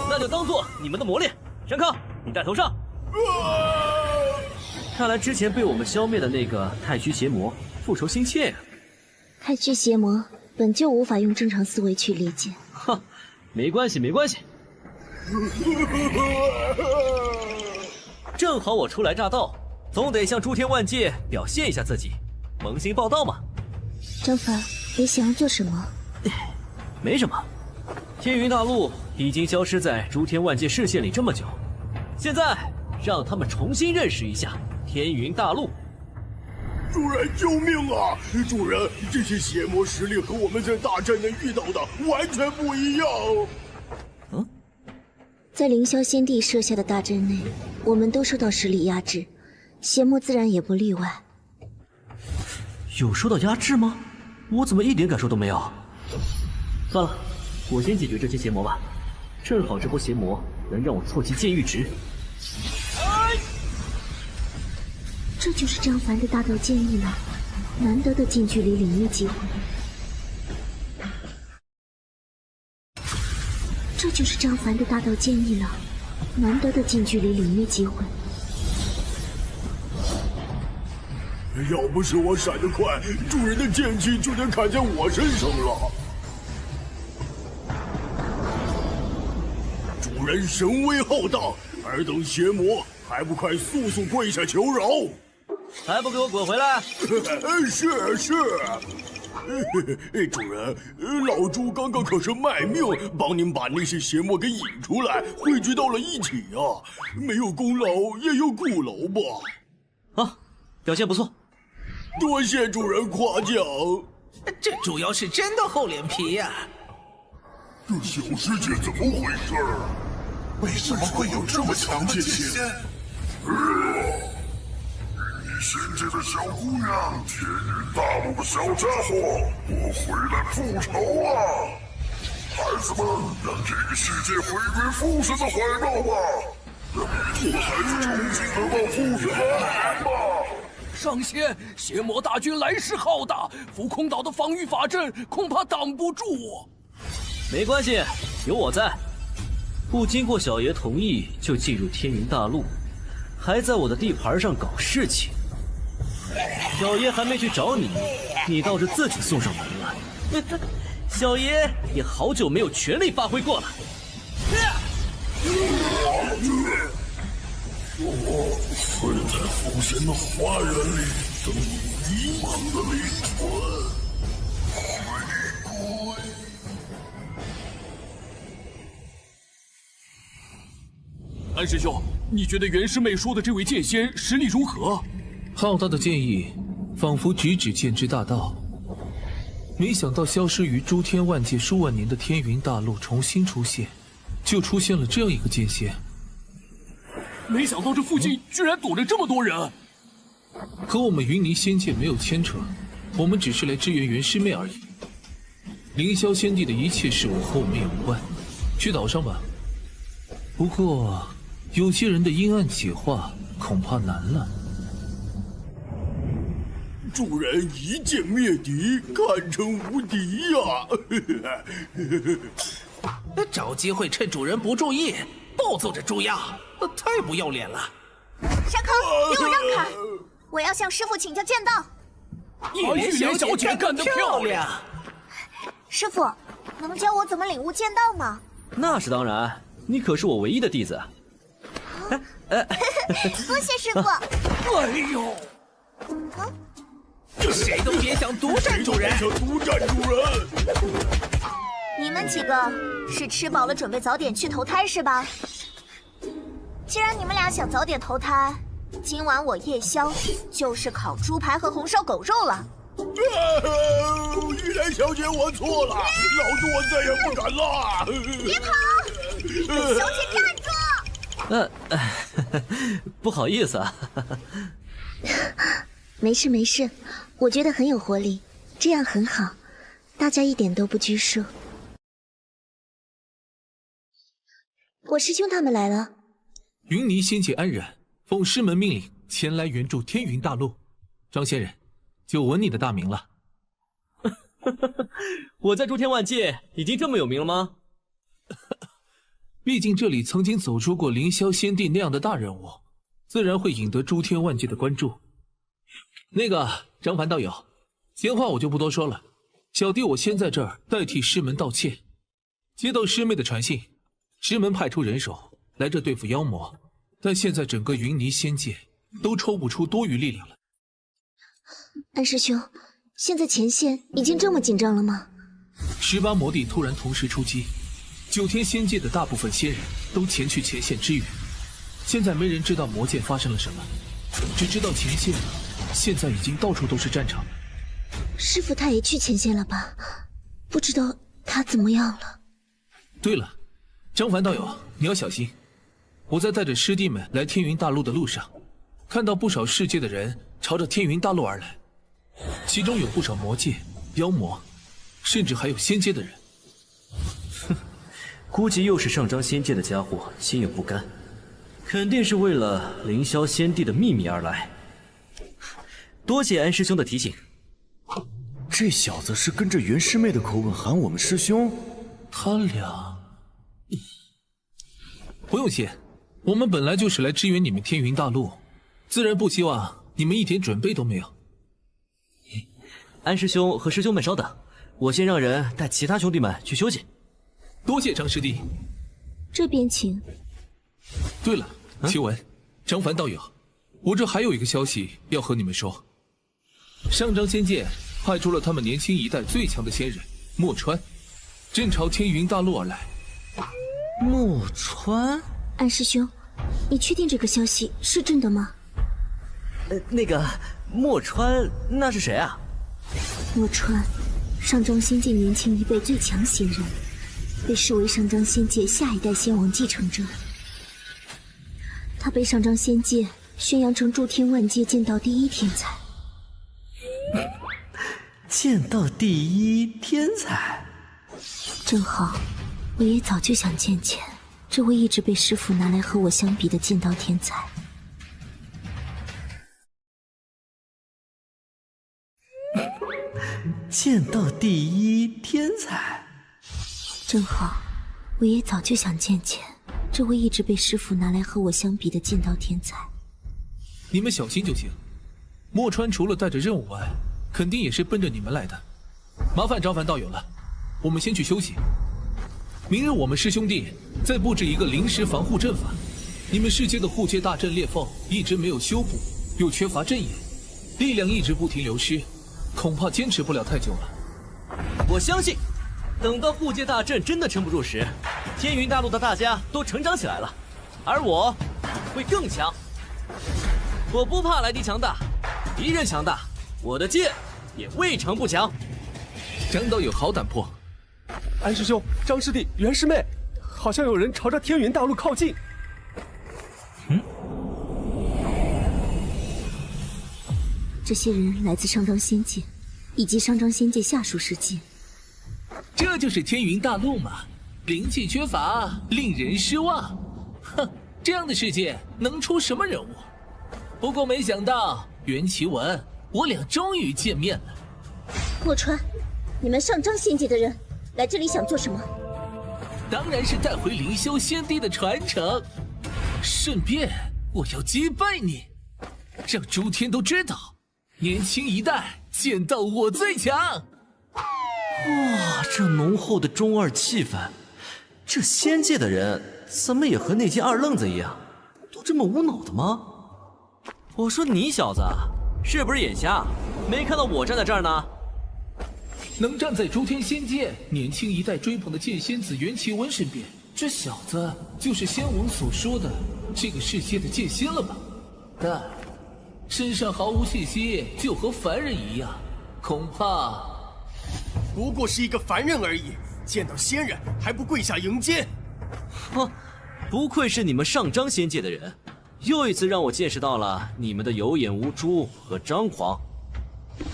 Speaker 1: 那就当做你们的磨练。山康，你带头上。看来之前被我们消灭的那个太虚邪魔复仇心切呀。
Speaker 16: 太虚邪魔本就无法用正常思维去理解。
Speaker 1: 哼，没关系，没关系。正好我初来乍到，总得向诸天万界表现一下自己，萌新报道嘛。
Speaker 16: 张凡，你想要做什么？
Speaker 1: 没什么。天云大陆已经消失在诸天万界视线里这么久，现在让他们重新认识一下天云大陆。
Speaker 2: 主人，救命啊！主人，这些邪魔实力和我们在大战内遇到的完全不一样。
Speaker 16: 在凌霄仙帝设下的大阵内，我们都受到实力压制，邪魔自然也不例外。
Speaker 1: 有受到压制吗？我怎么一点感受都没有？算了，我先解决这些邪魔吧，正好这波邪魔能让我凑齐剑域值。
Speaker 16: 这就是张凡的大道剑意了，难得的近距离领域机会。这就是张凡的大道剑意了，难得的近距离领域机会。
Speaker 2: 要不是我闪得快，主人的剑气就得砍在我身上了。主人神威浩荡，尔等邪魔还不快速速跪下求饶！
Speaker 1: 还不给我滚回来！
Speaker 2: 是。主人，老猪刚刚可是卖命帮您把那些邪魔给引出来，汇聚到了一起啊！没有功劳也有苦劳吧？
Speaker 1: 啊，表现不错，
Speaker 2: 多谢主人夸奖。
Speaker 7: 这主要是真的厚脸皮呀！
Speaker 18: 这小世界怎么回事？为什么会有这么强的剑仙？仙界的小姑娘，天云大陆的小家伙，我回来复仇啊！孩子们，让这个世界回归父神的怀抱吧！让我孩子重新得到父神的爱吧！
Speaker 5: 上仙，邪魔大军来势浩大，浮空岛的防御法阵恐怕挡不住。
Speaker 1: 没关系，有我在。不经过小爷同意就进入天云大陆，还在我的地盘上搞事情。小爷还没去找你，你倒是自己送上门了。小爷也好久没有全力发挥过了。
Speaker 18: 我会在父神的花园里等你迷茫的灵魂回归。
Speaker 5: 安师兄，你觉得袁师妹说的这位剑仙实力如何？
Speaker 6: 浩大的剑意，仿佛直指剑之大道。没想到消失于诸天万界数万年的天云大陆重新出现，就出现了这样一个剑仙。
Speaker 5: 没想到这附近居然躲着这么多人，
Speaker 6: 和我们云霓仙界没有牵扯，我们只是来支援袁师妹而已。凌霄仙帝的一切事务和我们也无关，去岛上吧。不过，有些人的阴暗企划恐怕难了。
Speaker 2: 主人一剑灭敌，堪称无敌呀！
Speaker 7: 找机会趁主人不注意暴揍这猪妖，太不要脸了！
Speaker 17: 沙坑，给我让开！我要向师傅请教剑道。
Speaker 7: 玉莲小姐干得漂亮！
Speaker 17: 师傅，能教我怎么领悟剑道吗？
Speaker 1: 那是当然，你可是我唯一的弟子。
Speaker 17: 多谢师傅。
Speaker 7: 哎呦！谁都别想独占主人！
Speaker 2: 独占主人！
Speaker 17: 你们几个是吃饱了准备早点去投胎是吧？既然你们俩想早点投胎，今晚我夜宵就是烤猪排和红烧狗肉了。
Speaker 2: 玉莲小姐，我错了，老子我再也不敢了。
Speaker 17: 别跑！小姐站住！
Speaker 1: 不好意思啊。
Speaker 16: 没事没事，我觉得很有活力，这样很好，大家一点都不拘束。我师兄他们来了。
Speaker 6: 云霓仙界安然奉师门命令前来援助天云大陆。张仙人，就闻你的大名了。
Speaker 1: 我在诸天万界已经这么有名了吗？
Speaker 6: 毕竟这里曾经走出过凌霄仙帝那样的大人物，自然会引得诸天万界的关注。那个张凡道友，闲话我就不多说了，小弟我先在这儿代替师门道歉。接到师妹的传信，师门派出人手来这对付妖魔，但现在整个云霓仙界都抽不出多余力量了。
Speaker 16: 安师兄，现在前线已经这么紧张了吗
Speaker 6: ？18魔帝突然同时出击，9天仙界的大部分仙人都前去前线支援。现在没人知道魔界发生了什么，只知道前线现在已经到处都是战场。
Speaker 16: 师父他也去前线了吧？不知道他怎么样了。
Speaker 6: 对了，张凡道友，你要小心。我在带着师弟们来天云大陆的路上，看到不少世界的人朝着天云大陆而来，其中有不少魔界、妖魔，甚至还有仙界的人。
Speaker 1: 哼，估计又是上张仙界的家伙心有不甘，肯定是为了凌霄仙帝的秘密而来。多谢安师兄的提醒。
Speaker 12: 这小子是跟着袁师妹的口吻喊我们师兄？
Speaker 6: 他俩……不用谢，我们本来就是来支援你们天云大陆，自然不希望你们一点准备都没有。
Speaker 1: 安师兄和师兄们稍等，我先让人带其他兄弟们去休息。
Speaker 6: 多谢张师弟。
Speaker 16: 这边请。
Speaker 6: 对了，晴雯、张凡道友，我这还有一个消息要和你们说。上张仙界派出了他们年轻一代最强的仙人墨川，正朝天云大陆而来。
Speaker 1: 墨川？
Speaker 16: 安师兄，你确定这个消息是真的吗？
Speaker 1: 那个墨川那是谁啊？
Speaker 16: 墨川，上张仙界年轻一辈最强仙人，被视为上张仙界下一代仙王继承者。他被上张仙界宣扬成诸天万界剑道第一天才。
Speaker 1: 剑道第一天才，
Speaker 16: 正好，我也早就想见见这位一直被师父拿来和我相比的剑道天才。
Speaker 1: 剑道第一天才，
Speaker 16: 正好，我也早就想见见这位一直被师父拿来和我相比的剑道天才。
Speaker 6: 你们小心就行。墨川除了带着任务外，肯定也是奔着你们来的。麻烦张凡道友了，我们先去休息。明日我们师兄弟再布置一个临时防护阵法。你们世界的护界大阵裂缝一直没有修补，又缺乏阵眼，力量一直不停流失，恐怕坚持不了太久了。
Speaker 1: 我相信，等到护界大阵真的撑不住时，天云大陆的大家都成长起来了，而我会更强。我不怕来敌强大，敌人强大，我的剑也未尝不强。
Speaker 6: 张道友好胆魄。
Speaker 20: 安师兄、张师弟、袁师妹，好像有人朝着天云大陆靠近。
Speaker 16: 这些人来自上章仙界，以及上章仙界下属世界。
Speaker 6: 这就是天云大陆嘛，灵气缺乏，令人失望。哼，这样的世界能出什么人物？不过没想到袁奇文，我俩终于见面了。
Speaker 16: 墨川，你们上章仙界的人来这里想做什么？
Speaker 6: 当然是带回灵修仙帝的传承，顺便我要击败你，让诸天都知道，年轻一代剑道我最强。
Speaker 14: 哇，这浓厚的中二气氛，这仙界的人怎么也和那些二愣子一样，都这么无脑的吗？我说你小子是不是眼瞎，没看到我站在这儿呢？
Speaker 6: 能站在诸天仙界年轻一代追捧的剑仙子袁奇文身边，这小子就是仙王所说的这个世界的剑仙了吧？但身上毫无气息，就和凡人一样，恐怕
Speaker 20: 不过是一个凡人而已，见到仙人还不跪下迎接？
Speaker 14: 哼，不愧是你们上章仙界的人，又一次让我见识到了你们的有眼无珠和张狂。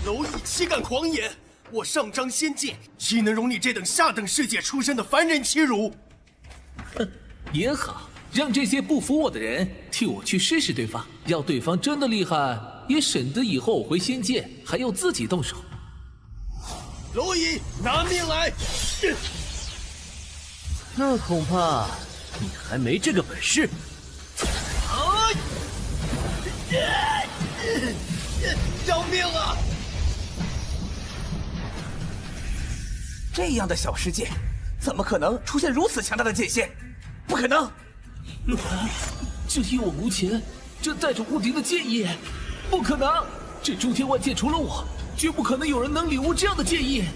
Speaker 20: 蝼蚁岂敢狂言！我上章仙界岂能容你这等下等世界出身的凡人欺辱？
Speaker 6: 哼，也好，让这些不服我的人替我去试试对方，要对方真的厉害，也省得以后我回仙界还要自己动手。
Speaker 20: 蝼蚁，拿命来！
Speaker 14: 那恐怕你还没这个本事。
Speaker 20: 饶命啊！
Speaker 5: 这样的小世界，怎么可能出现如此强大的剑仙？不可能！
Speaker 6: 这一往无前，这带着无敌的剑意，不可能！这诸天万界除了我，绝不可能有人能领悟这样的剑意。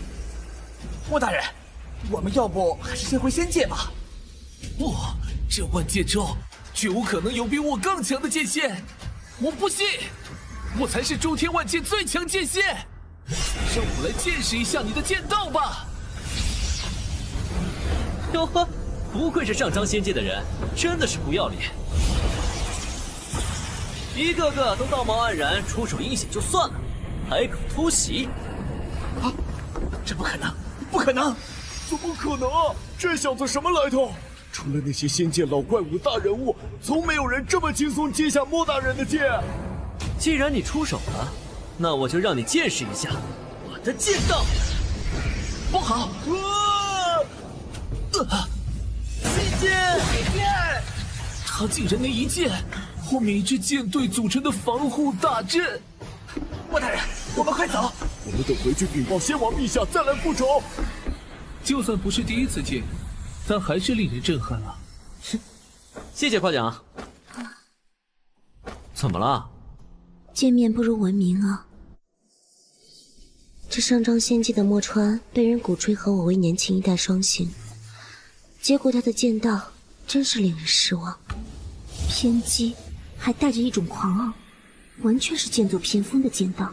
Speaker 5: 莫大人，我们要不还是先回仙界吧？
Speaker 6: 不，这万界中绝无可能有比我更强的剑仙，我不信！我才是诸天万界最强剑仙，让我来见识一下你的剑道吧！
Speaker 14: 哟呵，不愧是上章仙界的人，真的是不要脸，一个个都道貌岸然，出手阴险就算了，还搞偷袭！
Speaker 20: 啊，这不可能，不可能！
Speaker 2: 怎么可能啊！这小子什么来头？除了那些仙界老怪物大人物，从没有人这么轻松接下莫大人的剑。
Speaker 14: 既然你出手了，那我就让你见识一下我的剑道。
Speaker 6: 不好！
Speaker 20: 七剑！
Speaker 6: 他竟然那一剑，后面一支剑队组成的防护大阵。
Speaker 5: 莫大人，我们快走！
Speaker 2: 我们等回去禀报先王陛下，再来复仇。
Speaker 6: 就算不是第一次见，但还是令人震撼啊！
Speaker 14: 谢谢夸奖。怎么了？
Speaker 16: 见面不如闻名啊！这上章仙界的墨川被人鼓吹和我为年轻一代双星，结果他的剑道真是令人失望，偏激，还带着一种狂傲，完全是剑走偏锋的剑道。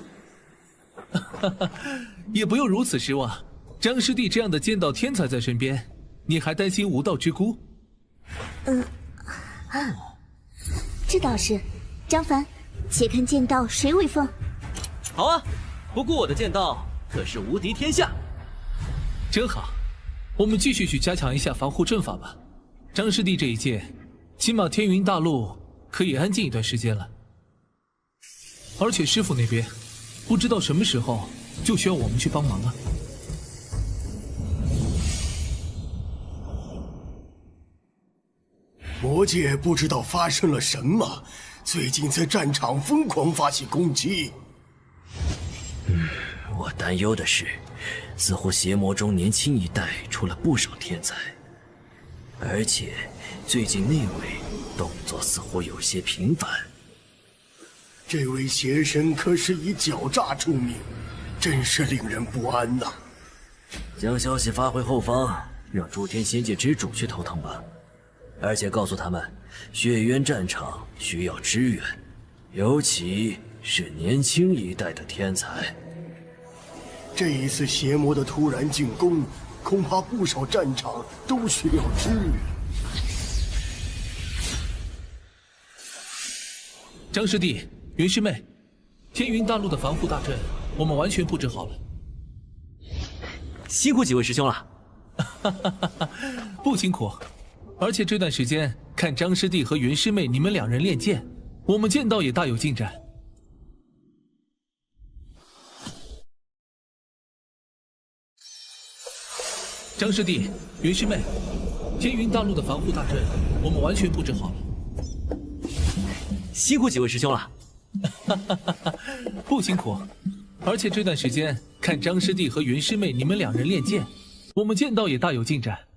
Speaker 6: 也不用如此失望，张师弟这样的剑道天才在身边，你还担心无道之孤？
Speaker 16: 这倒是。张凡，且看剑道谁为锋。
Speaker 14: 好啊，不过我的剑道可是无敌天下。
Speaker 6: 真好，我们继续去加强一下防护阵法吧。张师弟这一剑，起码天云大陆可以安静一段时间了。而且师傅那边，不知道什么时候就需要我们去帮忙了。
Speaker 20: 魔界不知道发生了什么，最近在战场疯狂发起攻击。
Speaker 1: 我担忧的是，似乎邪魔中年轻一代出了不少天才，而且最近那位动作似乎有些频繁。
Speaker 20: 这位邪神可是以狡诈出名，真是令人不安呐！
Speaker 1: 将消息发回后方，让诸天仙界之主去头疼吧。而且告诉他们，血渊战场需要支援，尤其是年轻一代的天才。
Speaker 20: 这一次邪魔的突然进攻，恐怕不少战场都需要支援。
Speaker 6: 张师弟，袁师妹，天云大陆的防护大阵，我们完全布置好了。
Speaker 1: 辛苦几位师兄了。
Speaker 6: 不辛苦，而且这段时间看张师弟和云师妹你们两人练剑，我们剑道也大有进展。张师弟、云师妹，天云大陆的防护大阵，我们完全布置好了。
Speaker 1: 辛苦几位师兄了。
Speaker 6: 不辛苦，而且这段时间看张师弟和云师妹你们两人练剑，我们剑道也大有进展。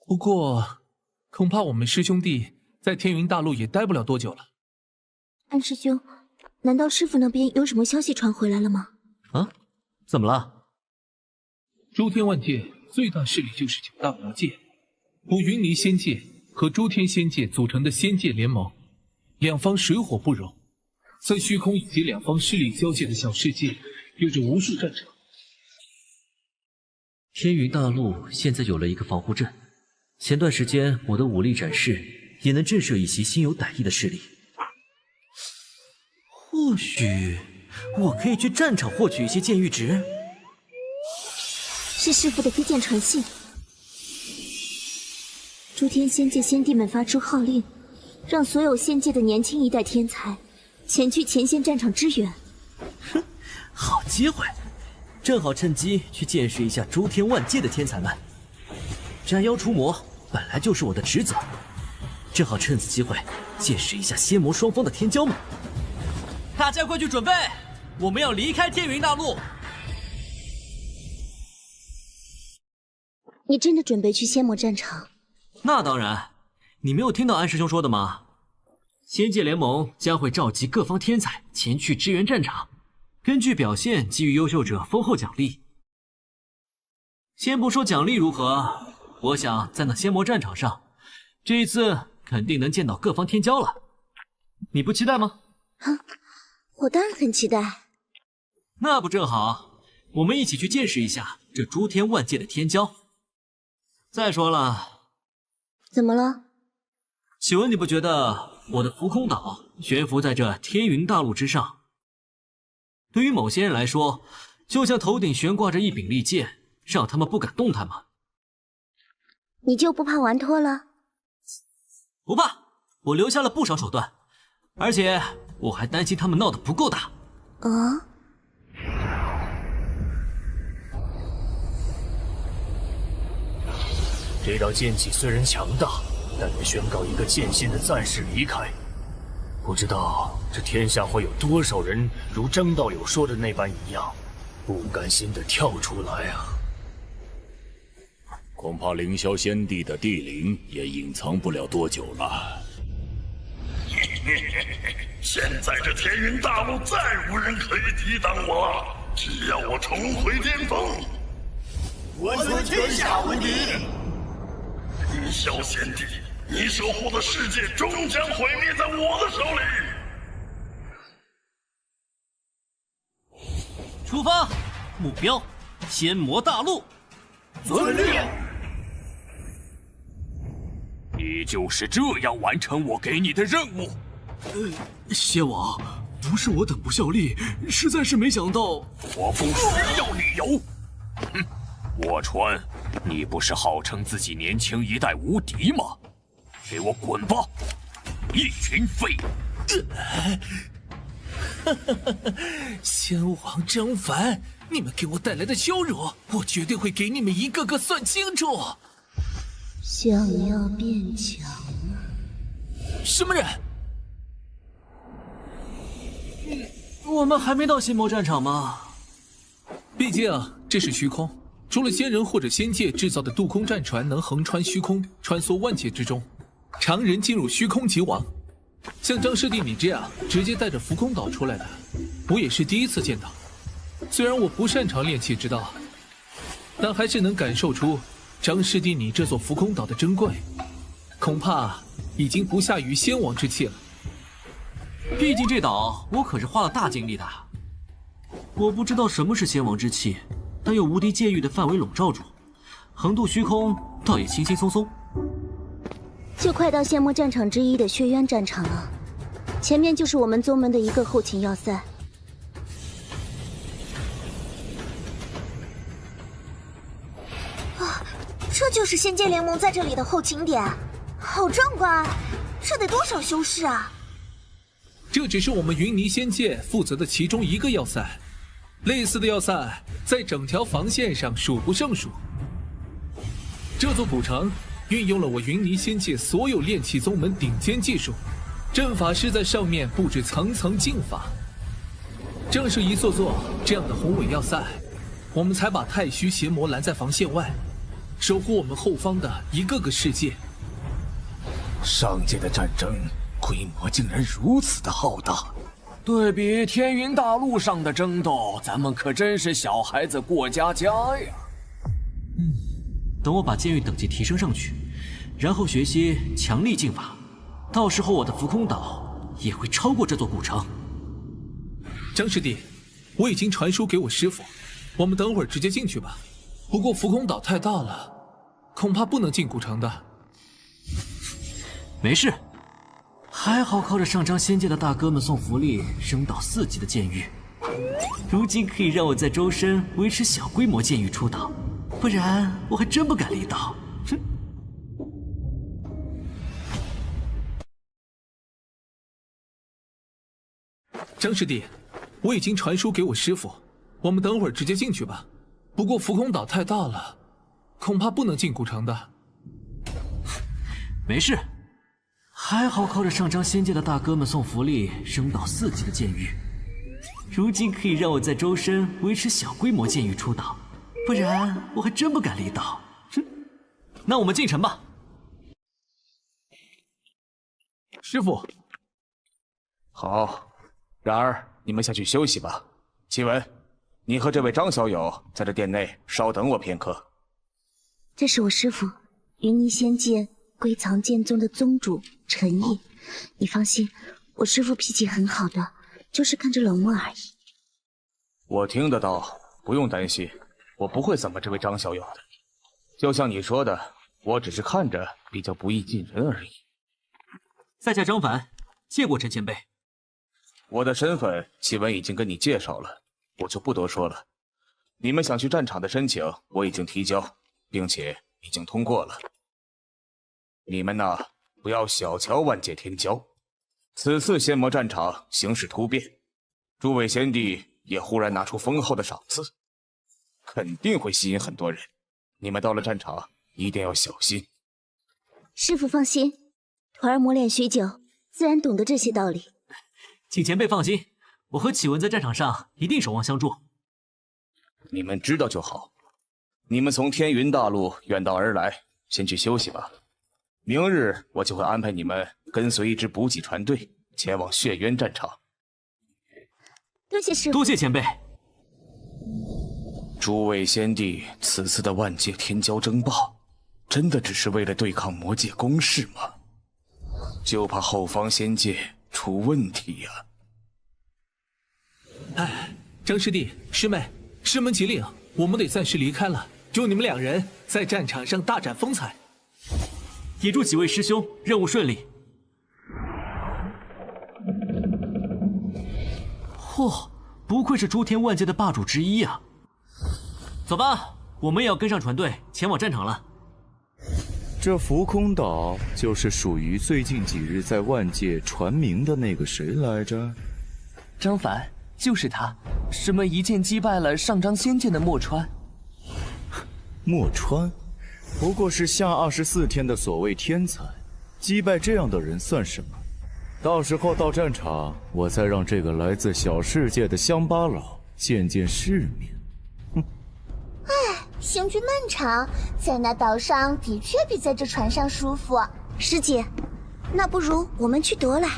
Speaker 6: 不过，恐怕我们师兄弟在天云大陆也待不了多久了。
Speaker 16: 安师兄，难道师傅那边有什么消息传回来了吗？
Speaker 1: 啊？怎么了？
Speaker 6: 诸天万界最大势力就是9大魔界，古云霓仙界和诸天仙界组成的仙界联盟，两方水火不容，在虚空以及两方势力交界的小世界，有着无数战场。
Speaker 1: 天云大陆现在有了一个防护阵，前段时间我的武力展示也能震慑一些心有歹意的势力。或许我可以去战场获取一些剑玉值。
Speaker 16: 是师父的飞剑传信。诸天仙界仙帝们发出号令，让所有仙界的年轻一代天才前去前线战场支援。
Speaker 1: 哼，好机会，正好趁机去见识一下诸天万界的天才们。斩妖除魔本来就是我的职责，正好趁此机会见识一下仙魔双方的天骄们。大家快去准备，我们要离开天云大陆。
Speaker 16: 你真的准备去仙魔战场？
Speaker 1: 那当然，你没有听到安师兄说的吗？仙界联盟将会召集各方天才前去支援战场，根据表现给予优秀者丰厚奖励。先不说奖励如何，我想在那仙魔战场上，这一次肯定能见到各方天骄了。你不期待吗？
Speaker 16: 我当然很期待。
Speaker 1: 那不正好，我们一起去见识一下这诸天万界的天骄。再说了，
Speaker 16: 怎么了？
Speaker 1: 请问你不觉得我的浮空岛悬浮在这天云大陆之上，对于某些人来说，就像头顶悬挂着一柄利剑，让他们不敢动弹吗？
Speaker 16: 你就不怕玩脱了？
Speaker 1: 不怕，我留下了不少手段，而且我还担心他们闹得不够大。
Speaker 16: 啊？
Speaker 8: 这道剑气虽然强大，但能宣告一个剑仙的暂时离开。不知道这天下会有多少人如张道友说的那般一样，不甘心地跳出来啊！
Speaker 13: 恐怕凌霄仙帝的帝灵也隐藏不了多久了。
Speaker 18: 现在这天云大陆再无人可以抵挡我了，只要我重回巅峰，
Speaker 2: 我自天下无敌。
Speaker 18: 凌霄仙帝，你守护的世界终将毁灭在我的手里。
Speaker 1: 出发，目标：仙魔大陆。
Speaker 2: 遵令。
Speaker 8: 你就是这样完成我给你的任务？
Speaker 2: 仙王，不是我等不效力，实在是没想到。
Speaker 8: 我不需要理由。哼，沃川，你不是号称自己年轻一代无敌吗？给我滚吧，一群废物！
Speaker 6: 仙王张凡，你们给我带来的羞辱，我绝对会给你们一个个算清楚。
Speaker 16: 想要变强啊？
Speaker 6: 什么人？
Speaker 1: 我们还没到仙魔战场吗？
Speaker 6: 毕竟这是虚空，除了仙人或者仙界制造的渡空战船能横穿虚空，穿梭万界之中，常人进入虚空即亡。像张师弟你这样直接带着浮空岛出来的，我也是第一次见到。虽然我不擅长炼气之道，但还是能感受出张师弟你这座浮空岛的珍贵，恐怕已经不下于仙王之气了。
Speaker 1: 毕竟这岛我可是花了大精力的。我不知道什么是仙王之气，但有无敌界域的范围笼罩住，横渡虚空倒也轻轻松松。
Speaker 16: 就快到仙魔战场之一的血渊战场了，前面就是我们宗门的一个后勤要塞。
Speaker 17: 啊，这就是仙界联盟在这里的后勤点，好壮观！这得多少修士啊！
Speaker 6: 这只是我们云霓仙界负责的其中一个要塞，类似的要塞在整条防线上数不胜数。这座古城运用了我云霓仙界所有炼器宗门顶尖技术，阵法师在上面布置层层禁法。正是一座座这样的宏伟要塞，我们才把太虚邪魔拦在防线外，守护我们后方的一个个世界。
Speaker 5: 上界的战争规模竟然如此的浩大，对比天云大陆上的争斗，咱们可真是小孩子过家家呀。
Speaker 1: 等我把剑域等级提升上去，然后学些强力劲法，到时候我的浮空岛也会超过这座古城。
Speaker 6: 张师弟，我已经传输给我师傅，我们等会儿直接进去吧。不过浮空岛太大了，恐怕不能进古城的。
Speaker 1: 没事，还好靠着上张仙界的大哥们送福利升到4级的剑域，如今可以让我在周身维持小规模剑域出岛，不然我还真不敢离岛。哼！
Speaker 6: 张师弟，我已经传输给我师傅，我们等会儿直接进去吧。不过浮空岛太大了，恐怕不能进古城的。
Speaker 1: 没事。还好靠着上张仙界的大哥们送福利升到4级的剑域，如今可以让我在周身维持小规模剑域出岛，不然我还真不敢离岛。哼！那我们进城吧。
Speaker 6: 师傅。
Speaker 5: 好，然而你们下去休息吧。启文，你和这位张小友在这殿内稍等我片刻。
Speaker 16: 这是我师傅，云霓仙界归藏剑宗的宗主陈毅，你放心，我师父脾气很好的，就是看着冷漠而已。
Speaker 5: 我听得到，不用担心，我不会怎么这位张小友的。就像你说的，我只是看着比较不易近人而已。
Speaker 1: 在下张凡，见过陈前辈。
Speaker 5: 我的身份，启文已经跟你介绍了，我就不多说了。你们想去战场的申请，我已经提交，并且已经通过了。你们呐，不要小瞧万界天骄。此次仙魔战场形势突变，诸位仙帝也忽然拿出丰厚的赏赐，肯定会吸引很多人。你们到了战场一定要小心。
Speaker 16: 师父放心，徒儿磨练许久，自然懂得这些道理。
Speaker 1: 请前辈放心，我和启文在战场上一定守望相助。
Speaker 5: 你们知道就好。你们从天云大陆远道而来，先去休息吧。明日我就会安排你们跟随一支补给船队前往血渊战场。
Speaker 16: 多谢师父。
Speaker 1: 多谢前辈。
Speaker 5: 诸位仙帝，此次的万界天骄争霸，真的只是为了对抗魔界攻势吗？就怕后方仙界出问题呀！
Speaker 6: 哎，张师弟、师妹，师门急令，我们得暂时离开了。祝你们2人在战场上大展风采。
Speaker 1: 也祝几位师兄任务顺利。嚯，不愧是诸天万界的霸主之一啊！走吧，我们也要跟上船队前往战场了。
Speaker 12: 这浮空岛就是属于最近几日在万界传名的那个谁来着？
Speaker 7: 张凡，就是他。师门一剑击败了上张仙剑的墨川。
Speaker 12: 墨川？不过是下24天的所谓天才，击败这样的人算什么？到时候到战场，我再让这个来自小世界的乡巴佬见见世面。
Speaker 3: 唉，行军漫长，在那岛上的确比在这船上舒服。
Speaker 16: 师姐，那不如我们去夺来。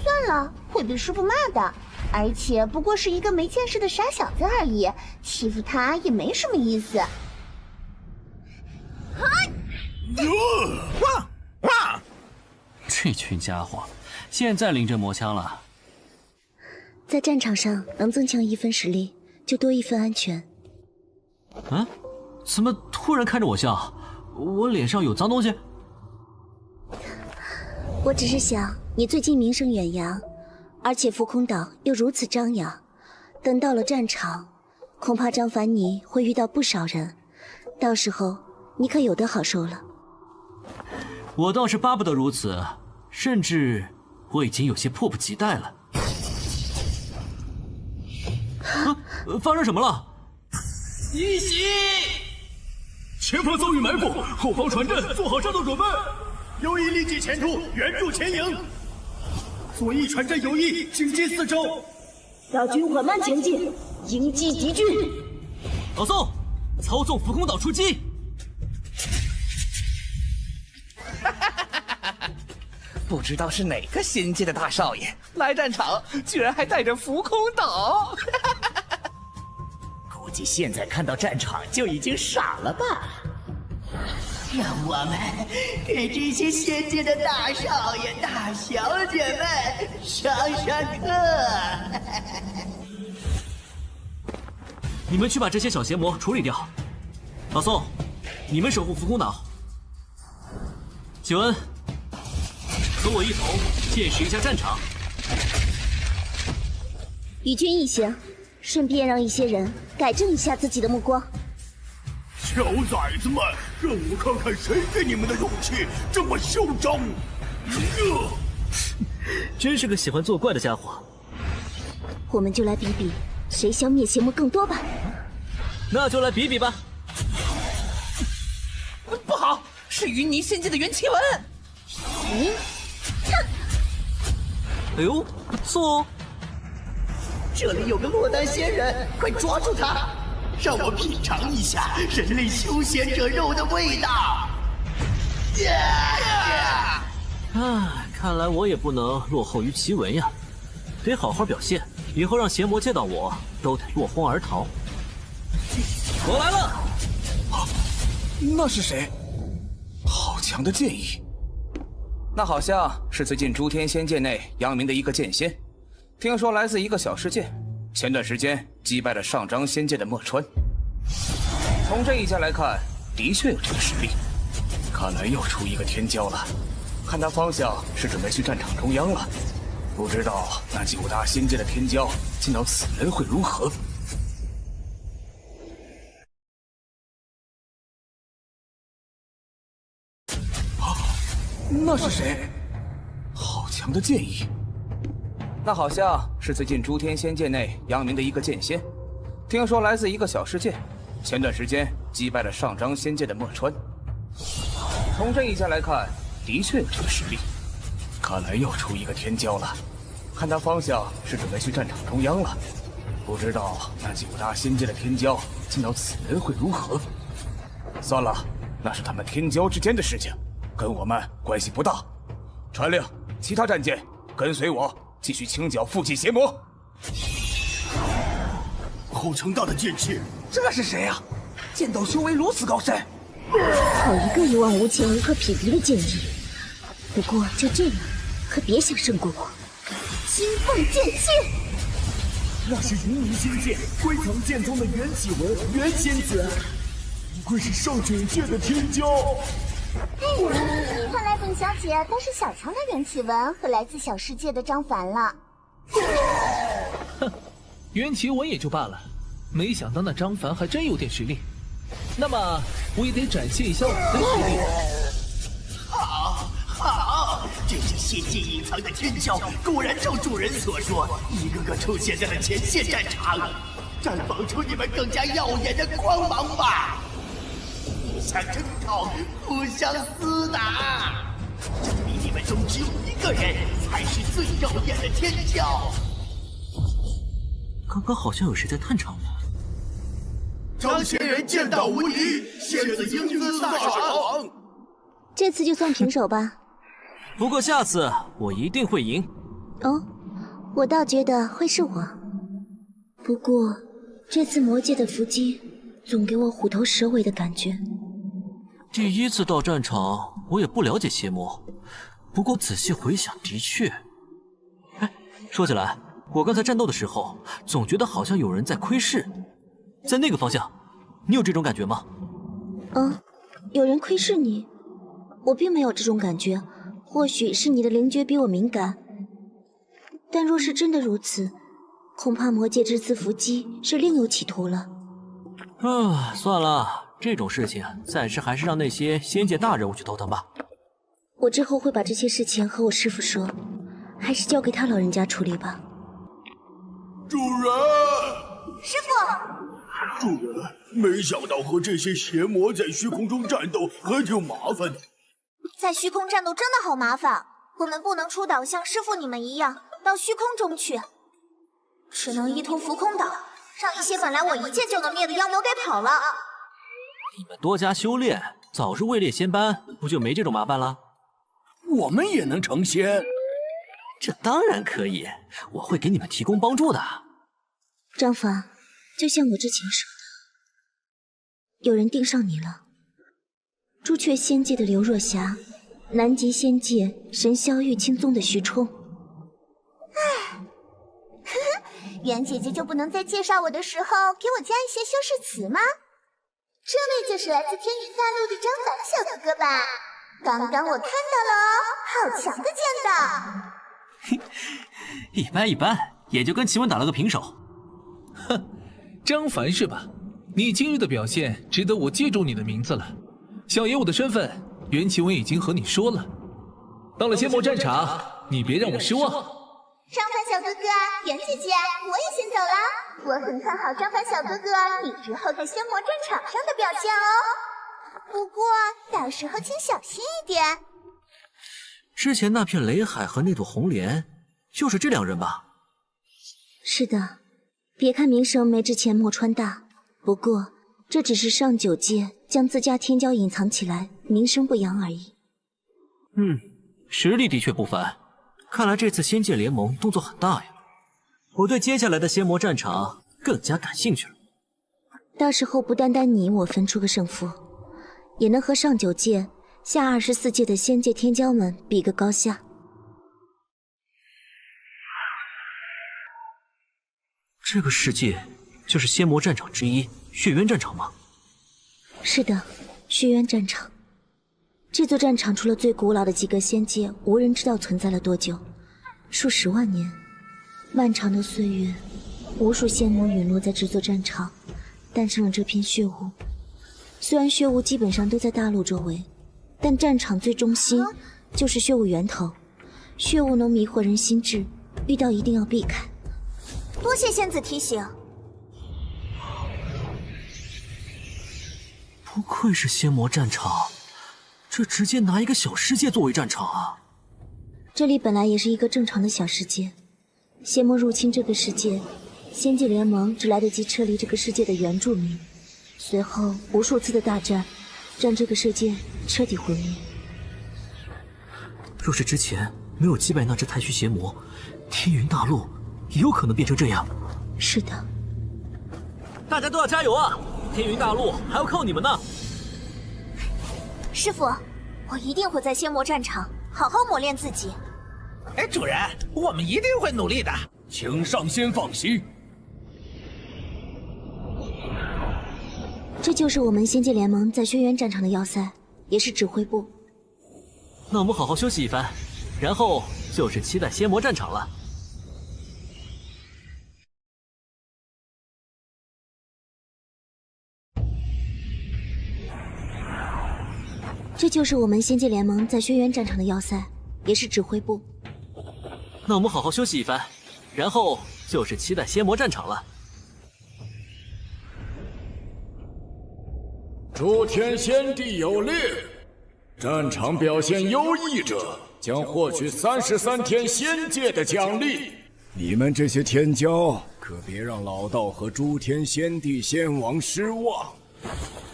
Speaker 3: 算了，会被师傅骂的。而且不过是一个没见识的傻小子而已，欺负他也没什么意思。
Speaker 1: 这群家伙，现在领这魔枪了。
Speaker 16: 在战场上能增强1分实力，就多1分安全。
Speaker 1: 啊？怎么突然看着我笑？我脸上有脏东西？
Speaker 16: 我只是想，你最近名声远扬，而且浮空岛又如此张扬，等到了战场，恐怕张凡你会遇到不少人，到时候你可有得好受了。
Speaker 1: 我倒是巴不得如此，甚至我已经有些迫不及待了。发生什么了？
Speaker 7: 一袭，
Speaker 2: 前方遭遇埋伏，后方船阵，做好战斗准备。
Speaker 20: 右翼立即前突，援助前营。左翼船阵有异，警戒四周。
Speaker 16: 大军缓慢前进，迎击敌军。
Speaker 1: 老宋，操纵浮空岛出击。
Speaker 7: 不知道是哪个仙界的大少爷来战场，居然还带着浮空岛。
Speaker 9: 估计现在看到战场就已经傻了吧？
Speaker 11: 让我们给这些仙界的大少爷、大小姐们上上课。
Speaker 1: 你们去把这些小邪魔处理掉。老宋，你们守护浮空岛。启文，和我一同见识一下战场。
Speaker 16: 与君一行，顺便让一些人改正一下自己的目光。
Speaker 2: 小崽子们，让我看看谁给你们的勇气这么嚣张！
Speaker 1: 真是个喜欢作怪的家伙。
Speaker 16: 我们就来比比，谁消灭邪魔更多吧。
Speaker 1: 那就来比比吧。
Speaker 7: 不好，是云霓仙界的元气纹。
Speaker 1: 哎呦，不错哦。
Speaker 11: 这里有个落单仙人，快抓住他！让我品尝一下人类修仙者肉的味道。
Speaker 1: 看来我也不能落后于奇文呀，得好好表现，以后让邪魔见到我都得落荒而逃。我来了！
Speaker 5: 那是谁？好强的剑意！那好像是最近诸天仙界内扬名的一个剑仙，听说来自一个小世界。前段时间击败了上章仙界的墨川，从这一家来看，的确有这个实力。看来又出一个天骄了，看他方向是准备去战场中央了。不知道那9大仙界的天骄见到此人会如何？那是谁？好强的剑意！那好像是最近诸天仙界内扬名的一个剑仙，听说来自一个小世界，前段时间击败了上章仙界的墨川。从这一家来看，的确有这个实力。看来又出一个天骄了，看他方向是准备去战场中央了。不知道那9大仙界的天骄见到此人会如何？算了，那是他们天骄之间的事情，跟我们关系不大。传令，其他战舰跟随我。继续清剿附近邪魔。
Speaker 2: 好强大的剑气！
Speaker 7: 这是谁啊？剑道修为如此高深，
Speaker 16: 好一个一往无前、无可匹敌的剑意。不过就这样，可别想胜过我。金凤剑气，
Speaker 13: 那是云霓仙界归藏剑宗的元启文元仙子，不愧是上9界的天骄。
Speaker 3: 看来本小姐都是小强的元启文和来自小世界的张凡了。
Speaker 6: 哼，元启文也就罢了，没想到那张凡还真有点实力。那么我也得展现一下我的实力。
Speaker 11: 好，这些仙界隐藏的天骄，果然照主人所说，一个个出现在了前线战场，绽放出你们更加耀眼的光芒吧！互相争吵，互相厮打，证明你们中只有一个人才是最耀眼的天骄。
Speaker 1: 刚刚好像有谁在探场呢。
Speaker 11: 张仙人剑道无疑，仙子英姿飒爽。
Speaker 16: 这次就算平手吧。
Speaker 1: 不过下次我一定会赢。
Speaker 16: 哦，我倒觉得会是我。不过这次魔界的伏击总给我虎头蛇尾的感觉。
Speaker 1: 第一次到战场，我也不了解邪魔，不过仔细回想，的确……哎，说起来，我刚才战斗的时候，总觉得好像有人在窥视，在那个方向，你有这种感觉吗？
Speaker 16: 有人窥视你？我并没有这种感觉，或许是你的灵觉比我敏感，但若是真的如此，恐怕魔界之子伏击是另有企图了。
Speaker 1: 算了，这种事情暂时还是让那些仙界大人物去头疼吧。
Speaker 16: 我之后会把这些事情和我师父说，还是交给他老人家处理吧。
Speaker 2: 主人，
Speaker 17: 师父，
Speaker 2: 主人，没想到和这些邪魔在虚空中战斗还挺麻烦的。
Speaker 17: 在虚空战斗真的好麻烦，我们不能出岛像师父你们一样到虚空中去，只能依托浮空岛，让一些本来我一剑就能灭的妖魔给跑了。
Speaker 1: 你们多加修炼，早日位列仙班，不就没这种麻烦了？
Speaker 5: 我们也能成仙？
Speaker 1: 这当然可以，我会给你们提供帮助的。
Speaker 16: 张法，就像我之前说的，有人盯上你了。朱雀仙界的刘若霞，南极仙界神霄玉清宗的徐冲。
Speaker 17: 唉，袁姐姐就不能在介绍我的时候给我加一些修饰词吗？这位就是来自天云大陆的张凡小哥哥吧？刚刚我看到了哦，好强的剑道！
Speaker 1: 一般一般，也就跟齐文打了个平手。
Speaker 6: 哼，张凡是吧？你今日的表现值得我记住你的名字了。小爷我的身份，袁奇文已经和你说了。到了仙魔战场，你别让我失望。
Speaker 17: 张凡小哥哥，袁姐姐，我也先走了。我很看好张凡小哥哥你之后在仙魔战场上的表现哦。不过到时候请小心一点。
Speaker 1: 之前那片雷海和那朵红莲，就是这两人吧？
Speaker 16: 是的，别看名声没之前墨川大，不过这只是上九界将自家天骄隐藏起来，名声不扬而已。
Speaker 1: 实力的确不凡，看来这次仙界联盟动作很大呀。我对接下来的仙魔战场更加感兴趣了。
Speaker 16: 到时候不单单你我分出个胜负，也能和上九界、下24界的仙界天骄们比个高下。
Speaker 1: 这个世界就是仙魔战场之一血渊战场吗？
Speaker 16: 是的，血渊战场。这座战场除了最古老的几个仙界，无人知道存在了多久，数十万年。漫长的岁月，无数仙魔陨落在这座战场，诞生了这片血雾。虽然血雾基本上都在大陆周围，但战场最中心就是血雾源头。血雾能迷惑人心智，遇到一定要避开。
Speaker 17: 多谢仙子提醒。
Speaker 1: 不愧是仙魔战场，这直接拿一个小世界作为战场啊！
Speaker 16: 这里本来也是一个正常的小世界，邪魔入侵这个世界，仙界联盟只来得及撤离这个世界的原住民，随后无数次的大战，让这个世界彻底毁灭。
Speaker 1: 若是之前没有击败那只太虚邪魔，天云大陆也有可能变成这样。
Speaker 16: 是的，
Speaker 1: 大家都要加油啊！天云大陆还要靠你们呢。
Speaker 17: 师傅，我一定会在仙魔战场好好磨练自己。
Speaker 7: 哎，主人，我们一定会努力的，
Speaker 5: 请上仙放心。
Speaker 16: 这就是我们仙界联盟在轩辕战场的要塞，也是指挥部。
Speaker 1: 那我们好好休息一番，然后就是期待仙魔战场了。
Speaker 16: 这就是我们仙界联盟在轩辕战场的要塞，也是指挥部。
Speaker 1: 那我们好好休息一番，然后就是期待仙魔战场了。
Speaker 13: 诸天仙帝有令，战场表现优异者将获取33天仙界的奖励。
Speaker 10: 你们这些天骄，可别让老道和诸天仙帝仙王失望。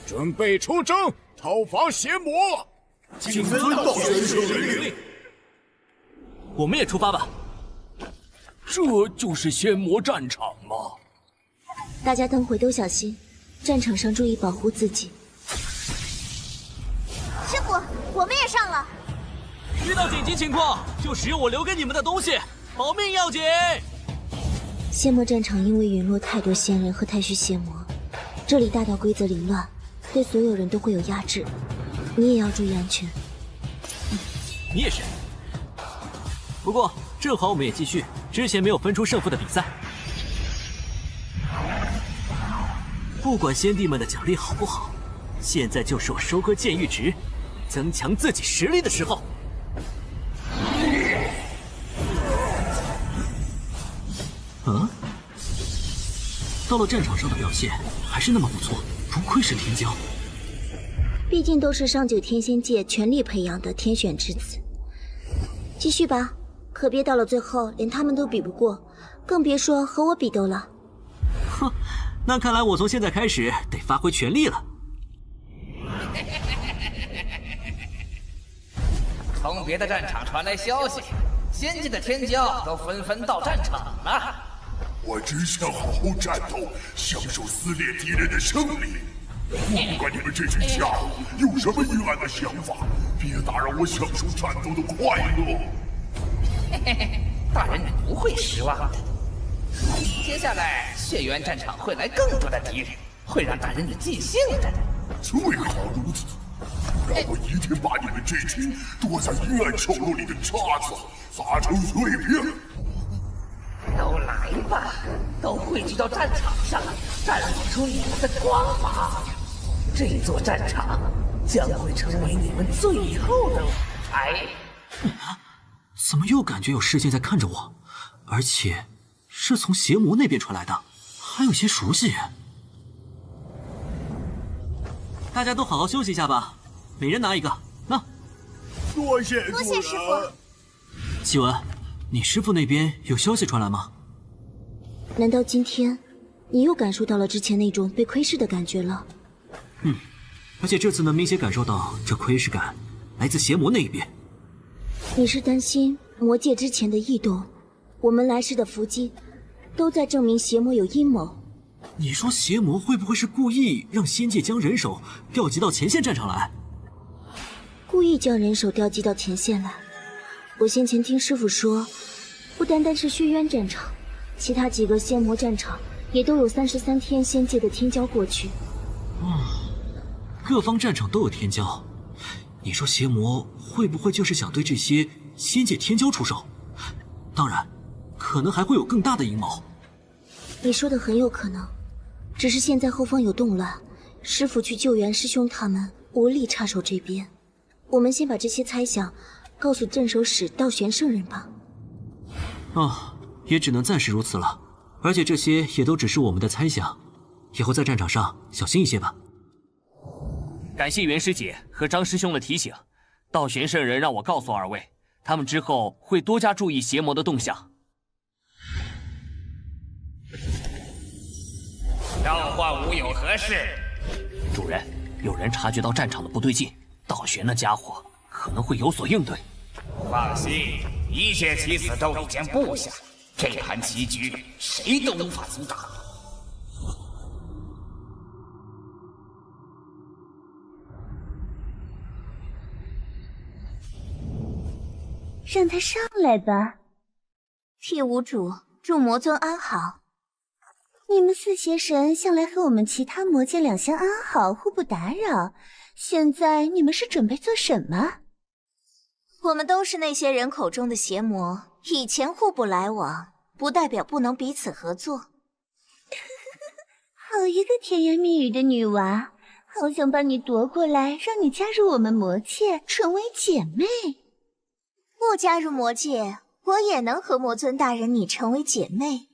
Speaker 13: 准备出征，讨伐邪魔。
Speaker 2: 谨遵道先生的令。
Speaker 1: 我们也出发吧。
Speaker 5: 这就是仙魔战场吗？
Speaker 16: 大家等会都小心，战场上注意保护自己。
Speaker 17: 师傅，我们也上了。
Speaker 1: 遇到紧急情况就使用我留给你们的东西，保命要紧。
Speaker 16: 仙魔战场因为陨落太多仙人和太虚邪魔，这里大道规则凌乱，对所有人都会有压制。你也要注意安全。
Speaker 1: 你也是，不过正好我们也继续之前没有分出胜负的比赛。不管先帝们的奖励好不好，现在就是我收割剑域值、增强自己实力的时候。嗯，到了战场上的表现还是那么不错，不愧是天骄。
Speaker 16: 毕竟都是上九天仙界全力培养的天选之子。继续吧，可别到了最后连他们都比不过，更别说和我比斗了。
Speaker 1: 哼，那看来我从现在开始得发挥全力了。
Speaker 21: 从别的战场传来消息，仙界的天骄都纷纷到战场了。
Speaker 18: 我只想好好战斗，享受撕裂敌人的胜利。我不管你们这群家伙有什么阴暗的想法，别打扰我享受战斗的快乐。
Speaker 21: 嘿嘿嘿，大人你不会失望的。接下来血缘战场会来更多的敌人，会让大人你尽兴的。
Speaker 18: 最好如此，让我一定把你们这群躲在阴暗丑陋里的渣子砸成碎片。
Speaker 21: 都来吧，都汇聚到战场上，绽放出你们的光芒。这座战场将会成为你们最后的舞台。
Speaker 1: 怎么又感觉有视线在看着我，而且是从邪魔那边传来的，还有些熟悉。大家都好好休息一下吧，每人拿一个。那，
Speaker 2: 多谢
Speaker 17: 师傅。
Speaker 1: 希文，你师父那边有消息传来吗？
Speaker 16: 难道今天你又感受到了之前那种被窥视的感觉了？
Speaker 1: 而且这次能明显感受到这窥视感来自邪魔那一边。
Speaker 16: 你是担心魔界之前的异动，我们来世的伏击，都在证明邪魔有阴谋。
Speaker 1: 你说邪魔会不会是故意让仙界将人手调集到前线战场来？
Speaker 16: 故意将人手调集到前线来？我先前听师傅说，不单单是血渊战场，其他几个仙魔战场也都有33天仙界的天骄过去。
Speaker 1: 各方战场都有天骄，你说邪魔会不会就是想对这些仙界天骄出手？当然，可能还会有更大的阴谋。
Speaker 16: 你说的很有可能，只是现在后方有动乱，师傅去救援师兄他们无力插手这边。我们先把这些猜想告诉镇守使道玄圣人吧。
Speaker 1: 也只能暂时如此了。而且这些也都只是我们的猜想，以后在战场上小心一些吧。
Speaker 8: 感谢袁师姐和张师兄的提醒，道玄圣人让我告诉二位，他们之后会多加注意邪魔的动向。
Speaker 9: 召唤吾有何事？
Speaker 8: 主人，有人察觉到战场的不对劲，道玄那家伙可能会有所应对。
Speaker 9: 放心，一切棋子都已经布下，这盘棋局谁都无法阻挡。
Speaker 3: 让他上来吧。替无主祝魔尊安好。你们四邪神向来和我们其他魔界两相安好，互不打扰。现在你们是准备做什么？
Speaker 17: 我们都是那些人口中的邪魔，以前互不来往，不代表不能彼此合作。
Speaker 3: 好一个甜言蜜语的女娃，好想把你夺过来，让你加入我们魔界，成为姐妹。
Speaker 17: 不加入魔界，我也能和魔尊大人你成为姐妹。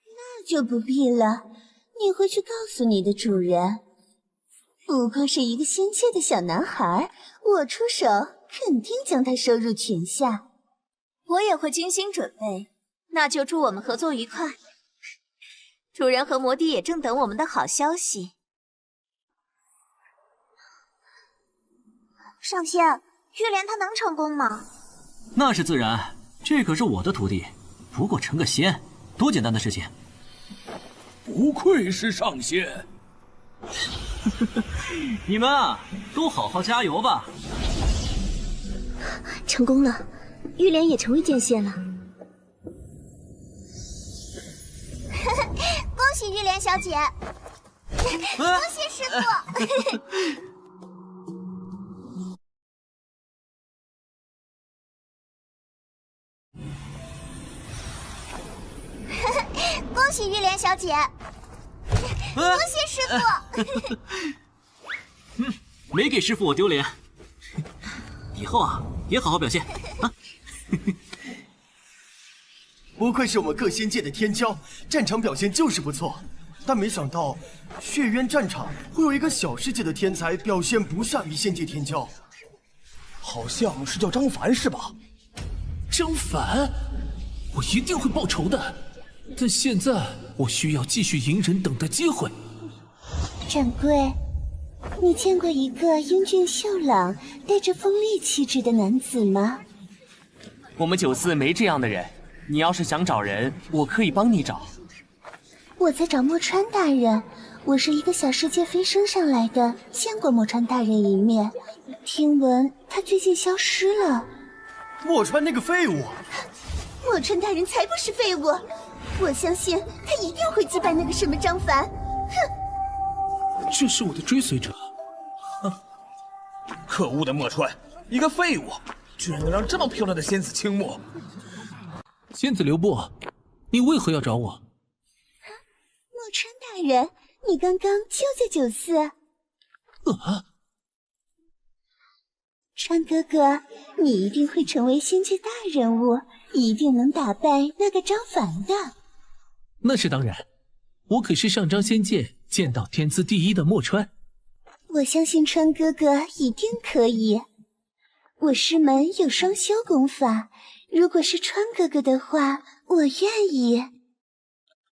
Speaker 3: 那就不必了，你回去告诉你的主人，不过是一个仙界的小男孩，我出手肯定将他收入群下。
Speaker 17: 我也会精心准备，那就祝我们合作愉快。主人和魔帝也正等我们的好消息。
Speaker 3: 上仙，玉莲她能成功吗？
Speaker 1: 那是自然，这可是我的徒弟，不过成个仙，多简单的事情。
Speaker 2: 不愧是上仙。
Speaker 1: 你们啊，都好好加油吧。
Speaker 16: 成功了，玉莲也成为剑仙了。
Speaker 3: 恭喜玉莲小姐！恭喜师傅！
Speaker 17: 小姐。多谢师傅。
Speaker 1: 没给师傅我丢脸。以后啊，也好好表现啊。
Speaker 20: 不愧是我们各仙界的天骄，战场表现就是不错。但没想到，血渊战场会有一个小世界的天才表现不下于仙界天骄。
Speaker 5: 好像是叫张凡是吧？
Speaker 6: 张凡，我一定会报仇的。但现在我需要继续隐忍，等待机会。
Speaker 3: 掌柜，你见过一个英俊秀朗、带着锋利气质的男子吗？
Speaker 8: 我们九寺没这样的人。你要是想找人，我可以帮你找。
Speaker 3: 我在找墨川大人，我是一个小世界飞升上来的，见过墨川大人一面。听闻他最近消失了。
Speaker 20: 墨川那个废物！
Speaker 3: 墨川大人才不是废物，我相信他一定会击败那个什么张凡。哼！
Speaker 6: 这是我的追随者。
Speaker 5: 可恶的墨川，一个废物，居然能让这么漂亮的仙子倾慕。
Speaker 6: 仙子留步，你为何要找我？
Speaker 3: 墨川大人，你刚刚就在九寺。川哥哥，你一定会成为仙界大人物，一定能打败那个张凡的。
Speaker 6: 那是当然，我可是上张仙界见到天资第一的墨川。
Speaker 3: 我相信川哥哥一定可以。我师门有双修功法，如果是川哥哥的话，我愿意。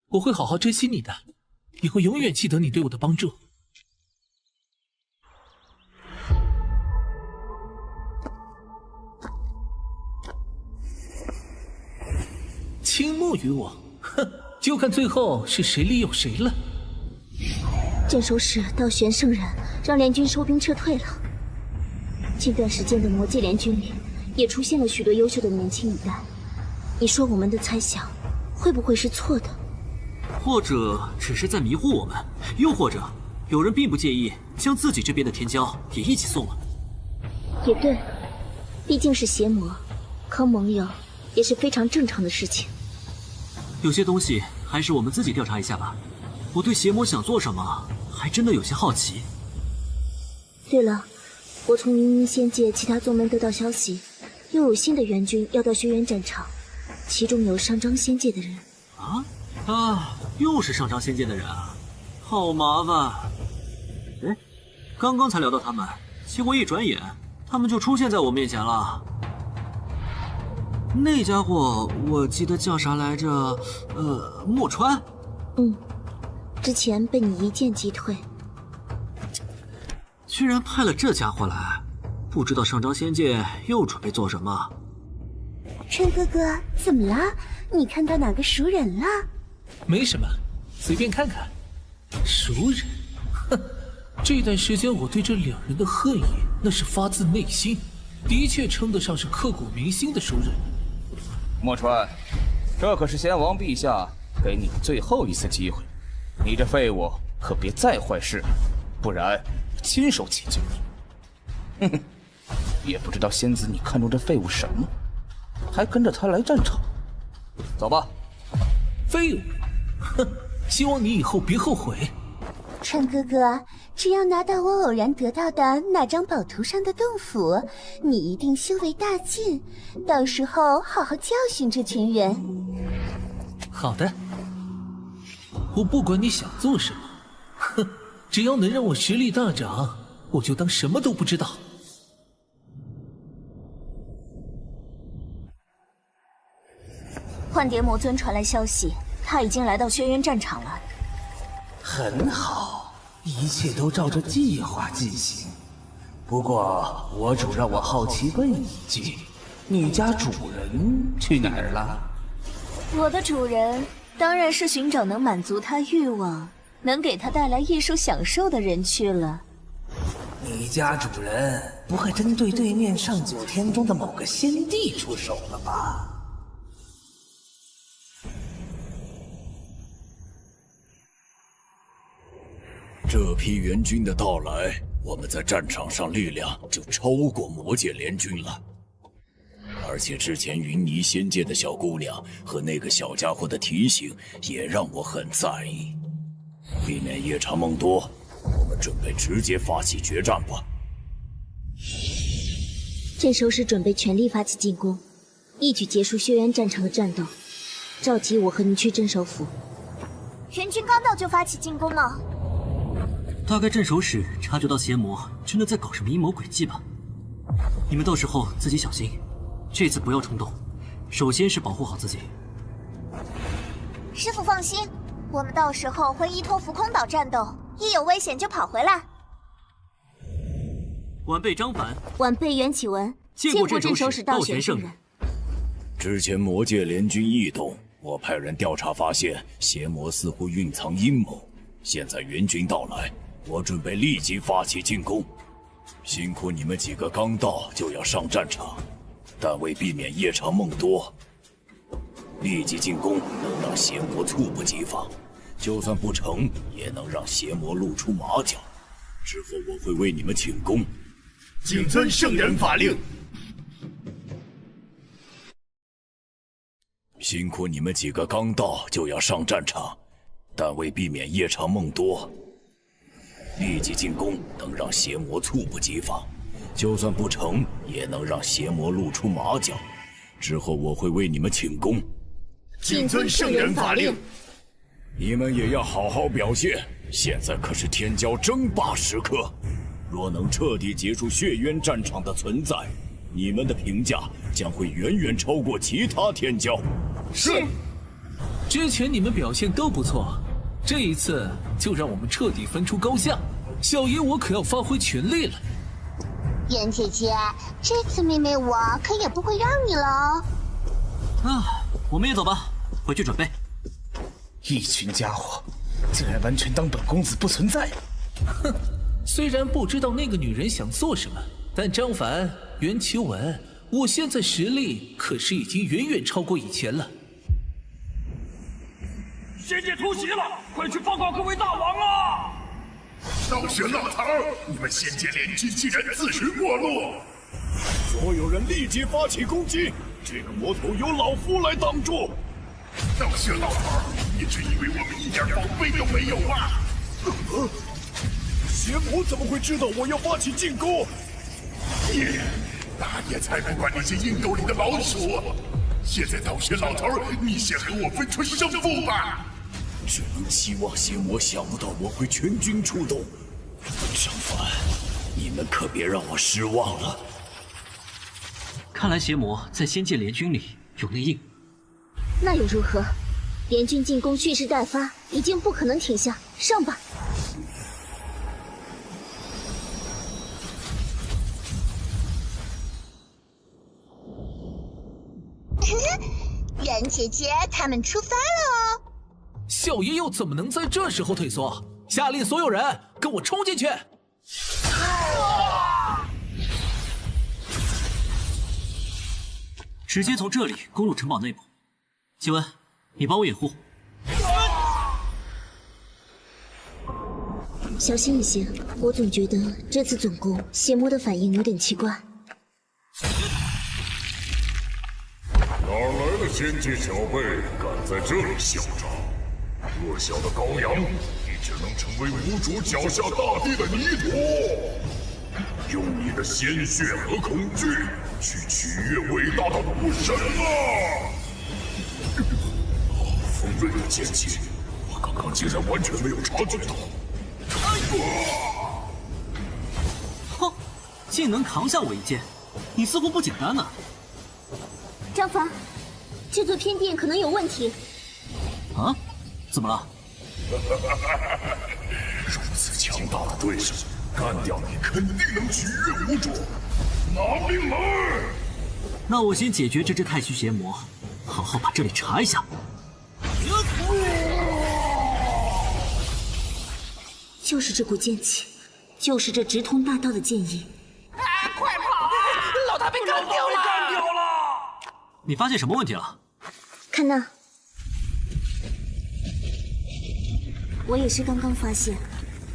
Speaker 6: 我会好好珍惜你的，以后永远记得你对我的帮助。倾慕于我，哼，就看最后是谁利用谁了。
Speaker 16: 镇守使道玄圣人让联军收兵撤退了。近段时间的魔界联军里，也出现了许多优秀的年轻一代。你说我们的猜想会不会是错的？
Speaker 1: 或者只是在迷惑我们，又或者有人并不介意将自己这边的天骄也一起送了。
Speaker 16: 也对，毕竟是邪魔，坑盟友也是非常正常的事情。
Speaker 1: 有些东西还是我们自己调查一下吧。我对邪魔想做什么，还真的有些好奇。
Speaker 16: 对了，我从明明仙界其他宗门得到消息，又有新的援军要到轩辕战场，其中有上张仙界的人。
Speaker 1: 又是上张仙界的人啊，好麻烦。哎，刚刚才聊到他们，结果一转眼，他们就出现在我面前了。那家伙，我记得叫啥来着？墨川。
Speaker 16: 之前被你一剑击退。
Speaker 1: 居然派了这家伙来，不知道上张仙界又准备做什么。
Speaker 3: 川哥哥，怎么了？你看到哪个熟人了？
Speaker 6: 没什么，随便看看。熟人？哼，这段时间我对这两人的恨意，那是发自内心，的确称得上是刻骨铭心的熟人。
Speaker 5: 墨川，这可是先王陛下给你最后一次机会，你这废物可别再坏事了，不然亲手解救你。哼哼，也不知道仙子你看中这废物什么，还跟着他来战场。走吧。
Speaker 6: 废物，哼，希望你以后别后悔。
Speaker 3: 川哥哥，只要拿到我偶然得到的那张宝图上的洞府，你一定修为大进，到时候好好教训这群人。
Speaker 6: 好的，我不管你想做什么，哼，只要能让我实力大涨，我就当什么都不知道。
Speaker 16: 幻蝶魔尊传来消息，他已经来到轩辕战场了。
Speaker 11: 很好，一切都照着计划进行。不过我主让我好奇问一句，你家主人去哪儿了？
Speaker 16: 我的主人当然是寻找能满足他欲望、能给他带来艺术享受的人去了。
Speaker 11: 你家主人不会针对对面上九天中的某个仙帝出手了吧？
Speaker 13: 这批援军的到来，我们在战场上力量就超过魔界联军了。而且之前云霓仙界的小姑娘和那个小家伙的提醒也让我很在意。避免夜长梦多，我们准备直接发起决战吧。
Speaker 16: 镇守使准备全力发起进攻，一举结束血渊战场的战斗。召集我和你去镇守府。
Speaker 17: 援军刚到就发起进攻吗？
Speaker 1: 大概镇守使察觉到邪魔真的在搞什么阴谋诡计吧。你们到时候自己小心，这次不要冲动，首先是保护好自己。
Speaker 17: 师傅放心，我们到时候会依托浮空岛战斗，一有危险就跑回来。
Speaker 1: 晚辈张凡，
Speaker 16: 晚辈袁启文，
Speaker 1: 见过镇守使道玄圣人。
Speaker 13: 之前魔界联军异动，我派人调查发现，邪魔似乎蕴藏阴谋。现在援军到来，我准备立即发起进攻。辛苦你们几个刚到就要上战场，但为避免夜长梦多，立即进攻能让邪魔猝不及防，就算不成，也能让邪魔露出马脚。之后我会为你们请功。
Speaker 2: 谨遵圣人法令。
Speaker 13: 辛苦你们几个刚到就要上战场，但为避免夜长梦多，立即进攻能让邪魔猝不及防，就算不成，也能让邪魔露出马脚。之后我会为你们请功。
Speaker 2: 谨遵圣人法令。
Speaker 13: 你们也要好好表现，现在可是天骄争霸时刻。若能彻底结束血渊战场的存在，你们的评价将会远远超过其他天骄。
Speaker 6: 是。之前你们表现都不错，这一次就让我们彻底分出高下。小爷我可要发挥全力了。
Speaker 17: 袁姐姐，这次妹妹我可也不会让你了哦。
Speaker 1: 啊，我们也走吧，回去准备。
Speaker 5: 一群家伙，竟然完全当本公子不存在。
Speaker 6: 哼，虽然不知道那个女人想做什么，但张凡、袁奇文，我现在实力可是已经远远超过以前了。
Speaker 9: 仙界突袭了，快去报告各位大王啊！
Speaker 18: 道玄老头，你们仙界联军竟然自食没落！
Speaker 2: 所有人立即发起攻击，这个魔头由老夫来挡住。
Speaker 18: 道玄老头，你只以为我们一点防备都没有吗？
Speaker 2: 邪魔怎么会知道我要发起进攻？
Speaker 18: 大爷才不管那些阴沟里的老鼠！现在道玄老头，你先和我分出胜负吧！
Speaker 13: 只能期望邪魔想不到我会全军出动。张凡，你们可别让我失望了。
Speaker 1: 看来邪魔在仙界联军里有内应。
Speaker 16: 那又如何？联军进攻蓄势待发，已经不可能停下，上吧！
Speaker 17: 袁姐姐，他们出发了哦！
Speaker 6: 小爷又怎么能在这时候退缩？下令所有人跟我冲进去！
Speaker 1: 直接从这里攻入城堡内部。启文，你帮我掩护。
Speaker 16: 小心一些，我总觉得这次总攻邪魔的反应有点奇怪。
Speaker 18: 哪来的仙界小辈敢在这里嚣张？弱小的羔羊，你只能成为无主脚下大地的泥土。用你的鲜血和恐惧去取悦伟大的武神啊！锋锐的剑气，我刚刚竟然完全没有察觉到。
Speaker 1: 哼，竟能扛下我一剑，你似乎不简单呢。
Speaker 16: 张凡，这座偏殿可能有问题。
Speaker 1: 啊？怎么了？
Speaker 18: 如此强大的对手，干掉你肯定能取悦无主。拿命来！
Speaker 1: 那我先解决这只太虚邪魔，好好把这里查一下。
Speaker 16: 就是这股剑气，就是这直通大道的剑意。
Speaker 21: 快跑！老大被干掉了！
Speaker 1: 你发现什么问题了？
Speaker 16: 看那，我也是刚刚发现，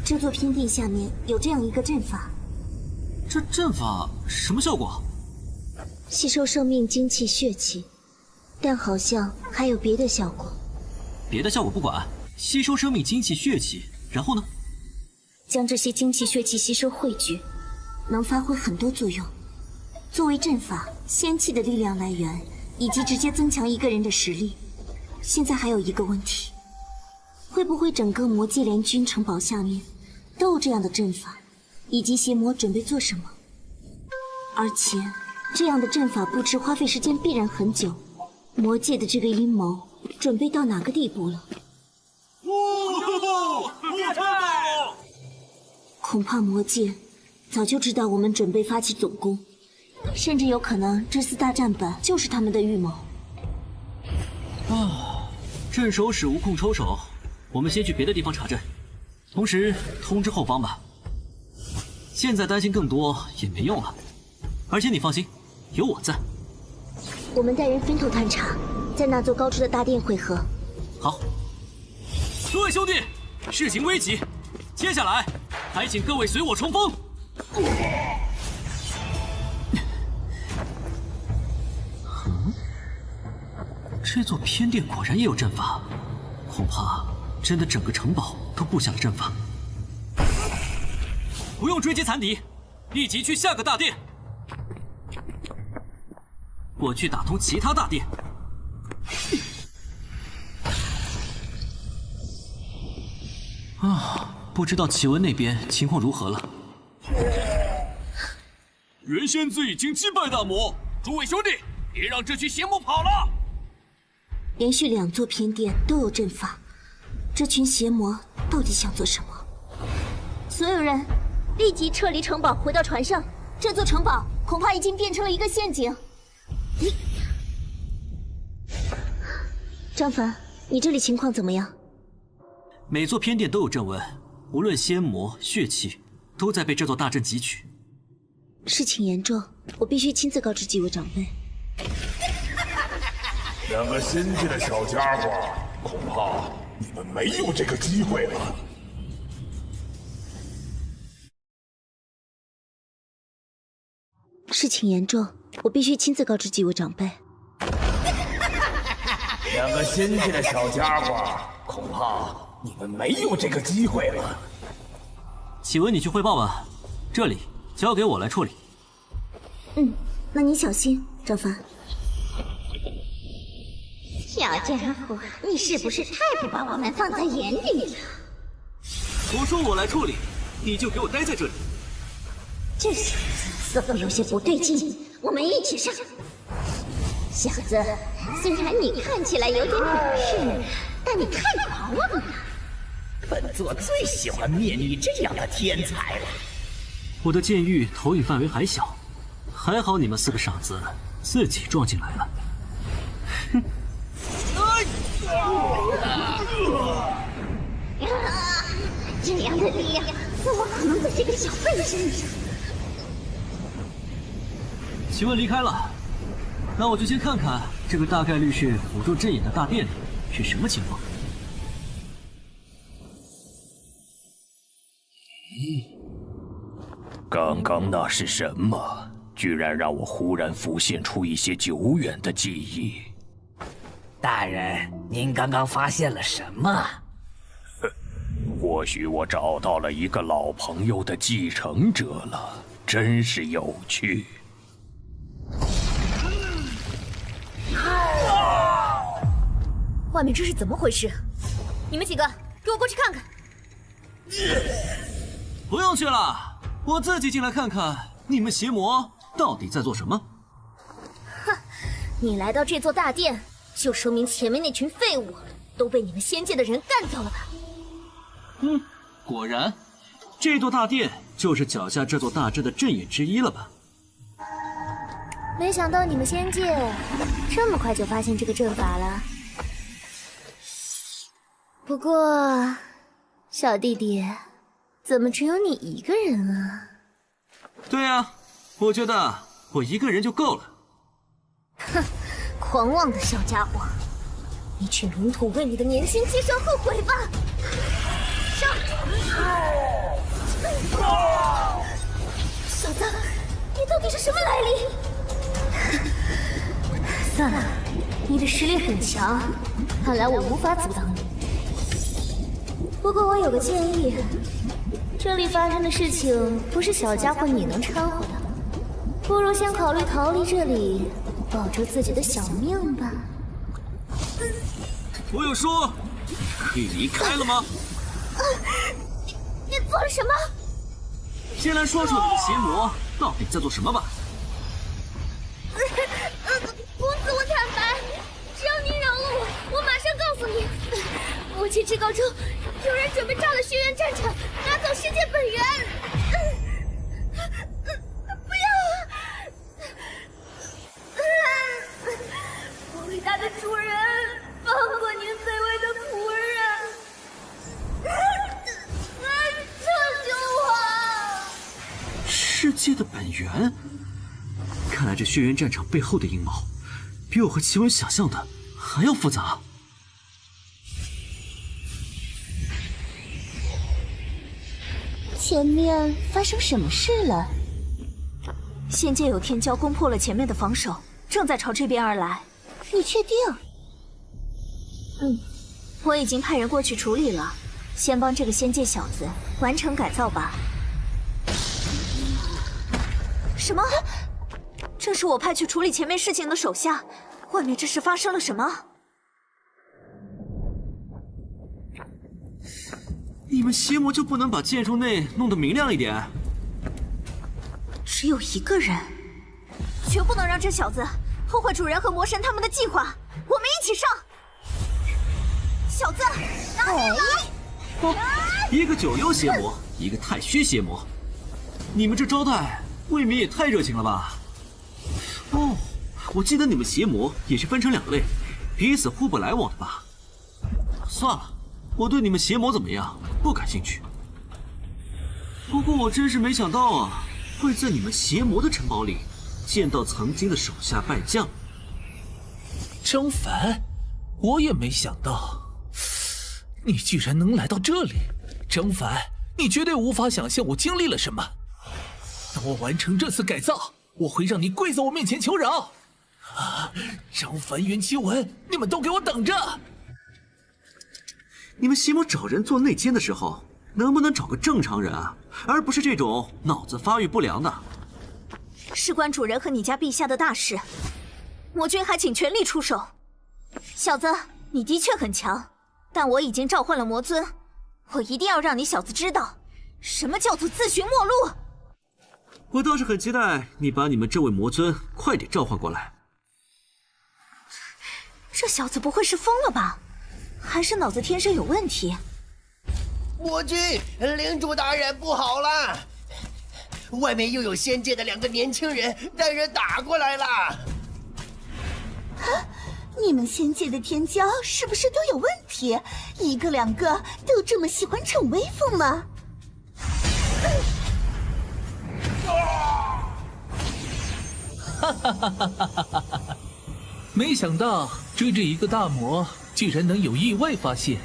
Speaker 16: 这座偏殿下面有这样一个阵法。
Speaker 1: 这阵法什么效果？
Speaker 16: 吸收生命精气血气，但好像还有别的效果。
Speaker 14: 别的效果不管，吸收生命精气血气，然后呢？
Speaker 16: 将这些精气血气吸收汇聚，能发挥很多作用。作为阵法、仙气的力量来源，以及直接增强一个人的实力。现在还有一个问题，会不会整个魔界联军城堡下面都有这样的阵法，以及邪魔准备做什么？而且这样的阵法布置花费时间必然很久，魔界的这个阴谋准备到哪个地步了？恐怕魔界早就知道我们准备发起总攻，甚至有可能这次大战本就是他们的预谋。
Speaker 14: 镇守使无空抽手，我们先去别的地方查镇，同时通知后方吧。现在担心更多也没用了，而且你放心，有我在。
Speaker 16: 我们带人分头探查，在那座高处的大殿汇合。
Speaker 14: 好，各位兄弟，事情危急，接下来还请各位随我冲锋。这座偏殿果然也有阵法，恐怕真的整个城堡都布下了阵法。不用追击残敌，立即去下个大殿。我去打通其他大殿。不知道启文那边情况如何了？
Speaker 13: 元仙子已经击败大魔，诸位兄弟，别让这群邪魔跑了！
Speaker 16: 连续2座偏殿都有阵法，这群邪魔到底想做什么？所有人立即撤离城堡，回到船上。这座城堡恐怕已经变成了一个陷阱。张凡，你这里情况怎么样？
Speaker 14: 每座偏殿都有阵纹，无论仙魔、血气，都在被这座大阵汲取。
Speaker 16: 事情严重，我必须亲自告知几位长辈。
Speaker 18: 2个新进的小家伙，恐怕你们没有这个机会了。
Speaker 16: 事情严重，我必须亲自告知几位长辈。
Speaker 5: 2个新进的小家伙，恐怕你们没有这个机会了。
Speaker 14: 启文，你去汇报吧，这里交给我来处理。
Speaker 16: 那你小心，张凡。
Speaker 3: 小家伙，你是不是太不把我们放在眼里了？
Speaker 14: 我说我来处理，你就给我待在这里。
Speaker 3: 这小子似乎有些不对劲，我们一起上。小子，虽然你看起来有点本事，但你太狂妄了。
Speaker 11: 本座最喜欢灭你这样的天才了。
Speaker 14: 我的剑域投影范围还小，还好你们4个傻子自己撞进来了。哼！
Speaker 3: 这样的力量怎么可能在这个小辈身上？
Speaker 14: 启文离开了，那我就先看看这个大概率是辅助阵眼的大殿里是什么情况。
Speaker 13: 刚刚那是什么？居然让我忽然浮现出一些久远的记忆。
Speaker 11: 大人，您刚刚发现了什么？
Speaker 13: 或许我找到了一个老朋友的继承者了，真是有趣。
Speaker 17: 外面这是怎么回事？你们几个给我过去看看。
Speaker 14: 不用去了，我自己进来看看你们邪魔到底在做什么。
Speaker 17: 哼，你来到这座大殿，就说明前面那群废物都被你们仙界的人干掉了吧？
Speaker 14: 果然，这座大殿就是脚下这座大阵的阵眼之一了吧？
Speaker 17: 没想到你们仙界这么快就发现这个阵法了。不过，小弟弟，怎么只有你一个人啊？
Speaker 14: 对啊，我觉得我一个人就够了。
Speaker 17: 哼，狂妄的小家伙，你去领土为你的年轻接受后悔吧！上！小子，你到底是什么来历？
Speaker 3: 算了，你的实力很强，看来我无法阻挡你。不过我有个建议，这里发生的事情不是小家伙你能掺和的，不如先考虑逃离这里，保住自己的小命吧。
Speaker 1: 我有说可以离开了吗？
Speaker 3: 你做了什么？
Speaker 1: 先来说说你的邪魔到底在做什么吧。
Speaker 3: 公子，我坦白，只要你饶了我，我马上告诉你。魔界至高州有人准备炸了轩辕战场，拿走世界本源。不要！伟大的主人，放过您卑微的仆人！救救我！
Speaker 1: 世界的本源，看来这轩辕战场背后的阴谋，比我和齐文想象的还要复杂。
Speaker 3: 前面发生什么事了？
Speaker 17: 仙界有天骄攻破了前面的防守，正在朝这边而来。
Speaker 3: 你确定？
Speaker 17: 我已经派人过去处理了，先帮这个仙界小子完成改造吧。什么？这是我派去处理前面事情的手下，外面这是发生了什么？
Speaker 1: 你们邪魔就不能把建筑内弄得明亮一点？
Speaker 17: 只有一个人，绝不能让这小子破坏主人和魔神他们的计划。我们一起上！小子，拿命来！
Speaker 1: 一个九幽邪魔，一个太虚邪魔，你们这招待未免也太热情了吧？哦，我记得你们邪魔也是分成两类，彼此互不来往的吧？算了，我对你们邪魔怎么样不感兴趣。不过我真是没想到啊，会在你们邪魔的城堡里见到曾经的手下败将。
Speaker 6: 张凡，我也没想到，你居然能来到这里。张凡，你绝对无法想象我经历了什么。等我完成这次改造，我会让你跪在我面前求饶。张凡、袁奇文，你们都给我等着！
Speaker 1: 你们邪魔找人做内奸的时候，能不能找个正常人啊，而不是这种脑子发育不良的？
Speaker 17: 事关主人和你家陛下的大事，魔君还请全力出手。小子，你的确很强，但我已经召唤了魔尊，我一定要让你小子知道，什么叫做自寻末路。
Speaker 1: 我倒是很期待你把你们这位魔尊快点召唤过来。
Speaker 17: 这小子不会是疯了吧？还是脑子天生有问题？
Speaker 11: 魔君，领主大人不好了！外面又有仙界的两个年轻人带人打过来了。
Speaker 3: 你们仙界的天骄是不是都有问题？一个两个都这么喜欢逞威风吗？
Speaker 6: 没想到追着一个大魔，居然能有意外发现。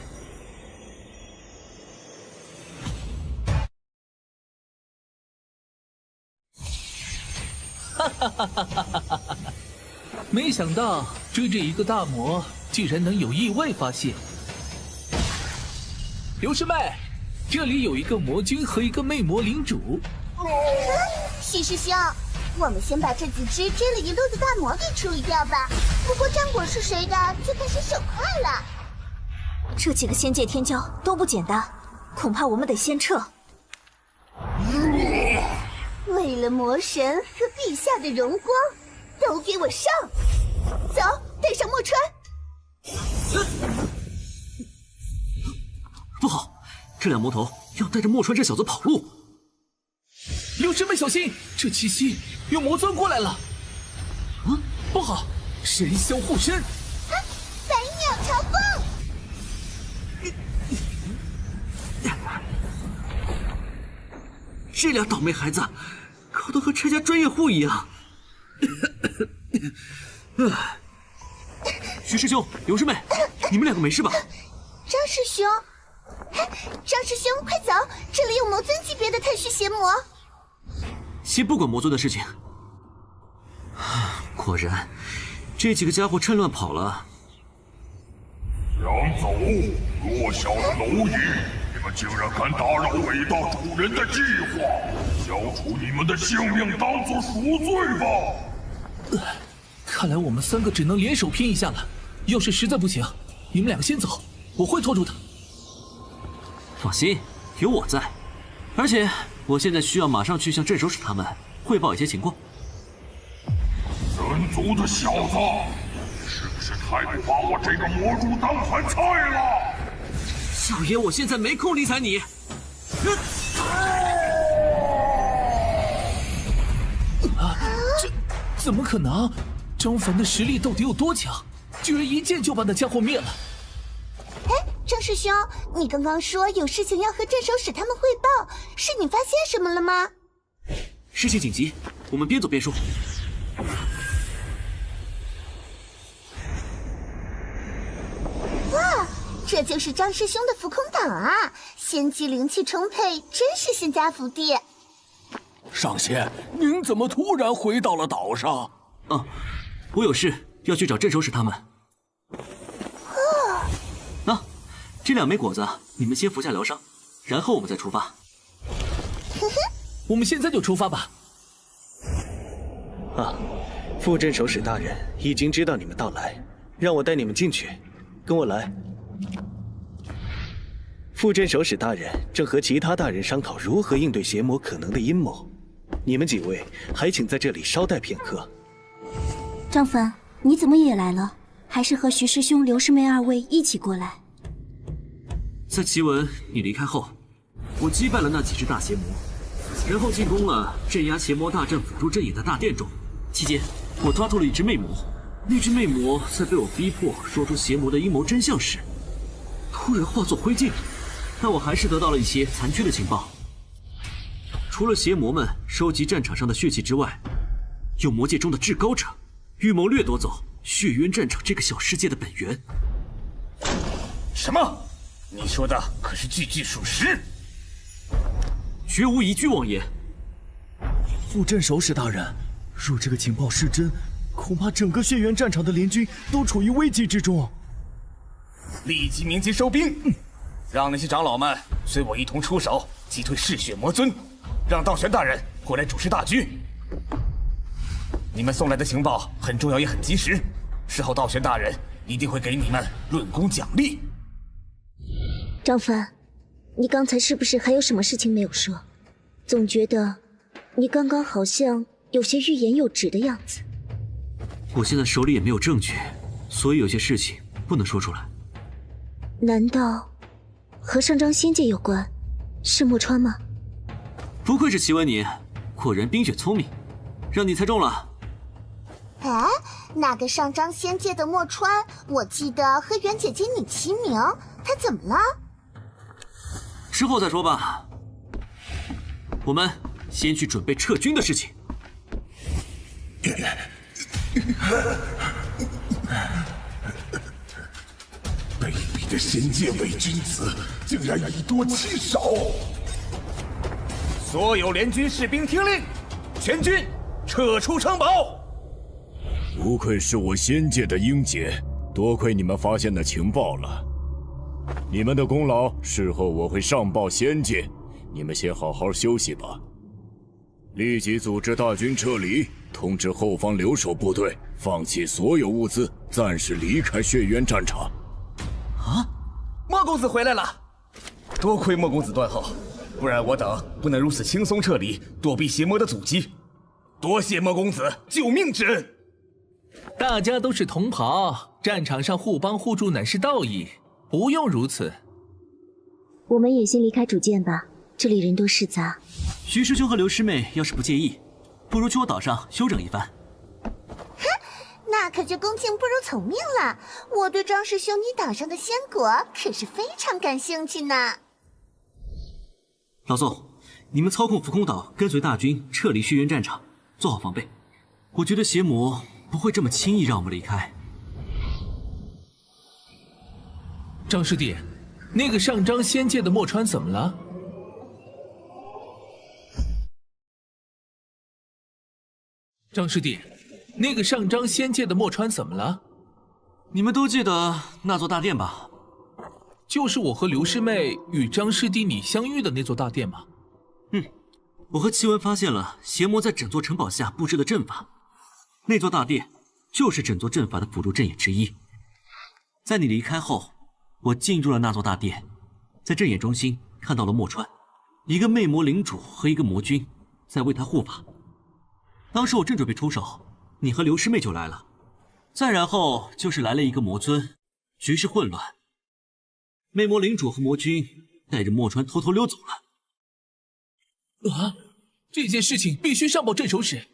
Speaker 6: 没想到追着一个大魔，居然能有意外发现。刘师妹，这里有一个魔君和一个魅魔领主。
Speaker 3: 徐师兄，我们先把这几只追了一路的大魔给处理掉吧。不过战果是谁的，就看谁手快了。
Speaker 17: 这几个仙界天骄都不简单，恐怕我们得先撤。
Speaker 3: 为了魔神和陛下的荣光，都给我上！走，带上墨川。
Speaker 1: 不好，这辆魔头要带着墨川这小子跑路。
Speaker 6: 刘师妹小心，这七夕有魔尊过来了。不好，神霄护身。
Speaker 3: 百鸟朝凤。
Speaker 1: 这俩倒霉孩子，搞得和拆家专业户一样。徐师兄、刘师妹，你们两个没事吧？
Speaker 3: 张师兄，张师兄，快走！这里有魔尊级别的太虚邪魔。
Speaker 1: 先不管魔尊的事情。果然，这这几个家伙趁乱跑了。
Speaker 18: 抢走！弱小的蝼蚁，你们竟然敢打扰伟大主人的计划！交出你们的性命当做赎罪吧！
Speaker 6: 看来我们3个只能联手拼一下了。要是实在不行，你们2个先走，我会拖住他。
Speaker 1: 放心，有我在。而且我现在需要马上去向镇守使他们汇报一些情况。
Speaker 18: 人族的小子，是不是太不把我这个魔主当盘菜了？
Speaker 1: 小爷，我现在没空理睬你。
Speaker 6: 这怎么可能？张凡的实力到底有多强？居然一剑就把那家伙灭了！
Speaker 3: 哎，张师兄，你刚刚说有事情要和镇守使他们汇报，是你发现什么了吗？
Speaker 1: 事情紧急，我们边走边说。
Speaker 3: 哇，这就是张师兄的浮空岛啊！仙姬灵气充沛，真是仙家福地。
Speaker 2: 上仙，您怎么突然回到了岛上？
Speaker 1: 我有事要去找镇守使他们。这2枚果子你们先服下疗伤，然后我们再出发。
Speaker 6: 我们现在就出发吧。
Speaker 15: 副镇守使大人已经知道你们到来，让我带你们进去，跟我来。副镇守使大人正和其他大人商讨如何应对邪魔可能的阴谋，你们几位还请在这里稍待片刻。
Speaker 16: 张凡，你怎么也来了？还是和徐师兄、刘师妹2位一起过来？
Speaker 1: 在奇文你离开后，我击败了那几只大邪魔，然后进攻了镇压邪魔大阵辅助阵眼的大殿中。期间，我抓住了一只魅魔，那只魅魔在被我逼迫说出邪魔的阴谋真相时，突然化作灰烬。但我还是得到了一些残缺的情报。除了邪魔们收集战场上的血气之外，有魔界中的至高者预谋掠夺走血渊战场这个小世界的本源。
Speaker 9: 什么？你说的可是句句属实？
Speaker 1: 绝无一句妄言。
Speaker 12: 副镇守使大人，若这个情报是真，恐怕整个血渊战场的联军都处于危机之中。
Speaker 9: 立即鸣金收兵，让那些长老们随我一同出手击退嗜血魔尊，让道玄大人过来主持大局。你们送来的情报很重要也很及时，事后道玄大人一定会给你们论功奖励。
Speaker 16: 张凡，你刚才是不是还有什么事情没有说？总觉得你刚刚好像有些欲言又止的样子。
Speaker 1: 我现在手里也没有证据，所以有些事情不能说出来。
Speaker 16: 难道和上章仙界有关？是墨川吗？
Speaker 1: 不愧是奇文你，果然冰雪聪明，让你猜中了。
Speaker 3: 哎，那个上章仙界的墨川，我记得和袁姐姐你齐名，她怎么了？
Speaker 1: 之后再说吧。我们先去准备撤军的事情。
Speaker 18: 卑鄙的仙界伪君子，竟然以多欺少！
Speaker 9: 所有联军士兵听令，全军撤出城堡。
Speaker 13: 不愧是我仙界的英杰，多亏你们发现的情报了。你们的功劳，事后我会上报仙界。你们先好好休息吧。立即组织大军撤离，通知后方留守部队放弃所有物资，暂时离开血渊战场。
Speaker 9: 莫公子回来了，多亏莫公子断后，不然我等不能如此轻松撤离，躲避邪魔的阻击。多谢莫公子救命之恩。
Speaker 6: 大家都是同袍，战场上互帮互助乃是道义，不用如此。
Speaker 16: 我们也先离开主舰吧，这里人多势杂。
Speaker 1: 徐师兄和刘师妹要是不介意，不如去我岛上休整一番。
Speaker 3: 那可就恭敬不如从命了。我对张师兄你岛上的仙果可是非常感兴趣呢。
Speaker 1: 老宋，你们操控浮空岛，跟随大军撤离血渊战场，做好防备。我觉得邪魔不会这么轻易让我们离开。
Speaker 6: 张师弟，那个上章仙界的墨川怎么了？张师弟，那个上张仙界的墨川怎么了？
Speaker 1: 你们都记得那座大殿吧？
Speaker 6: 就是我和刘师妹与张师弟你相遇的那座大殿吗？
Speaker 1: 我和齐文发现了邪魔在整座城堡下布置的阵法，那座大殿就是整座阵法的辅助阵眼之一。在你离开后，我进入了那座大殿，在阵眼中心看到了墨川，一个魅魔领主和一个魔君在为他护法。当时我正准备出手，你和刘师妹就来了，再然后就是来了一个魔尊，局势混乱。魅魔领主和魔君带着墨川偷偷溜走了。
Speaker 6: 这件事情必须上报镇守使。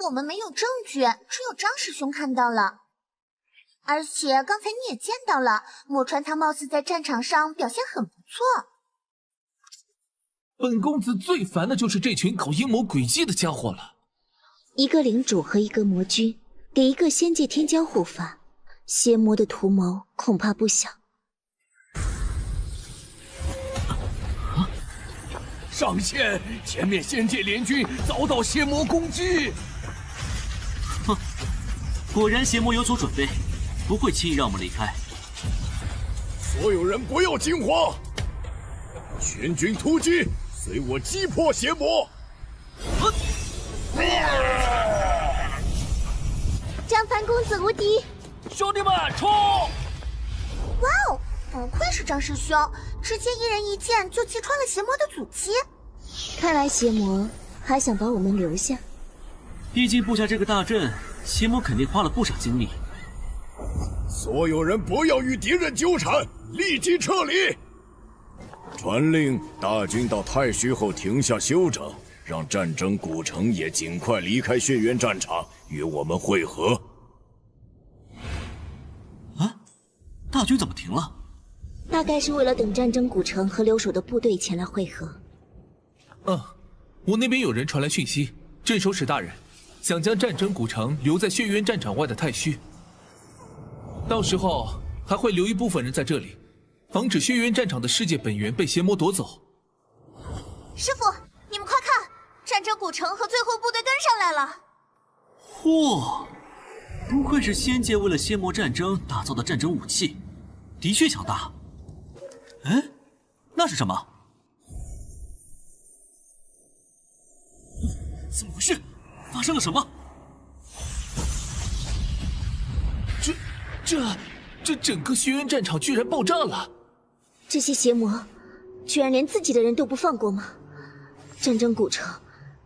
Speaker 17: 我们没有证据，只有张师兄看到了。而且刚才你也见到了，墨川他貌似在战场上表现很不错。
Speaker 6: 本公子最烦的就是这群搞阴谋诡计的家伙了。
Speaker 16: 一个领主和一个魔君，给一个仙界天骄护法，邪魔的图谋恐怕不小。
Speaker 5: 上仙，前面仙界联军遭到邪魔攻击。
Speaker 1: 哼，果然邪魔有所准备，不会轻易让我们离开。
Speaker 2: 所有人不要惊慌，全军突击，随我击破邪魔！
Speaker 3: 张凡公子无敌！
Speaker 8: 兄弟们，冲！
Speaker 17: 哇哦，不愧是张师兄，直接一人一剑就击穿了邪魔的阻击。
Speaker 16: 看来邪魔还想把我们留下。
Speaker 1: 毕竟布下这个大阵，邪魔肯定花了不少精力。
Speaker 2: 所有人不要与敌人纠缠，立即撤离！传令大军到太虚后停下休整，让战争古城也尽快离开血渊战场，与我们会合。
Speaker 1: 大军怎么停了？
Speaker 16: 大概是为了等战争古城和留守的部队前来会合。
Speaker 6: 我那边有人传来讯息，镇守使大人想将战争古城留在血渊战场外的太虚，到时候还会留一部分人在这里，防止血渊战场的世界本源被邪魔夺走。
Speaker 17: 师傅，你们快看，战争古城和最后部队跟上来了。
Speaker 1: 嚯，不愧是仙界为了仙魔战争打造的战争武器，的确强大。哎，那是什么？怎么回事？发生了什么？
Speaker 6: 这整个血渊战场居然爆炸了！
Speaker 16: 这些邪魔居然连自己的人都不放过吗？战争古城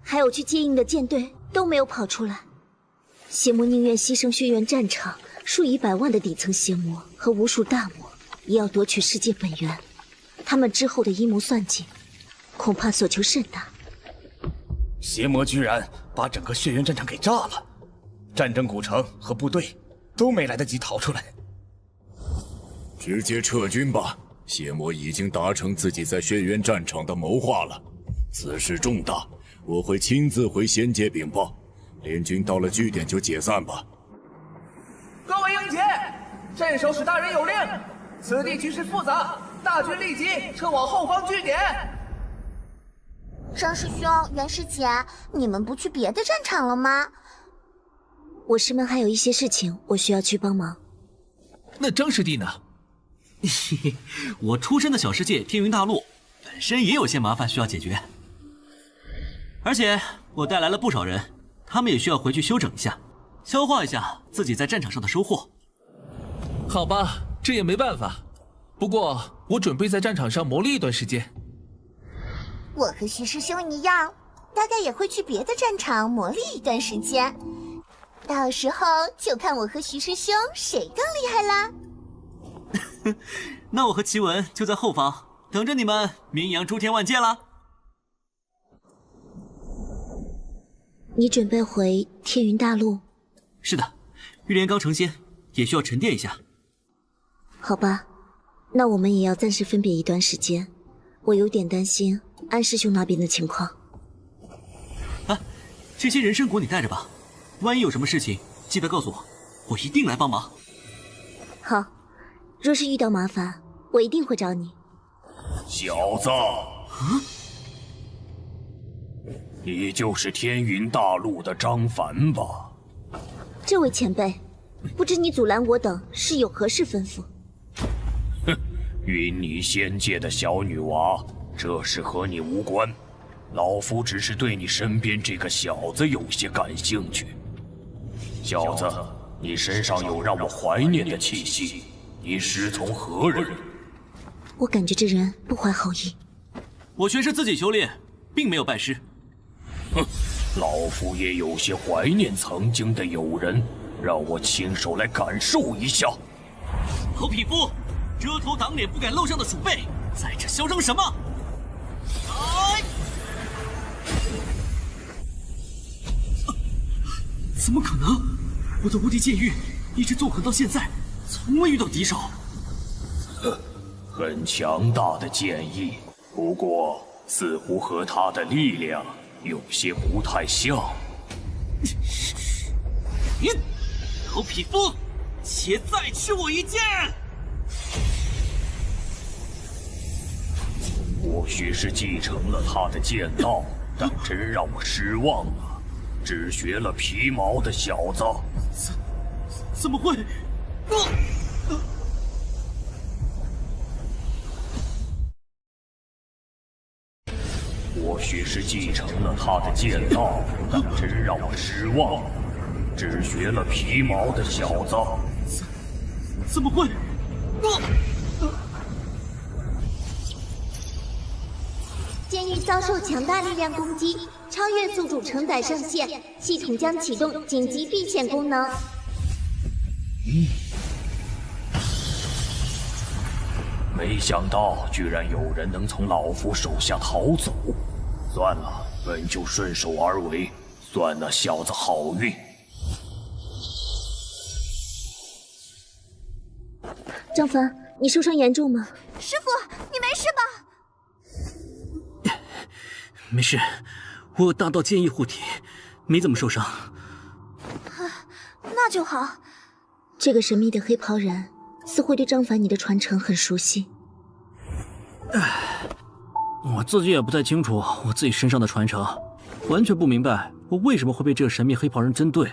Speaker 16: 还有去接应的舰队都没有跑出来，邪魔宁愿牺牲血渊战场数以百万的底层邪魔和无数大魔，也要夺取世界本源。他们之后的阴谋算计，恐怕所求甚大。
Speaker 5: 邪魔居然把整个血渊战场给炸了，战争古城和部队都没来得及逃出来。
Speaker 2: 直接撤军吧，邪魔已经达成自己在血渊战场的谋划了。此事重大，我会亲自回仙界禀报。联军到了据点就解散吧。
Speaker 19: 各位英杰，镇守使大人有令，此地局势复杂，大军立即撤往后方据点。
Speaker 17: 张师兄、袁师姐，你们不去别的战场了吗？
Speaker 16: 我师门还有一些事情，我需要去帮忙。
Speaker 6: 那张师弟呢？
Speaker 1: 我出身的小世界天云大陆，本身也有些麻烦需要解决，而且我带来了不少人，他们也需要回去休整一下，消化一下自己在战场上的收获。
Speaker 6: 好吧，这也没办法。不过我准备在战场上磨砺一段时间。
Speaker 17: 我和徐师兄一样，大概也会去别的战场磨砺一段时间，到时候就看我和徐师兄谁更厉害啦。
Speaker 1: 那我和齐文就在后方等着你们名扬诸天万界啦。
Speaker 16: 你准备回天云大陆？
Speaker 1: 是的，玉莲刚成仙，也需要沉淀一下。
Speaker 16: 好吧，那我们也要暂时分别一段时间。我有点担心安师兄那边的情况。
Speaker 1: 这些人参果你带着吧，万一有什么事情，记得告诉我，我一定来帮忙。
Speaker 16: 好，若是遇到麻烦，我一定会找你。
Speaker 13: 小子，你就是天云大陆的张凡吧？
Speaker 16: 这位前辈，不知你阻拦我等是有何事吩咐？
Speaker 13: 哼，云霓仙界的小女娃，这事和你无关。老夫只是对你身边这个小子有些感兴趣。小子，你身上有让我怀念的气息，你师从何人？
Speaker 16: 我感觉这人不怀好意。
Speaker 1: 我全是自己修炼，并没有拜师。
Speaker 13: 哼，老夫也有些怀念曾经的友人，让我亲手来感受一下。
Speaker 1: 好匹夫，遮头挡脸不敢露相的鼠辈，在这嚣张什么？怎么可能？我的无敌剑域一直纵横到现在，从未遇到敌手。
Speaker 13: 很强大的剑意，不过似乎和他的力量有些不太像。
Speaker 1: 老匹夫，且再吃我一剑！
Speaker 13: 或许是继承了他的剑道，但真让我失望了，只学了皮毛的小子。
Speaker 1: 怎么会？
Speaker 13: 或许是继承了他的剑道，但真让我失望了，只学了皮毛的小子。
Speaker 1: 怎么会？
Speaker 3: 剑域遭受强大力量攻击，超越宿主承载上限，系统将启动紧急避险功能。
Speaker 13: 没想到居然有人能从老夫手下逃走。算了，本就顺手而为，算那小子好运。
Speaker 16: 张凡，你受伤严重吗？
Speaker 17: 师傅，你没事吧？
Speaker 1: 没事，我有大道剑意护体，没怎么受伤。
Speaker 17: 那就好。
Speaker 16: 这个神秘的黑袍人似乎对张凡你的传承很熟悉。
Speaker 1: 我自己也不太清楚我自己身上的传承，完全不明白我为什么会被这个神秘黑袍人针对。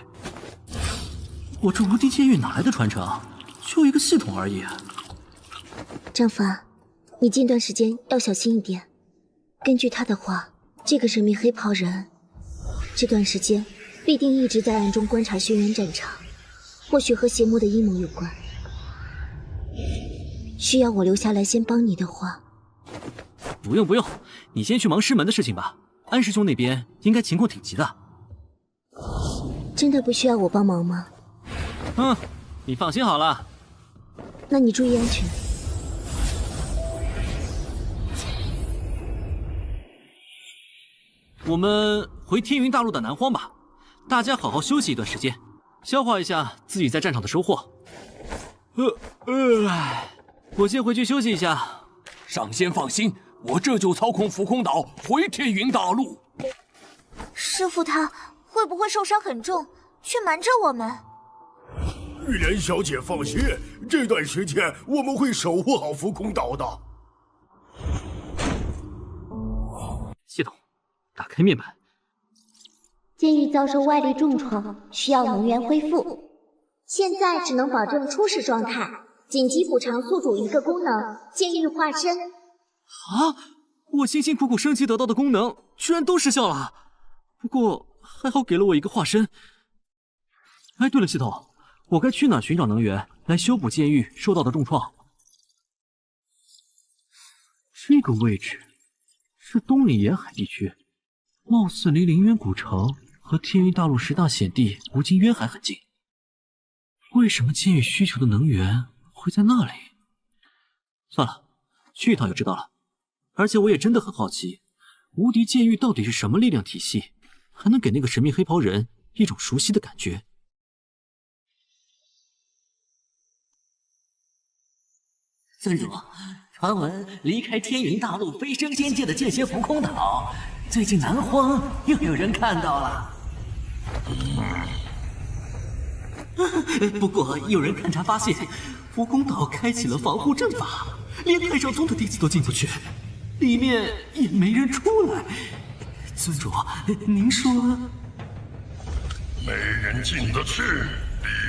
Speaker 1: 我这无敌剑域哪来的传承？就一个系统而已。
Speaker 16: 张凡，你近段时间要小心一点。根据他的话，这个神秘黑袍人这段时间必定一直在暗中观察轩辕战场，或许和邪魔的阴谋有关。需要我留下来先帮你的话，
Speaker 1: 不用，你先去忙师门的事情吧。安师兄那边应该情况挺急的。
Speaker 16: 真的不需要我帮忙吗？
Speaker 1: 你放心好了。
Speaker 16: 那你注意安全。
Speaker 1: 我们回天云大陆的南荒吧，大家好好休息一段时间，消化一下自己在战场的收获。我先回去休息一下。
Speaker 5: 上仙放心，我这就操控浮空岛回天云大陆。
Speaker 17: 师傅他会不会受伤很重，却瞒着我们？
Speaker 2: 玉莲小姐放心，这段时间我们会守护好浮空岛的。
Speaker 1: 系统，打开面板。
Speaker 3: 剑域遭受外力重创，需要能源恢复，现在只能保证初始状态，紧急补偿宿主一个功能——剑域化身。
Speaker 1: 我辛辛苦苦升级得到的功能居然都失效了。不过还好给了我一个化身。哎，对了，系统，我该去哪寻找能源来修补剑域受到的重创？这个位置是东岭沿海地区，貌似离凌渊古城和天域大陆10大险地无尽渊海很近。为什么剑域需求的能源会在那里？算了，去一趟就知道了。而且我也真的很好奇，无敌剑域到底是什么力量体系，还能给那个神秘黑袍人一种熟悉的感觉。
Speaker 7: 尊主，传闻离开天云大陆飞升仙界的剑仙浮空岛，最近南荒又有人看到了。不过有人勘察发现，浮空岛开启了防护阵法，连太上宗的弟子都进不去，里面也没人出来。尊主，您说？
Speaker 18: 没人进得去，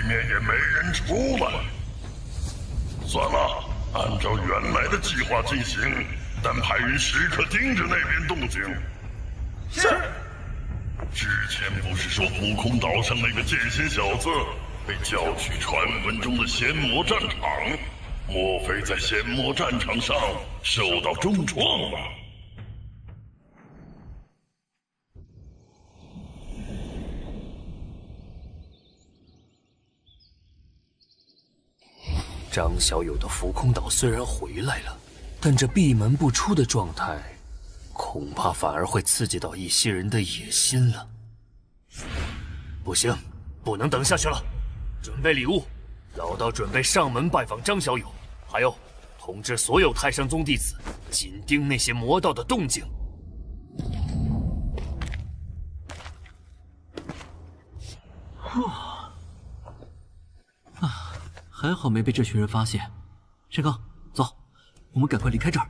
Speaker 18: 面也没人出来。算了，按照原来的计划进行，但派人时刻盯着那边动静。
Speaker 19: 是。
Speaker 18: 之前不是说浮空岛上那个剑心小子被叫去传闻中的仙魔战场？莫非在仙魔战场上受到重创了？
Speaker 8: 张小友的浮空岛虽然回来了，但这闭门不出的状态，恐怕反而会刺激到一些人的野心了。不行，不能等下去了，准备礼物，老道准备上门拜访张小友，还有通知所有太上宗弟子，紧盯那些魔道的动静。
Speaker 1: 还好没被这群人发现。申刚，走，我们赶快离开这儿。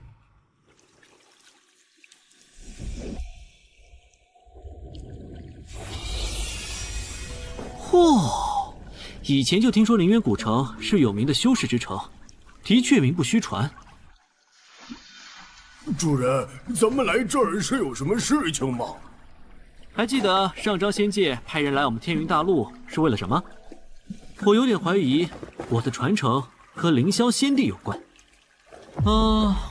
Speaker 1: 嚯！以前就听说凌渊古城是有名的修士之城，的确名不虚传。
Speaker 2: 主人，咱们来这儿是有什么事情吗？
Speaker 1: 还记得上章仙界派人来我们天云大陆是为了什么？我有点怀疑我的传承和凌霄仙帝有关。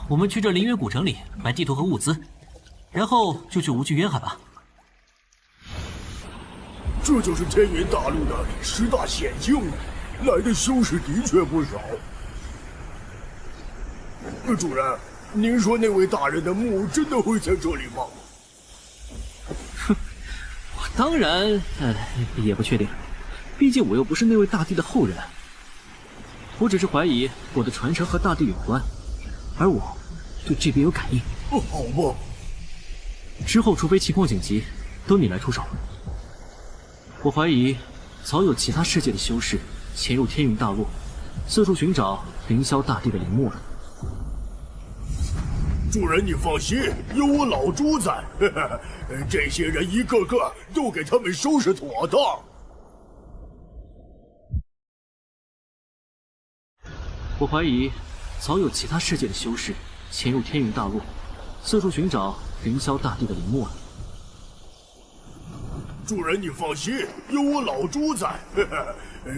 Speaker 1: 我们去这凌渊古城里买地图和物资，然后就去无尽渊海吧。
Speaker 2: 这就是天云大陆的10大险境，来的修士的确不少。主人，您说那位大人的墓真的会在这里吗？
Speaker 1: 哼，我当然，也不确定。毕竟我又不是那位大帝的后人，我只是怀疑我的传承和大帝有关，而我对这边有感应。
Speaker 2: 好吧。
Speaker 1: 之后除非情况紧急，都你来出手。我怀疑早有其他世界的修士潜入天云大陆，四处寻找凌霄大帝的陵墓了。
Speaker 2: 主人，你放心，有我老朱在，这些人一个个都给他们收拾妥当。
Speaker 1: 我怀疑早有其他世界的修士潜入天云大陆，四处寻找凌霄大帝的陵墓了。
Speaker 2: 主人，你放心，有我老朱在，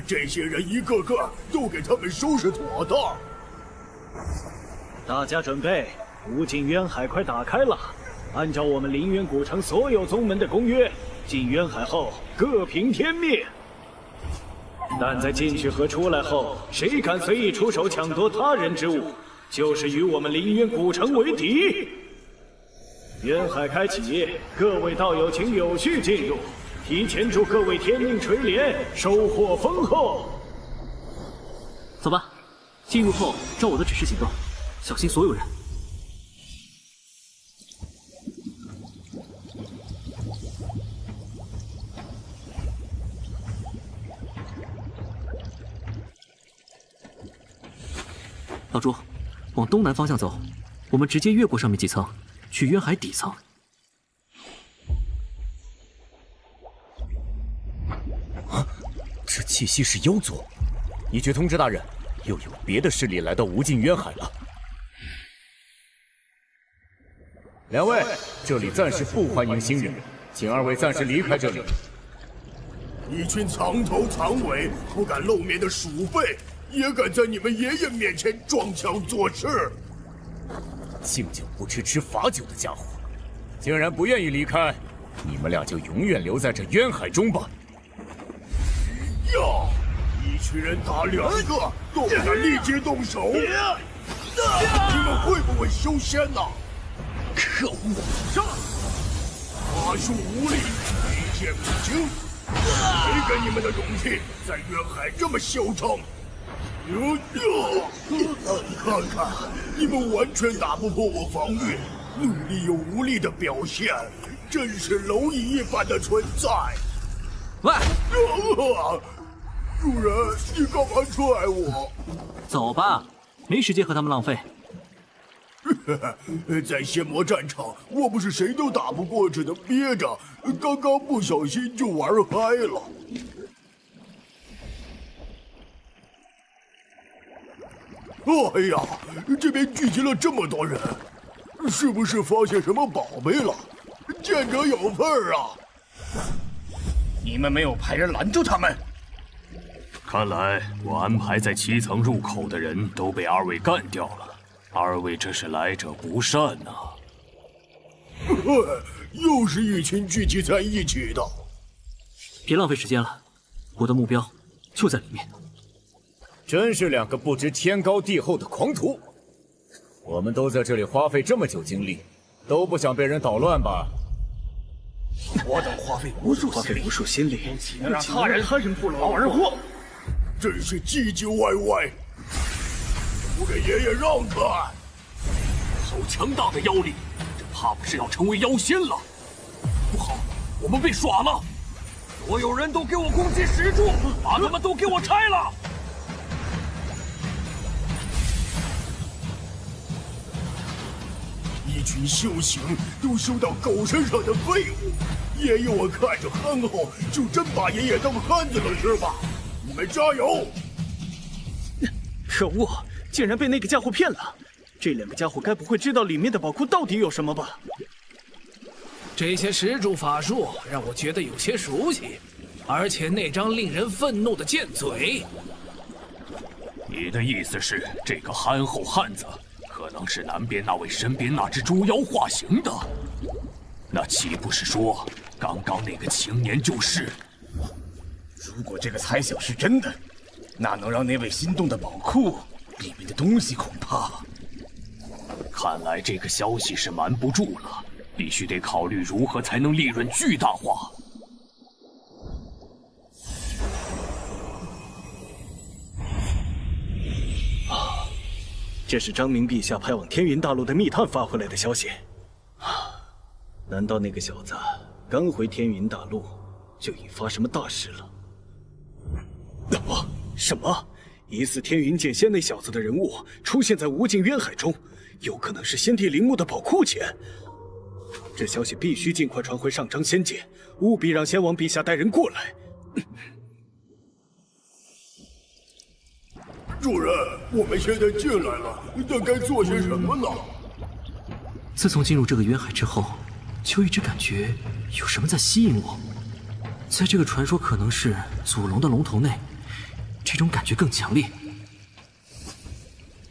Speaker 2: 这些人一个个都给他们收拾妥当。
Speaker 10: 大家准备，无尽渊海快打开了！按照我们凌渊古城所有宗门的公约，进渊海后各凭天命。但在进去和出来后，谁敢随意出手抢夺他人之物，就是与我们凌渊古城为敌。渊海开启，各位道友请有序进入，提前祝各位天命垂怜，收获丰厚。
Speaker 1: 走吧，进入后照我的指示行动，小心所有人。老朱，往东南方向走，我们直接越过上面几层，去渊海底层。
Speaker 12: 这气息是妖族。一绝通知大人，又有别的势力来到无尽渊海了。两位，这里暂时不欢迎新人，请二位暂时离开这里。
Speaker 2: 一群藏头藏尾、不敢露面的鼠辈，也敢在你们爷爷面前装腔作势！
Speaker 12: 敬酒不吃吃罚酒的家伙，竟然不愿意离开，你们俩就永远留在这渊海中吧！
Speaker 2: 呀！一群人打2个，都不敢立即动手，你们会不会修仙呢？
Speaker 12: 可恶！
Speaker 2: 上！法术无力，一剑不精，谁给你们的勇气在渊海这么嚣张？看看，你们完全打不破我防御，努力又无力的表现，真是蝼蚁一般的存在。
Speaker 1: 喂，
Speaker 2: 主人，你干嘛踹我？
Speaker 1: 走吧，没时间和他们浪费。
Speaker 2: 在仙魔战场，我不是谁都打不过，只能憋着。刚刚不小心就玩嗨了。哎呀，这边聚集了这么多人，是不是发现什么宝贝了？见者有份儿啊！
Speaker 20: 你们没有派人拦住他们？
Speaker 13: 看来我安排在7层入口的人都被二位干掉了。二位这是来者不善呐！
Speaker 2: 又是一群聚集在一起的。
Speaker 1: 别浪费时间了，我的目标就在里面。
Speaker 4: 真是两个不知天高地厚的狂徒！我们都在这里花费这么久精力，都不想被人捣乱吧？
Speaker 20: 我等花费无数心力，
Speaker 2: 能让他人不劳而获，真是唧唧歪歪。不给爷爷让开！
Speaker 13: 好强大的妖力，这怕不是要成为妖仙了？不好，我们被耍了！所有人都给我攻击石柱，把他们都给我拆了！
Speaker 2: 一群修行都修到狗身上的废物，爷爷我看着憨厚，就真把爷爷当憨子了是吧？你们加油！
Speaker 15: 可恶，竟然被那个家伙骗了！这两个家伙该不会知道里面的宝库到底有什么吧？
Speaker 6: 这些石柱法术让我觉得有些熟悉，而且那张令人愤怒的贱嘴。
Speaker 13: 你的意思是，这个憨厚汉子可能是南边那位身边那只猪妖化形的？那岂不是说，刚刚那个青年就是？
Speaker 20: 如果这个猜想是真的，那能让那位心动的宝库里面的东西恐怕……
Speaker 13: 看来这个消息是瞒不住了，必须得考虑如何才能利润巨大化。
Speaker 15: 这是张明陛下派往天云大陆的密探发回来的消息。难道那个小子刚回天云大陆就引发什么大事了？什么？疑似天云剑仙那小子的人物出现在无尽渊海中，有可能是先帝陵墓的宝库前。这消息必须尽快传回上章仙界，务必让先王陛下带人过来。
Speaker 2: 主人，我们现在进来了，但该做些什么呢？
Speaker 1: 自从进入这个渊海之后，就一直感觉有什么在吸引我。在这个传说可能是祖龙的龙头内，这种感觉更强烈。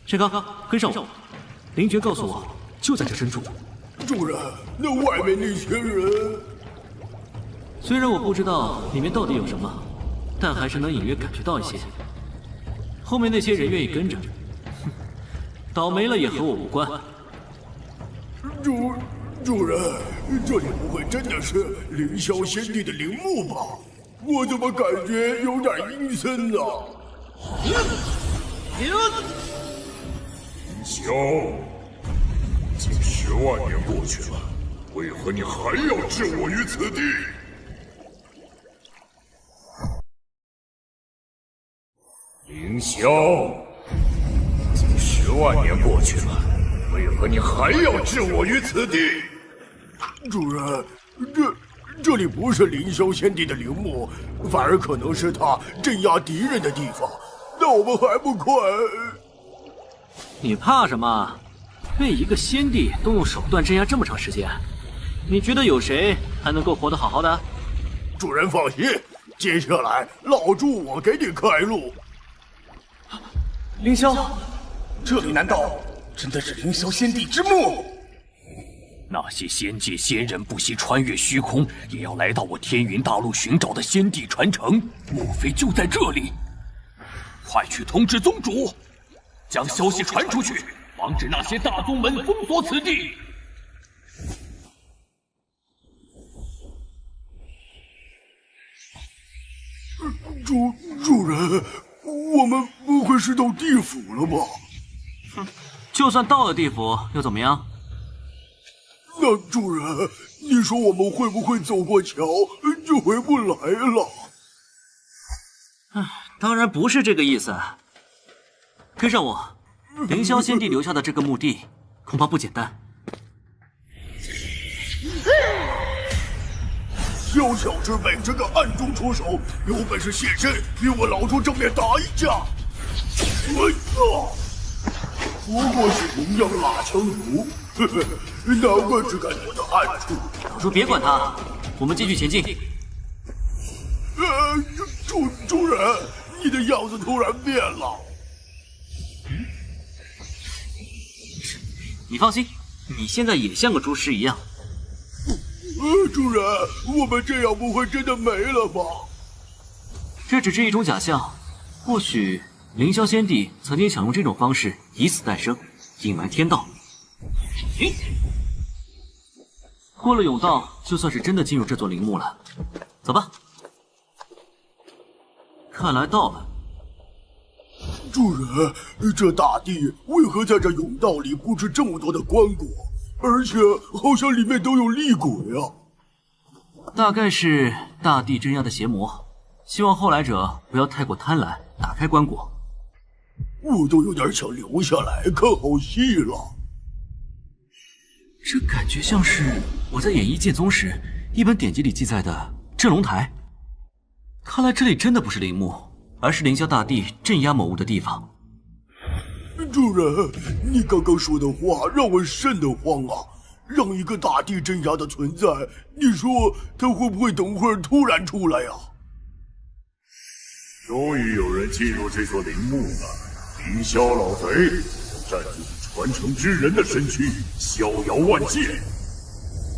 Speaker 1: 山刚，跟上我。灵觉告诉我，就在这深处。
Speaker 2: 主人，那外面那些人……
Speaker 1: 虽然我不知道里面到底有什么，但还是能隐约感觉到一些。后面那些人愿意跟着，哼，倒霉了也和我无关。
Speaker 2: 主人，这里不会真的是凌霄仙帝的陵墓吧？我怎么感觉有点阴森呢？
Speaker 18: 凌霄，近10万年过去了，为何你还要置我于此地？凌霄，近10万年过去了，为何你还要置我于此地？
Speaker 2: 主人，这里不是凌霄仙帝的陵墓，反而可能是他镇压敌人的地方。那我们还不快？
Speaker 1: 你怕什么？被一个仙帝都用手段镇压这么长时间，你觉得有谁还能够活得好好的？
Speaker 2: 主人放心，接下来老猪我给你开路。
Speaker 20: 凌霄，这里难道真的是凌霄仙帝之墓？
Speaker 13: 那些仙界仙人不惜穿越虚空，也要来到我天云大陆寻找的仙帝传承，莫非就在这里？快去通知宗主，将消息传出去，防止那些大宗门封锁此地。
Speaker 2: 主人，我们不会是到地府了吧？
Speaker 1: 哼，就算到了地府又怎么样？
Speaker 2: 那主人，你说我们会不会走过桥就回不来了？
Speaker 1: 当然不是这个意思。跟上我，凌霄仙帝留下的这个墓地恐怕不简单。
Speaker 2: 小小之辈，这个暗中出手，有本事现身与我老猪正面打一架！不过是同样蜡枪图，难怪只敢躲到暗处。
Speaker 1: 老猪别管他，我们继续前进。
Speaker 2: 主人，你的样子突然变了。
Speaker 1: 你放心，你现在也像个猪尸一样。
Speaker 2: 主人，我们这样不会真的没了吧？
Speaker 1: 这只是一种假象，或许凌霄仙帝曾经想用这种方式以死代生，隐瞒天道。过了甬道，就算是真的进入这座陵墓了。走吧。看来到了。
Speaker 2: 主人，这大地为何在这甬道里布置这么多的棺椁，而且好像里面都有厉鬼啊？
Speaker 1: 大概是大地镇压的邪魔，希望后来者不要太过贪婪，打开棺椁。
Speaker 2: 我都有点想留下来看好戏了。
Speaker 1: 这感觉像是我在演绎剑宗时一本典籍里记载的镇龙台。看来这里真的不是陵墓，而是凌霄大帝镇压某物的地方。
Speaker 2: 主人，你刚刚说的话让我瘆得慌啊！让一个大地镇压的存在，你说他会不会等会儿突然出来呀？
Speaker 18: 终于有人进入这座陵墓了。凌霄老贼占据传承之人的身躯，逍遥万界。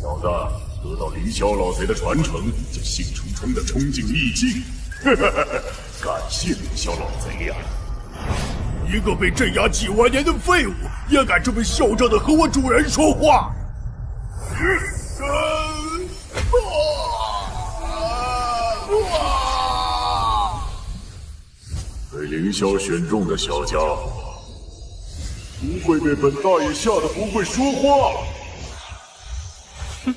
Speaker 18: 小子，得到凌霄老贼的传承，就兴冲冲的冲进秘境。感谢凌霄老贼呀！
Speaker 2: 一个被镇压几万年的废物，也敢这么嚣张的和我主人说话！
Speaker 18: 被凌霄选中的小家伙，不会被本大爷吓得不会说话。
Speaker 1: 哼，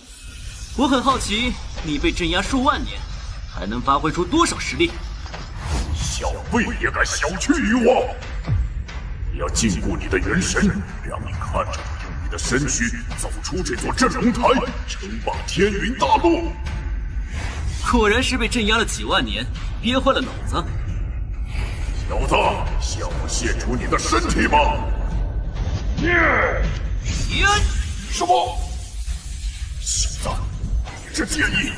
Speaker 1: 我很好奇，你被镇压数万年，还能发挥出多少实力？
Speaker 18: 小辈也敢小觑于我！我要禁锢你的元神，让你看着我用你的身躯走出这座镇龙台，称霸天云大陆。
Speaker 1: 果然是被镇压了几万年，憋坏了脑子。
Speaker 18: 小子，向我献出你的身体吧！什么？小子，你这剑意，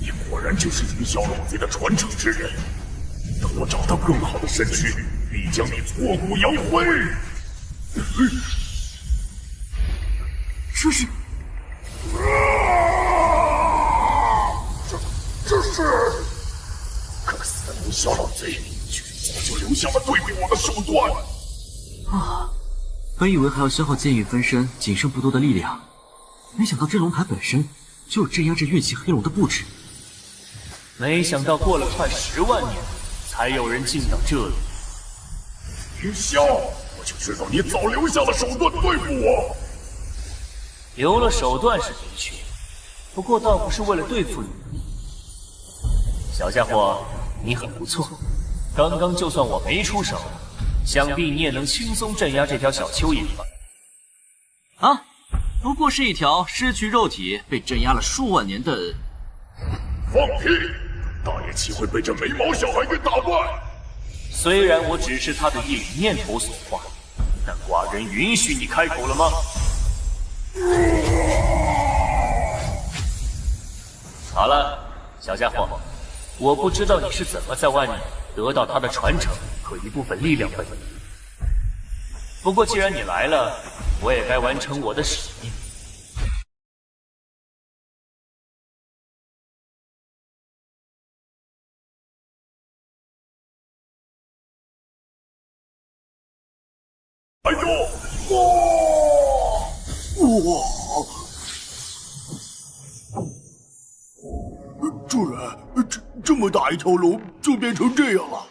Speaker 18: 你果然就是凌霄老贼的传承之人。等我找到更好的身躯，必将你挫骨扬灰。
Speaker 1: 这是……
Speaker 18: 这是……该死的凌霄老贼，居然早就留下了对付我的手段。
Speaker 1: 啊！本以为还要消耗剑域分身仅剩不多的力量，没想到镇龙台本身就有镇压这运气黑龙的布置。
Speaker 8: 没想到过了快10万年，才有人进到这里。
Speaker 18: 凌霄，我就知道你早留下了手段对付我。
Speaker 8: 留了手段是的确，不过倒不是为了对付你。小家伙，你很不错。刚刚就算我没出手，想必你也能轻松镇压这条小蚯蚓吧？
Speaker 1: 啊，不过是一条失去肉体、被镇压了数万年的……
Speaker 18: 放屁！大爷岂会被这没毛小孩给打败？
Speaker 8: 虽然我只是他的一缕念头所化，但寡人允许你开口了吗？好了，小家伙，我不知道你是怎么在外面得到他的传承和一部分力量的。不过既然你来了，我也该完成我的使命。
Speaker 18: 哎呦！
Speaker 2: 哇！主人，这么大一条龙就变成这样了。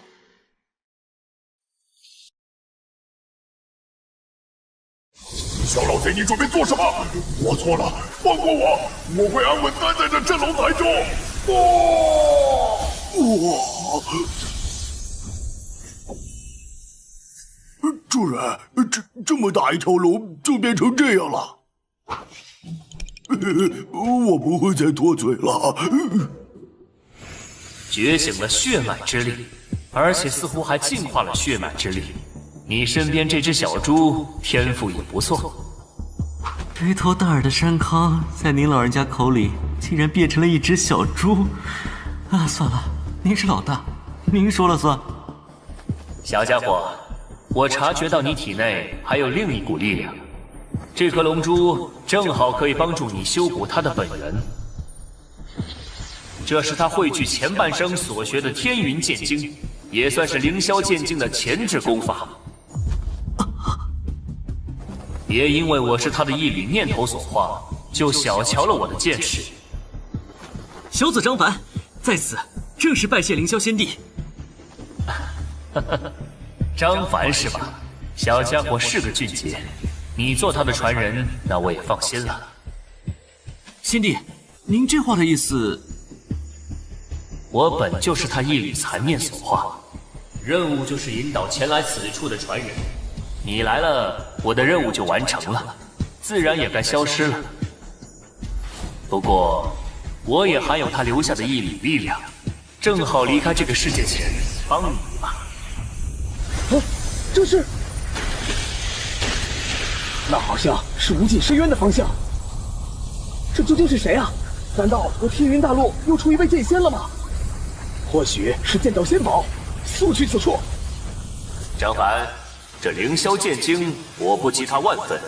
Speaker 18: 小老贼，你准备做什么？我错了，放过我，我会安稳待在这镇龙台中。
Speaker 2: 哇！主人，这么大一条龙就变成这样了。我不会再脱嘴了。
Speaker 8: 觉醒了血脉之力，而且似乎还净化了血脉之力。你身边这只小猪天赋也不错。
Speaker 14: 肥头大耳的山康，在您老人家口里竟然变成了一只小猪。啊，算了，您是老大，您说了算。
Speaker 8: 小家伙，我察觉到你体内还有另一股力量，这颗龙珠正好可以帮助你修补它的本源。这是他汇聚前半生所学的天云剑经，也算是凌霄剑境的前置功法。别因为我是他的一缕念头所化，就小瞧了我的剑识。
Speaker 1: 小子张凡，在此正式拜谢凌霄先帝。
Speaker 8: 张凡是吧？小家伙是个俊杰，你做他的传人，那我也放心了。
Speaker 1: 先帝，您这话的意思？
Speaker 8: 我本就是他一缕残念所化，任务就是引导前来此处的传人。你来了，我的任务就完成了，自然也该消失了。不过，我也还有他留下的一缕力量，正好离开这个世界前帮你一把。
Speaker 20: 这是……那好像是无尽深渊的方向。这究竟是谁啊？难道我天云大陆又出一位剑仙了吗？或许是剑道仙宝，速去此处。
Speaker 8: 张凡，这凌霄剑经我不及他万分，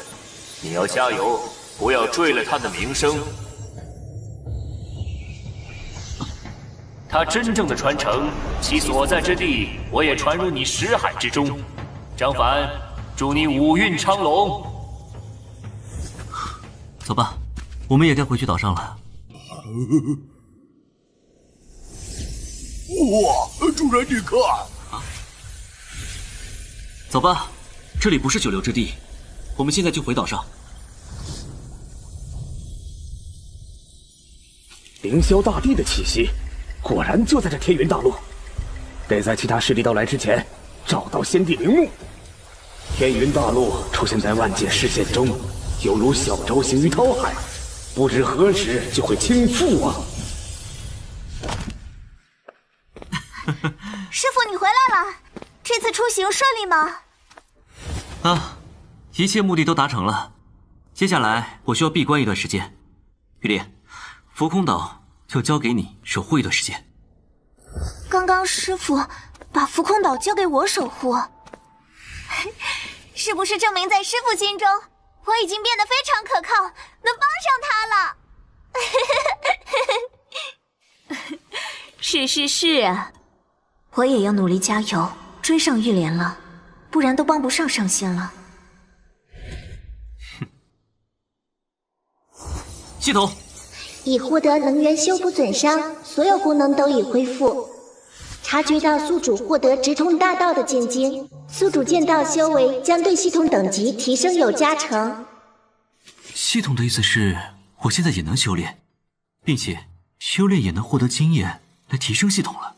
Speaker 8: 你要加油，不要坠了他的名声。他真正的传承，其所在之地，我也传入你识海之中。张凡，祝你五运昌隆。
Speaker 14: 走吧，我们也该回去岛上了。
Speaker 2: 哇，主人你看！
Speaker 1: 走吧，这里不是久留之地，我们现在就回岛上。
Speaker 20: 凌霄大帝的气息，果然就在这天云大陆。得在其他势力到来之前，找到先帝陵墓。天云大陆出现在万界视线中，犹如小舟行于涛海，不知何时就会倾覆啊！
Speaker 17: 师傅，你回来了，这次出行顺利吗？
Speaker 14: 啊，一切目的都达成了。接下来我需要闭关一段时间。玉烈，浮空岛就交给你守护一段时间。
Speaker 17: 刚刚师傅把浮空岛交给我守护，是不是证明在师傅心中，我已经变得非常可靠，能帮上他了？
Speaker 16: 是啊，我也要努力加油，追上玉莲了，不然都帮不上上仙了。
Speaker 1: 系统
Speaker 16: 已获得能源修补损伤，所有功能都已恢复。察觉到宿主获得直通大道的剑经，宿主剑道修为将对系统等级提升有加成。
Speaker 14: 系统的意思是，我现在也能修炼，并且修炼也能获得经验来提升系统了。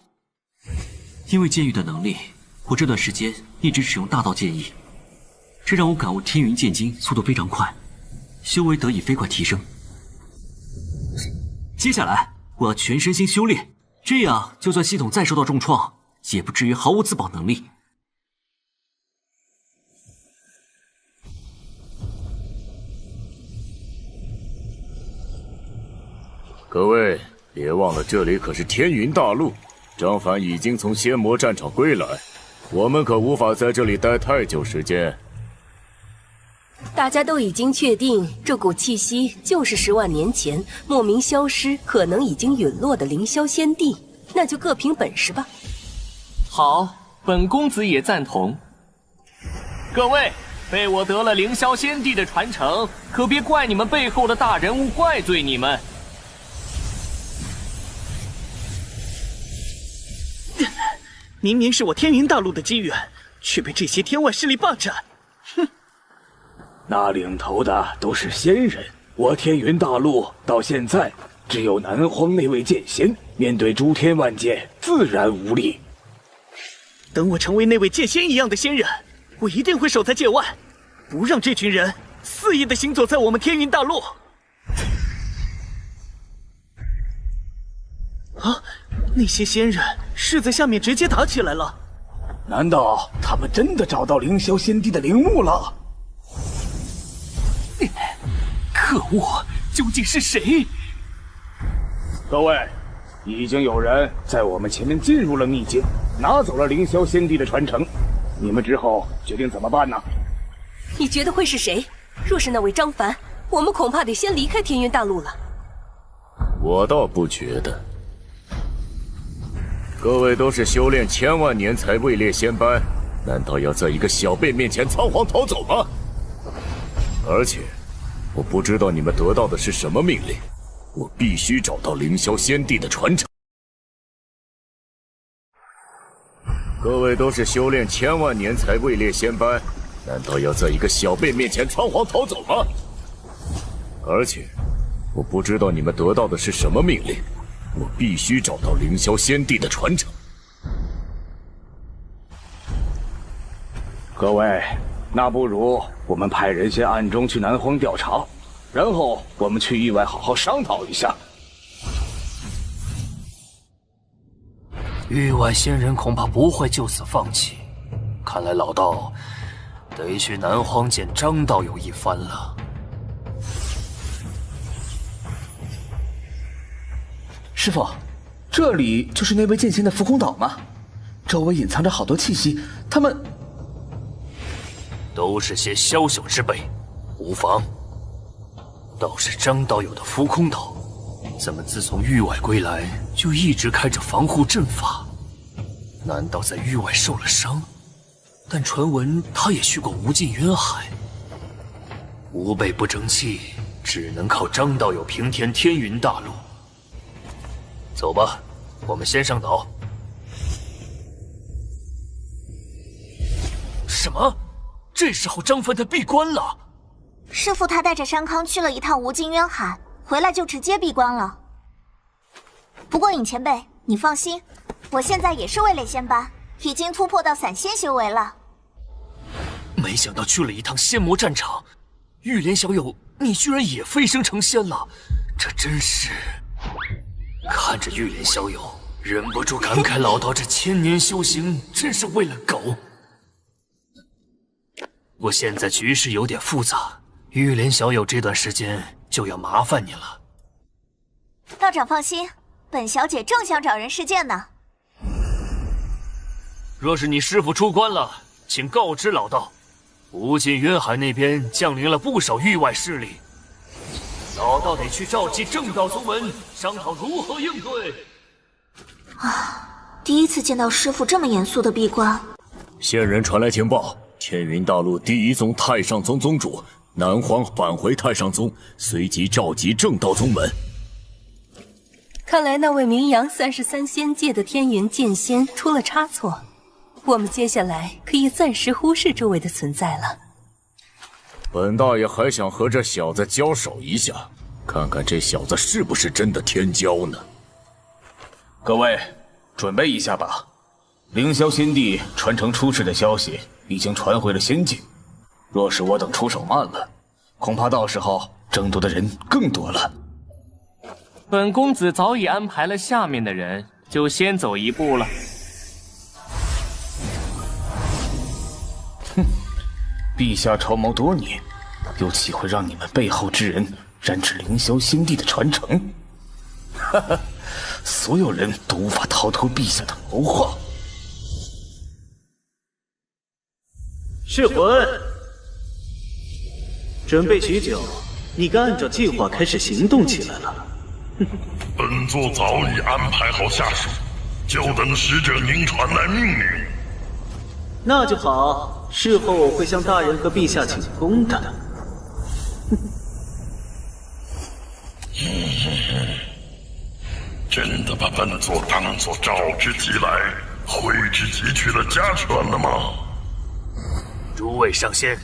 Speaker 14: 因为剑域的能力，我这段时间一直使用大道剑意，这让我感悟天云剑经速度非常快，修为得以飞快提升。接下来我要全身心修炼，这样就算系统再受到重创，也不至于毫无自保能力。
Speaker 12: 各位，别忘了这里可是天云大陆，张凡已经从仙魔战场归来，我们可无法在这里待太久时间。
Speaker 21: 大家都已经确定，这股气息就是10万年前莫名消失，可能已经陨落的凌霄仙帝，那就各凭本事吧。
Speaker 19: 好，本公子也赞同。各位，被我得了凌霄仙帝的传承，可别怪你们背后的大人物怪罪你们。
Speaker 20: 明明是我天云大陆的机缘，却被这些天外势力霸占。哼！那领头的都是仙人，我天云大陆到现在只有南荒那位剑仙，面对诸天万界自然无力。等我成为那位剑仙一样的仙人，我一定会守在界外，不让这群人肆意的行走在我们天云大陆。啊！那些仙人是在下面直接打起来了，
Speaker 5: 难道他们真的找到凌霄仙帝的陵墓了？
Speaker 19: 可恶，究竟是谁？
Speaker 5: 各位，已经有人在我们前面进入了秘境，拿走了凌霄仙帝的传承。你们之后决定怎么办呢？
Speaker 21: 你觉得会是谁？若是那位张凡，我们恐怕得先离开天云大陆了。
Speaker 4: 我倒不觉得。各位都是修炼千万年才位列仙班，难道要在一个小辈面前仓皇逃走吗？而且，我不知道你们得到的是什么命令，我必须找到凌霄仙帝的传承。各位都是修炼千万年才位列仙班，难道要在一个小辈面前仓皇逃走吗？而且，我不知道你们得到的是什么命令，我必须找到凌霄仙帝的传承。
Speaker 5: 各位，那不如我们派人先暗中去南荒调查，然后我们去域外好好商讨一下。
Speaker 8: 域外仙人恐怕不会就此放弃，看来老道得去南荒见张道友一番了。
Speaker 5: 师傅，这里就是那位剑仙的浮空岛吗？周围隐藏着好多气息，他们
Speaker 8: 都是些宵小之辈，无妨。倒是张道友的浮空岛，怎么自从域外归来就一直开着防护阵法？难道在域外受了伤？但传闻他也去过无尽渊海。吾辈不争气，只能靠张道友平填天云大陆。走吧，我们先上岛。什么？这时候张凡他闭关了？
Speaker 17: 师父他带着山康去了一趟无尽渊海，回来就直接闭关了。不过尹前辈，你放心，我现在也是位列仙班，已经突破到散仙修为了。
Speaker 8: 没想到去了一趟仙魔战场，玉莲小友，你居然也飞升成仙了，这真是……看着玉莲小友，忍不住感慨老道这千年修行真是为了狗。不过现在局势有点复杂，玉莲小友这段时间就要麻烦你了。
Speaker 17: 道长放心，本小姐正想找人试剑呢。
Speaker 8: 若是你师父出关了，请告知老道，无尽渊海那边降临了不少域外势力，老道得去召集正道宗门，商讨如何应对。
Speaker 17: 啊，第一次见到师父这么严肃的闭关。
Speaker 4: 仙人传来情报，天云大陆第一宗太上宗宗主南荒返回太上宗，随即召集正道宗门。
Speaker 21: 看来那位名扬33仙界的天云剑仙出了差错，我们接下来可以暂时忽视这位的存在了。
Speaker 4: 本大爷还想和这小子交手一下，看看这小子是不是真的天骄呢。
Speaker 5: 各位，准备一下吧。凌霄仙帝传承出世的消息已经传回了仙境，若是我等出手慢了，恐怕到时候争夺的人更多了。
Speaker 19: 本公子早已安排了下面的人，就先走一步了。
Speaker 5: 哼，陛下筹谋多年，又岂会让你们背后之人染指凌霄仙帝的传承？哈哈，所有人都无法逃脱陛下的谋划。
Speaker 11: 噬魂，准备许久，你该按照计划开始行动起来了。
Speaker 18: 本座早已安排好下手，就等使者您传来命令。
Speaker 11: 那就好，事后我会向大人和陛下请功的。
Speaker 18: 真的把本座当作召之即来、挥之即去的家犬了吗？
Speaker 8: 诸位上仙，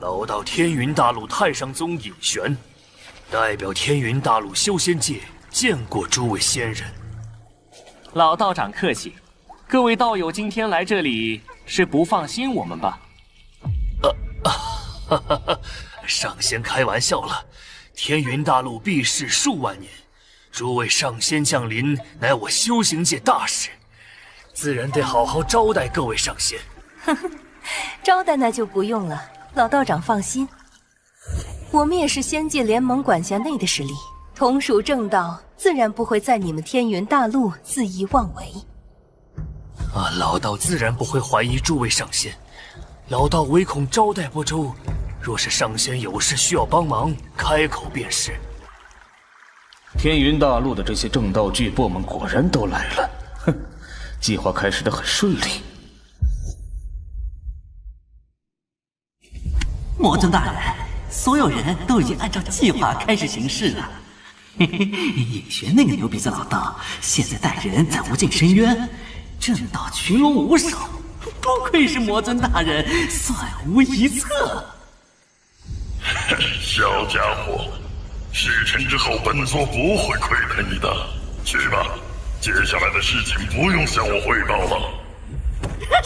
Speaker 8: 老道天云大陆太上宗尹玄，代表天云大陆修仙界见过诸位仙人。
Speaker 19: 老道长客气，各位道友今天来这里是不放心我们吧？
Speaker 8: 上仙开玩笑了，天云大陆避世数万年，诸位上仙降临，乃我修行界大事，自然得好好招待各位上仙。
Speaker 21: 呵呵，招待那就不用了，老道长放心，我们也是仙界联盟管辖内的势力，同属正道，自然不会在你们天云大陆恣意妄为。
Speaker 8: 老道自然不会怀疑诸位上仙，老道唯恐招待不周，若是上仙有事需要帮忙，开口便是。
Speaker 5: 天云大陆的这些正道巨擘们果然都来了，哼，计划开始得很顺利。
Speaker 9: 魔尊大人，所有人都已经按照计划开始行事了。嘿嘿，尹玄那个牛鼻子老道，现在带人在无尽深渊，正道群龙无首，不愧是魔尊大人，算无一策。
Speaker 18: 小家伙，事成之后，本座不会亏待你的。去吧，接下来的事情不用向我汇报了。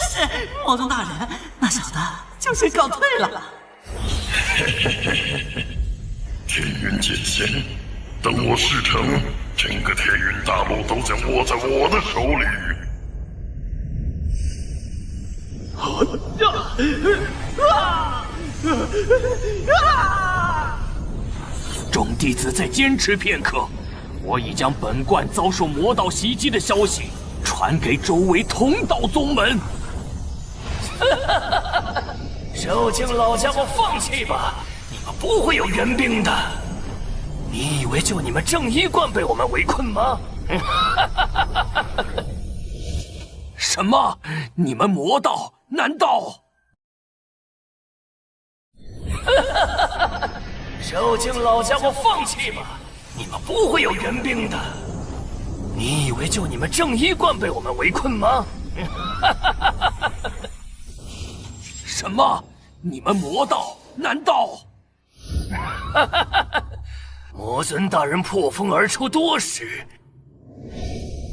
Speaker 9: 是魔尊大人，那小的就先告退了。
Speaker 18: 天云剑仙，等我事成，整个天云大陆都将握在我的手里。
Speaker 8: 众弟子再坚持片刻，我已将本观遭受魔道袭击的消息传给周围同道宗门。寿清老家伙，放弃吧，你们不会有援兵的。你以为就你们正一观被我们围困吗？什么？你们魔道？难道？寿清老家伙，放弃吧，你们不会有援兵的。你以为就你们正一观被我们围困吗？什么？你们魔道？难道？魔尊大人破风而出多时，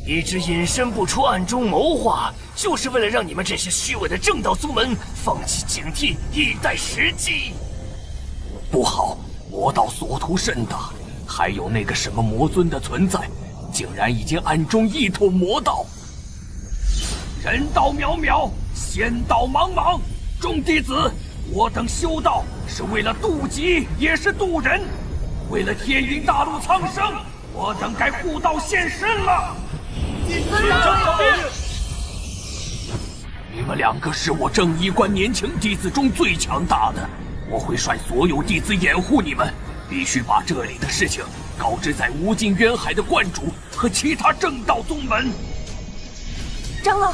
Speaker 8: 一直隐身不出，暗中谋划，就是为了让你们这些虚伪的正道宗门放弃警惕，以待时机。不好，魔道所图甚大，还有那个什么魔尊的存在，竟然已经暗中一统魔道。人道渺渺，仙道茫茫，众弟子，我等修道是为了渡己，也是渡人。为了天云大陆苍生，我等该护道献身了。你们两个是我正一观年轻弟子中最强大的，我会率所有弟子掩护你们，必须把这里的事情告知在无尽渊海的观主和其他正道宗门。
Speaker 21: 长老，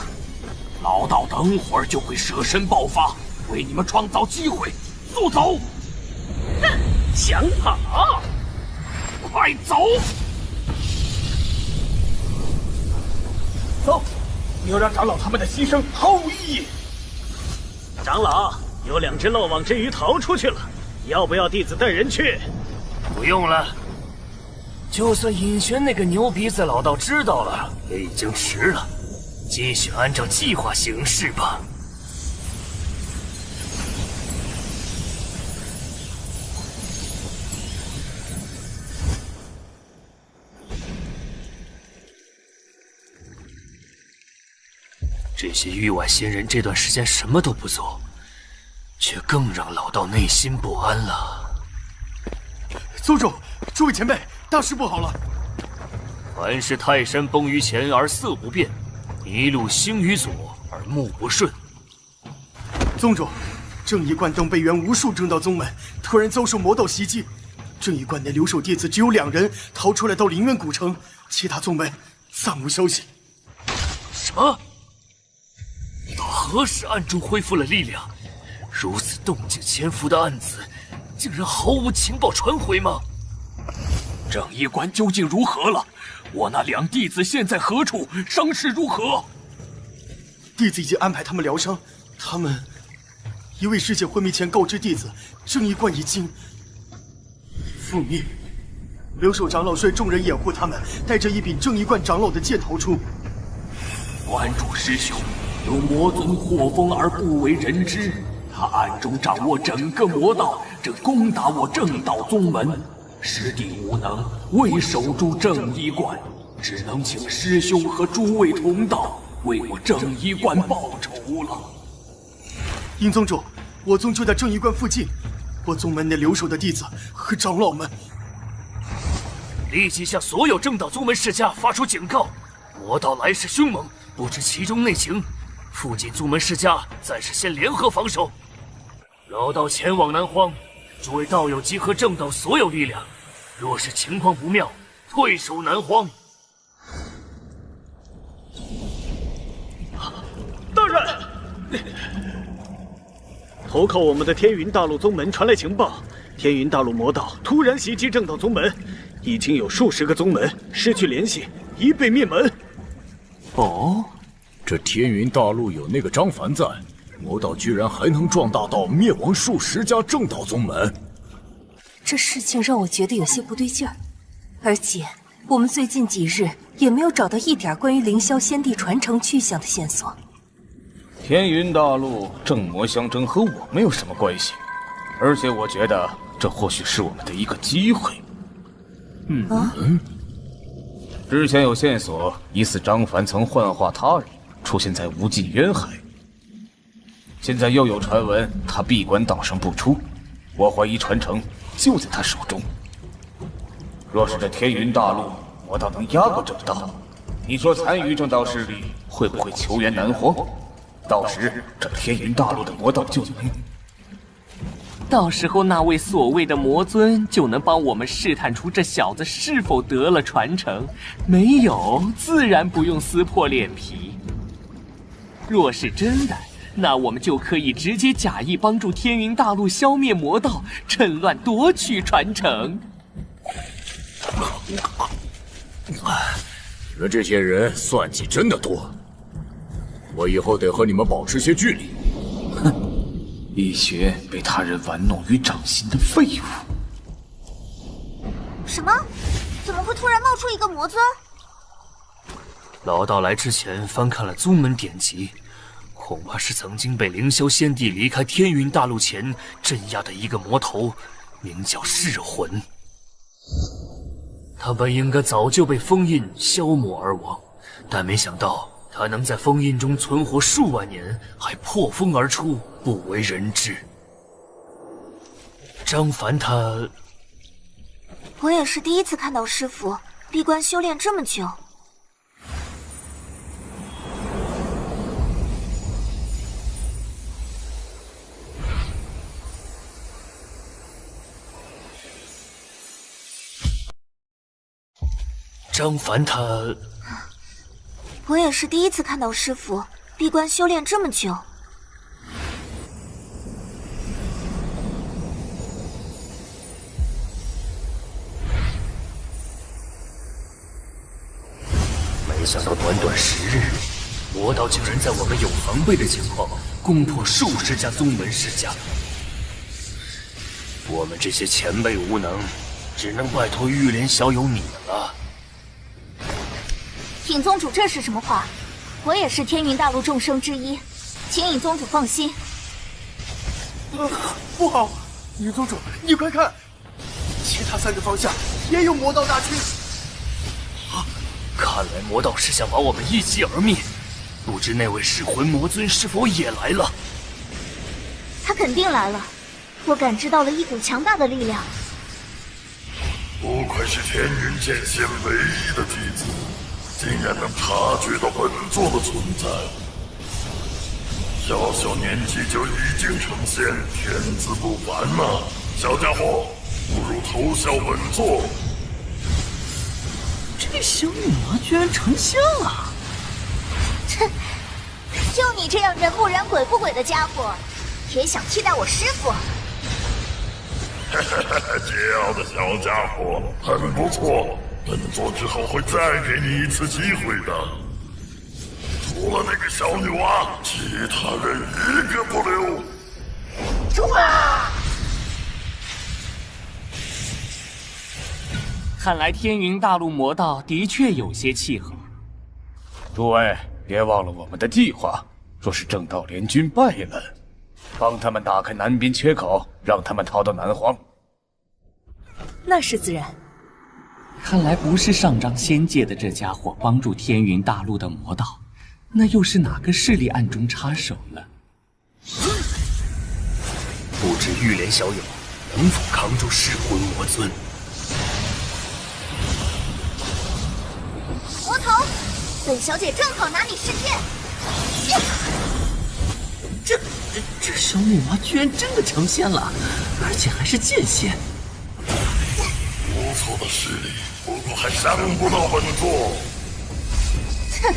Speaker 8: 老道等会儿就会舍身爆发，为你们创造机会。速走！想跑？快走！
Speaker 5: 走，你要让长老他们的牺牲毫无意义。
Speaker 10: 长老，有2只漏网之鱼逃出去了，要不要弟子带人去？
Speaker 8: 不用了，就算尹玄那个牛鼻子老道知道了，也已经迟了。继续按照计划行事吧。这些域外仙人这段时间什么都不做，却更让老道内心不安了。
Speaker 20: 宗主，诸位前辈，大事不好了！
Speaker 8: 凡是泰山崩于前而色不变，一路星于左而目不顺。
Speaker 20: 宗主，正一观等北原无数正道宗门突然遭受魔道袭击，正一观内留守弟子只有2人逃出来到灵渊古城，其他宗门暂无消息。
Speaker 8: 什么？你们何时暗中恢复了力量？如此动静潜伏的暗子，竟然毫无情报传回吗？正一观究竟如何了？我那2弟子现在何处？伤势如何？
Speaker 20: 弟子已经安排他们疗伤。他们一位师姐昏迷前告知弟子，正一观已经覆灭。留守长老率众人掩护他们，带着一柄正一观长老的剑逃出。
Speaker 8: 观主师兄，有魔尊祸风而不为人知，他暗中掌握整个魔道，正攻打我正道宗门。师弟无能，未守住正一观，只能请师兄和诸位同道
Speaker 5: 为我正衣观报仇了。
Speaker 20: 殷宗主，我宗就在正衣观附近，我宗门内留守的弟子和长老们，
Speaker 8: 立即向所有正道宗门世家发出警告：魔道来势凶猛，不知其中内情。附近宗门世家暂时先联合防守。老道前往南荒，诸位道友集合正道所有力量，若是情况不妙，退守南荒。
Speaker 15: 大人，投靠我们的天云大陆宗门传来情报，天云大陆魔道突然袭击正道宗门，已经有数十个宗门失去联系，已被灭门。
Speaker 4: 哦，这天云大陆有那个张凡在，魔道居然还能壮大到灭亡数十家正道宗门。
Speaker 21: 这事情让我觉得有些不对劲儿，而且我们最近几日也没有找到一点关于凌霄仙帝传承去向的线索。
Speaker 5: 天云大陆正魔相争和我没有什么关系，而且我觉得这或许是我们的一个机会。之前有线索，疑似张凡曾幻化他人，出现在无尽渊海。现在又有传闻他闭关道上不出，我怀疑传承就在他手中。若是这天云大陆魔道能压过正道，你说残余正道势力会不会求援南荒？到时这天云大陆的魔道就能……
Speaker 19: 到时候那位所谓的魔尊就能帮我们试探出这小子是否得了传承，没有自然不用撕破脸皮。若是真的，那我们就可以直接假意帮助天云大陆消灭魔道，趁乱夺取传承。
Speaker 4: 你们这些人算计真的多，我以后得和你们保持些距离。
Speaker 5: 哼！一群被他人玩弄于掌心的废物！
Speaker 17: 什么？怎么会突然冒出一个魔尊？
Speaker 8: 老道来之前翻看了宗门典籍，恐怕是曾经被凌霄仙帝离开天云大陆前镇压的一个魔头，名叫噬魂。他本应该早就被封印消磨而亡，但没想到他能在封印中存活数万年，还破封而出，不为人知。张凡他……
Speaker 17: 我也是第一次看到师傅闭关修炼这么久。
Speaker 8: 张凡他……
Speaker 17: 我也是第一次看到师傅闭关修炼这么久。
Speaker 8: 没想到短短10日，魔道竟然在我们有防备的情况攻破数十家宗门世家。我们这些前辈无能，只能拜托玉莲小友你了。
Speaker 17: 尹宗主，这是什么话？我也是天云大陆众生之一，请尹宗主放心。
Speaker 20: 不好，尹宗主，你快看，其他3个方向也有魔道大军。
Speaker 8: 看来魔道是想把我们一击而灭，不知那位噬魂魔尊是否也来了？
Speaker 17: 他肯定来了，我感知到了一股强大的力量。
Speaker 18: 不愧是天云剑仙唯一的弟子，竟然能察觉到本座的存在。小小年纪就已经成仙，天资不凡呐！小家伙，不如投效本座。
Speaker 9: 这小女儿居然成仙了！
Speaker 17: 切，就你这样人不人鬼不鬼的家伙，也想替代我师傅？
Speaker 18: 桀骜的小家伙，很不错。本座之后会再给你一次机会的。除了那个小女娃，其他人一个不留。
Speaker 17: 出发！
Speaker 19: 看来天云大陆魔道的确有些契合。
Speaker 5: 诸位别忘了我们的计划，若是正道联军败了，帮他们打开南边缺口，让他们逃到南荒。
Speaker 21: 那是自然。
Speaker 19: 看来不是上章仙界的这家伙帮助天云大陆的魔道，那又是哪个势力暗中插手了？
Speaker 8: 不知玉莲小友能否扛住噬魂魔尊？
Speaker 17: 魔头，本小姐正好拿你试剑。
Speaker 9: 这小女娃居然真的成仙了，而且还是剑仙。
Speaker 18: 不错的实力，不过还伤不到本座。
Speaker 17: 哼，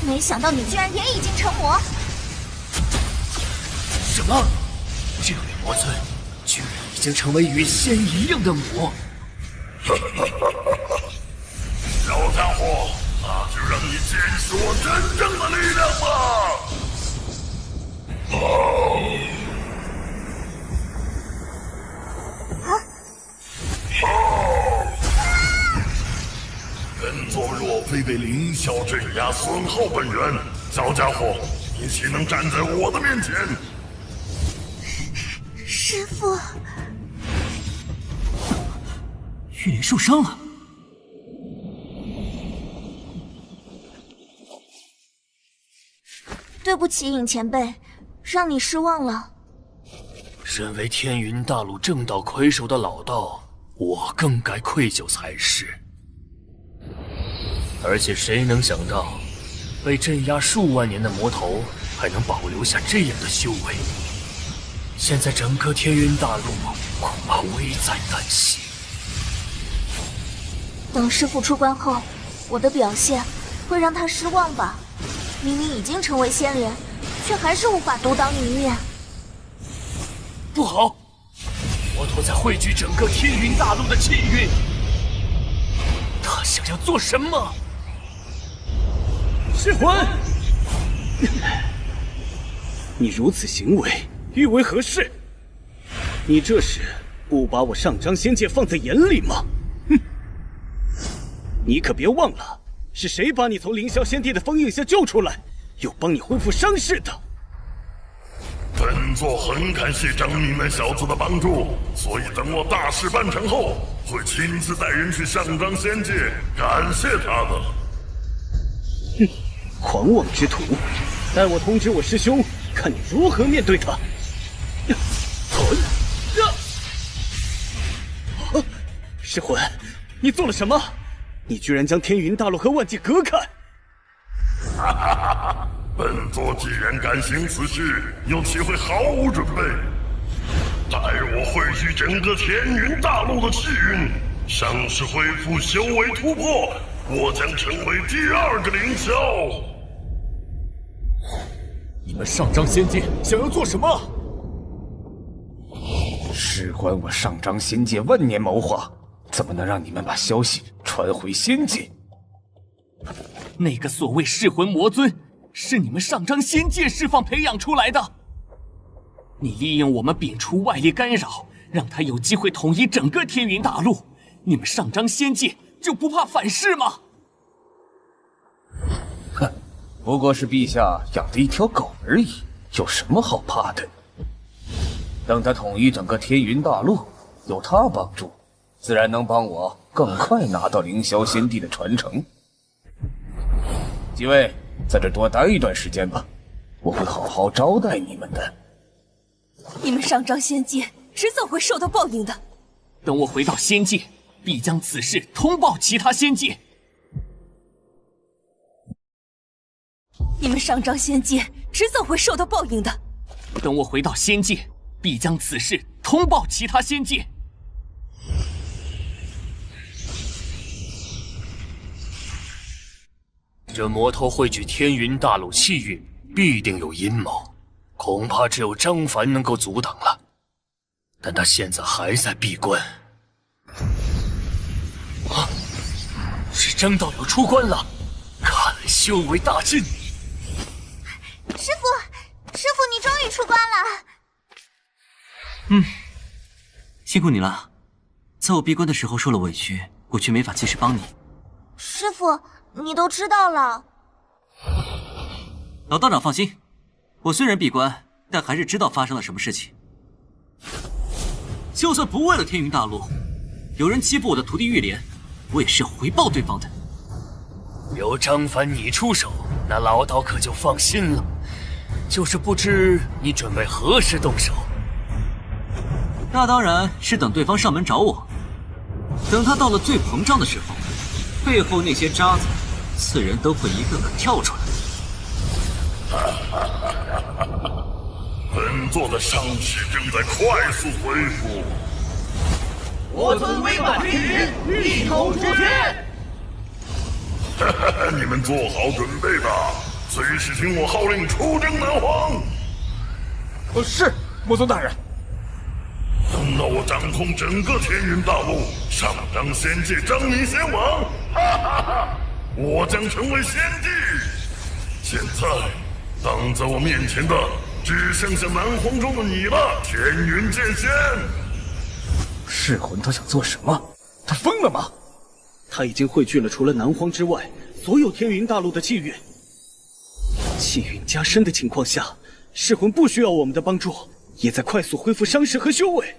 Speaker 17: 没想到你居然也已经成魔。
Speaker 8: 什么？这位魔尊居然已经成为与仙一样的魔？
Speaker 18: 小家伙，那就让你见识我真正的力量吧！本座若非被凌霄镇压损耗本源，小家伙，你岂能站在我的面前？
Speaker 17: 师父，
Speaker 9: 玉莲受伤了。
Speaker 17: 对不起，尹前辈，让你失望了。
Speaker 8: 身为天云大陆正道魁首的老道，我更该愧疚才是。而且谁能想到，被镇压数万年的魔头还能保留下这样的修为？现在整个天云大陆恐怕危在旦夕。
Speaker 17: 等师父出关后，我的表现会让他失望吧？明明已经成为仙莲，却还是无法独当一面。
Speaker 8: 不好！魔头在汇聚整个天云大陆的气运，他想要做什么？
Speaker 15: 噬魂！你如此行为，欲为何事？你这是不把我上章仙界放在眼里吗？哼！你可别忘了，是谁把你从凌霄仙帝的封印下救出来，又帮你恢复伤势的？
Speaker 18: 本座很感谢长你们小子的帮助，所以等我大事办成后，会亲自带人去上章仙界感谢他的。
Speaker 15: 哼，狂妄之徒！待我通知我师兄，看你如何面对他。噬魂，你做了什么？你居然将天云大陆和万界隔开！
Speaker 18: 哈哈哈哈！本座既然敢行此事，又岂会毫无准备？待我汇聚整个天云大陆的气运，伤势恢复，修为突破，我将成为第2个凌霄。
Speaker 5: 你们上章仙界想要做什么？事关我上章仙界万年谋划，怎么能让你们把消息传回仙界？
Speaker 19: 那个所谓噬魂魔尊，是你们上章仙界释放培养出来的。你利用我们摒除外力干扰，让他有机会统一整个天云大陆。你们上章仙界就不怕反噬吗？
Speaker 5: 哼，不过是陛下养的一条狗而已，有什么好怕的？等他统一整个天云大陆，有他帮助，自然能帮我更快拿到凌霄仙帝的传承。几位在这多待一段时间吧，我会好好招待你们的。
Speaker 21: 你们上章仙界迟早会受到报应的。
Speaker 19: 等我回到仙界，必将此事通报其他仙界。
Speaker 21: 你们上章仙界迟早会受到报应的。
Speaker 19: 等我回到仙界，必将此事通报其他仙界。
Speaker 8: 这魔头汇聚天云大陆气运，必定有阴谋，恐怕只有张凡能够阻挡了。但他现在还在闭关。啊！是张道友出关了，看来修为大进。
Speaker 17: 师父，师父，你终于出关了。
Speaker 9: 辛苦你了，在我闭关的时候受了委屈，我却没法及时帮你。
Speaker 17: 师父，你都知道了。
Speaker 9: 老道长放心，我虽然闭关，但还是知道发生了什么事情。就算不为了天云大陆，有人欺负我的徒弟玉莲，我也是要回报对方的。
Speaker 8: 有张凡你出手，那老道可就放心了。就是不知你准备何时动手？
Speaker 14: 那当然是等对方上门找我，等他到了最膨胀的时候，背后那些渣子，自然都会一个个跳出来。
Speaker 18: 本座的伤势正在快速恢复。
Speaker 7: 我尊威满天云，一统诸天。
Speaker 18: 你们做好准备吧，随时听我号令，出征南荒。
Speaker 5: 是，魔宗大人。
Speaker 18: 等到我掌控整个天云大陆，上张仙界，张你先王，我将成为先帝。现在挡在我面前的，只剩下南荒中的你了，天云剑仙。
Speaker 5: 噬魂他想做什么？他疯了吗？
Speaker 15: 他已经汇聚了除了南荒之外所有天云大陆的气运。气运加深的情况下，噬魂不需要我们的帮助，也在快速恢复伤势和修为。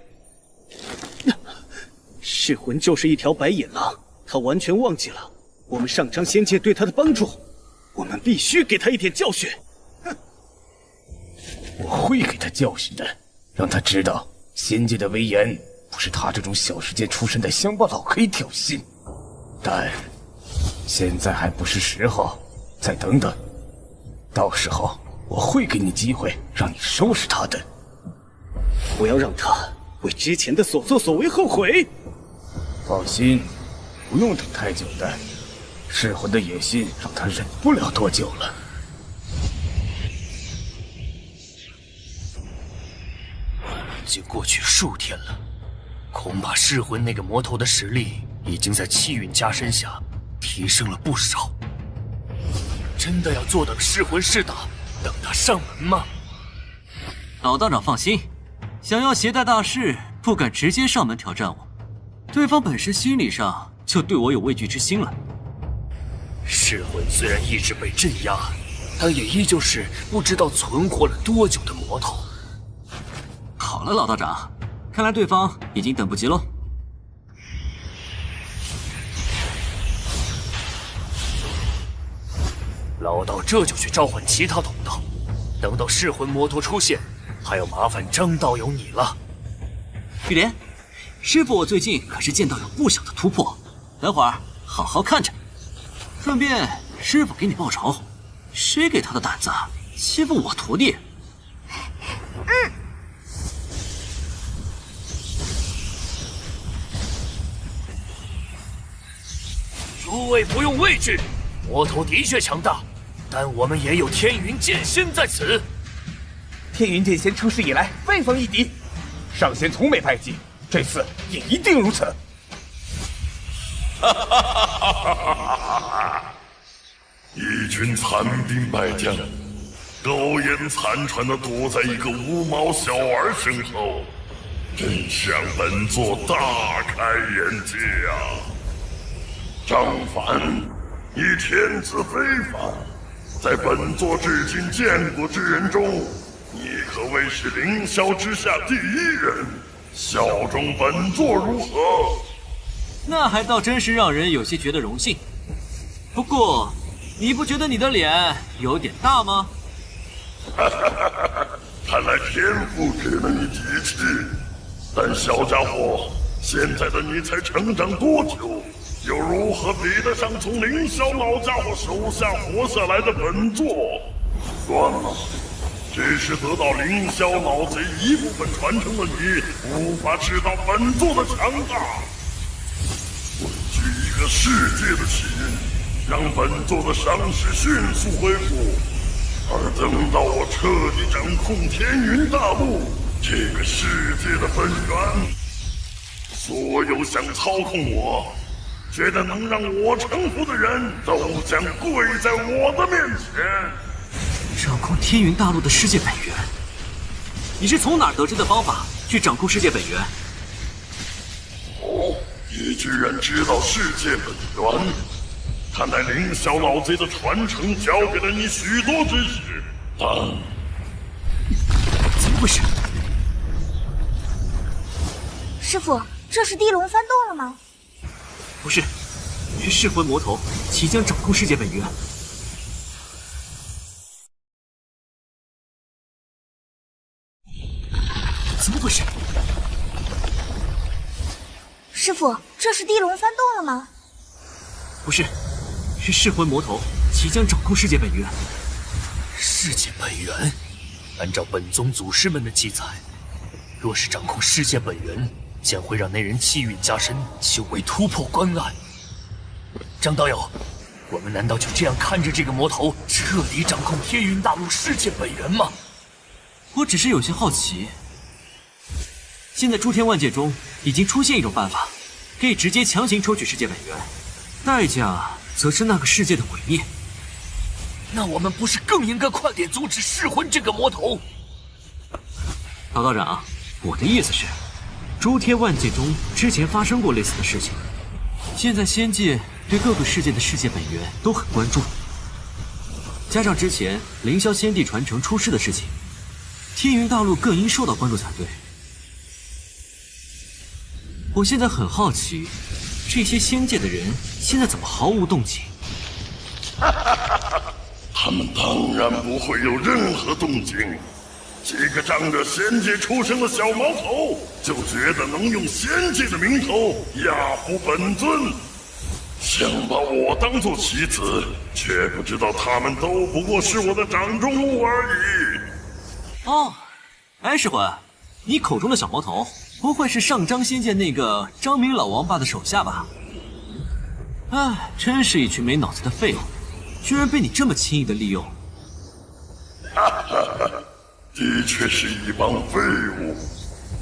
Speaker 15: 噬魂就是一条白眼狼，他完全忘记了我们上张仙界对他的帮助，我们必须给他一点教训。
Speaker 5: 我会给他教训的，让他知道仙界的威严不是他这种小世界出身的乡巴佬可以挑衅。但现在还不是时候，再等等，到时候我会给你机会让你收拾他的。
Speaker 15: 我要让他为之前的所作所为后悔。
Speaker 5: 放心，不用等太久的。噬魂的野心让他忍不了多久了。
Speaker 8: 已经过去数天了，恐怕噬魂那个魔头的实力已经在气运加身下提升了不少。真的要坐等噬魂试打，等他上门吗？
Speaker 14: 老道长放心，想要携带大事，不敢直接上门挑战我。对方本身心理上就对我有畏惧之心了。
Speaker 8: 噬魂虽然一直被镇压，但也依旧是不知道存活了多久的魔头。
Speaker 14: 好了，老道长，看来对方已经等不及喽。
Speaker 8: 老道这就去召唤其他通道，等到噬魂魔头出现，还要麻烦张道友你了。
Speaker 14: 玉莲，师傅我最近可是见到有不小的突破，等会儿好好看着。顺便，师傅给你报仇，谁给他的胆子欺负我徒弟？
Speaker 8: 诸位不用畏惧，魔头的确强大，但我们也有天云剑仙在此。
Speaker 5: 天云剑仙出世以来未逢一敌，上仙从没败绩，这次也一定如此。
Speaker 18: 一群残兵败将，苟延残喘地躲在一个无毛小儿身后，真是让本座大开眼界啊！张凡，你天资非凡，在本座至今见过之人中，你可谓是凌霄之下第一人，效忠本座如何？
Speaker 14: 那还倒真是让人有些觉得荣幸。不过，你不觉得你的脸有点大吗？
Speaker 18: 看来天赋给了你底气，但小家伙，现在的你才成长多久？又如何比得上从凌霄老家伙手下活下来的本座？算了，只是得到凌霄老贼一部分传承的你，无法知道本座的强大。汇聚一个世界的气运，让本座的伤势迅速恢复。而等到我彻底掌控天云大陆，这个世界的本源，所有想操控我、觉得能让我臣服的人都将跪在我的面前。
Speaker 14: 掌控天云大陆的世界本源，你是从哪儿得知的方法去掌控世界本源？
Speaker 18: 哦，你居然知道世界本源！看来凌霄老贼的传承教给了你许多知识，但
Speaker 14: 怎么回事？
Speaker 17: 师傅，这是地龙翻动了吗？
Speaker 14: 不是，
Speaker 1: 是噬魂魔头，即将掌控世界本源。怎么回事？
Speaker 17: 师傅，这是地龙翻动了吗？
Speaker 1: 不是，是噬魂魔头即将掌控世界本源。
Speaker 8: 世界本源，按照本宗祖师们的记载，若是掌控世界本源，将会让那人气运加深，修为突破关隘。张道友，我们难道就这样看着这个魔头彻底掌控天云大陆世界本源吗？
Speaker 1: 我只是有些好奇。现在诸天万界中已经出现一种办法，可以直接强行抽取世界本源，代价则是那个世界的毁灭。
Speaker 8: 那我们不是更应该快点阻止噬魂这个魔头？
Speaker 1: 老道长，我的意思是，诸天万界中之前发生过类似的事情，现在仙界对各个世界的世界本源都很关注，加上之前凌霄仙帝传承出世的事情，天云大陆更应受到关注才对。我现在很好奇，这些仙界的人现在怎么毫无动静？
Speaker 18: 他们当然不会有任何动静。几个仗着仙界出身的小毛头，就觉得能用仙界的名头压服本尊，想把我当做棋子，却不知道他们都不过是我的掌中物而已。
Speaker 1: 哦，哎，师魂，你口中的小毛头，不会是上张仙界那个张明老王八的手下吧？哎，真是一群没脑子的废物，居然被你这么轻易的利用。
Speaker 18: 哈哈哈，的确是一帮废物，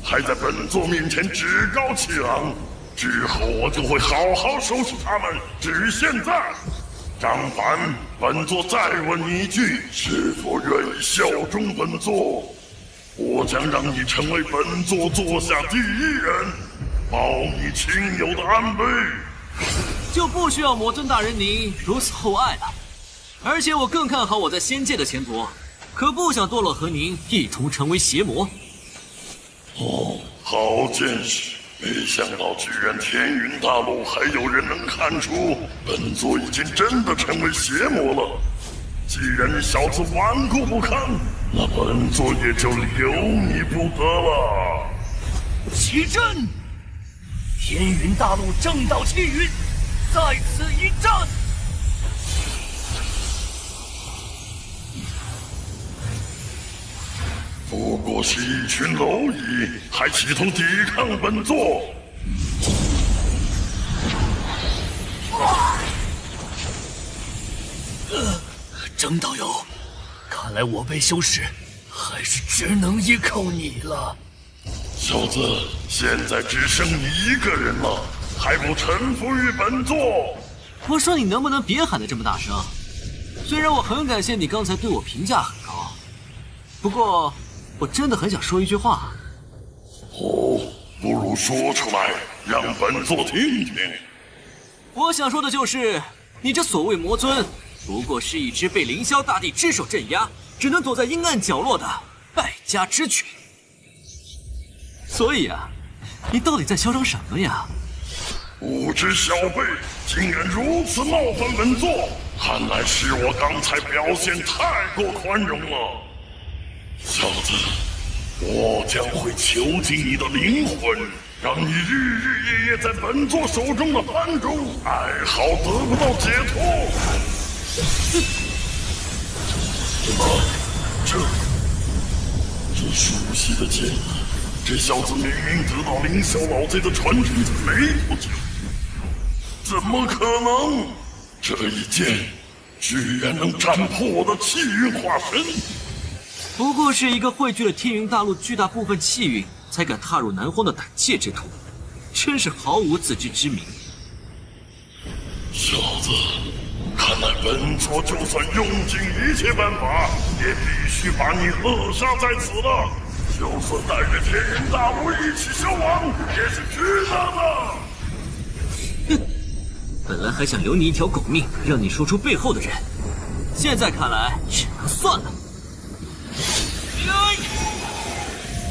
Speaker 18: 还在本座面前趾高气昂。之后我就会好好收拾他们。至于现在，张凡，本座再问你一句，是否愿意效忠本座？我将让你成为本座座下第一人，保你亲友的安危。
Speaker 1: 就不需要魔尊大人您如此厚爱了。而且我更看好我在仙界的前途，可不想堕落和您一同成为邪魔。
Speaker 18: 哦，好见识！没想到居然天云大陆还有人能看出本座已经真的成为邪魔了。既然你小子顽固不堪，那本座也就留你不得了。
Speaker 8: 奇珍，天云大陆正道气云，在此一战。
Speaker 18: 不过是一群蝼蚁，还企图抵抗本座。
Speaker 8: 张道友，看来我辈修士还是只能依靠你了。
Speaker 18: 小子，现在只剩你一个人了，还不臣服于本座？
Speaker 1: 我说你能不能别喊得这么大声？虽然我很感谢你刚才对我评价很高，不过我真的很想说一句话。
Speaker 18: 哦，不如说出来，让本座听听。
Speaker 1: 我想说的就是，你这所谓魔尊，不过是一只被凌霄大帝之手镇压，只能躲在阴暗角落的败家之犬。所以啊，你到底在嚣张什么呀？
Speaker 18: 无知小辈，竟然如此冒犯本座，看来是我刚才表现太过宽容了。小子，我将会囚禁你的灵魂，让你日日夜夜在本座手中的藩主哀嚎得不到解脱。这熟悉的剑意，这小子明明得到凌霄老贼的传承才没多久，怎么可能？这一剑居然能斩破我的气运化身！
Speaker 1: 不过是一个汇聚了天云大陆巨大部分气运才敢踏入南荒的胆怯之徒，真是毫无自知之明。
Speaker 18: 小子，看来本座就算用尽一切办法，也必须把你扼杀在此了。就算带着天云大陆一起消亡，也是值得的。
Speaker 1: 哼，本来还想留你一条狗命，让你说出背后的人，现在看来只能算了。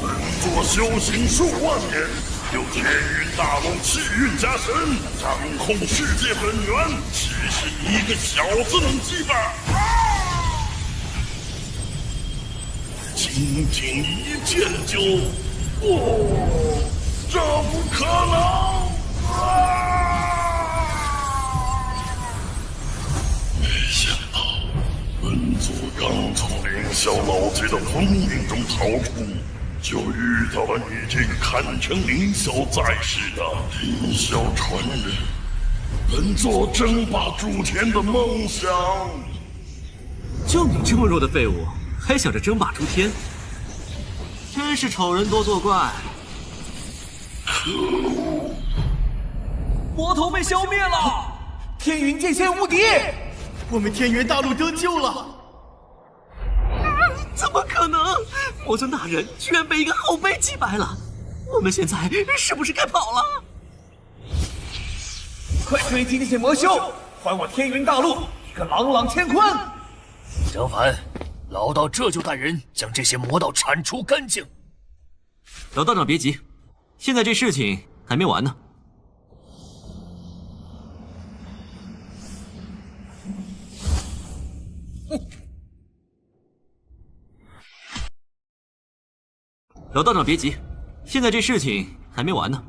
Speaker 18: 本座修行数万年，有天云大陆气运加身，掌控世界本源，岂是你一个小子能击败？蜻蜓一剑就……这不可能！没想到本座刚从凌霄老贼的封印中逃出，就遇到了你这个堪称凌霄在世的凌霄传人。本座争霸诸天的梦想，
Speaker 1: 就你这么弱的废物，还想着争霸诸天，真是丑人多作怪。
Speaker 18: 可恶！
Speaker 5: 魔头被消灭了，天云剑仙无敌，
Speaker 20: 我们天元大陆得救了！
Speaker 1: 怎么可能？魔尊大人居然被一个后辈击败了，我们现在是不是该跑了？
Speaker 5: 快追击那些魔修，还我天云大陆一个朗朗乾坤！
Speaker 8: 张凡，老道这就带人将这些魔道铲除干净。
Speaker 1: 老道长别急，现在这事情还没完呢。老道长别急，现在这事情还没完呢。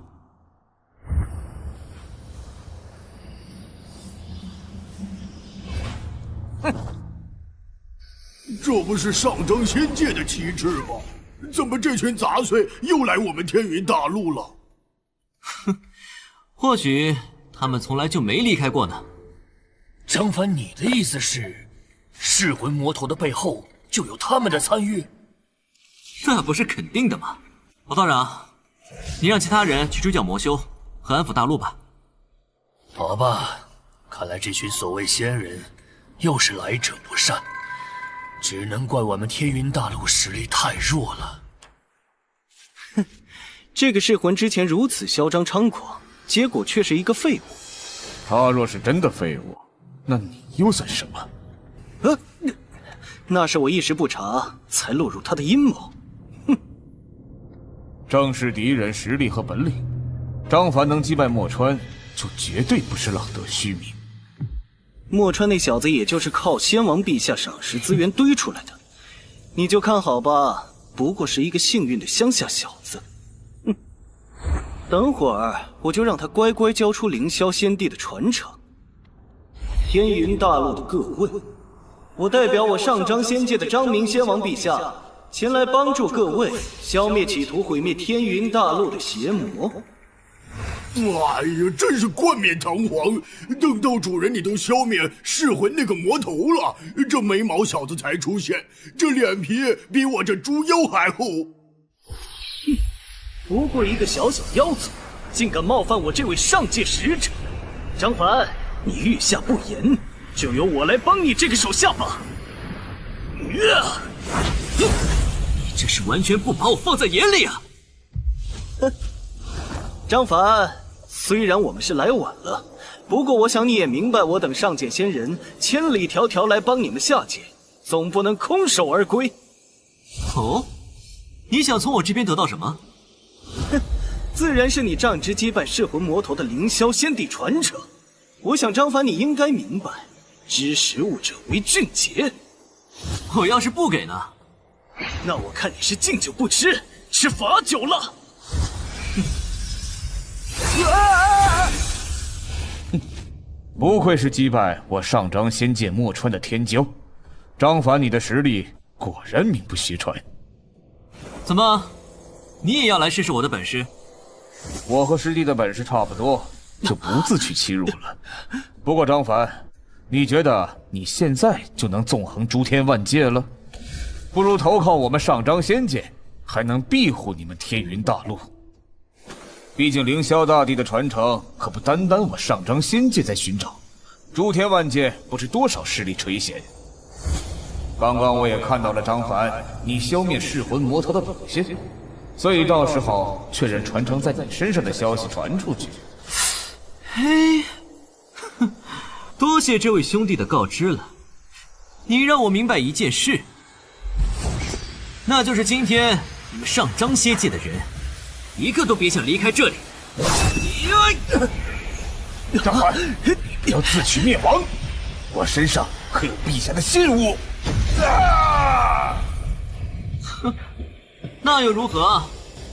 Speaker 2: 这不是上张仙界的旗帜吗？怎么这群杂碎又来我们天云大陆了？
Speaker 1: 哼，或许他们从来就没离开过呢。
Speaker 8: 张凡，你的意思是，噬魂魔头的背后就有他们的参与？
Speaker 1: 那不是肯定的吗？老道长，你让其他人去追剿魔修和安抚大陆吧。
Speaker 8: 好吧，看来这群所谓仙人又是来者不善，只能怪我们天云大陆实力太弱了。
Speaker 15: 哼，这个噬魂之前如此嚣张猖狂，结果却是一个废物。
Speaker 5: 他若是真的废物，那你又算什么？
Speaker 15: 那是我一时不察，才落入他的阴谋。哼，
Speaker 5: 正视敌人实力和本领，张凡能击败墨川，就绝对不是浪得虚名。
Speaker 15: 墨川那小子也就是靠先王陛下赏识资源堆出来的，你就看好吧，不过是一个幸运的乡下小子。哼，等会儿我就让他乖乖交出凌霄仙帝的传承。天云大陆的各位，我代表我上张仙界的张明仙王陛下，前来帮助各位消灭企图毁灭天云大陆的邪魔。
Speaker 2: 哎呀，真是冠冕堂皇！等到主人你都消灭噬魂那个魔头了，这没毛小子才出现，这脸皮比我这猪腰还厚。
Speaker 15: 哼，不过一个小小妖族，竟敢冒犯我这位上界使者！张凡，你御下不严，就由我来帮你这个手下吧。
Speaker 1: 你这是完全不把我放在眼里啊！
Speaker 15: 哼，张凡，虽然我们是来晚了，不过我想你也明白，我等上界仙人千里迢迢来帮你们下界，总不能空手而归。
Speaker 1: 哦，你想从我这边得到什么？
Speaker 15: 哼，自然是你仗之击败噬魂魔头的凌霄仙帝传承。我想张凡，你应该明白，识时务者为俊杰。
Speaker 1: 我要是不给呢？
Speaker 15: 那我看你是敬酒不吃，吃罚酒了。
Speaker 5: 不愧是击败我上张仙界墨川的天骄，张凡，你的实力果然名不虚传。
Speaker 1: 怎么，你也要来试试我的本事？
Speaker 5: 我和师弟的本事差不多，就不自取其辱了。不过张凡，你觉得你现在就能纵横诸天万界了？不如投靠我们上张仙界，还能庇护你们天云大陆。毕竟凌霄大帝的传承可不单单我上张仙界在寻找，诸天万界不知多少势力垂涎。刚刚我也看到了张凡你消灭噬魂魔头的表现，所以到时候确认传承在你身上的消息传出去。
Speaker 1: 嘿，多谢这位兄弟的告知了。你让我明白一件事，那就是今天你们上张仙界的人，一个都别想离开这里。
Speaker 5: 张凡，要自取灭亡，我身上可有陛下的信物。
Speaker 1: 哼，那又如何？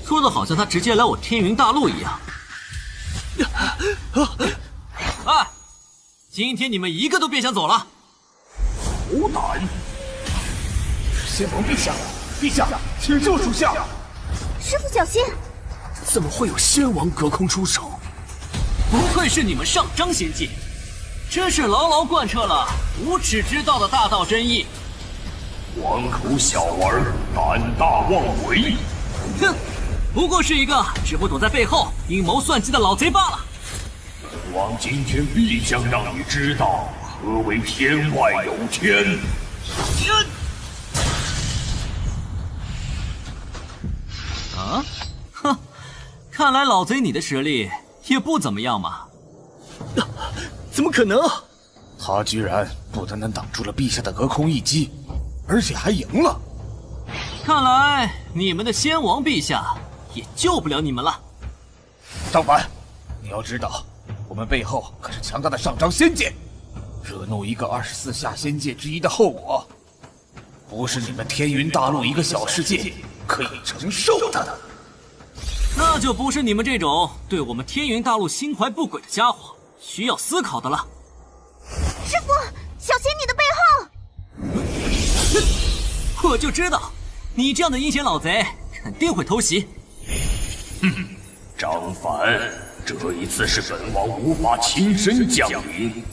Speaker 1: 说的好像他直接来我天云大陆一样。哎，今天你们一个都别想走了。
Speaker 5: 好胆！先王陛下，陛下，请救属下。
Speaker 17: 师傅小心！
Speaker 8: 怎么会有仙王隔空出手？
Speaker 1: 不愧是你们上章仙界，真是牢牢贯彻了无耻之道的大道真义。
Speaker 13: 黄口小儿，胆大妄为！
Speaker 1: 哼，不过是一个只不懂在背后阴谋算计的老贼罢了。
Speaker 13: 本王今天必将让你知道何为天外有天。
Speaker 1: 啊，哼，看来老贼你的实力也不怎么样嘛。
Speaker 5: 怎么可能？他居然不单单挡住了陛下的隔空一击，而且还赢了。
Speaker 1: 看来你们的先王陛下也救不了你们了。
Speaker 5: 张凡，你要知道，我们背后可是强大的上章仙界，惹怒一个24下仙界之一的后果，不是你们天云大陆一个小世界可以承受的。
Speaker 1: 那就不是你们这种对我们天云大陆心怀不轨的家伙需要思考的了。
Speaker 17: 师傅，小心你的背
Speaker 1: 后！我就知道，你这样的阴险老贼肯定会偷袭。
Speaker 13: 哼，张凡，这一次是本王无法亲身降临，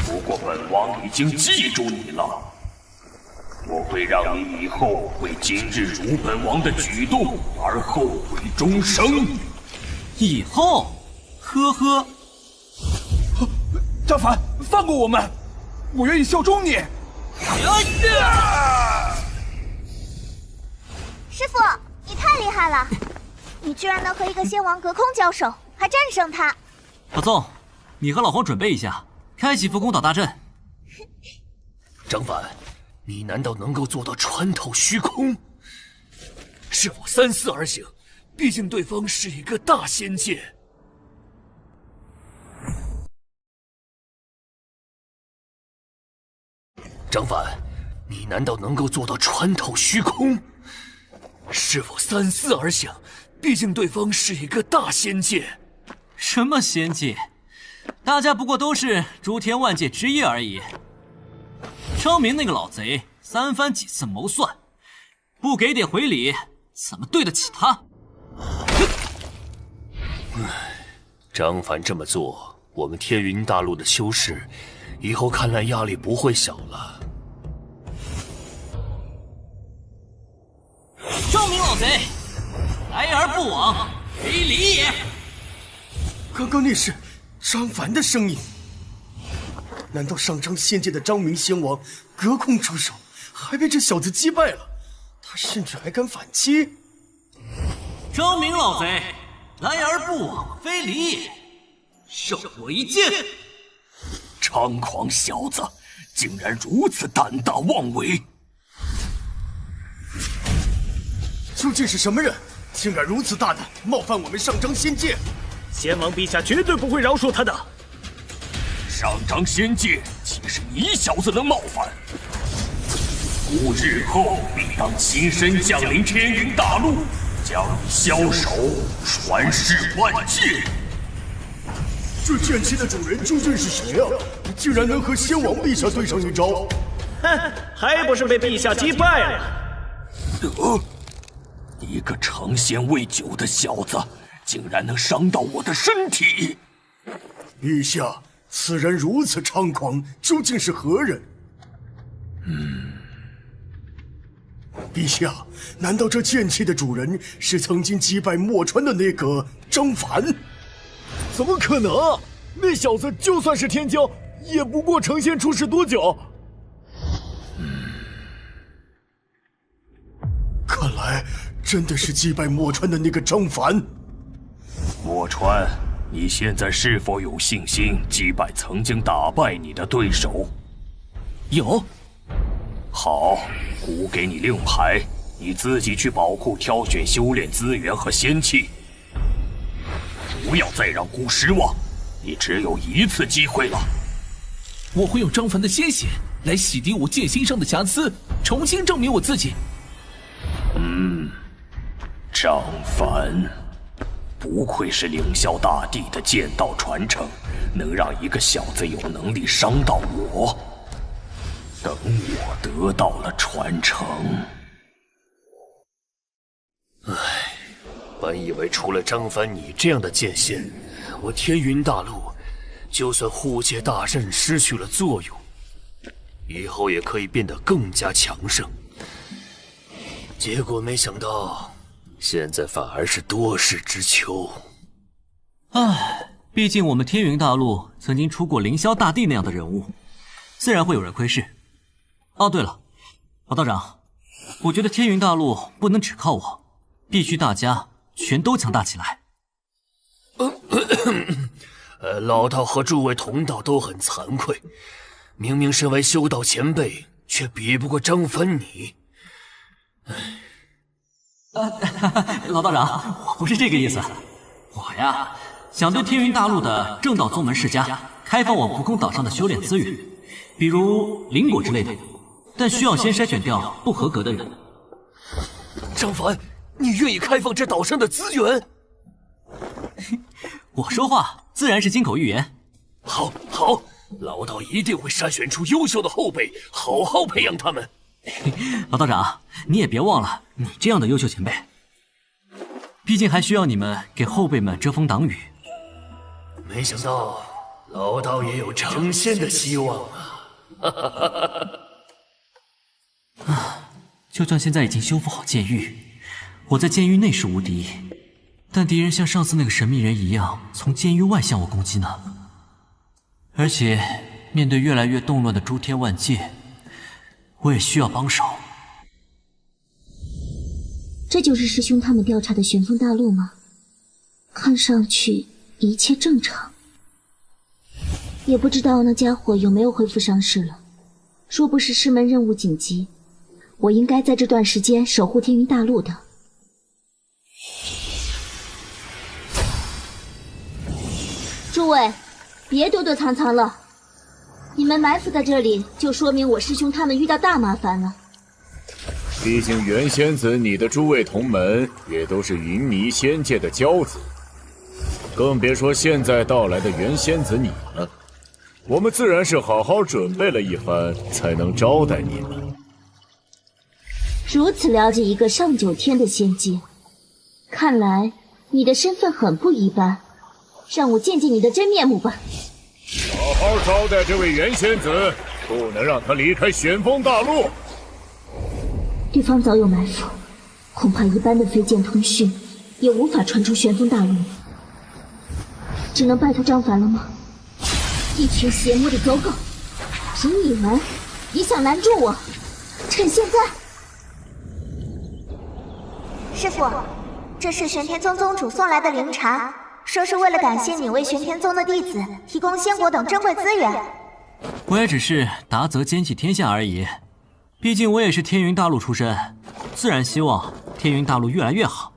Speaker 13: 不过本王已经记住你了。我会让你以后为今日辱本王的举动而后悔终生。
Speaker 1: 以后，呵呵。
Speaker 5: 张凡，放过我们，我愿意效忠你。
Speaker 17: 师傅，你太厉害了，你居然能和一个仙王隔空交手，还战胜他。
Speaker 1: 老宗，你和老黄准备一下，开启伏攻岛大阵。
Speaker 8: 张凡，你难道能够做到穿透虚空？是否三思而行？毕竟对方是一个大仙界。张凡，你难道能够做到穿透虚空？是否三思而行？毕竟对方是一个大仙界。
Speaker 1: 什么仙界？大家不过都是诸天万界之一而已。昌明那个老贼三番几次谋算，不给点回礼，怎么对得起他？
Speaker 8: 张凡这么做，我们天云大陆的修士以后看来压力不会小了。
Speaker 1: 昌明老贼，来而不往，非礼也。
Speaker 20: 刚刚那是张凡的声音，难道上章仙界的张明仙王隔空出手，还被这小子击败了？他甚至还敢反击！
Speaker 1: 张明老贼，来而不往，非礼也。受我一剑！
Speaker 13: 猖狂小子，竟然如此胆大妄为！
Speaker 20: 究竟是什么人，竟敢如此大胆冒犯我们上章仙界？
Speaker 10: 仙王陛下绝对不会饶恕他的。
Speaker 13: 上章仙界岂是你小子能冒犯？吾日后必当亲身降临天云大陆，将你枭首，传世万界。
Speaker 2: 这剑气的主人究竟是谁啊？竟然能和仙王陛下对上一招？
Speaker 10: 哼，还不是被陛下击败了？
Speaker 13: 一个成仙未久的小子，竟然能伤到我的身体！
Speaker 2: 陛下，此人如此猖狂，究竟是何人？陛下，难道这剑气的主人是曾经击败墨川的那个张凡？
Speaker 12: 怎么可能？那小子就算是天骄，也不过成仙出世多久？
Speaker 2: 看来真的是击败墨川的那个张凡。
Speaker 13: 墨川，你现在是否有信心击败曾经打败你的对手？
Speaker 1: 有。
Speaker 13: 好，吾给你令牌，
Speaker 8: 你自己去宝库挑选修炼资源和仙器，不要再让姑失望。你只有一次机会了。
Speaker 6: 我会用张凡的鲜血来洗涤我剑心上的瑕疵，重新证明我自己。
Speaker 8: 张凡，不愧是凌霄大帝的剑道传承，能让一个小子有能力伤到我。等我得到了传承，本以为除了张凡你这样的剑仙，我天云大陆就算护界大阵失去了作用，以后也可以变得更加强盛。结果没想到，现在反而是多事之秋。
Speaker 1: 毕竟我们天云大陆曾经出过凌霄大帝那样的人物，自然会有人窥视。哦，对了，老道长，我觉得天云大陆不能只靠我，必须大家全都强大起来。
Speaker 8: 老道和诸位同道都很惭愧，明明身为修道前辈，却比不过张凡你。
Speaker 1: 老道长，我不是这个意思，我呀想对天云大陆的正道宗门世家开放我浮空岛上的修炼资源，比如灵果之类的，但需要先筛选掉不合格的人。
Speaker 8: 张凡，你愿意开放这岛上的资源？
Speaker 1: 我说话自然是金口玉言。
Speaker 8: 好，老道一定会筛选出优秀的后辈，好好培养他们。
Speaker 1: 老道长，你也别忘了你这样的优秀前辈，毕竟还需要你们给后辈们遮风挡雨。
Speaker 8: 没想到老道也有成仙的希望啊！
Speaker 1: 就算现在已经修复好剑域，我在剑域内是无敌，但敌人像上次那个神秘人一样，从剑域外向我攻击呢。而且面对越来越动乱的诸天万界，我也需要帮手。
Speaker 16: 这就是师兄他们调查的玄风大陆吗？看上去一切正常。也不知道那家伙有没有恢复伤势了。若不是师门任务紧急，我应该在这段时间守护天云大陆的。诸位，别躲躲藏藏了，你们埋伏在这里，就说明我师兄他们遇到大麻烦了。
Speaker 4: 毕竟元仙子你的诸位同门也都是云霓仙界的骄子，更别说现在到来的元仙子你了。我们自然是好好准备了一番，才能招待你们。
Speaker 16: 如此了解一个上九天的仙界，看来你的身份很不一般，让我见见你的真面目吧。
Speaker 4: 好好招待这位元仙子，不能让他离开玄风大陆。
Speaker 16: 对方早有埋伏，恐怕一般的飞剑通讯也无法传出玄风大陆，只能拜托张凡了吗？一群邪魔的走狗，凭你们也想拦住我？趁现在！
Speaker 17: 师父，这是玄天宗宗主送来的灵茶，说是为了感谢你为玄天宗的弟子提供仙果等珍贵资源。
Speaker 1: 我也只是达则兼济天下而已，毕竟我也是天云大陆出身，自然希望天云大陆越来越好。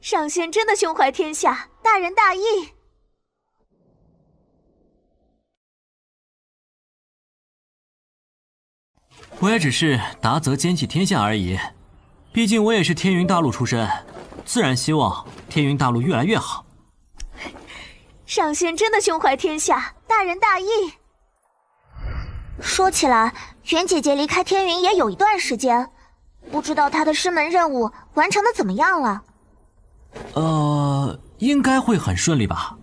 Speaker 17: 上仙真的胸怀天下，大仁大义。
Speaker 1: 我也只是达则兼济天下而已，毕竟我也是天云大陆出身，自然希望天云大陆越来越好。
Speaker 17: 上仙真的胸怀天下，大仁大义。说起来，袁姐姐离开天云也有一段时间，不知道她的师门任务完成的怎么样了？
Speaker 1: 应该会很顺利吧，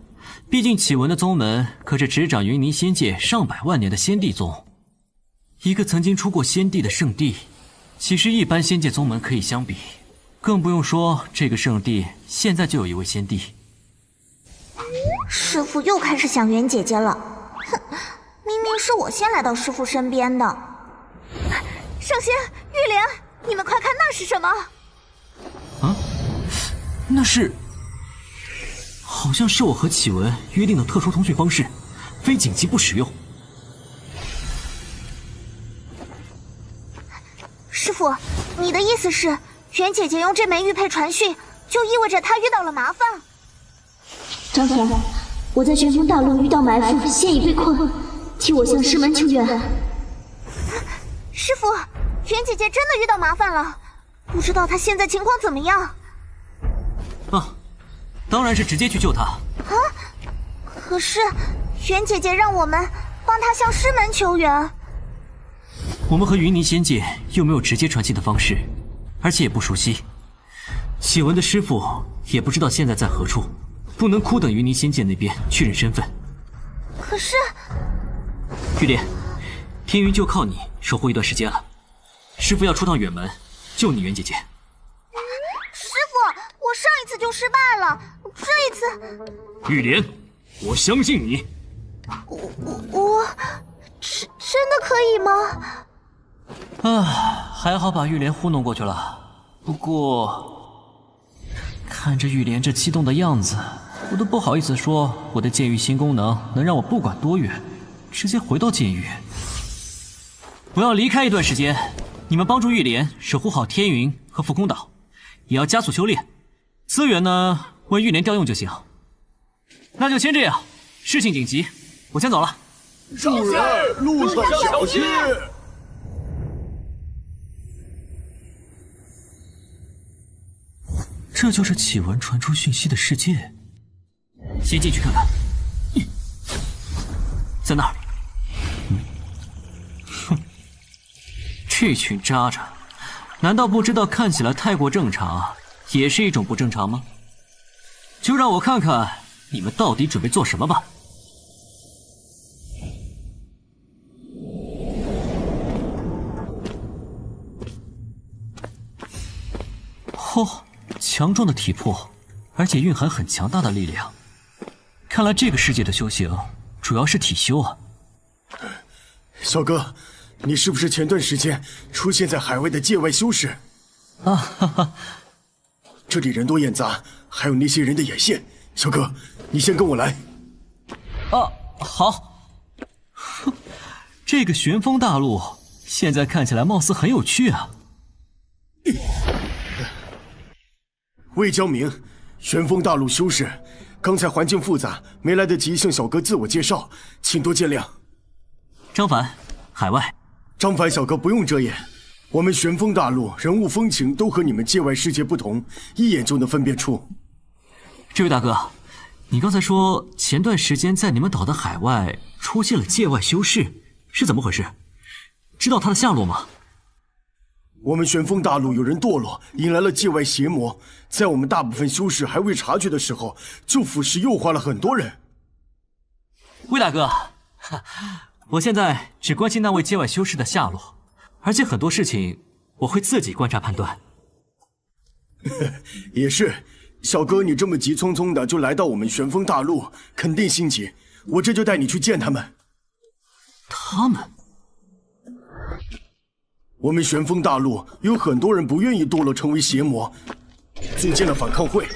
Speaker 1: 毕竟启文的宗门可是执掌云霓仙界上百万年的仙帝宗，一个曾经出过仙帝的圣地，岂是一般仙界宗门可以相比？更不用说这个圣地现在就有一位仙帝。
Speaker 17: 师父又开始想袁姐姐了，哼，明明是我先来到师父身边的。上仙、玉莲，你们快看那是什么？
Speaker 1: 啊，那是，好像是我和启文约定的特殊通讯方式，非紧急不使用。
Speaker 17: 师父，你的意思是，袁姐姐用这枚玉佩传讯，就意味着她遇到了麻烦？
Speaker 16: 张凡，我在旋风大陆遇到埋伏，现已被困，替我向师门求援。
Speaker 17: 师傅，袁姐姐真的遇到麻烦了，不知道她现在情况怎么样？
Speaker 1: 啊，当然是直接去救她。
Speaker 17: 啊，可是袁姐姐让我们帮她向师门求援。
Speaker 1: 我们和云霓仙界又没有直接传信的方式，而且也不熟悉。写文的师傅也不知道现在在何处，不能苦等云霓仙界那边确认身份。
Speaker 17: 可是，
Speaker 1: 玉莲，天云就靠你守护一段时间了。师傅要出趟远门救你袁姐姐。
Speaker 17: 师傅，我上一次就失败了，这一次……
Speaker 1: 玉莲，我相信你。
Speaker 17: 我真的可以吗？
Speaker 1: 啊，还好把玉莲糊弄过去了。不过，看着玉莲这激动的样子，我都不好意思说我的剑域新功能能让我不管多远，直接回到剑域。我要离开一段时间，你们帮助玉莲守护好天云和浮空岛，也要加速修炼。资源呢，为玉莲调用就行。那就先这样，事情紧急，我先走了。
Speaker 2: 主人，路上小心！
Speaker 1: 这就是启文传出讯息的世界。先进去看看。在那儿。哼，这群渣渣，难道不知道看起来太过正常，也是一种不正常吗？就让我看看你们到底准备做什么吧。哦，强壮的体魄，而且蕴含很强大的力量。看来这个世界的修行主要是体修啊。
Speaker 2: 小哥，你是不是前段时间出现在海外的界外修士？
Speaker 1: 啊哈哈，
Speaker 2: 这里人多眼杂，还有那些人的眼线。小哥，你先跟我来。
Speaker 1: 啊，好。哼，这个旋风大陆现在看起来貌似很有趣啊。
Speaker 2: 魏江明，旋风大陆修士，刚才环境复杂，没来得及向小哥自我介绍，请多见谅。
Speaker 1: 张凡，海外。
Speaker 2: 张凡小哥不用遮掩，我们旋风大陆人物风情都和你们界外世界不同，一眼就能分辨出。
Speaker 1: 这位大哥，你刚才说前段时间在你们岛的海外出现了界外修士，是怎么回事？知道他的下落吗？
Speaker 2: 我们旋风大陆有人堕落，引来了界外邪魔，在我们大部分修士还未察觉的时候，就腐蚀诱化了很多人。
Speaker 1: 魏大哥，我现在只关心那位界外修士的下落，而且很多事情我会自己观察判断。
Speaker 2: 也是，小哥你这么急匆匆的就来到我们旋风大陆，肯定心急，我这就带你去见他们。
Speaker 1: 他们？
Speaker 2: 我们旋风大陆有很多人不愿意堕落成为邪魔，组建了反抗会。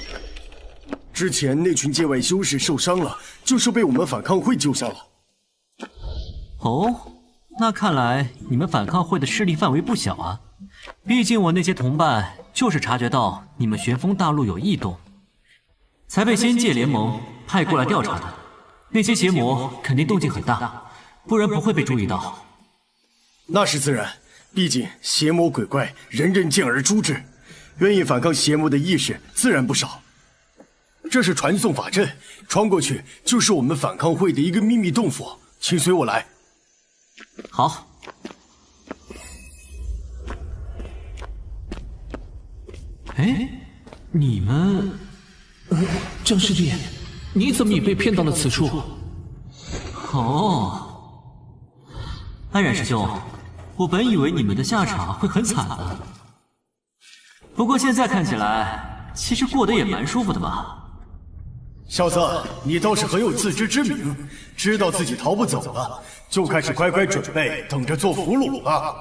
Speaker 2: 之前那群界外修士受伤了，就是被我们反抗会救下了。
Speaker 1: 哦，那看来你们反抗会的势力范围不小啊。毕竟我那些同伴就是察觉到你们旋风大陆有异动，才被仙界联盟派过来调查的。那些邪魔肯定动静很大，不然不会被注意到。
Speaker 2: 那是自然。毕竟邪魔鬼怪人人见而诛之，愿意反抗邪魔的义士自然不少。这是传送法阵，穿过去就是我们反抗会的一个秘密洞府，请随我来。
Speaker 1: 好。哎，你们……
Speaker 6: 张师弟，你怎么也被骗到了此处？
Speaker 1: 哦，安然师兄。我本以为你们的下场会很惨的，不过现在看起来，其实过得也蛮舒服的吧？
Speaker 2: 小子，你倒是很有自知之明，知道自己逃不走了，就开始乖乖准备，等着做俘虏了。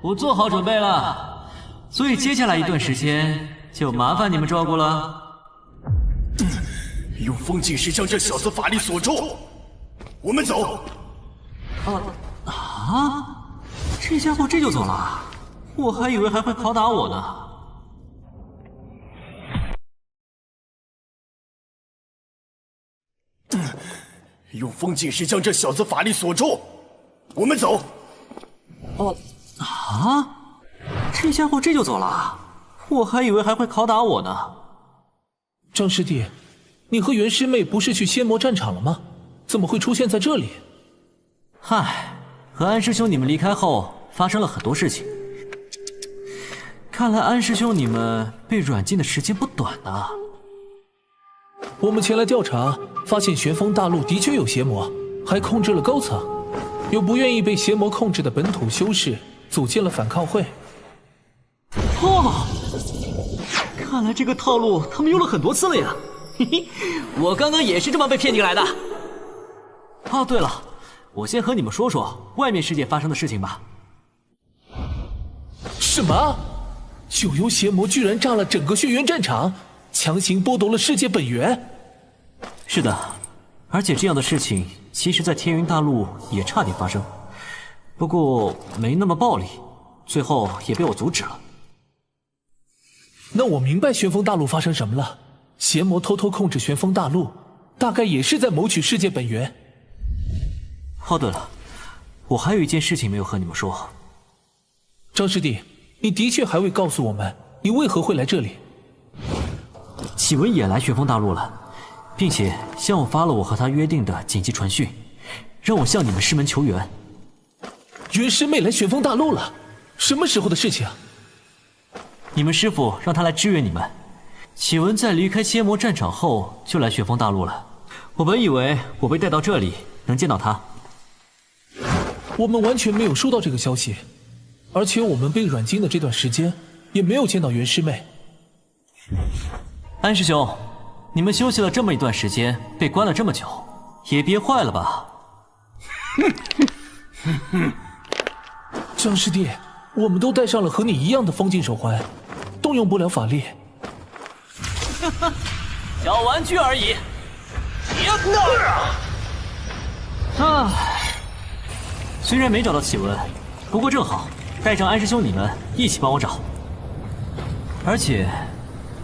Speaker 1: 我做好准备了，所以接下来一段时间就麻烦你们照顾了。
Speaker 2: 用风镜石将这小子法力锁住，我们走。
Speaker 9: 这家伙这就走了，我还以为还会拷打我呢。
Speaker 20: 用封禁石将这小子法力锁住，我们走。
Speaker 9: 这家伙这就走了，我还以为还会拷打我呢。
Speaker 6: 张师弟，你和袁师妹不是去仙魔战场了吗？怎么会出现在这里？
Speaker 9: 嗨，和安师兄你们离开后，发生了很多事情。看来安师兄你们被软禁的时间不短呢。
Speaker 6: 我们前来调查，发现玄风大陆的确有邪魔，还控制了高层，有不愿意被邪魔控制的本土修士组建了反抗会。
Speaker 9: 看来这个套路他们用了很多次了呀。嘿嘿，我刚刚也是这么被骗进来的。对了，我先和你们说说外面世界发生的事情吧。
Speaker 6: 什么？九幽邪魔居然炸了整个血缘战场，强行剥夺了世界本源？
Speaker 9: 是的，而且这样的事情其实在天云大陆也差点发生，不过没那么暴力，最后也被我阻止了。
Speaker 6: 那我明白玄风大陆发生什么了，邪魔偷偷控制玄风大陆，大概也是在谋取世界本源。
Speaker 9: 对了，我还有一件事情没有和你们说。
Speaker 6: 张师弟，你的确还未告诉我们你为何会来这里。
Speaker 9: 启文也来玄风大陆了，并且向我发了我和他约定的紧急传讯，让我向你们师门求援。
Speaker 6: 袁师妹来玄风大陆了？什么时候的事情？
Speaker 9: 你们师父让他来支援你们。启文在离开仙魔战场后就来玄风大陆了。我本以为我被带到这里能见到他。
Speaker 6: 我们完全没有收到这个消息，而且我们被软禁的这段时间也没有见到袁师妹。
Speaker 9: 安师兄，你们休息了这么一段时间，被关了这么久，也憋坏了吧？
Speaker 6: 张师弟，我们都戴上了和你一样的封禁手环，动用不了法力。
Speaker 9: 小玩具而已。虽然没找到启文，不过正好带上安师兄你们一起帮我找。而且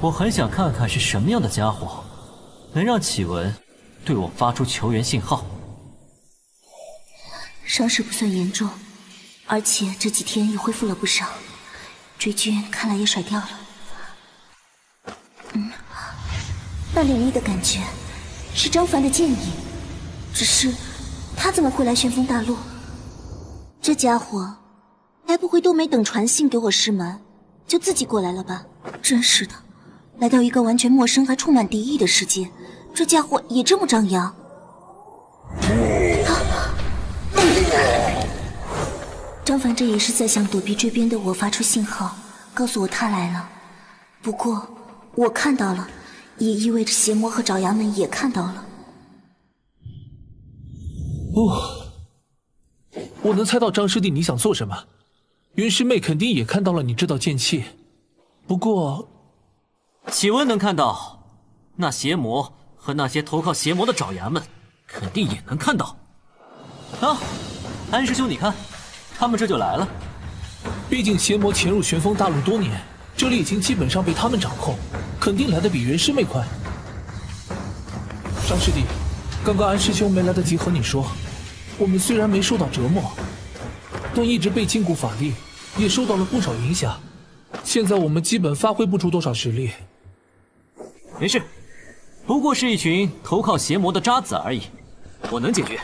Speaker 9: 我很想看看是什么样的家伙能让启文对我发出求援信号。
Speaker 16: 伤势不算严重，而且这几天也恢复了不少，追军看来也甩掉了。那灵异的感觉是张凡的建议，只是他怎么会来旋风大陆？这家伙该不会都没等传信给我师门，就自己过来了吧？真是的，来到一个完全陌生还充满敌意的世界，这家伙也这么张扬。张凡这也是在向躲避追边的我发出信号，告诉我他来了。不过我看到了，也意味着邪魔和爪牙们也看到了。
Speaker 6: 我能猜到张师弟你想做什么。云师妹肯定也看到了你这道剑气，不过
Speaker 9: 启文能看到，那邪魔和那些投靠邪魔的爪牙们肯定也能看到。安师兄你看，他们这就来了。
Speaker 6: 毕竟邪魔潜入玄风大陆多年，这里已经基本上被他们掌控，肯定来得比袁师妹快。张师弟，刚刚安师兄没来得及和你说，我们虽然没受到折磨，但一直被禁锢法力，也受到了不少影响。现在我们基本发挥不出多少实力。
Speaker 9: 没事，不过是一群投靠邪魔的渣子而已，我能解决。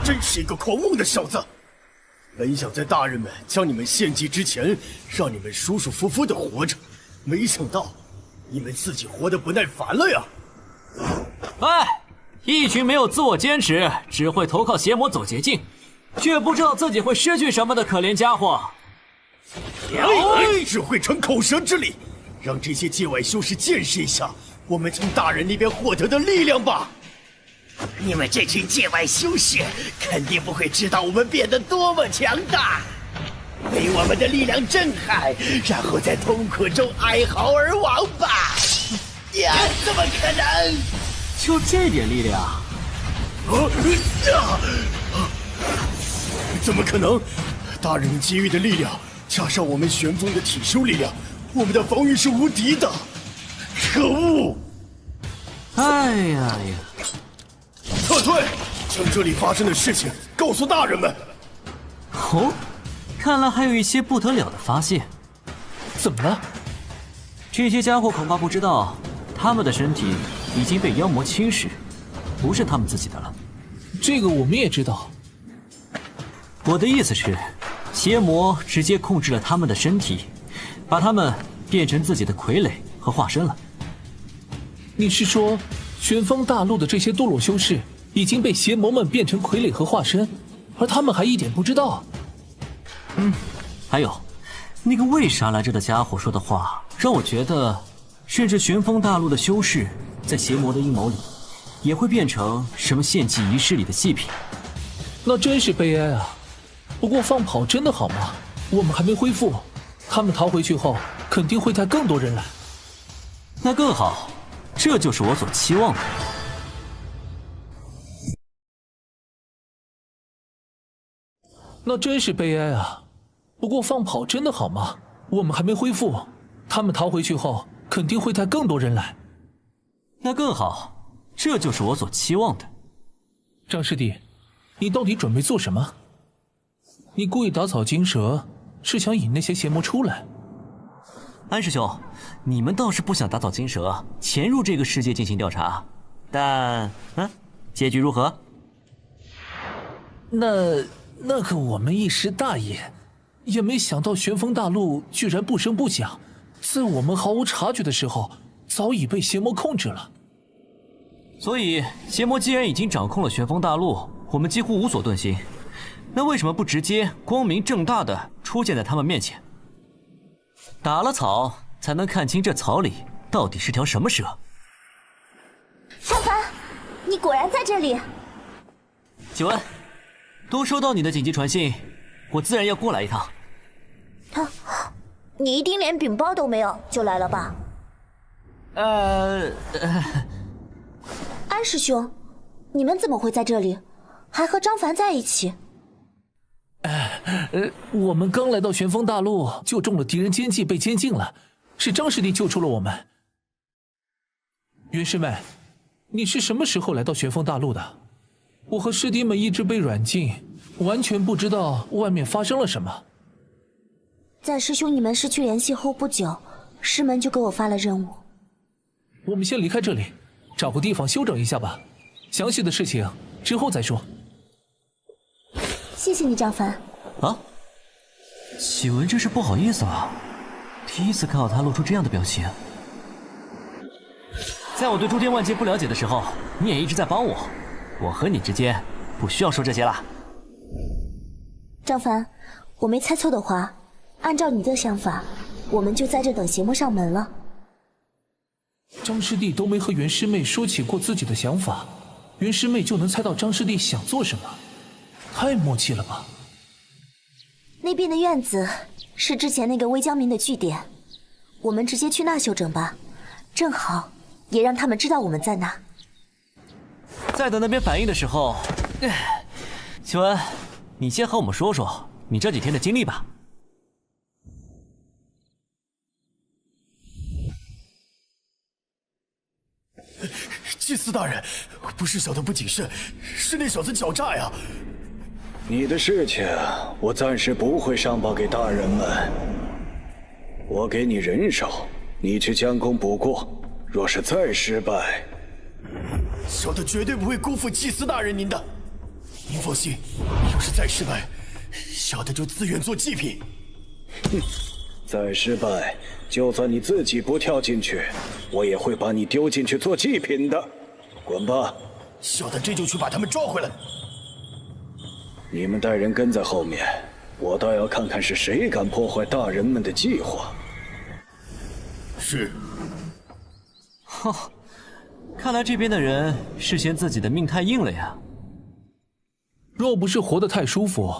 Speaker 20: 真是一个狂妄的小子！本想在大人们将你们献祭之前，让你们舒舒服服的活着，没想到你们自己活得不耐烦了呀！
Speaker 9: 一群没有自我坚持，只会投靠邪魔走捷径，却不知道自己会失去什么的可怜家伙。
Speaker 20: 只会逞口舌之力，让这些界外修士见识一下我们从大人那边获得的力量吧。
Speaker 3: 你们这群界外修士肯定不会知道我们变得多么强大，被我们的力量震撼，然后在痛苦中哀嚎而亡吧？怎么可能？
Speaker 9: 就这点力量？
Speaker 20: 怎么可能？大人给予的力量，加上我们玄宗的体修力量，我们的防御是无敌的。可恶！
Speaker 14: 哎呀！
Speaker 20: 撤退，将这里发生的事情告诉大人们。
Speaker 14: 哦，看来还有一些不得了的发现。
Speaker 6: 怎么了？
Speaker 14: 这些家伙恐怕不知道，他们的身体已经被妖魔侵蚀，不是他们自己的了。
Speaker 6: 这个我们也知道。
Speaker 14: 我的意思是，邪魔直接控制了他们的身体，把他们变成自己的傀儡和化身了。
Speaker 6: 你是说，玄风大陆的这些堕落修士已经被邪魔们变成傀儡和化身，而他们还一点不知道？
Speaker 14: 还有，那个为啥来这的家伙说的话，让我觉得，甚至玄风大陆的修士在邪魔的阴谋里，也会变成什么献祭仪式里的祭品。
Speaker 6: 那真是悲哀啊！不过放跑真的好吗？我们还没恢复，他们逃回去后，肯定会带更多人来。
Speaker 14: 那更好，这就是我所期望的。
Speaker 6: 那真是悲哀啊！不过放跑真的好吗？我们还没恢复，他们逃回去后，肯定会带更多人来。
Speaker 14: 那更好，这就是我所期望的。
Speaker 6: 张师弟，你到底准备做什么？你故意打草惊蛇，是想引那些邪魔出来？
Speaker 14: 安师兄，你们倒是不想打草惊蛇，潜入这个世界进行调查，但结局如何？
Speaker 6: 那个我们一时大意，也没想到玄风大陆居然不声不响，在我们毫无察觉的时候，早已被邪魔控制了。
Speaker 14: 所以邪魔既然已经掌控了玄风大陆，我们几乎无所遁形，那为什么不直接光明正大的出现在他们面前？打了草才能看清这草里到底是条什么蛇。
Speaker 17: 上凡，你果然在这里。
Speaker 14: 九恩，都收到你的紧急传信，我自然要过来一趟。
Speaker 17: 你一丁连禀报都没有就来了吧？安师兄，你们怎么会在这里？还和张凡在一起？
Speaker 6: 我们刚来到玄风大陆，就中了敌人奸计，被监禁了。是张师弟救出了我们。袁师妹，你是什么时候来到玄风大陆的？我和师弟们一直被软禁，完全不知道外面发生了什么。
Speaker 17: 在师兄你们失去联系后不久，师门就给我发了任务。
Speaker 6: 我们先离开这里，找个地方休整一下吧。详细的事情之后再说。
Speaker 17: 谢谢你，张凡。
Speaker 14: 啊，启文这是不好意思了，第一次看到他露出这样的表情。在我对诸天万界不了解的时候，你也一直在帮我，我和你之间不需要说这些了。
Speaker 17: 张凡，我没猜错的话，按照你的想法，我们就在这等邪魔上门了。
Speaker 6: 张师弟都没和袁师妹说起过自己的想法，袁师妹就能猜到张师弟想做什么，太默契了吧。
Speaker 17: 那边的院子是之前那个微江民的据点，我们直接去那休整吧，正好也让他们知道我们在那。
Speaker 14: 在等那边反应的时候，启文，你先和我们说说你这几天的经历吧。
Speaker 20: 祭司大人，不是小的不谨慎，是那小子狡诈呀！
Speaker 10: 你的事情我暂时不会上报给大人们，我给你人手，你去将功补过。若是再失败，
Speaker 20: 小的绝对不会辜负祭司大人您的。您放心，要是再失败，小的就自愿做祭品。
Speaker 10: 哼，再失败，就算你自己不跳进去，我也会把你丢进去做祭品的。滚吧！
Speaker 20: 小的这就去把他们抓回来。
Speaker 10: 你们带人跟在后面，我倒要看看是谁敢破坏大人们的计划。
Speaker 20: 是。
Speaker 14: 看来这边的人是嫌自己的命太硬了呀。
Speaker 6: 若不是活得太舒服，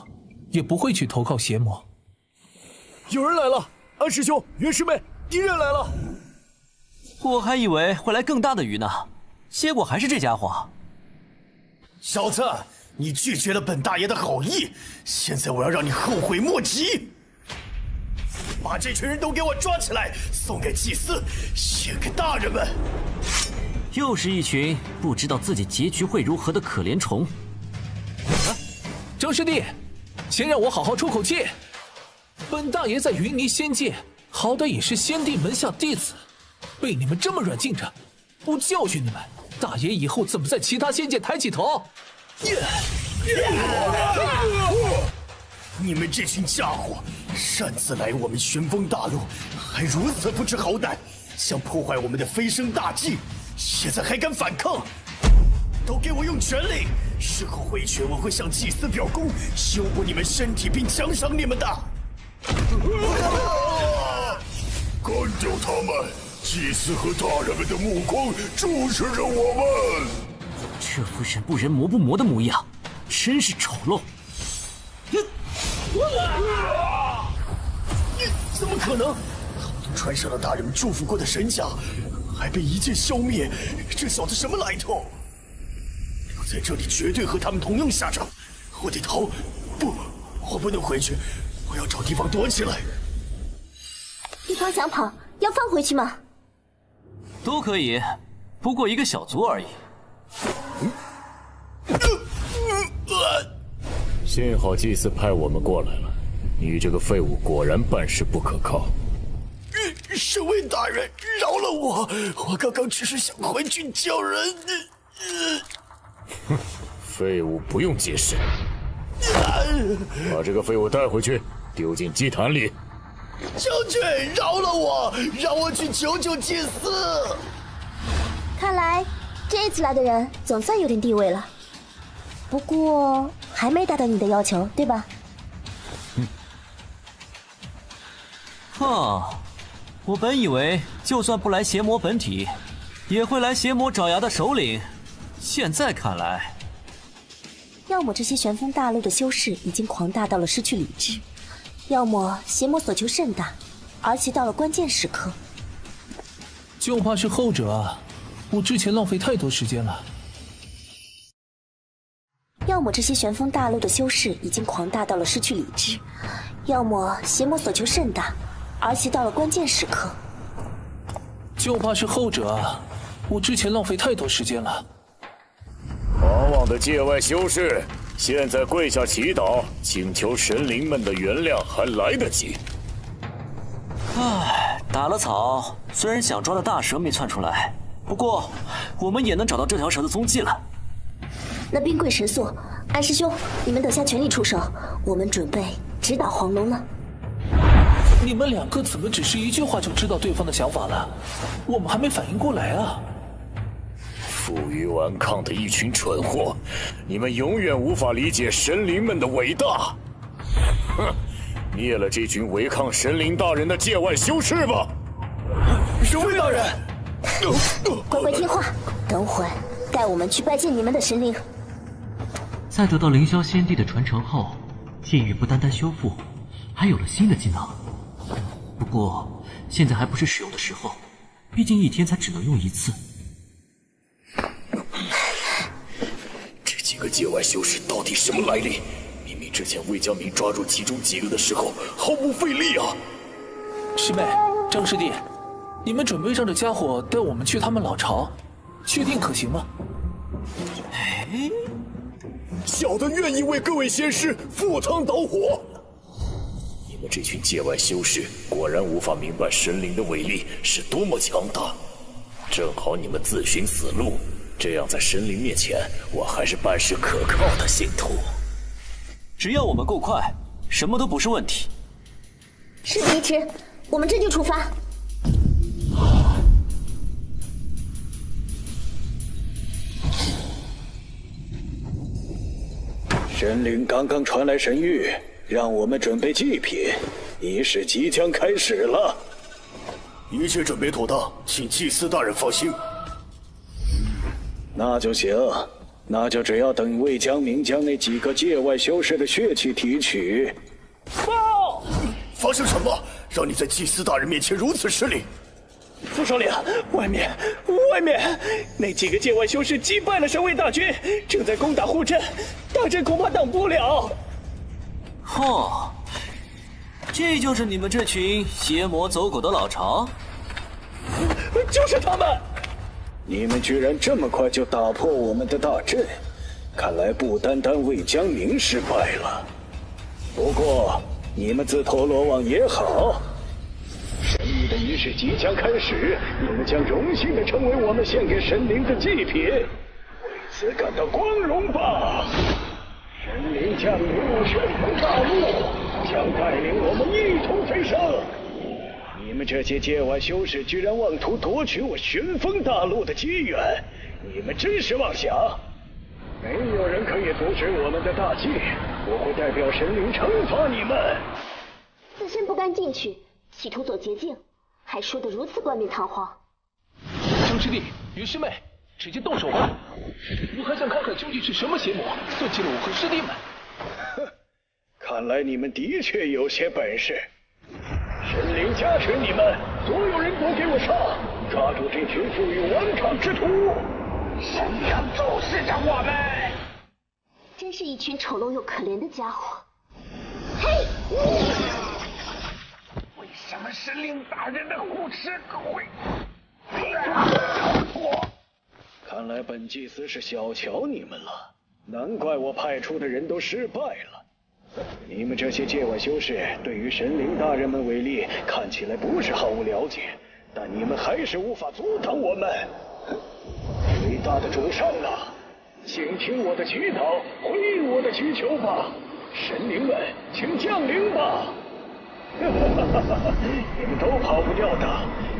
Speaker 6: 也不会去投靠邪魔。
Speaker 2: 有人来了，安师兄、袁师妹，敌人来了。
Speaker 14: 我还以为会来更大的鱼呢，结果还是这家伙。
Speaker 20: 小子，
Speaker 3: 你拒绝了本大爷的好意，现在我要让你后悔莫及！把这群人都给我抓起来，送给祭司，献给大人们！
Speaker 1: 又是一群不知道自己结局会如何的可怜虫。
Speaker 6: 郑师弟，先让我好好出口气。本大爷在云霓仙界，好歹也是先帝门下弟子，被你们这么软禁着，不教训你们，大爷以后怎么在其他仙界抬起头？
Speaker 3: 你们这群家伙，擅自来我们玄风大陆，还如此不知好歹，想破坏我们的飞升大计，现在还敢反抗？都给我用全力！事后回去我会向祭司表功，修补你们身体并奖赏你们的。
Speaker 18: 干掉他们！祭司和大人们的目光注视着我们。
Speaker 1: 这副人不人魔不魔的模样，真是丑陋。
Speaker 3: 怎么可能？好多穿上了大人们祝福过的神甲，还被一剑消灭，这小子什么来头？留在这里绝对和他们同样下场。我得逃！不，我不能回去，我要找地方躲起来。
Speaker 16: 一方想跑，要放回去吗？
Speaker 1: 都可以，不过一个小卒而已。
Speaker 4: 幸好祭司派我们过来了，你这个废物果然办事不可靠。
Speaker 3: 神位大人，饶了我！我刚刚只是想回去救人。
Speaker 4: 哼，废物不用解释。把这个废物带回去，丢进祭坛里。
Speaker 3: 将军，饶了我，让我去救救祭司。
Speaker 16: 看来这次来的人总算有点地位了，不过还没达到你的要求，对吧？
Speaker 1: 我本以为就算不来邪魔本体，也会来邪魔爪牙的首领，现在看来，
Speaker 16: 要么这些玄风大陆的修士已经狂大到了失去理智，要么邪魔所求甚大，而且到了关键时刻。
Speaker 6: 就怕是后者啊！我之前浪费太多时间了。
Speaker 16: 要么这些玄风大陆的修士已经狂大到了失去理智，要么邪魔所求甚大，而且到了关键时刻。
Speaker 6: 就怕是后者啊！我之前浪费太多时间了。
Speaker 4: 狂妄的界外修士，现在跪下祈祷，请求神灵们的原谅还来得及。
Speaker 1: 打了草，虽然想抓的大蛇没窜出来，不过我们也能找到这条蛇的踪迹了。
Speaker 16: 那冰柜神宿，安师兄，你们等下全力出手，我们准备直捣黄龙了。
Speaker 6: 你们两个怎么只是一句话就知道对方的想法了？我们还没反应过来啊！
Speaker 4: 负隅顽抗的一群蠢货，你们永远无法理解神灵们的伟大。哼，灭了这群违抗神灵大人的界外修士吧！
Speaker 3: 神位大人，
Speaker 16: 乖乖听话，等会带我们去拜见你们的神灵。
Speaker 9: 在得到凌霄仙帝的传承后，剑域不单单修复，还有了新的技能。不过现在还不是使用的时候，毕竟一天才只能用一次。
Speaker 4: 这几个界外修士到底什么来历？明明之前魏江明抓住其中几个的时候毫不费力啊！
Speaker 6: 师妹，张师弟，你们准备让这家伙带我们去他们老巢，确定可行吗？
Speaker 18: 小的愿意为各位仙师赴汤蹈火。
Speaker 4: 你们这群界外修士果然无法明白神灵的威力是多么强大，正好你们自寻死路，这样在神灵面前我还是办事可靠的信徒。
Speaker 1: 只要我们够快，什么都不是问题。
Speaker 16: 事不宜迟，我们这就出发。
Speaker 15: 神灵刚刚传来神谕，让我们准备祭品，仪式即将开始了。
Speaker 3: 一切准备妥当，请祭司大人放心。
Speaker 15: 那就行，那就只要等魏江明将那几个界外修士的血气提取。
Speaker 3: 发生什么，让你在祭司大人面前如此失礼？
Speaker 15: 副首领，外面那几个界外修士击败了神卫大军，正在攻打护阵，大阵恐怕挡不了。
Speaker 1: 哦，这就是你们这群邪魔走狗的老巢？
Speaker 15: 就是他们！你们居然这么快就打破我们的大阵，看来不单单魏江明失败了。不过你们自投罗网也好。神秘的仪式即将开始，你们将荣幸的成为我们献给神灵的祭品，为此感到光荣吧！神灵降临旋风大陆，将带领我们一同飞升。你们这些界外修士居然妄图夺取我旋风大陆的机缘，你们真是妄想！没有人可以阻止我们的大计，我会代表神灵惩罚你们。
Speaker 16: 自身不甘进取，企图走捷径，还说得如此冠冕堂皇。
Speaker 6: 周师弟，云师妹，直接动手吧！我还想看看究竟是什么邪魔算计了我和师弟们。
Speaker 15: 哼，看来你们的确有些本事。神灵加持你们，所有人都给我上！抓住这群负隅顽抗之徒！神灵注视着我们！
Speaker 16: 真是一群丑陋又可怜的家伙！嘿！
Speaker 13: 为什么神灵大人的护持会？
Speaker 15: 看来本祭司是小瞧你们了，难怪我派出的人都失败了。你们这些界外修士对于神灵大人们为例，看起来不是毫无了解，但你们还是无法阻挡我们。伟大的主上啊，请听我的祈祷，回应我的祈求吧，神灵们，请降临吧！你们都跑不掉的，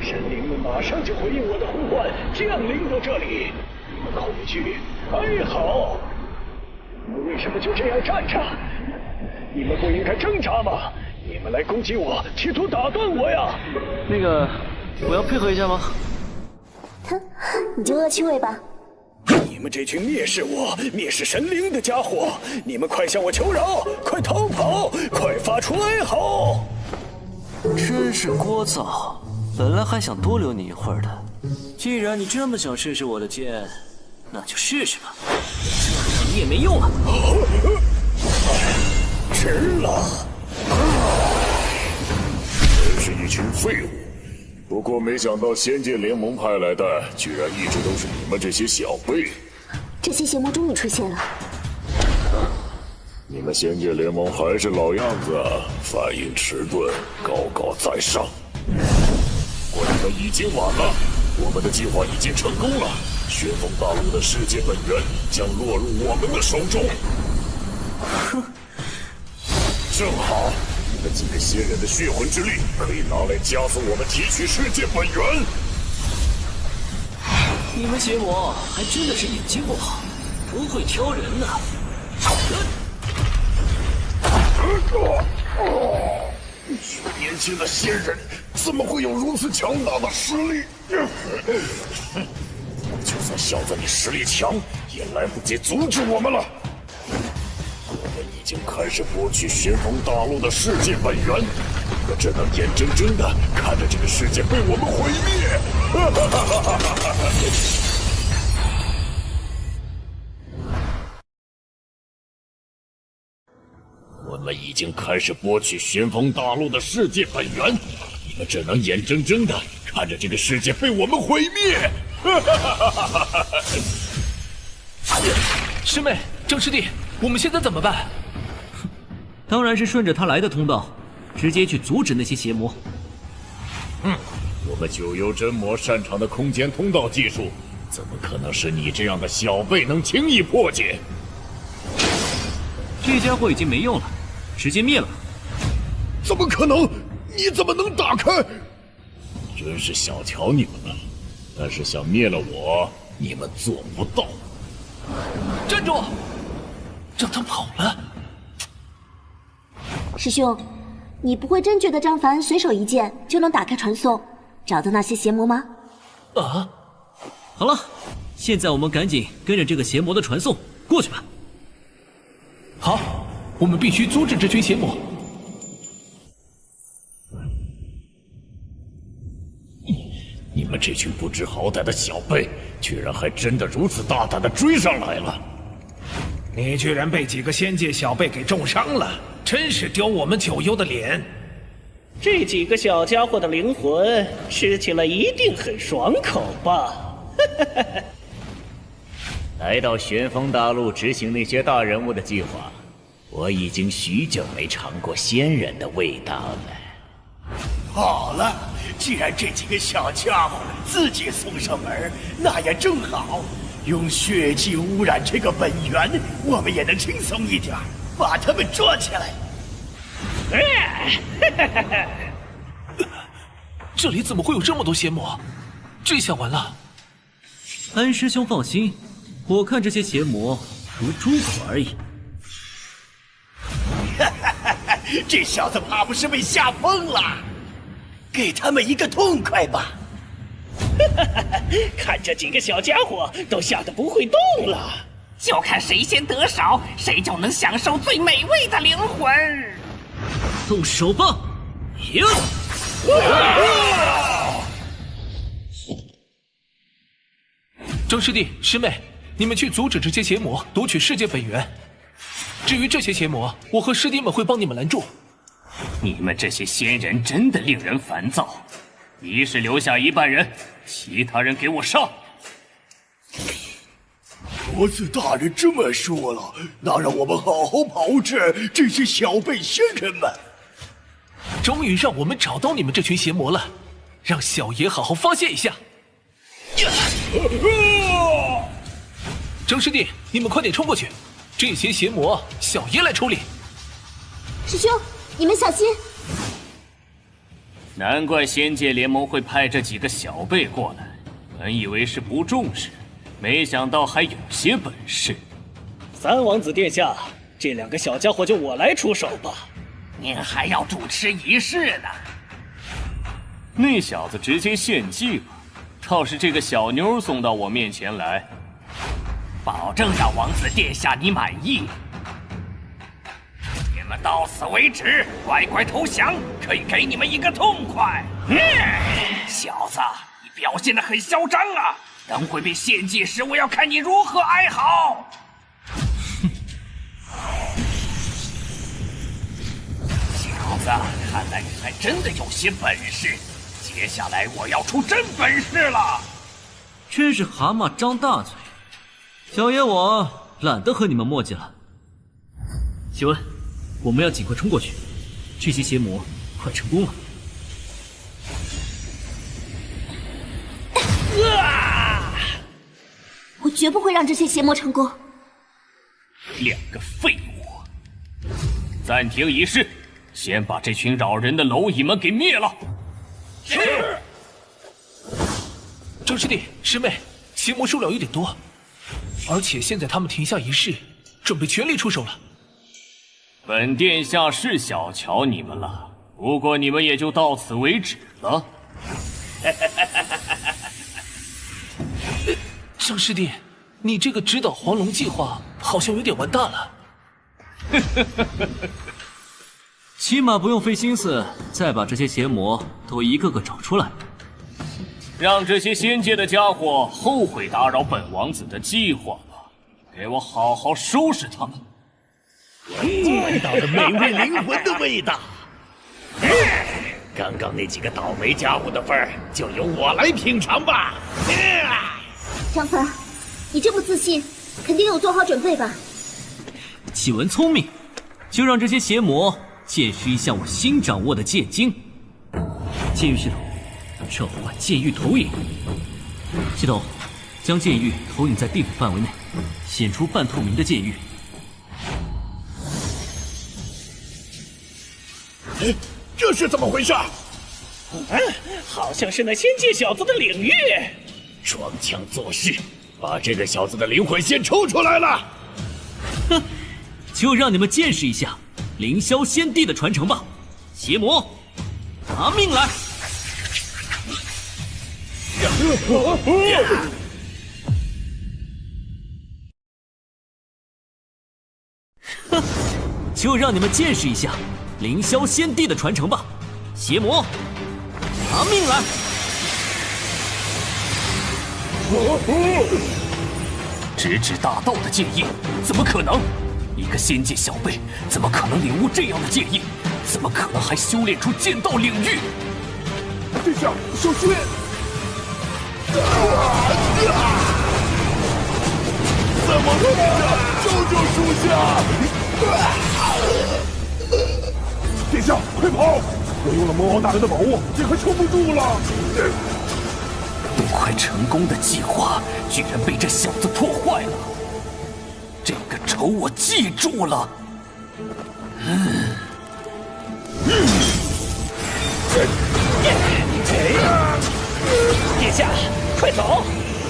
Speaker 15: 神灵们马上就回应我的呼唤，降临到这里。你们恐惧、哀嚎，你们为什么就这样站着？你们不应该挣扎吗？你们来攻击我，企图打断我呀！
Speaker 1: 那个，我要配合一下吗？
Speaker 16: 哼，你就恶趣味吧。
Speaker 15: 你们这群蔑视我、蔑视神灵的家伙，你们快向我求饶，快逃跑，快发出哀嚎！
Speaker 1: 真是聒噪，本来还想多留你一会儿的。既然你这么想试试我的剑，那就试试吧。你也没用啊！
Speaker 15: 值了！
Speaker 18: 真是一群废物。不过没想到仙界联盟派来的，居然一直都是你们这些小辈。
Speaker 16: 这些邪魔终于出现了。
Speaker 18: 你们仙界联盟还是老样子，反应迟钝，高高在上。不过你们已经晚了，我们的计划已经成功了，旋风大陆的世界本源将落入我们的手中。
Speaker 1: 哼，
Speaker 18: 正好，你们几个仙人的血魂之力可以拿来加速我们提取世界本源。
Speaker 1: 你们邪魔还真的是眼睛不好，不会挑人呢。
Speaker 18: 年轻的仙人怎么会有如此强大的实力？就算小子你实力强，也来不及阻止我们了。我们已经开始剥取旋风大陆的世界本源，我只能眼睁睁的看着这个世界被我们毁灭。我们已经开始剥取旋风大陆的世界本源，你们只能眼睁睁的看着这个世界被我们毁灭。
Speaker 6: 师妹，郑师弟，我们现在怎么办？
Speaker 1: 当然是顺着他来的通道，直接去阻止那些邪魔。
Speaker 18: 我们九幽真魔擅长的空间通道技术，怎么可能是你这样的小辈能轻易破解？
Speaker 1: 这家伙已经没用了，直接灭了。
Speaker 18: 怎么可能？你怎么能打开？真是小瞧你们了，但是想灭了我，你们做不到。
Speaker 6: 站住！让他跑了。
Speaker 16: 师兄，你不会真觉得张凡随手一剑就能打开传送，找到那些邪魔吗？
Speaker 6: 啊！
Speaker 1: 好了，现在我们赶紧跟着这个邪魔的传送过去吧。
Speaker 6: 好，我们必须阻止这群邪魔。
Speaker 18: 你
Speaker 13: 这群不知好歹的小辈，居然还真的如此大胆的追上来了！
Speaker 7: 你居然被几个仙界小辈给重伤了，真是丢我们九幽的脸！
Speaker 11: 这几个小家伙的灵魂吃起来一定很爽口吧？
Speaker 4: 来到玄风大陆执行那些大人物的计划，我已经许久没尝过仙人的味道了。
Speaker 3: 好了，既然这几个小家伙自己送上门，那也正好。用血迹污染这个本源，我们也能轻松一点，把他们捉起来。
Speaker 6: 这里怎么会有这么多邪魔？这下完了。
Speaker 1: 安师兄放心，我看这些邪魔如猪口而已。
Speaker 3: 这小子怕不是被吓疯了，给他们一个痛快吧。
Speaker 11: 看这几个小家伙都吓得不会动了，
Speaker 22: 就看谁先得手，谁就能享受最美味的灵魂。
Speaker 1: 动手吧！赢！
Speaker 6: 周师弟、师妹，你们去阻止这些邪魔夺取世界本源。至于这些邪魔，我和师弟们会帮你们拦住。
Speaker 19: 你们这些仙人真的令人烦躁。一是留下一半人，其他人给我上。
Speaker 2: 国子大人这么说了，那让我们好好炮制这些小辈仙人们。
Speaker 6: 终于让我们找到你们这群邪魔了，让小爷好好发泄一下。周师弟，你们快点冲过去，这些邪魔小爷来处理。
Speaker 16: 师兄，你们小心！
Speaker 19: 难怪仙界联盟会派这几个小辈过来，本以为是不重视，没想到还有些本事。
Speaker 11: 三王子殿下，这两个小家伙就我来出手吧。
Speaker 22: 您还要主持仪式呢。
Speaker 19: 那小子直接献祭了，倒是这个小妞送到我面前来，
Speaker 22: 保证让王子殿下你满意。你们到此为止，乖乖投降，可以给你们一个痛快。小子，你表现得很嚣张啊！等会被献祭时，我要看你如何哀嚎。小子，看来你还真的有些本事。接下来我要出真本事了。
Speaker 1: 真是蛤蟆张大嘴，小爷我懒得和你们墨迹了。希文，我们要尽快冲过去，这些邪魔快成功了。
Speaker 16: 我绝不会让这些邪魔成功。
Speaker 19: 两个废物！暂停仪式，先把这群扰人的蝼蚁们给灭了。
Speaker 6: 是。周师弟、师妹，邪魔数量有点多，而且现在他们停下仪式，准备全力出手了。
Speaker 19: 本殿下是小瞧你们了，不过你们也就到此为止了。
Speaker 6: 张师弟，你这个指导黄龙计划好像有点完蛋了。
Speaker 1: 起码不用费心思再把这些邪魔都一个个找出来，
Speaker 19: 让这些仙界的家伙后悔打扰本王子的计划吧！给我好好收拾他们！
Speaker 3: 味道的美味灵魂的味道。刚刚那几个倒霉家伙的份儿，就由我来品尝吧。
Speaker 16: 张凡，你这么自信，肯定有做好准备吧？
Speaker 1: 启文聪明，就让这些邪魔见识一下我新掌握的剑经。剑域系统，召唤剑域投影。系统，将剑域投影在地府范围内，显出半透明的剑域。
Speaker 2: 这是怎么回事？
Speaker 11: 好像是那仙界小子的领域。
Speaker 13: 装腔作势，把这个小子的灵魂先抽出来了。
Speaker 1: 哼，就让你们见识一下凌霄仙帝的传承吧！邪魔，拿命来！哼，就让你们见识一下凌霄仙帝的传承吧！邪魔，拿命来！
Speaker 22: 直指大道的剑意，怎么可能？一个仙界小辈，怎么可能领悟这样的剑意？怎么可能还修炼出剑道领域？
Speaker 13: 殿下，小心！怎么了，殿下？救救属下！殿下，快跑！我用了魔王大人的宝物，这可撑不住了。
Speaker 22: 都快成功的计划，居然被这小子破坏了。这个仇我记住了。
Speaker 11: 殿下，快走！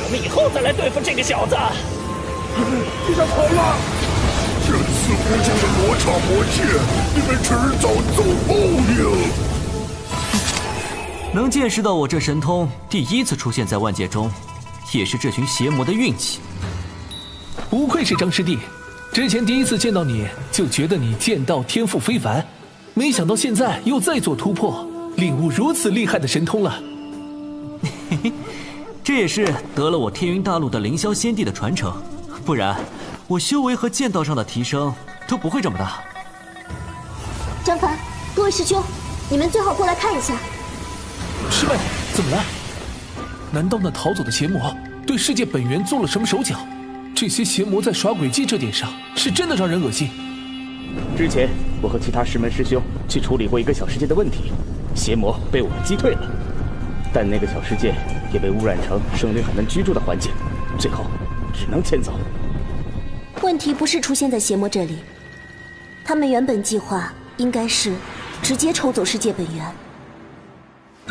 Speaker 11: 我们以后再来对付这个小子。
Speaker 13: 殿下跑了！这次无尽的魔刹魔界，你们迟早遭报应。
Speaker 1: 能见识到我这神通第一次出现在万界中，也是这群邪魔的运气。
Speaker 6: 不愧是张师弟，之前第一次见到你就觉得你剑道天赋非凡，没想到现在又再做突破，领悟如此厉害的神通了。
Speaker 1: 嘿嘿，这也是得了我天云大陆的凌霄仙帝的传承，不然我修为和剑道上的提升都不会这么大。
Speaker 16: 张凡，各位师兄，你们最好过来看一下。
Speaker 6: 师妹，怎么了？难道那逃走的邪魔对世界本源做了什么手脚？这些邪魔在耍诡计这点上，是真的让人恶心。
Speaker 5: 之前我和其他师门师兄去处理过一个小世界的问题，邪魔被我们击退了，但那个小世界也被污染成生灵很难居住的环境，最后只能迁走。
Speaker 16: 问题不是出现在邪魔这里，他们原本计划应该是直接抽走世界本源。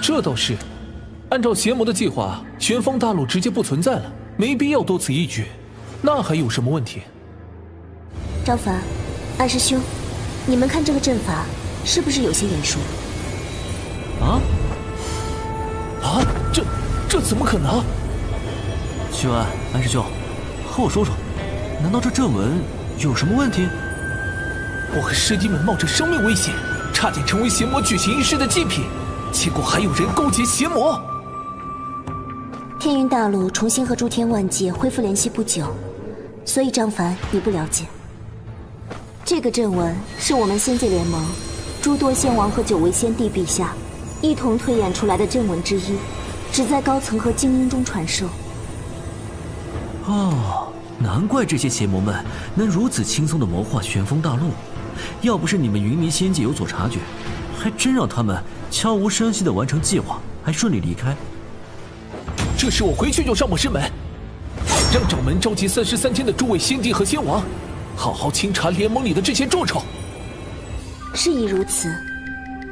Speaker 6: 这倒是，按照邪魔的计划，玄风大陆直接不存在了，没必要多此一举，那还有什么问题？
Speaker 16: 张凡，安师兄，你们看这个阵法是不是有些眼熟？
Speaker 6: 这怎么可能？
Speaker 1: 徐安，安师兄，和我说说，难道这阵纹有什么问题？
Speaker 6: 我和师弟们冒着生命危险，差点成为邪魔举行仪式的祭品，结果还有人勾结邪魔。
Speaker 16: 天云大陆重新和诸天万界恢复联系不久，所以张凡你不了解。这个阵纹是我们仙界联盟诸多仙王和9位仙帝陛下一同推演出来的阵纹之一，只在高层和精英中传授。
Speaker 1: 哦，难怪这些邪魔们能如此轻松地谋划玄风大陆，要不是你们云霓仙界有所察觉，还真让他们悄无声息地完成计划，还顺利离开。
Speaker 6: 这事我回去就上我师门，让掌门召集33天的诸位仙帝和仙王，好好清查联盟里的这些蛀虫。
Speaker 16: 事已如此，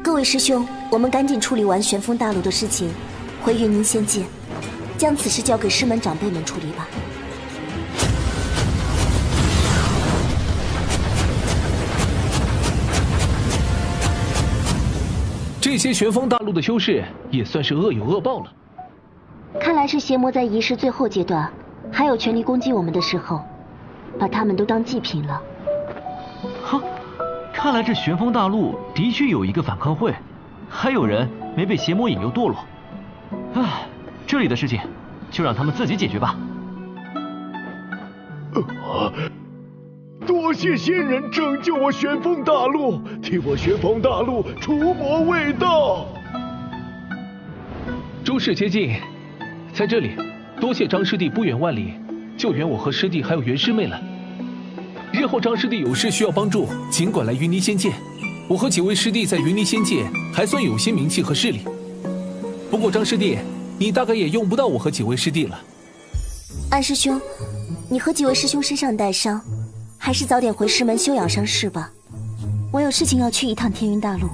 Speaker 16: 各位师兄，我们赶紧处理完玄风大陆的事情，回云霓仙界，将此事交给师门长辈们处理吧。
Speaker 6: 这些玄风大陆的修士也算是恶有恶报了。
Speaker 16: 看来是邪魔在仪式最后阶段还有权力攻击我们的时候，把他们都当祭品了。
Speaker 1: 哈，看来这玄风大陆的确有一个反抗会，还有人没被邪魔引诱堕落。唉，这里的事情就让他们自己解决吧。
Speaker 13: 多谢仙人拯救我玄风大陆，替我玄风大陆除魔卫道。
Speaker 6: 诸事皆尽，在这里多谢张师弟不远万里救援我和师弟还有袁师妹了。日后张师弟有事需要帮助，尽管来云霓仙界。我和几位师弟在云霓仙界还算有些名气和势力。不过张师弟，你大概也用不到我和几位师弟了。
Speaker 16: 安师兄，你和几位师兄身上带伤，还是早点回师门休养伤势吧。我有事情要去一趟天云大陆。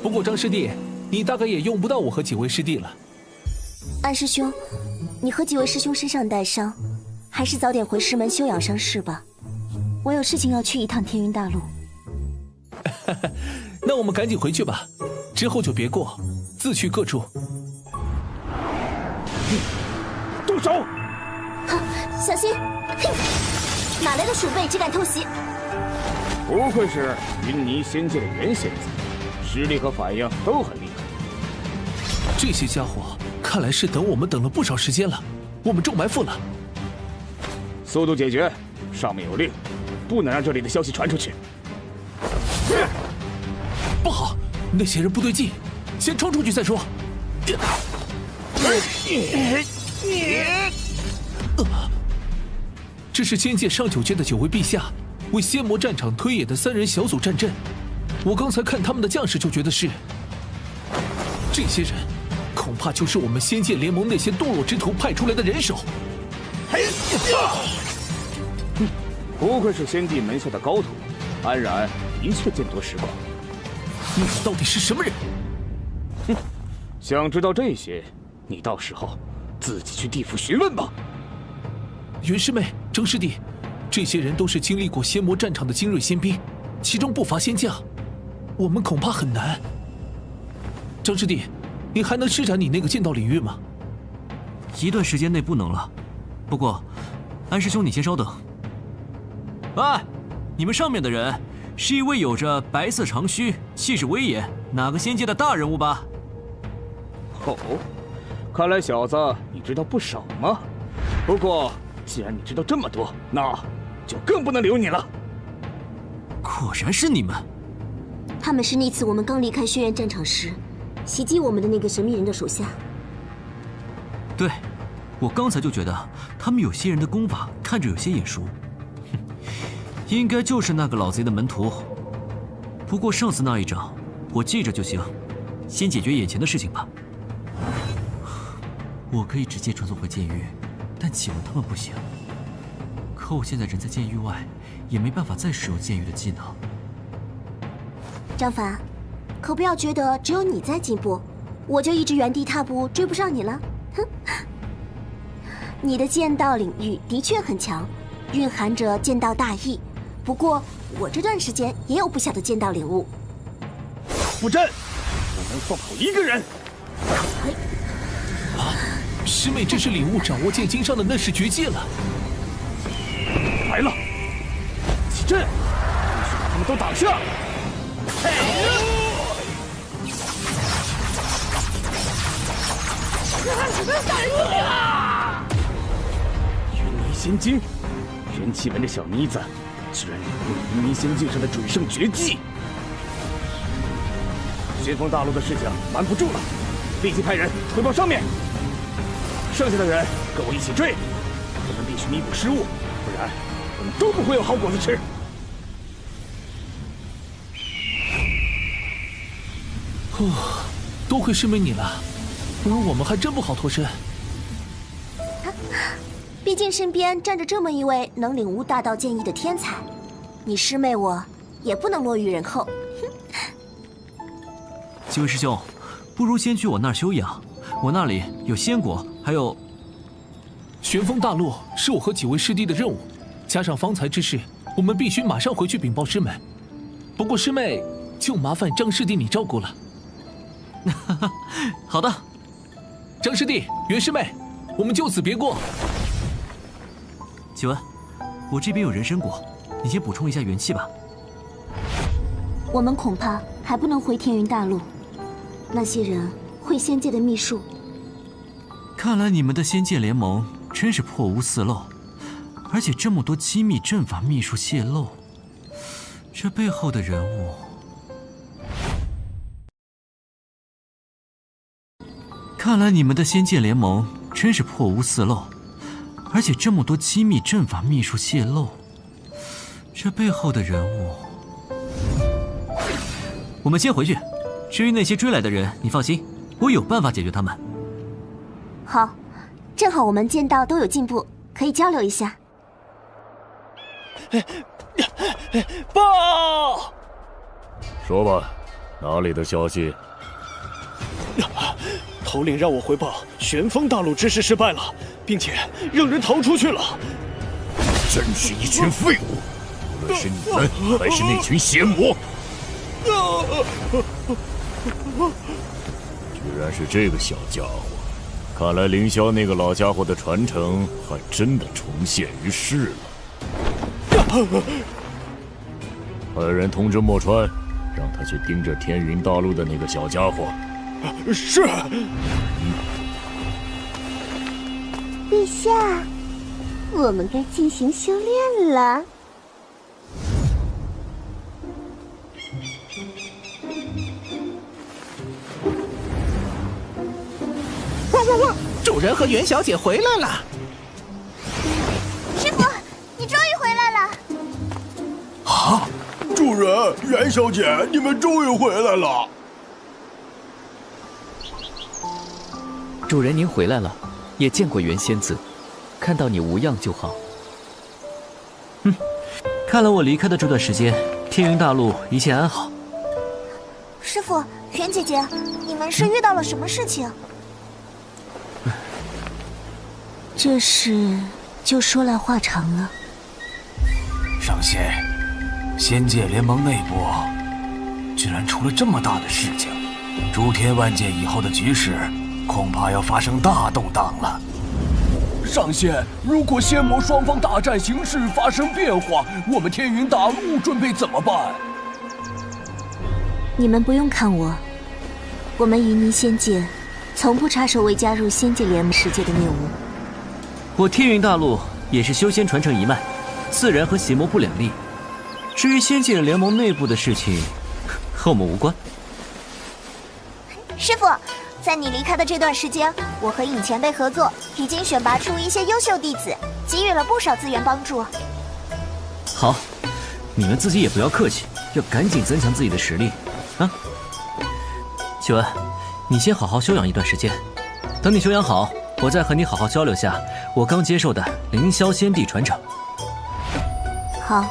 Speaker 6: 不过张师弟，你大概也用不到我和几位师弟了。
Speaker 16: 安师兄，你和几位师兄身上带伤，还是早点回师门休养伤势吧。我有事情要去一趟天云大陆。
Speaker 6: 那我们赶紧回去吧，之后就别过，自去各处。
Speaker 13: 动手！
Speaker 16: 小心！哼，哪来的鼠辈只敢偷袭？
Speaker 5: 不愧是云霓仙界的袁仙子，实力和反应都很厉害。
Speaker 6: 这些家伙看来是等我们等了不少时间了，我们中埋伏了。
Speaker 5: 速度解决，上面有令，不能让这里的消息传出去。
Speaker 6: 不好，那些人不对劲，先冲出去再说。这是仙界上9阶的9位陛下为仙魔战场推演的3人小组战阵。我刚才看他们的将士就觉得是，这些人恐怕就是我们仙界联盟那些堕落之徒派出来的人手。
Speaker 5: 不愧是仙帝门下的高徒，安然的确见多识广。
Speaker 6: 你们到底是什么人？
Speaker 5: 哼，想知道这些，你到时候自己去地府询问吧。
Speaker 6: 袁师妹、张师弟，这些人都是经历过仙魔战场的精锐仙兵，其中不乏仙将，我们恐怕很难。张师弟，你还能施展你那个剑道领域吗？
Speaker 1: 一段时间内不能了，不过，安师兄你先稍等。哎，你们上面的人是一位有着白色长须、气势威严、哪个仙界的大人物吧？
Speaker 5: 哦，看来小子你知道不少嘛。不过既然你知道这么多，那就更不能留你了。
Speaker 1: 果然是你们！
Speaker 16: 他们是那次我们刚离开轩辕战场时袭击我们的那个神秘人的手下。
Speaker 1: 对，我刚才就觉得他们有些人的功法看着有些眼熟。应该就是那个老贼的门徒。不过上次那一仗，我记着就行，先解决眼前的事情吧。我可以直接传送回剑域，但启文他们不行。可我现在人在剑域外，也没办法再使用剑域的技能。
Speaker 16: 张凡，可不要觉得只有你在进步，我就一直原地踏步追不上你了。哼！你的剑道领域的确很强，蕴含着剑道大义。不过，我这段时间也有不小的剑道领悟。
Speaker 5: 布阵，我能放跑一个人。
Speaker 6: 啊，师妹，这是领悟掌握剑经上的那式绝技了。
Speaker 5: 来了，起阵，必须把他们都挡下。云霓仙经，元气门的小妮子。居然领悟云霓仙境上的准圣绝技，旋风大陆的事情瞒不住了，立即派人回报上面。剩下的人跟我一起追，我们必须弥补失误，不然我们都不会有好果子吃。
Speaker 6: 多亏师妹你了，不然我们还真不好脱身。
Speaker 16: 毕竟身边站着这么一位能领悟大道剑意的天才，你师妹我也不能落于人后。
Speaker 1: 几位师兄，不如先去我那儿休养，我那里有仙果，还有
Speaker 6: 旋风大陆是我和几位师弟的任务，加上方才之事，我们必须马上回去禀报师门。不过师妹，就麻烦张师弟你照顾了。
Speaker 1: 好的，
Speaker 6: 张师弟、袁师妹，我们就此别过。
Speaker 1: 启文，我这边有人参果，你先补充一下元气吧。
Speaker 16: 我们恐怕还不能回天云大陆，那些人会仙界的秘术。
Speaker 1: 看来你们的仙界联盟真是破屋四漏，而且这么多机密阵法秘术泄露，这背后的人物……看来你们的仙界联盟真是破屋四漏，而且这么多机密阵法秘术泄露，这背后的人物……我们先回去，至于那些追来的人，你放心，我有办法解决他们。
Speaker 16: 好，正好我们剑道都有进步，可以交流一下。
Speaker 5: 报！
Speaker 4: 说吧，哪里的消息？
Speaker 15: 头领让我回报旋风大陆之事失败了，并且让人逃出去了。
Speaker 18: 真是一群废物！无论是你们还是那群邪魔，
Speaker 4: 居然是这个小家伙！看来凌霄那个老家伙的传承还真的重现于世了。派人通知墨川，
Speaker 13: 让他去盯着天云大陆的那个小家伙。
Speaker 2: 是。
Speaker 12: 陛下，我们该进行修炼了。
Speaker 7: 主人和袁小姐回来了。
Speaker 17: 师傅，你终于回来了。
Speaker 2: 啊！主人，袁小姐，你们终于回来了。
Speaker 8: 主人您回来了，也见过袁仙子，看到你无恙就好。
Speaker 14: 看来我离开的这段时间，天云大陆一切安好。
Speaker 17: 师傅，袁姐姐，你们是遇到了什么事情？
Speaker 16: 这事就说来话长了。
Speaker 21: 上仙，仙界联盟内部居然出了这么大的事情，诸天万界以后的局势恐怕要发生大动荡了。
Speaker 13: 上仙，如果仙魔双方大战形势发生变化，我们天云大陆准备怎么办？
Speaker 16: 你们不用看我，我们云霓仙界从不插手为加入仙界联盟世界的谬误。
Speaker 14: 我天云大陆也是修仙传承一脉，自然和邪魔不两立。至于仙界联盟内部的事情，和我们无关。
Speaker 17: 师傅，在你离开的这段时间，我和尹前辈合作，已经选拔出一些优秀弟子，给予了不少资源帮助。
Speaker 14: 好，你们自己也不要客气，要赶紧增强自己的实力啊！秀恩，你先好好休养一段时间，等你休养好，我再和你好好交流下我刚接受的凌霄仙帝传承。
Speaker 16: 好，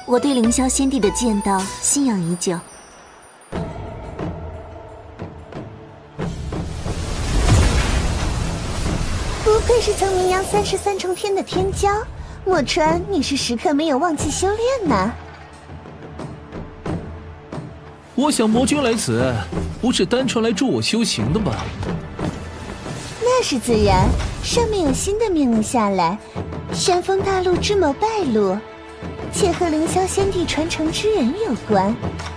Speaker 16: 我对凌霄仙帝的剑道信仰已久。
Speaker 12: 不愧是曾名扬33重天的天骄，墨川，你是时刻没有忘记修炼呢。
Speaker 6: 我想魔君来此，不是单纯来助我修行的吧？
Speaker 12: 那是自然，上面有新的命令下来，旋风大陆之某败露，且和凌霄仙帝传承之人有关，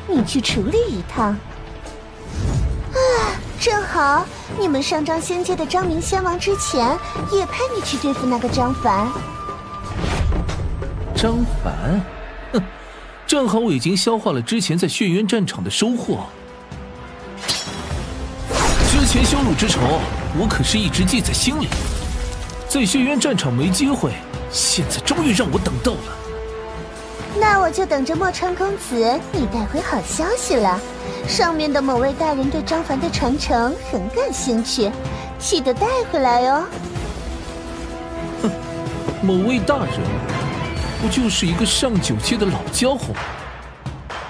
Speaker 12: 你去处理一趟。啊，正好，你们上张仙界的张明仙王之前，也派你去对付那个张凡。
Speaker 6: 张凡，哼，正好我已经消化了之前在血渊战场的收获。之前羞辱之仇，我可是一直记在心里。在血渊战场没机会，现在终于让我等到了。
Speaker 12: 那我就等着墨川公子你带回好消息了。上面的某位大人对张凡的传承很感兴趣，记得带回来哦。
Speaker 6: 哼，某位大人，不就是一个上9阶的老家伙吗？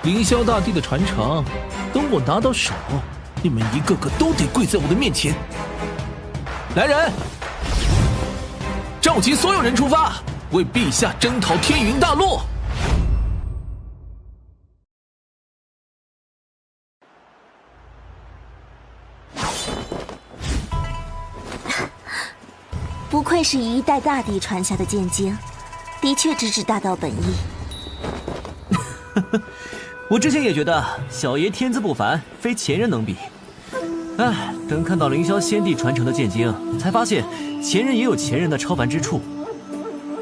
Speaker 6: 凌霄大帝的传承，等我拿到手，你们一个个都得跪在我的面前。来人，召集所有人出发，为陛下征讨天云大陆。
Speaker 16: 不愧是一代大帝传下的剑经，的确直指大道本意。
Speaker 14: 我之前也觉得小爷天资不凡，非前人能比。哎，等看到凌霄仙帝传承的剑经，才发现前人也有前人的超凡之处。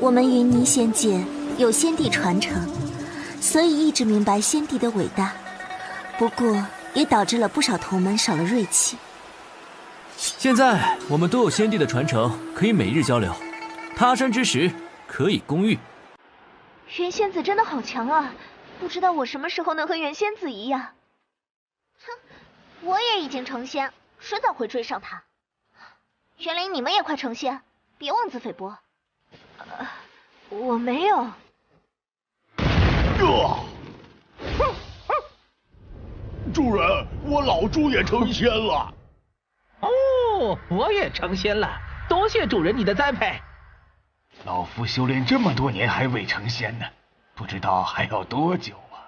Speaker 16: 我们云霓仙界有仙帝传承，所以一直明白仙帝的伟大。不过也导致了不少同门少了锐气。
Speaker 14: 现在我们都有仙帝的传承，可以每日交流。他山之石，可以攻玉。
Speaker 17: 袁仙子真的好强啊！不知道我什么时候能和袁仙子一样。哼，我也已经成仙，迟早会追上他。玄灵，你们也快成仙，别妄自菲薄。我没有。
Speaker 2: 主人，我老猪也成仙了。
Speaker 7: 哦，我也成仙了，多谢主人你的栽培。
Speaker 21: 老夫修炼这么多年还未成仙呢，不知道还要多久啊。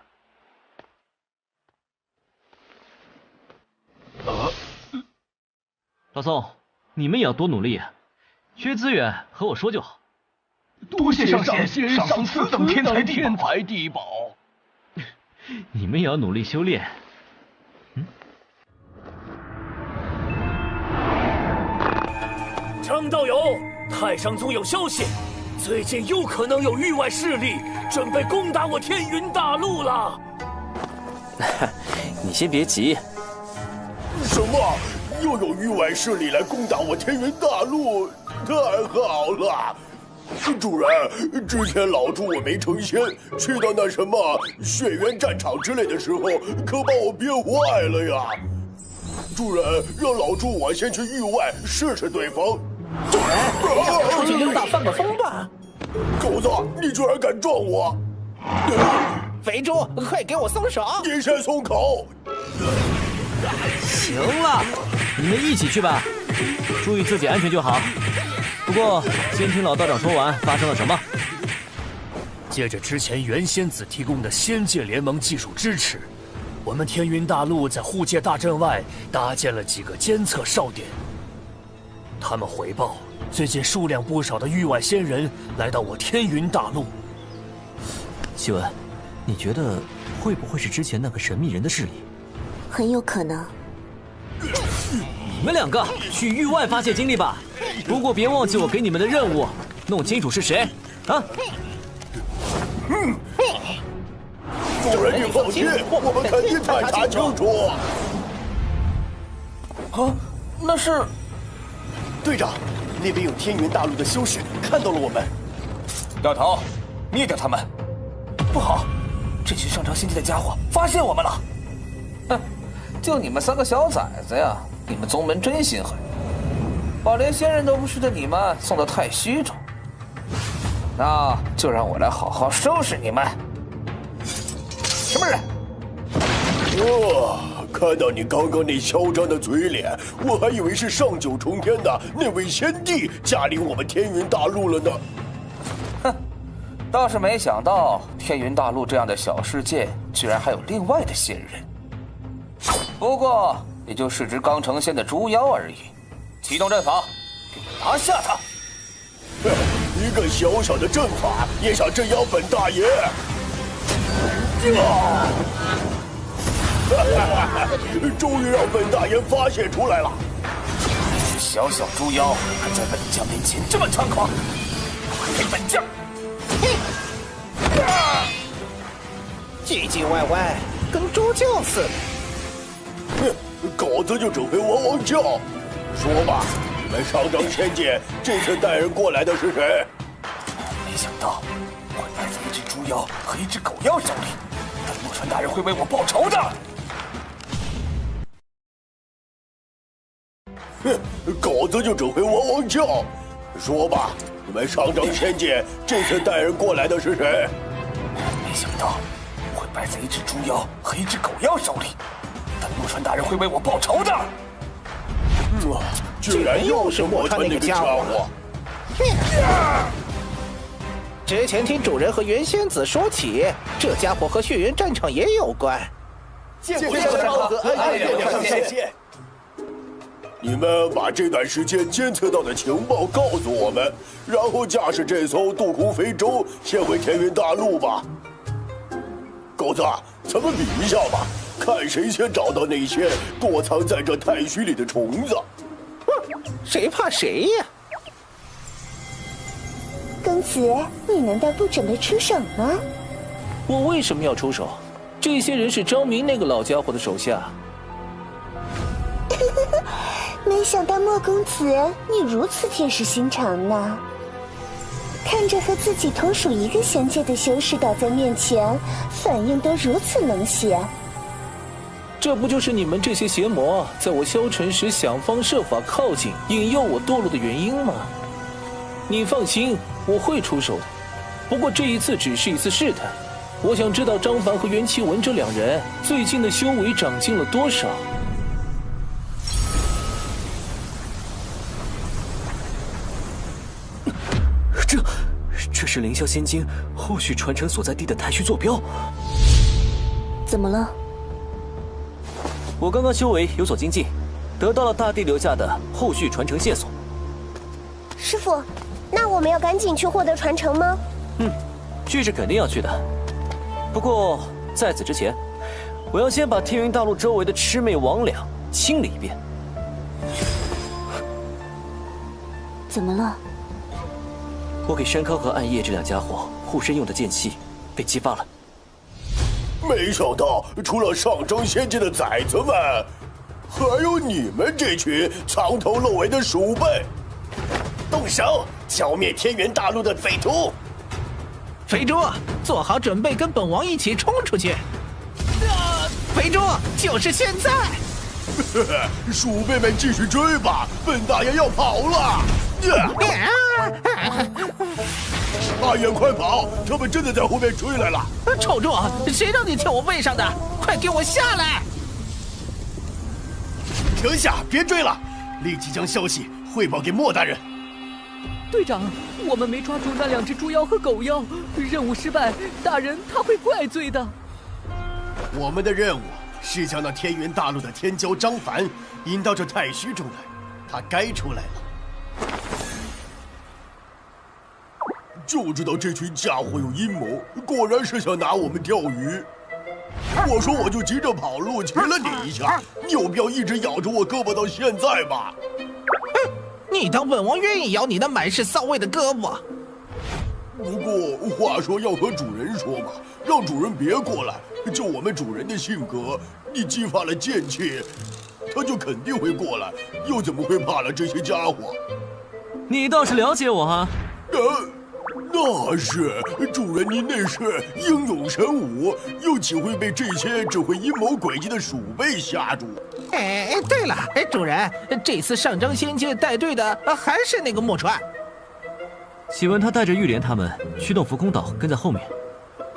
Speaker 14: 老宋，你们也要多努力啊！缺资源和我说就好。
Speaker 21: 多谢上仙，上此等天才地宝。
Speaker 5: 你们也要努力修炼。
Speaker 8: 张道友，太上宗有消息，最近有可能有域外势力准备攻打我天云大陆了。
Speaker 10: 你先别急。
Speaker 2: 什么？又有域外势力来攻打我天云大陆？太好了！主人，之前老猪我没成仙，去到那什么血渊战场之类的时候，可把我憋坏了呀！主人，让老猪我先去域外试试对方。
Speaker 7: 主人，让我出去溜达放个风吧。
Speaker 2: 狗子，你居然敢撞我！
Speaker 7: 肥猪，快给我松手！
Speaker 2: 你先松口。
Speaker 14: 行了，你们一起去吧，注意自己安全就好。不过，先听老道长说完发生了什么。
Speaker 8: 借着之前元仙子提供的仙界联盟技术支持，我们天云大陆在护界大阵外搭建了几个监测哨点。他们回报，最近数量不少的域外仙人来到我天云大陆。
Speaker 14: 希文，你觉得会不会是之前那个神秘人的势力？
Speaker 16: 很有可能。
Speaker 14: 你们两个去域外发泄精力吧，不过别忘记我给你们的任务，弄清楚是谁啊！
Speaker 2: 主人，你放心，我们肯定探查清楚。
Speaker 3: 啊，那是队长，那边有天云大陆的修士看到了我们。
Speaker 21: 掉头，灭掉他们！
Speaker 3: 不好，这群上朝仙界的家伙发现我们了。
Speaker 21: 哼，就你们3个小崽子呀！你们宗门真心狠，把连仙人都不是的你们送得太虚着。那就让我来好好收拾你们。什么人？
Speaker 2: 哇！看到你刚刚那嚣张的嘴脸，我还以为是上九重天的那位先帝驾临我们天云大陆了呢。
Speaker 21: 哼，倒是没想到天云大陆这样的小世界，居然还有另外的仙人。不过也就是只刚成仙的猪妖而已。启动阵法，给我拿下他！
Speaker 2: 一个小小的阵法也想镇压本大爷？终于让本大爷发泄出来了！
Speaker 21: 你是小小猪妖，还在本将面前这么猖狂，快给本将！
Speaker 7: 唧唧歪歪，跟猪叫似的。
Speaker 2: 哼，狗子就只会汪汪叫。说吧，你们上张仙界这次带人过来的是谁？
Speaker 21: 没想到会败在一只猪妖和一只狗妖手里，但陆川大人会为我报仇的。
Speaker 2: 哼，狗子就只会汪汪叫。说吧，你们上张仙界这次带人过来的是谁？
Speaker 21: 没想到会败在一只猪妖和一只狗妖手里，但陆川大人会为我报仇的。
Speaker 2: 居然又是墨川那个家伙！
Speaker 7: 之前听主人和元仙子说起，这家伙和血缘战场也有关。
Speaker 3: 见过上朝和暗恋上仙。
Speaker 2: 你们把这段时间监测到的情报告诉我们，然后驾驶这艘渡空飞舟先回天云大陆吧。狗子，咱们比一下吧，看谁先找到那些躲藏在这太虚里的虫子。
Speaker 7: 谁怕谁呀？
Speaker 12: 公子，你难道不准备出手吗？
Speaker 6: 我为什么要出手？这些人是张明那个老家伙的手下。
Speaker 12: 没想到莫公子你如此铁石心肠呢！看着和自己同属一个仙界的修士倒在面前，反应都如此冷血。
Speaker 6: 这不就是你们这些邪魔在我消沉时想方设法靠近，引诱我堕落的原因吗？你放心，我会出手的。不过这一次只是一次试探，我想知道张凡和袁奇文这2人最近的修为长进了多少。
Speaker 14: 这是凌霄仙经后续传承所在地的太虚坐标。
Speaker 16: 怎么了？
Speaker 14: 我刚刚修为有所精进，得到了大帝留下的后续传承线索。
Speaker 12: 师傅，那我们要赶紧去获得传承吗？
Speaker 14: 去是肯定要去的，不过
Speaker 1: 在此之前，我要先把天云大陆周围的魑魅魍魉清理一遍。
Speaker 16: 怎么了？
Speaker 1: 我给山康和暗夜这两家伙护身用的剑气被激发了。
Speaker 2: 没想到，除了上升仙界的崽子们，还有你们这群藏头露尾的鼠辈！
Speaker 3: 动手，消灭天元大陆的匪徒！
Speaker 7: 肥猪，做好准备，跟本王一起冲出去！肥猪，就是现在！
Speaker 2: 鼠辈们继续追吧，本大爷要跑了！大爷，快跑！他们真的在后面追来了！
Speaker 7: 臭猪，谁让你跳我背上的？快给我下来！
Speaker 3: 停下，别追了！立即将消息汇报给莫大人。
Speaker 10: 队长，我们没抓住那2只猪妖和狗妖，任务失败，大人他会怪罪的。
Speaker 3: 我们的任务是将那天元大陆的天骄张凡引到这太虚中来，他该出来了。
Speaker 2: 就知道这群家伙有阴谋，果然是想拿我们钓鱼。我说我就急着跑路，骑了你一下，你有必要一直咬着我胳膊到现在吗？
Speaker 7: 你当本王愿意咬你那满是骚味的胳膊？
Speaker 2: 不过话说要和主人说嘛，让主人别过来。就我们主人的性格，你激发了剑气，他就肯定会过来，又怎么会怕了这些家伙？
Speaker 1: 你倒是了解我啊！
Speaker 2: 那是主人，您那是英勇神武，又岂会被这些只会阴谋诡计的鼠辈吓住？
Speaker 7: 对了，主人，这次上张仙界带队的还是那个墨川。
Speaker 1: 启文他带着玉莲他们驱动浮空岛，跟在后面。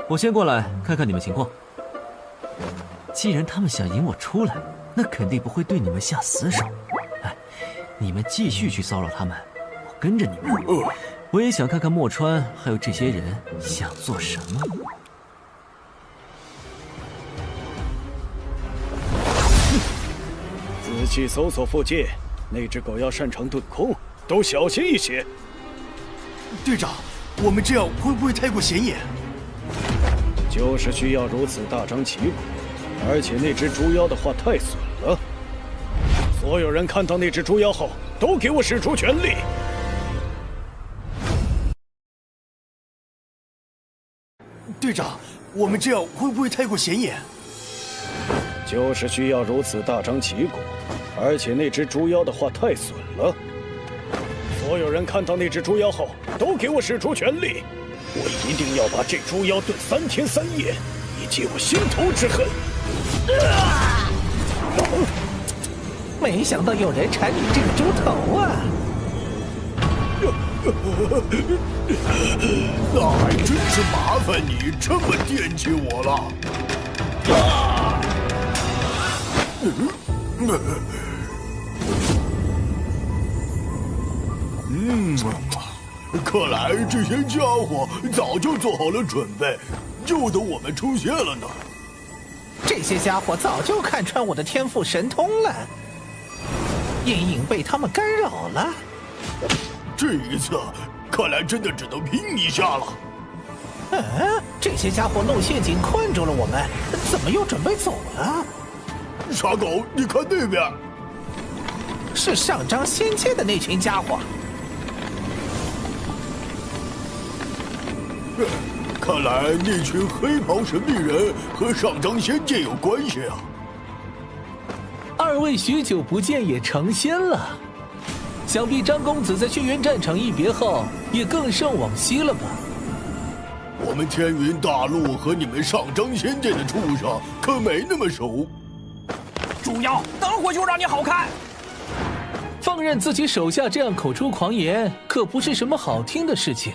Speaker 1: 我先过来看看你们情况。既然他们想引我出来，那肯定不会对你们下死手。哎，你们继续去骚扰他们，我跟着你们。我也想看看墨川还有这些人想做什么。
Speaker 15: 仔细搜索附近，那只狗妖擅长遁空，都小心一些。
Speaker 3: 队长，我们这样会不会太过显眼？
Speaker 15: 就是需要如此大张旗鼓，而且那只猪妖的话太损了。所有人看到那只猪妖后，都给我使出全力！
Speaker 3: 队长，我们这样会不会太过显眼？
Speaker 15: 就是需要如此大张旗鼓，而且那只猪妖的话太损了。所有人看到那只猪妖后，都给我使出全力！我一定要把这猪妖炖3天3夜，以解我心头之恨。
Speaker 7: 没想到有人馋你这个猪头啊！
Speaker 2: 那还真是麻烦你这么惦记我了。看来这些家伙早就做好了准备，就等我们出现了呢。
Speaker 7: 这些家伙早就看穿我的天赋神通了，阴影被他们干扰了。
Speaker 2: 这一次，看来真的只能拼一下了。
Speaker 7: 这些家伙弄陷阱困住了我们，怎么又准备走了？
Speaker 2: 傻狗，你看那边，
Speaker 7: 是上张仙界的那群家伙。
Speaker 2: 看来那群黑袍神秘人和上张仙界有关系啊。
Speaker 6: 2位许久不见也成仙了，想必张公子在轩辕战场一别后也更胜往昔了吧？
Speaker 2: 我们天云大陆和你们上张仙界的畜生可没那么熟。
Speaker 22: 猪妖，等会就让你好看！
Speaker 6: 放任自己手下这样口出狂言，可不是什么好听的事情。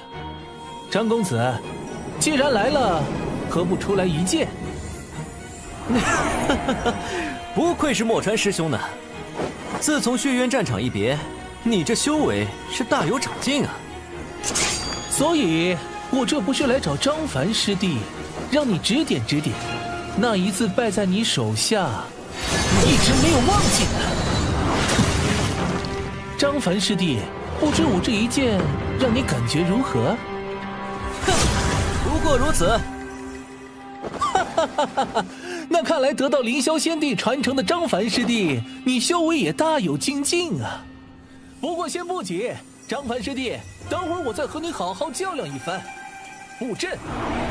Speaker 6: 张公子，既然来了，何不出来一见？
Speaker 1: 不愧是墨川师兄呢，自从轩辕战场一别，你这修为是大有长进啊。
Speaker 6: 所以我这不是来找张凡师弟，让你指点指点。那一次败在你手下，你一直没有忘记的。张凡师弟，不知我这一剑让你感觉如何？
Speaker 1: 哼，不过如此。
Speaker 6: 那看来得到凌霄仙帝传承的张凡师弟，你修为也大有精进啊。不过先不急，张凡师弟，等会儿我再和你好好较量一番。布阵，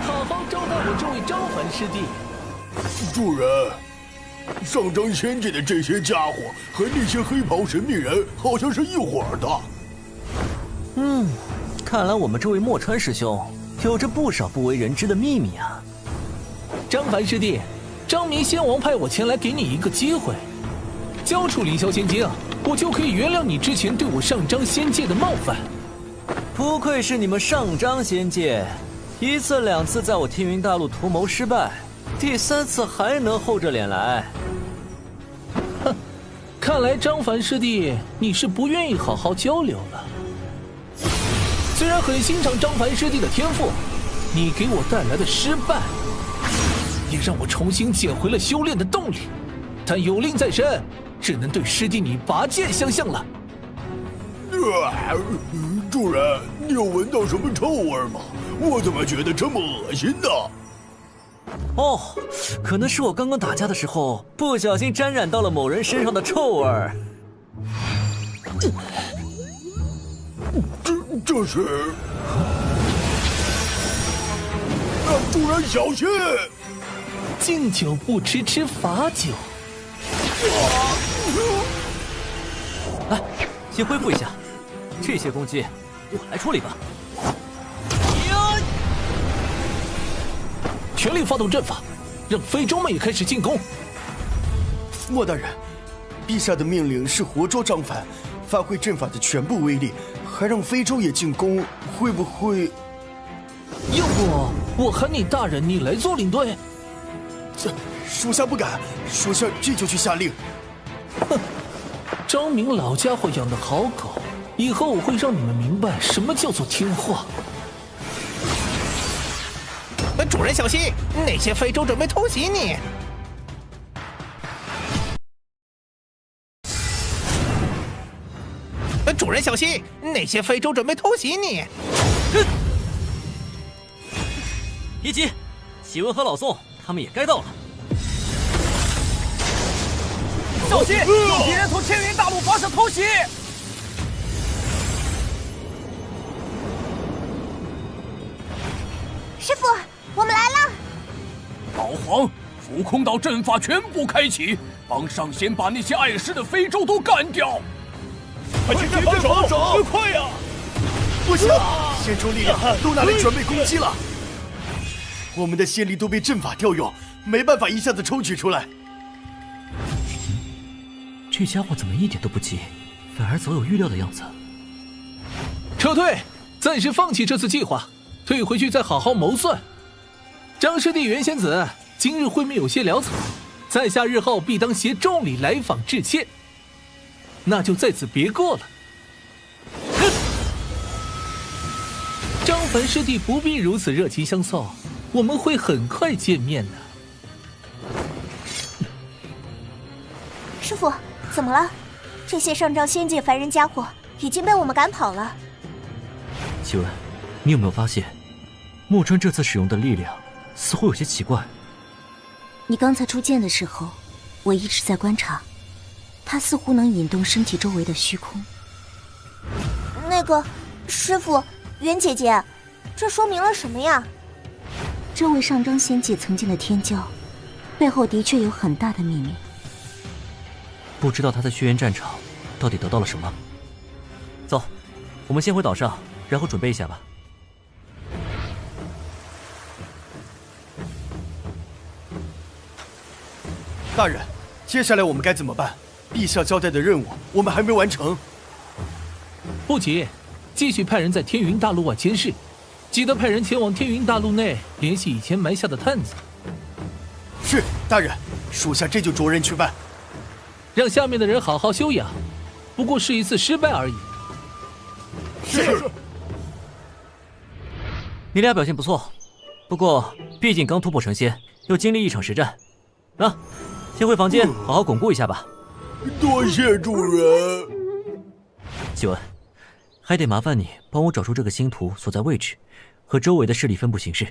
Speaker 6: 好好招待我这位张凡师弟。
Speaker 2: 主人，上张仙界的这些家伙和那些黑袍神秘人好像是一伙的。
Speaker 14: 看来我们这位墨川师兄有着不少不为人知的秘密啊。
Speaker 6: 张凡师弟，张明仙王派我前来给你一个机会，交出凌霄仙经，我就可以原谅你之前对我上张仙界的冒犯。
Speaker 14: 不愧是你们上张仙界，一次两次在我天云大陆图谋失败，第三次还能厚着脸来。
Speaker 6: 哼，看来张凡师弟你是不愿意好好交流了。虽然很欣赏张凡师弟的天赋，你给我带来的失败也让我重新捡回了修炼的动力，但有令在身，只能对师弟你拔剑相向了。
Speaker 2: 主人，你有闻到什么臭味吗？我怎么觉得这么恶心呢？
Speaker 14: 哦，可能是我刚刚打架的时候不小心沾染到了某人身上的臭味儿。
Speaker 2: 这是……主人小心！
Speaker 6: 敬酒不吃吃罚酒。
Speaker 14: 来，先恢复一下，这些攻击我来处理吧。
Speaker 6: 全力发动阵法，让非洲们也开始进攻。
Speaker 9: 莫大人，陛下的命令是活捉张凡，发挥阵法的全部威力，还让非洲也进攻，会不会？
Speaker 6: 要不我喊你大人，你来做领队？
Speaker 9: 属下不敢，属下这就去下令。
Speaker 6: 哼，张明老家伙养的好狗，以后我会让你们明白什么叫做听话。
Speaker 7: 主人小心，那些非洲准备偷袭你！主人小心，那些非洲准备偷袭你！
Speaker 14: 别急，启文和老宋他们也该到了。
Speaker 22: 小心，有敌人从天云大陆方向偷袭！
Speaker 17: 师傅，我们来了！
Speaker 22: 老黄，浮空岛阵法全部开启，帮上仙把那些碍事的非洲都干掉！
Speaker 2: 快去帮手！
Speaker 22: 快呀！
Speaker 9: 不行，仙州力量都拿来准备攻击了，我们的仙力都被阵法调用，没办法一下子抽取出来。
Speaker 14: 这家伙怎么一点都不急，反而早有预料的样子？
Speaker 6: 撤退，暂时放弃这次计划，退回去再好好谋算。张师弟、袁仙子，今日会面有些潦草，在下日后必当携重礼来访致歉。那就在此别过了。张凡师弟不必如此热情相送，我们会很快见面的。
Speaker 17: 师傅，怎么了？这些上张仙界凡人家伙已经被我们赶跑了。
Speaker 14: 启文，你有没有发现，墨川这次使用的力量似乎有些奇怪？
Speaker 16: 你刚才出剑的时候，我一直在观察，他似乎能引动身体周围的虚空。
Speaker 17: 那个，师傅，袁姐姐，这说明了什么呀？
Speaker 16: 这位上张仙界曾经的天骄，背后的确有很大的秘密。
Speaker 14: 不知道他在轩辕战场到底得到了什么。走，我们先回岛上，然后准备一下吧。
Speaker 9: 大人，接下来我们该怎么办？陛下交代的任务我们还没完成。
Speaker 6: 不急，继续派人在天云大陆外监视，记得派人前往天云大陆内联系以前埋下的探子。
Speaker 9: 是，大人，属下这就着人去办。
Speaker 6: 让下面的人好好休养，不过是一次失败而已。
Speaker 9: 是。
Speaker 14: 你俩表现不错，不过毕竟刚突破成仙，又经历一场实战，先回房间好好巩固一下吧。
Speaker 2: 多谢主人。
Speaker 14: 启文，还得麻烦你帮我找出这个星图所在位置和周围的势力分布形式。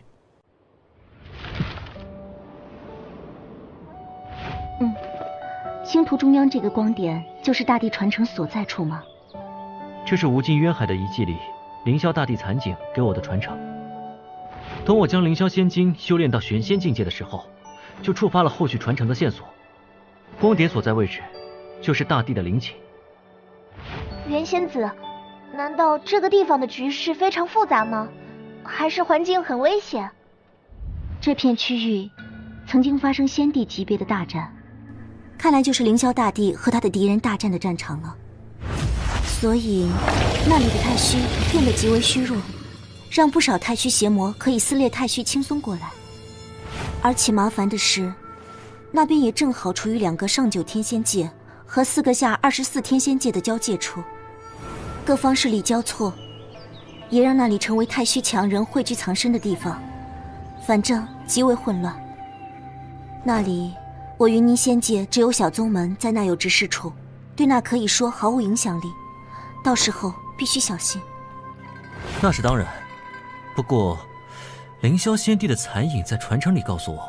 Speaker 19: 图中央这个光点就是大地传承所在处吗？
Speaker 20: 这是无尽渊海的遗迹里凌霄大帝残景给我的传承。等我将凌霄仙经修炼到玄仙境界的时候，就触发了后续传承的线索。光点所在位置，就是大地的陵寝。
Speaker 17: 袁仙子，难道这个地方的局势非常复杂吗？还是环境很危险？
Speaker 19: 这片区域曾经发生仙帝级别的大战，看来就是凌霄大帝和他的敌人大战的战场了。所以那里的太虚变得极为虚弱，让不少太虚邪魔可以撕裂太虚轻松过来。而且麻烦的是，那边也正好处于2个上9天仙界和4个下24天仙界的交界处，各方势力交错，也让那里成为太虚强人汇聚藏身的地方。反正极为混乱。那里我云霓仙界只有小宗门在那有执事处，对那可以说毫无影响力，到时候必须小心。
Speaker 20: 那是当然，不过凌霄仙帝的残影在传承里告诉我，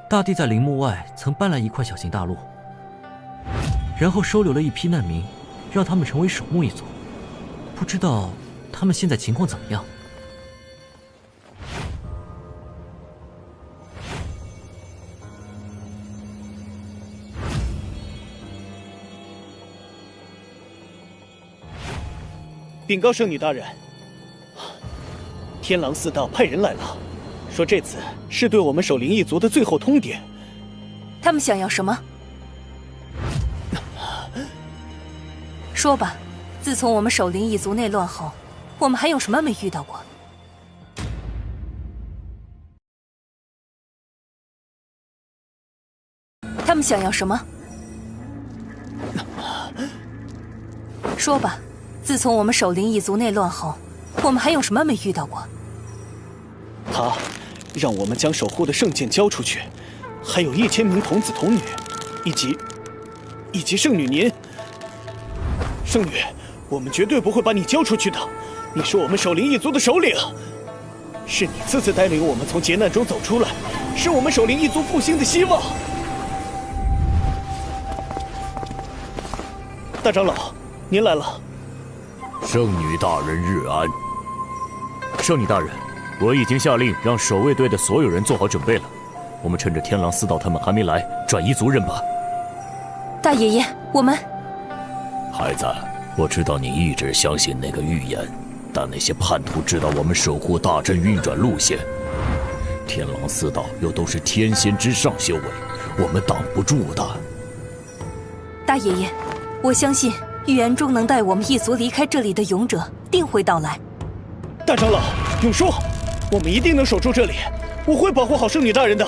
Speaker 20: 大帝在陵墓外曾搬来一块小型大陆，然后收留了一批难民，让他们成为守墓一族。不知道他们现在情况怎么样？
Speaker 15: 禀告圣女大人，天狼四道派人来了，说这次是对我们守灵一族的最后通牒。
Speaker 23: 他们想要什么？说吧，自从我们守灵一族内乱后，我们还有什么没遇到过？他们想要什么？说吧，自从我们守灵一族内乱后，我们还有什么没遇到过？
Speaker 15: 他让我们将守护的圣剑交出去，还有1000名童子童女，以及圣女您。圣女，我们绝对不会把你交出去的，你是我们守灵一族的首领，是你次次带领我们从劫难中走出来，是我们守灵一族复兴的希望。大长老，您来了。
Speaker 4: 圣女大人日安。圣女大人，我已经下令让守卫队的所有人做好准备了，我们趁着天狼四道他们还没来，转移族人吧。
Speaker 23: 大爷爷，我们……
Speaker 4: 孩子，我知道你一直相信那个预言，但那些叛徒知道我们守护大阵运转路线，天狼四道又都是天仙之上修为，我们挡不住的。
Speaker 23: 大爷爷，我相信预言中能带我们一族离开这里的勇者定会到来。
Speaker 15: 大长老，永叔，我们一定能守住这里，我会保护好圣女大人的。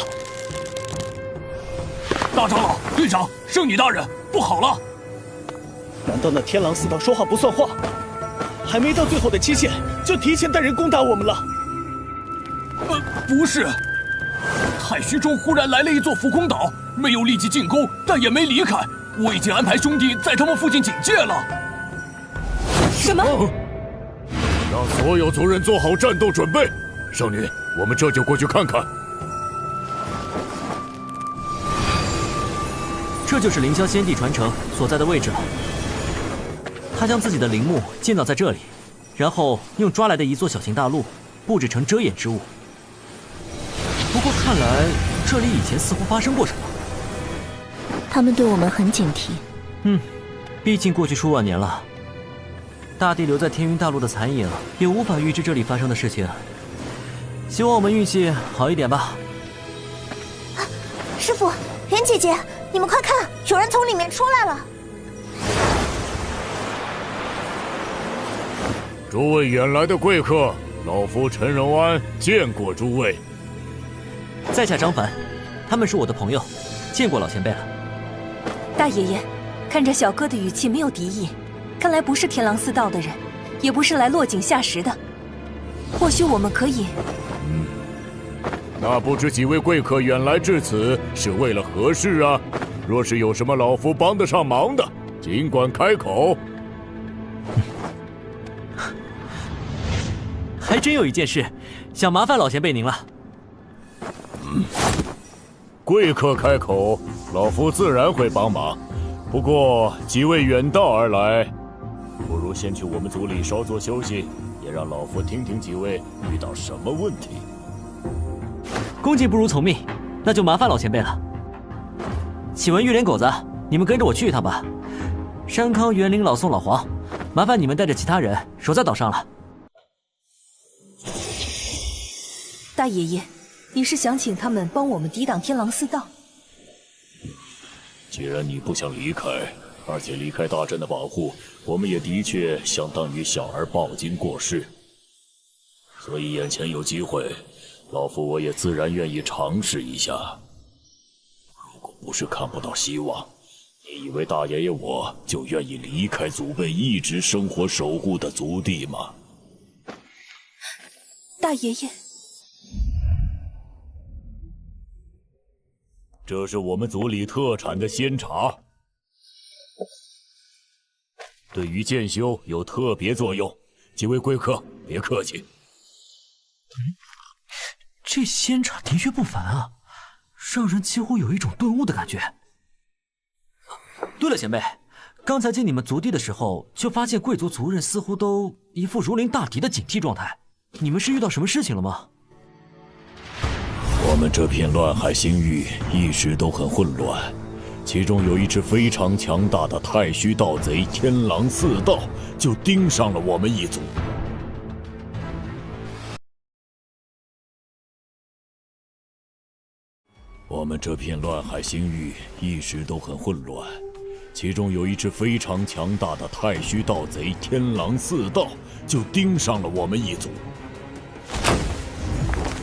Speaker 13: 大长老、队长、圣女大人，不好了！
Speaker 15: 难道那天狼四道说话不算话？还没到最后的期限，就提前带人攻打我们了？
Speaker 13: 不是，太虚中忽然来了一座浮空岛，没有立即进攻，但也没离开。我已经安排兄弟在他们附近警戒了。
Speaker 23: 什么？
Speaker 4: 让所有族人做好战斗准备。圣女，我们这就过去看看。
Speaker 20: 这就是凌霄仙帝传承所在的位置了。他将自己的陵墓建造在这里，然后用抓来的一座小型大陆布置成遮掩之物。不过看来这里以前似乎发生过什么。
Speaker 19: 他们对我们很警惕。
Speaker 20: 毕竟过去数万年了，大地留在天云大陆的残影也无法预知这里发生的事情。希望我们运气好一点吧。
Speaker 17: 师傅，袁姐姐，你们快看，有人从里面出来了。
Speaker 4: 诸位远来的贵客，老夫陈柔安见过诸位。
Speaker 20: 在下张凡，他们是我的朋友，见过老前辈了。
Speaker 23: 大爷爷，看着小哥的语气没有敌意，看来不是天狼四道的人，也不是来落井下石的。或许我们可以……
Speaker 4: 那不知几位贵客远来至此是为了何事啊？若是有什么老夫帮得上忙的，尽管开口。
Speaker 20: 还真有一件事，想麻烦老前辈您了。
Speaker 4: 贵客开口，老夫自然会帮忙。
Speaker 13: 不过几位远道而来，不如先去我们族里稍作休息，也让老夫听听几位遇到什么问题。
Speaker 20: 恭敬不如从命，那就麻烦老前辈了。启文、玉莲狗子，你们跟着我去一趟吧。山康、园林、老宋、老黄，麻烦你们带着其他人守在岛上了。
Speaker 23: 大爷爷，你是想请他们帮我们抵挡天狼四道？
Speaker 13: 既然你不想离开，而且离开大阵的保护，我们也的确相当于小儿抱金过世，所以眼前有机会，老夫我也自然愿意尝试一下。如果不是看不到希望，你以为大爷爷我就愿意离开祖辈一直生活守护的族地吗？
Speaker 23: 大爷爷，
Speaker 13: 这是我们族里特产的仙茶，对于剑修有特别作用。几位贵客，别客气。
Speaker 20: 这仙茶的确不凡啊，让人几乎有一种顿悟的感觉。对了，前辈，刚才进你们族地的时候，就发现贵族族人似乎都一副如临大敌的警惕状态。你们是遇到什么事情了吗？
Speaker 13: 我们这片乱海星域一直都很混乱，其中有一只非常强大的太虚盗贼天狼四道，就盯上了我们一族。我们这片乱海星域一直都很混乱，其中有一只非常强大的太虚盗贼天狼四道，就盯上了我们一族。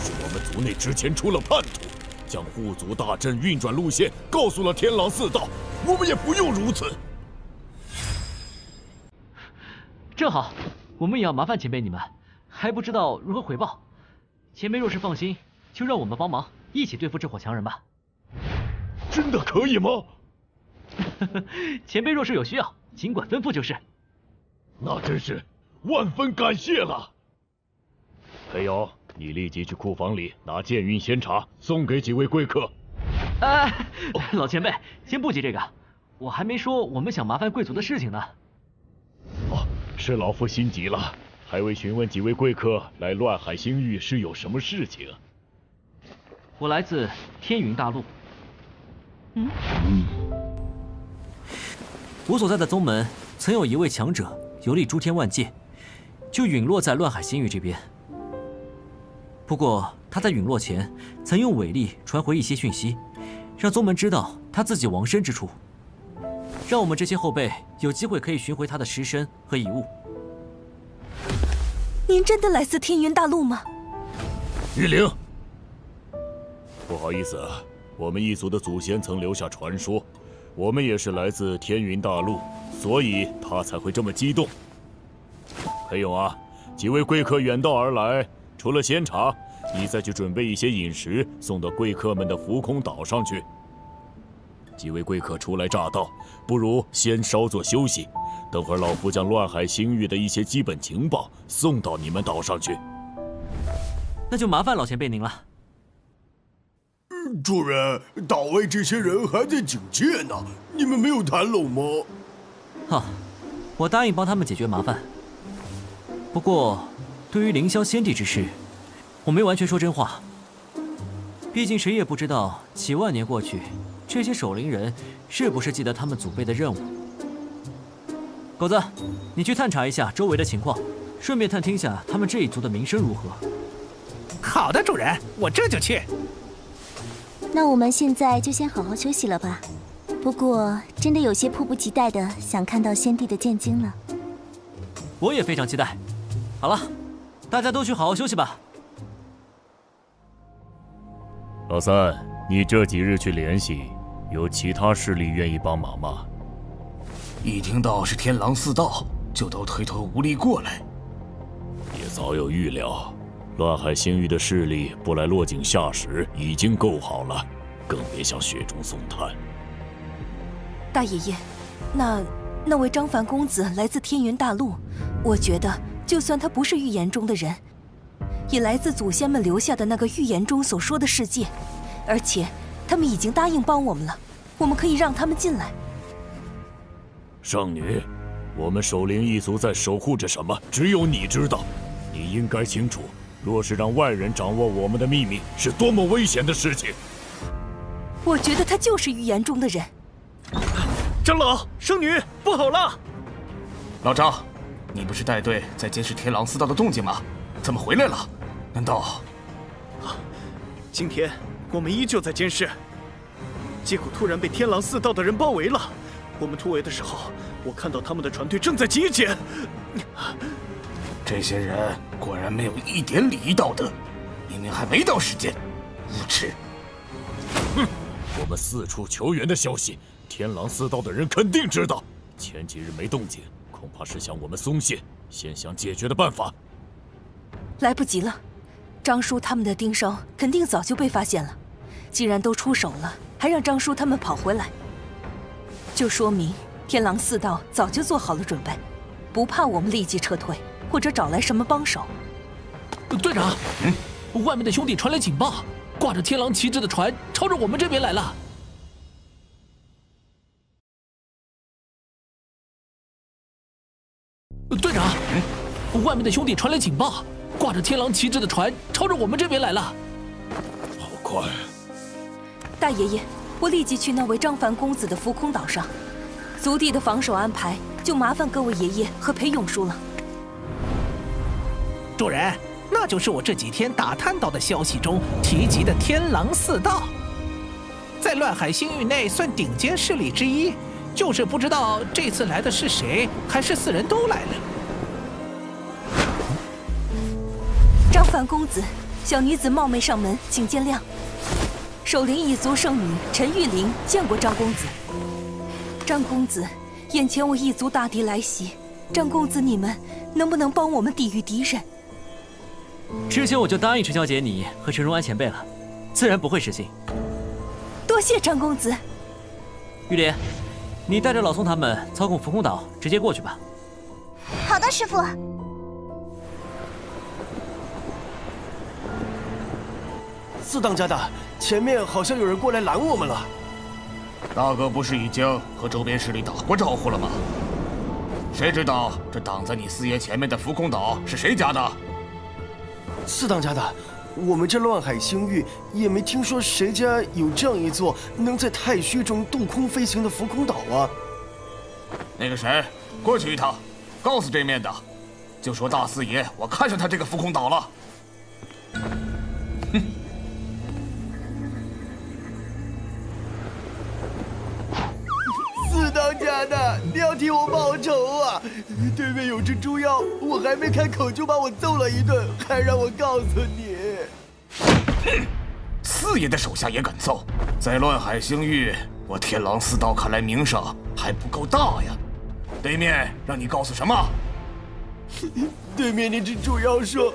Speaker 13: 是我们族内之前出了叛徒，将护族大阵运转路线告诉了天狼四道，我们也不用如此。
Speaker 20: 正好，我们也要麻烦前辈你们，还不知道如何回报。前辈若是放心，就让我们帮忙一起对付这伙强人吧。
Speaker 13: 真的可以吗？
Speaker 20: 前辈若是有需要，尽管吩咐就是。
Speaker 13: 那真是万分感谢了。裴瑶，你立即去库房里拿剑运仙茶送给几位贵客。
Speaker 20: 老前辈，先不急这个，我还没说我们想麻烦贵族的事情呢。
Speaker 13: 哦，是老夫心急了，还未询问几位贵客来乱海星域是有什么事情。
Speaker 20: 我来自天云大陆。我所在的宗门曾有一位强者游历诸天万界，就陨落在乱海星域这边。不过他在陨落前曾用伟力传回一些讯息，让宗门知道他自己亡身之处，让我们这些后辈有机会可以寻回他的尸身和遗物。
Speaker 23: 您真的来自天云大陆吗？
Speaker 13: 玉灵，不好意思，我们一族的祖先曾留下传说，我们也是来自天云大陆，所以他才会这么激动。裴勇啊，几位贵客远道而来，除了仙茶，你再去准备一些饮食送到贵客们的浮空岛上去。几位贵客初来乍到，不如先稍作休息，等会儿老夫将乱海星域的一些基本情报送到你们岛上去。
Speaker 20: 那就麻烦老前辈您了。
Speaker 2: 主人，岛外这些人还在警戒呢，你们没有谈拢吗？
Speaker 20: 好，我答应帮他们解决麻烦。不过，对于凌霄仙帝之事，我没完全说真话。毕竟谁也不知道几万年过去，这些守灵人是不是记得他们祖辈的任务。狗子，你去探查一下周围的情况，顺便探听下他们这一族的名声如何。
Speaker 7: 好的，主人，我这就去。
Speaker 19: 那我们现在就先好好休息了吧。不过，真的有些迫不及待的想看到仙帝的剑经了。
Speaker 20: 我也非常期待。好了，大家都去好好休息吧。
Speaker 13: 老三，你这几日去联系，有其他势力愿意帮忙吗？
Speaker 21: 一听到是天狼四道，就都推脱无力过来。
Speaker 13: 也早有预料。乱海星域的势力不来落井下石已经够好了，更别想雪中送炭。
Speaker 23: 大爷爷，那位张凡公子来自天云大陆，我觉得就算他不是预言中的人，也来自祖先们留下的那个预言中所说的世界，而且他们已经答应帮我们了，我们可以让他们进来。
Speaker 13: 圣女，我们守灵一族在守护着什么，只有你知道。你应该清楚，若是让外人掌握我们的秘密，是多么危险的事情。
Speaker 23: 我觉得他就是预言中的人。
Speaker 1: 长老，圣女，不好了！
Speaker 21: 老张，你不是带队在监视天狼四道的动静吗？怎么回来了？难道……
Speaker 15: 今天我们依旧在监视，结果突然被天狼四道的人包围了。我们突围的时候，我看到他们的船队正在集结。
Speaker 21: 这些人果然没有一点礼仪道德，明明还没到时间，无耻！
Speaker 13: 哼，我们四处求援的消息，天狼四道的人肯定知道。前几日没动静，恐怕是想我们松懈，先想解决的办法。
Speaker 23: 来不及了，张叔他们的盯梢肯定早就被发现了。既然都出手了，还让张叔他们跑回来，就说明天狼四道早就做好了准备，不怕我们立即撤退，或者找来什么帮手。
Speaker 6: 队长，外面的兄弟传来警报，挂着天狼旗帜的船朝着我们这边来了。队长，外面的兄弟传来警报，挂着天狼旗帜的船朝着我们这边来了。
Speaker 13: 好快！
Speaker 23: 大爷爷，我立即去那位张凡公子的浮空岛上，族地的防守安排就麻烦各位爷爷和裴勇叔了。
Speaker 7: 主人，那就是我这几天打探到的消息中提及的天狼四道，在乱海星域内算顶尖势力之一，就是不知道这次来的是谁，还是四人都来了。
Speaker 23: 张凡公子，小女子冒昧上门，请见谅。守灵一族圣女陈玉玲见过张公子。张公子，眼前我一族大敌来袭，张公子你们能不能帮我们抵御敌人？
Speaker 20: 之前我就答应陈小姐你和陈荣安前辈了，自然不会失信。
Speaker 23: 多谢张公子。
Speaker 20: 玉莲，你带着老宋他们操控浮空岛，直接过去吧。
Speaker 17: 好的，师傅。
Speaker 9: 四当家的，前面好像有人过来拦我们了。
Speaker 21: 大哥不是已经和周边势力打过招呼了吗？谁知道这挡在你四爷前面的浮空岛是谁家的？
Speaker 9: 四当家的，我们这乱海星域也没听说谁家有这样一座能在太虚中渡空飞行的浮空岛啊。
Speaker 21: 那个谁，过去一趟，告诉对面的，就说大四爷我看上他这个浮空岛了。哼。
Speaker 9: 四当家的，你要替我报仇啊！对面有只猪妖，我还没开口就把我揍了一顿，还让我告诉你。
Speaker 21: 四爷的手下也敢揍，在乱海星域，我天狼四道看来名声还不够大呀。对面让你告诉什么？
Speaker 9: 对面那只猪妖说，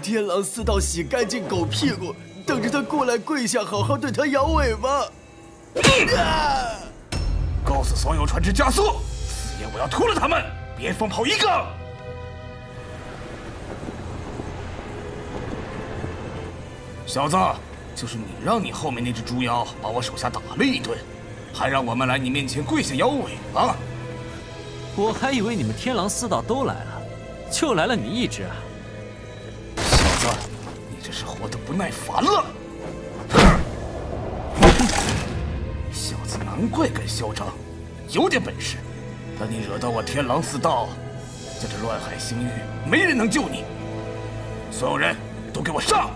Speaker 9: 天狼四道洗干净狗屁股，等着他过来跪下，好好对他摇尾巴。
Speaker 21: 告诉所有船只加速！四爷，我要屠了他们，别放跑一个！小子，就是你让你后面那只猪妖把我手下打了一顿，还让我们来你面前跪下摇尾巴。
Speaker 20: 我还以为你们天狼四道都来了，就来了你一只啊！
Speaker 21: 小子，你这是活得不耐烦了。小子难怪敢嚣张，有点本事。但你惹到我天狼四道，在这乱海星域，没人能救你。所有人都给我上！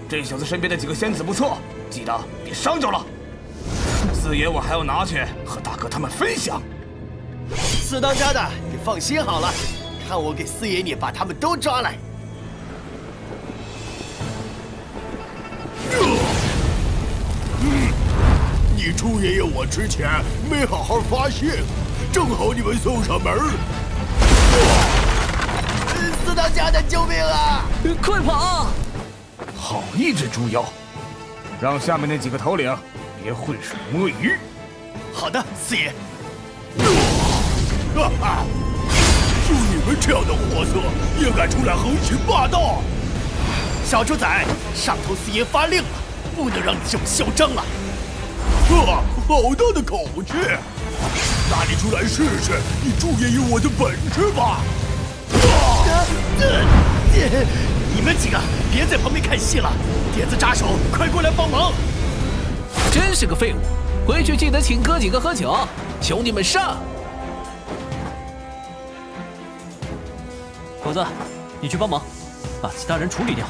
Speaker 21: 这小子身边的几个仙子不错，记得别伤着了。四爷，我还要拿去和大哥他们分享。
Speaker 9: 四当家的，你放心好了，看我给四爷你把他们都抓来。
Speaker 2: 你朱爷爷我之前没好好发现，正好你们送上门。
Speaker 9: 四当家的，救命啊！
Speaker 6: 快跑！
Speaker 21: 好一只猪妖，让下面那几个头领别浑水摸鱼。
Speaker 9: 好的，四爷。
Speaker 2: 哈哈，就你们这样的货色，也敢出来横行霸道？
Speaker 9: 小猪仔，上头四爷发令了，不能让你这么嚣张了。
Speaker 2: 好大的口气！那你出来试试，你注意我的本事吧！
Speaker 3: 你们几个别在旁边看戏了，点子扎手，快过来帮忙！
Speaker 7: 真是个废物，回去记得请哥几个喝酒，求你们上！
Speaker 20: 狗子，你去帮忙，把其他人处理掉。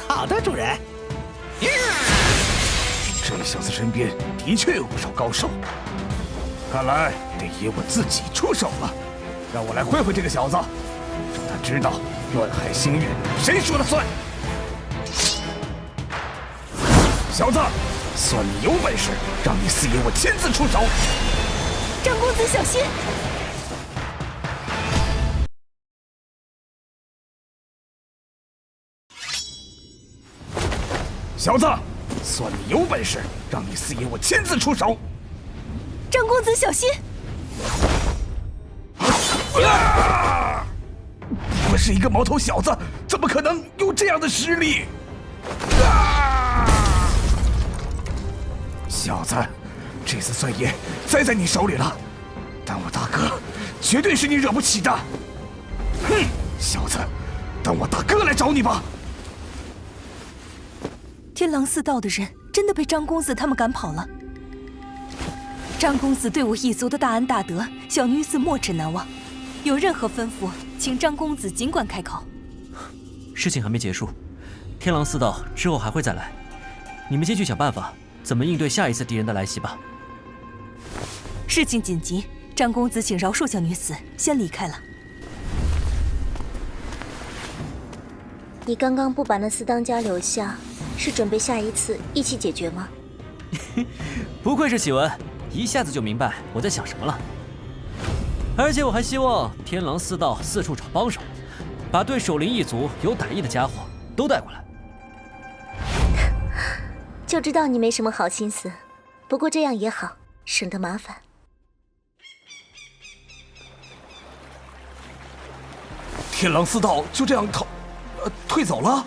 Speaker 7: 好的，主人。
Speaker 13: 这小子身边的确有不少高手，看来得由我自己出手了。让我来会会这个小子，让他知道乱海星域谁说了算。小子，算你有本事，让你四爷我亲自出手。
Speaker 23: 张公子小心！
Speaker 13: 小子，算你有本事，让你四爷我亲自出手。
Speaker 23: 张公子小心！
Speaker 13: 我是一个毛头小子，怎么可能有这样的实力？小子，这次算也栽在你手里了，但我大哥绝对是你惹不起的。哼，小子，等我大哥来找你吧。
Speaker 23: 天狼寺道的人真的被张公子他们赶跑了。张公子对我一族的大恩大德，小女子没齿难忘。有任何吩咐，请张公子尽管开口。
Speaker 20: 事情还没结束，天狼寺道之后还会再来，你们先去想办法，怎么应对下一次敌人的来袭吧。
Speaker 23: 事情紧急，张公子请饶恕小女子，先离开了。
Speaker 16: 你刚刚不把那四当家留下，是准备下一次一起解决吗？
Speaker 20: 不愧是喜文，一下子就明白我在想什么了。而且我还希望天狼四道四处找帮手，把对守灵一族有歹意的家伙都带过来。
Speaker 16: 就知道你没什么好心思，不过这样也好，省得麻烦。
Speaker 13: 天狼四道就这样退走了？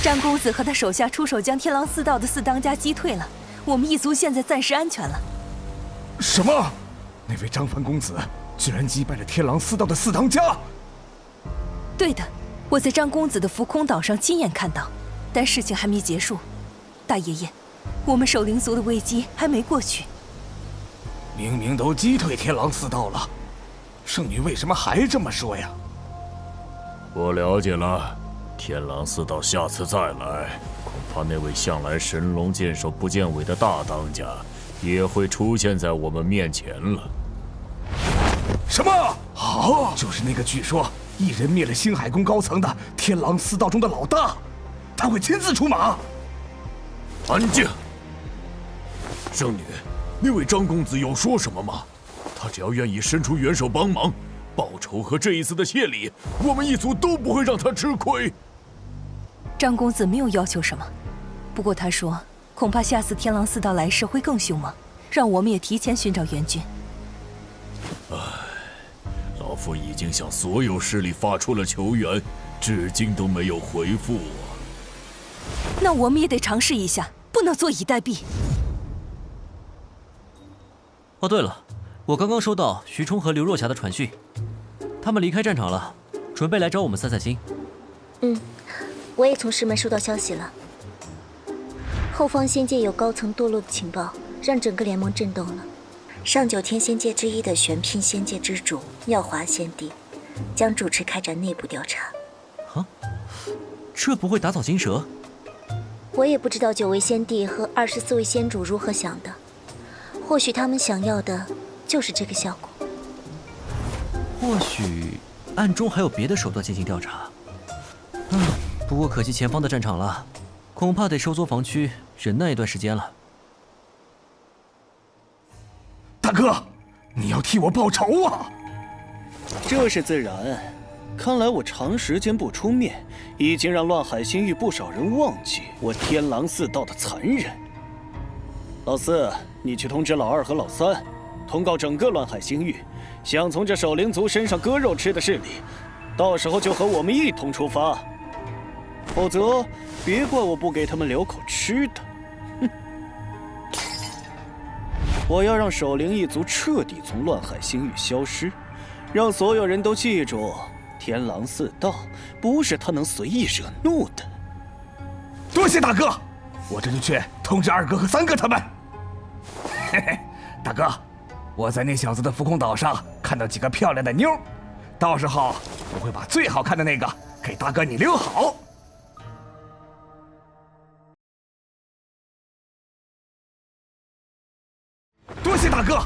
Speaker 23: 张公子和他手下出手将天狼四道的四当家击退了，我们一族现在暂时安全了。
Speaker 13: 什么？那位张凡公子居然击败了天狼四道的四当家？
Speaker 23: 对的，我在张公子的浮空岛上亲眼看到，但事情还没结束。大爷爷，我们守灵族的危机还没过去。
Speaker 13: 明明都击退天狼四道了，圣女为什么还这么说呀？
Speaker 4: 我了解了，天狼四道下次再来，恐怕那位向来神龙见首不见尾的大当家也会出现在我们面前了。
Speaker 13: 什么？好，就是那个据说一人灭了星海宫高层的天狼四道中的老大，他会亲自出马。
Speaker 2: 安静！圣女，那位张公子有说什么吗？他只要愿意伸出援手帮忙，报仇和这一次的谢礼，我们一族都不会让他吃亏。
Speaker 23: 张公子没有要求什么，不过他说恐怕下次天狼四道来势会更凶猛，让我们也提前寻找援军。
Speaker 2: 唉，老夫已经向所有势力发出了求援，至今都没有回复我。
Speaker 23: 那我们也得尝试一下，不能坐以待毙。
Speaker 20: 哦，对了，我刚刚收到徐冲和刘若霞的传讯，他们离开战场了，准备来找我们散散心。
Speaker 16: 我也从师门收到消息了。后方仙界有高层堕落的情报，让整个联盟震动了。上九天仙界之一的玄牝仙界之主妙华仙帝，将主持开展内部调查。
Speaker 20: 啊，这不会打草惊蛇？
Speaker 16: 我也不知道9位仙帝和24位仙主如何想的，或许他们想要的就是这个效果。
Speaker 20: 或许暗中还有别的手段进行调查。不过可惜前方的战场了，恐怕得收缩防区，忍耐一段时间了。
Speaker 13: 大哥，你要替我报仇啊！
Speaker 15: 这是自然。看来我长时间不出面，已经让乱海星域不少人忘记我天狼四道的残忍。老四，你去通知老二和老三，通告整个乱海星域，想从这守灵族身上割肉吃的势力，到时候就和我们一同出发。否则，别怪我不给他们留口吃的。哼！我要让守灵一族彻底从乱海星域消失，让所有人都记住，天狼四道不是他能随意惹怒的。
Speaker 21: 多谢大哥，我这就去通知二哥和三哥他们。嘿嘿，大哥，我在那小子的浮空岛上看到几个漂亮的妞，到时候我会把最好看的那个给大哥你留好。多谢大哥，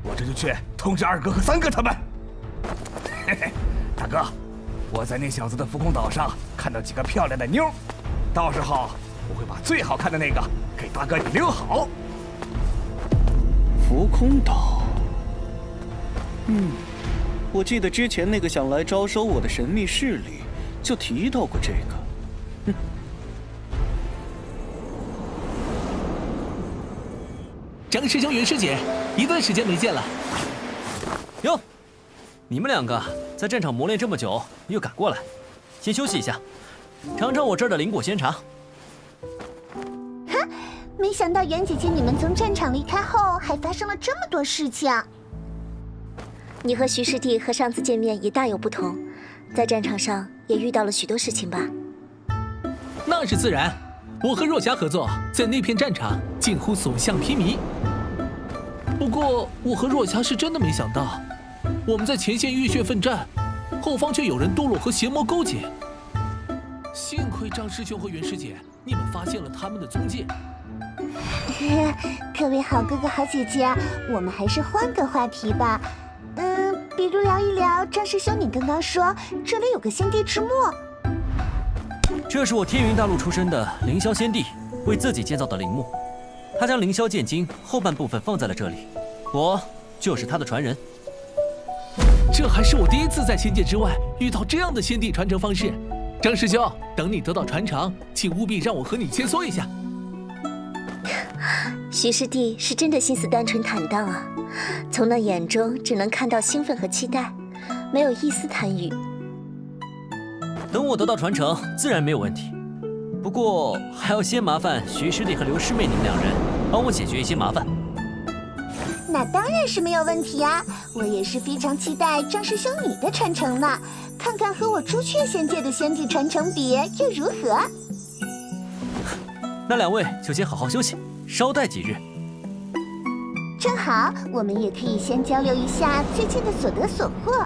Speaker 21: 我这就去通知二哥和三哥他们。嘿嘿，大哥，我在那小子的浮空岛上看到几个漂亮的妞，到时候我会把最好看的那个给大哥你留好。
Speaker 15: 浮空岛，我记得之前那个想来招收我的神秘势力就提到过这个。
Speaker 6: 张师兄、袁师姐，一段时间没见了。
Speaker 20: 哟，你们两个在战场磨练这么久，又赶过来，先休息一下，尝尝我这儿的灵果仙茶。
Speaker 12: 哈，没想到袁姐姐你们从战场离开后，还发生了这么多事情。
Speaker 16: 你和徐师弟和上次见面也大有不同，在战场上也遇到了许多事情吧？
Speaker 6: 那是自然，我和若霞合作，在那片战场近乎所向披靡。不过，我和若霞是真的没想到，我们在前线浴血奋战，后方却有人堕落和邪魔勾结。幸亏张师兄和袁师姐，你们发现了他们的踪迹。
Speaker 12: 各位好哥哥好姐姐，我们还是换个话题吧。比如聊一聊张师兄，你刚刚说这里有个仙帝之墓。
Speaker 20: 这是我天云大陆出身的凌霄仙帝为自己建造的陵墓，他将凌霄剑经后半部分放在了这里，我就是他的传人。
Speaker 6: 这还是我第一次在仙界之外遇到这样的仙帝传承方式。张师兄，等你得到传承，请务必让我和你切磋一下。
Speaker 16: 徐师弟是真的心思单纯坦荡啊，从那眼中只能看到兴奋和期待，没有一丝贪欲。
Speaker 20: 等我得到传承，自然没有问题。不过还要先麻烦徐师弟和刘师妹你们两人帮我解决一些麻烦。
Speaker 12: 那当然是没有问题啊！我也是非常期待张师兄你的传承呢，看看和我朱雀仙界的仙帝传承比又如何。
Speaker 20: 那两位就先好好休息，稍待几日。
Speaker 12: 正好，我们也可以先交流一下最近的所得所获。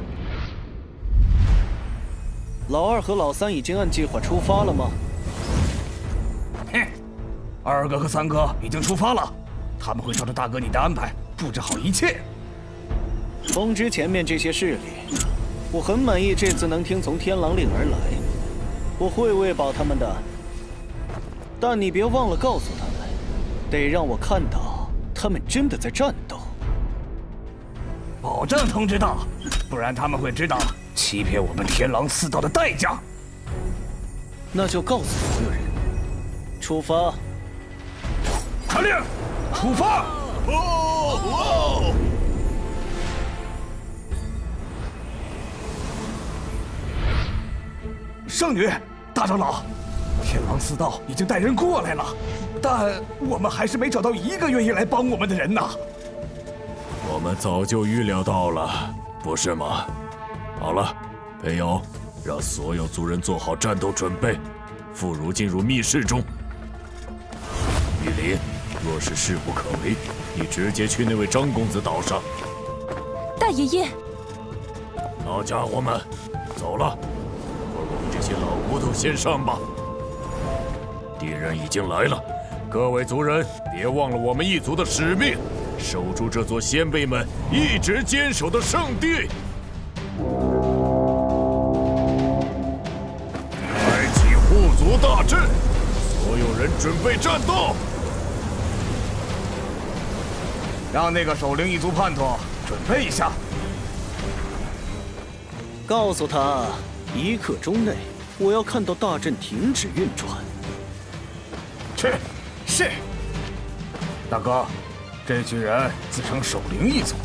Speaker 15: 老二和老三已经按计划出发了吗？
Speaker 21: 哼，二哥和三哥已经出发了，他们会照着大哥你的安排布置好一切。
Speaker 15: 通知前面这些势力，我很满意这次能听从天狼令而来，我会喂饱他们的。但你别忘了告诉他们，得让我看到他们真的在战斗。
Speaker 21: 保证通知到，不然他们会知道欺骗我们天狼四道的代价。
Speaker 15: 那就告诉所有人，出发！
Speaker 21: 传令，出发！圣女，大长老，天狼四道已经带人过来了，但我们还是没找到一个愿意来帮我们的人呐。
Speaker 13: 我们早就预料到了，不是吗？好了，裴瑶，让所有族人做好战斗准备，妇孺进入密室中。玉林，若是势不可为，你直接去那位张公子岛上。
Speaker 23: 大爷爷，
Speaker 13: 老家伙们，走了，一会儿我们这些老骨头先上吧。敌人已经来了，各位族人别忘了我们一族的使命，守住这座先辈们一直坚守的圣地。开启护族大阵，所有人准备战斗。
Speaker 21: 让那个守灵一族叛徒准备一下。
Speaker 15: 告诉他，1刻钟内我要看到大阵停止运转。
Speaker 21: 去，是。大哥，这群人自称守灵一族，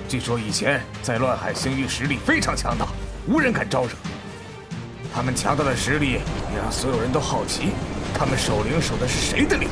Speaker 21: 据说以前在乱海星域实力非常强大，无人敢招惹。他们强大的实力也让所有人都好奇，他们守灵守的是谁的灵？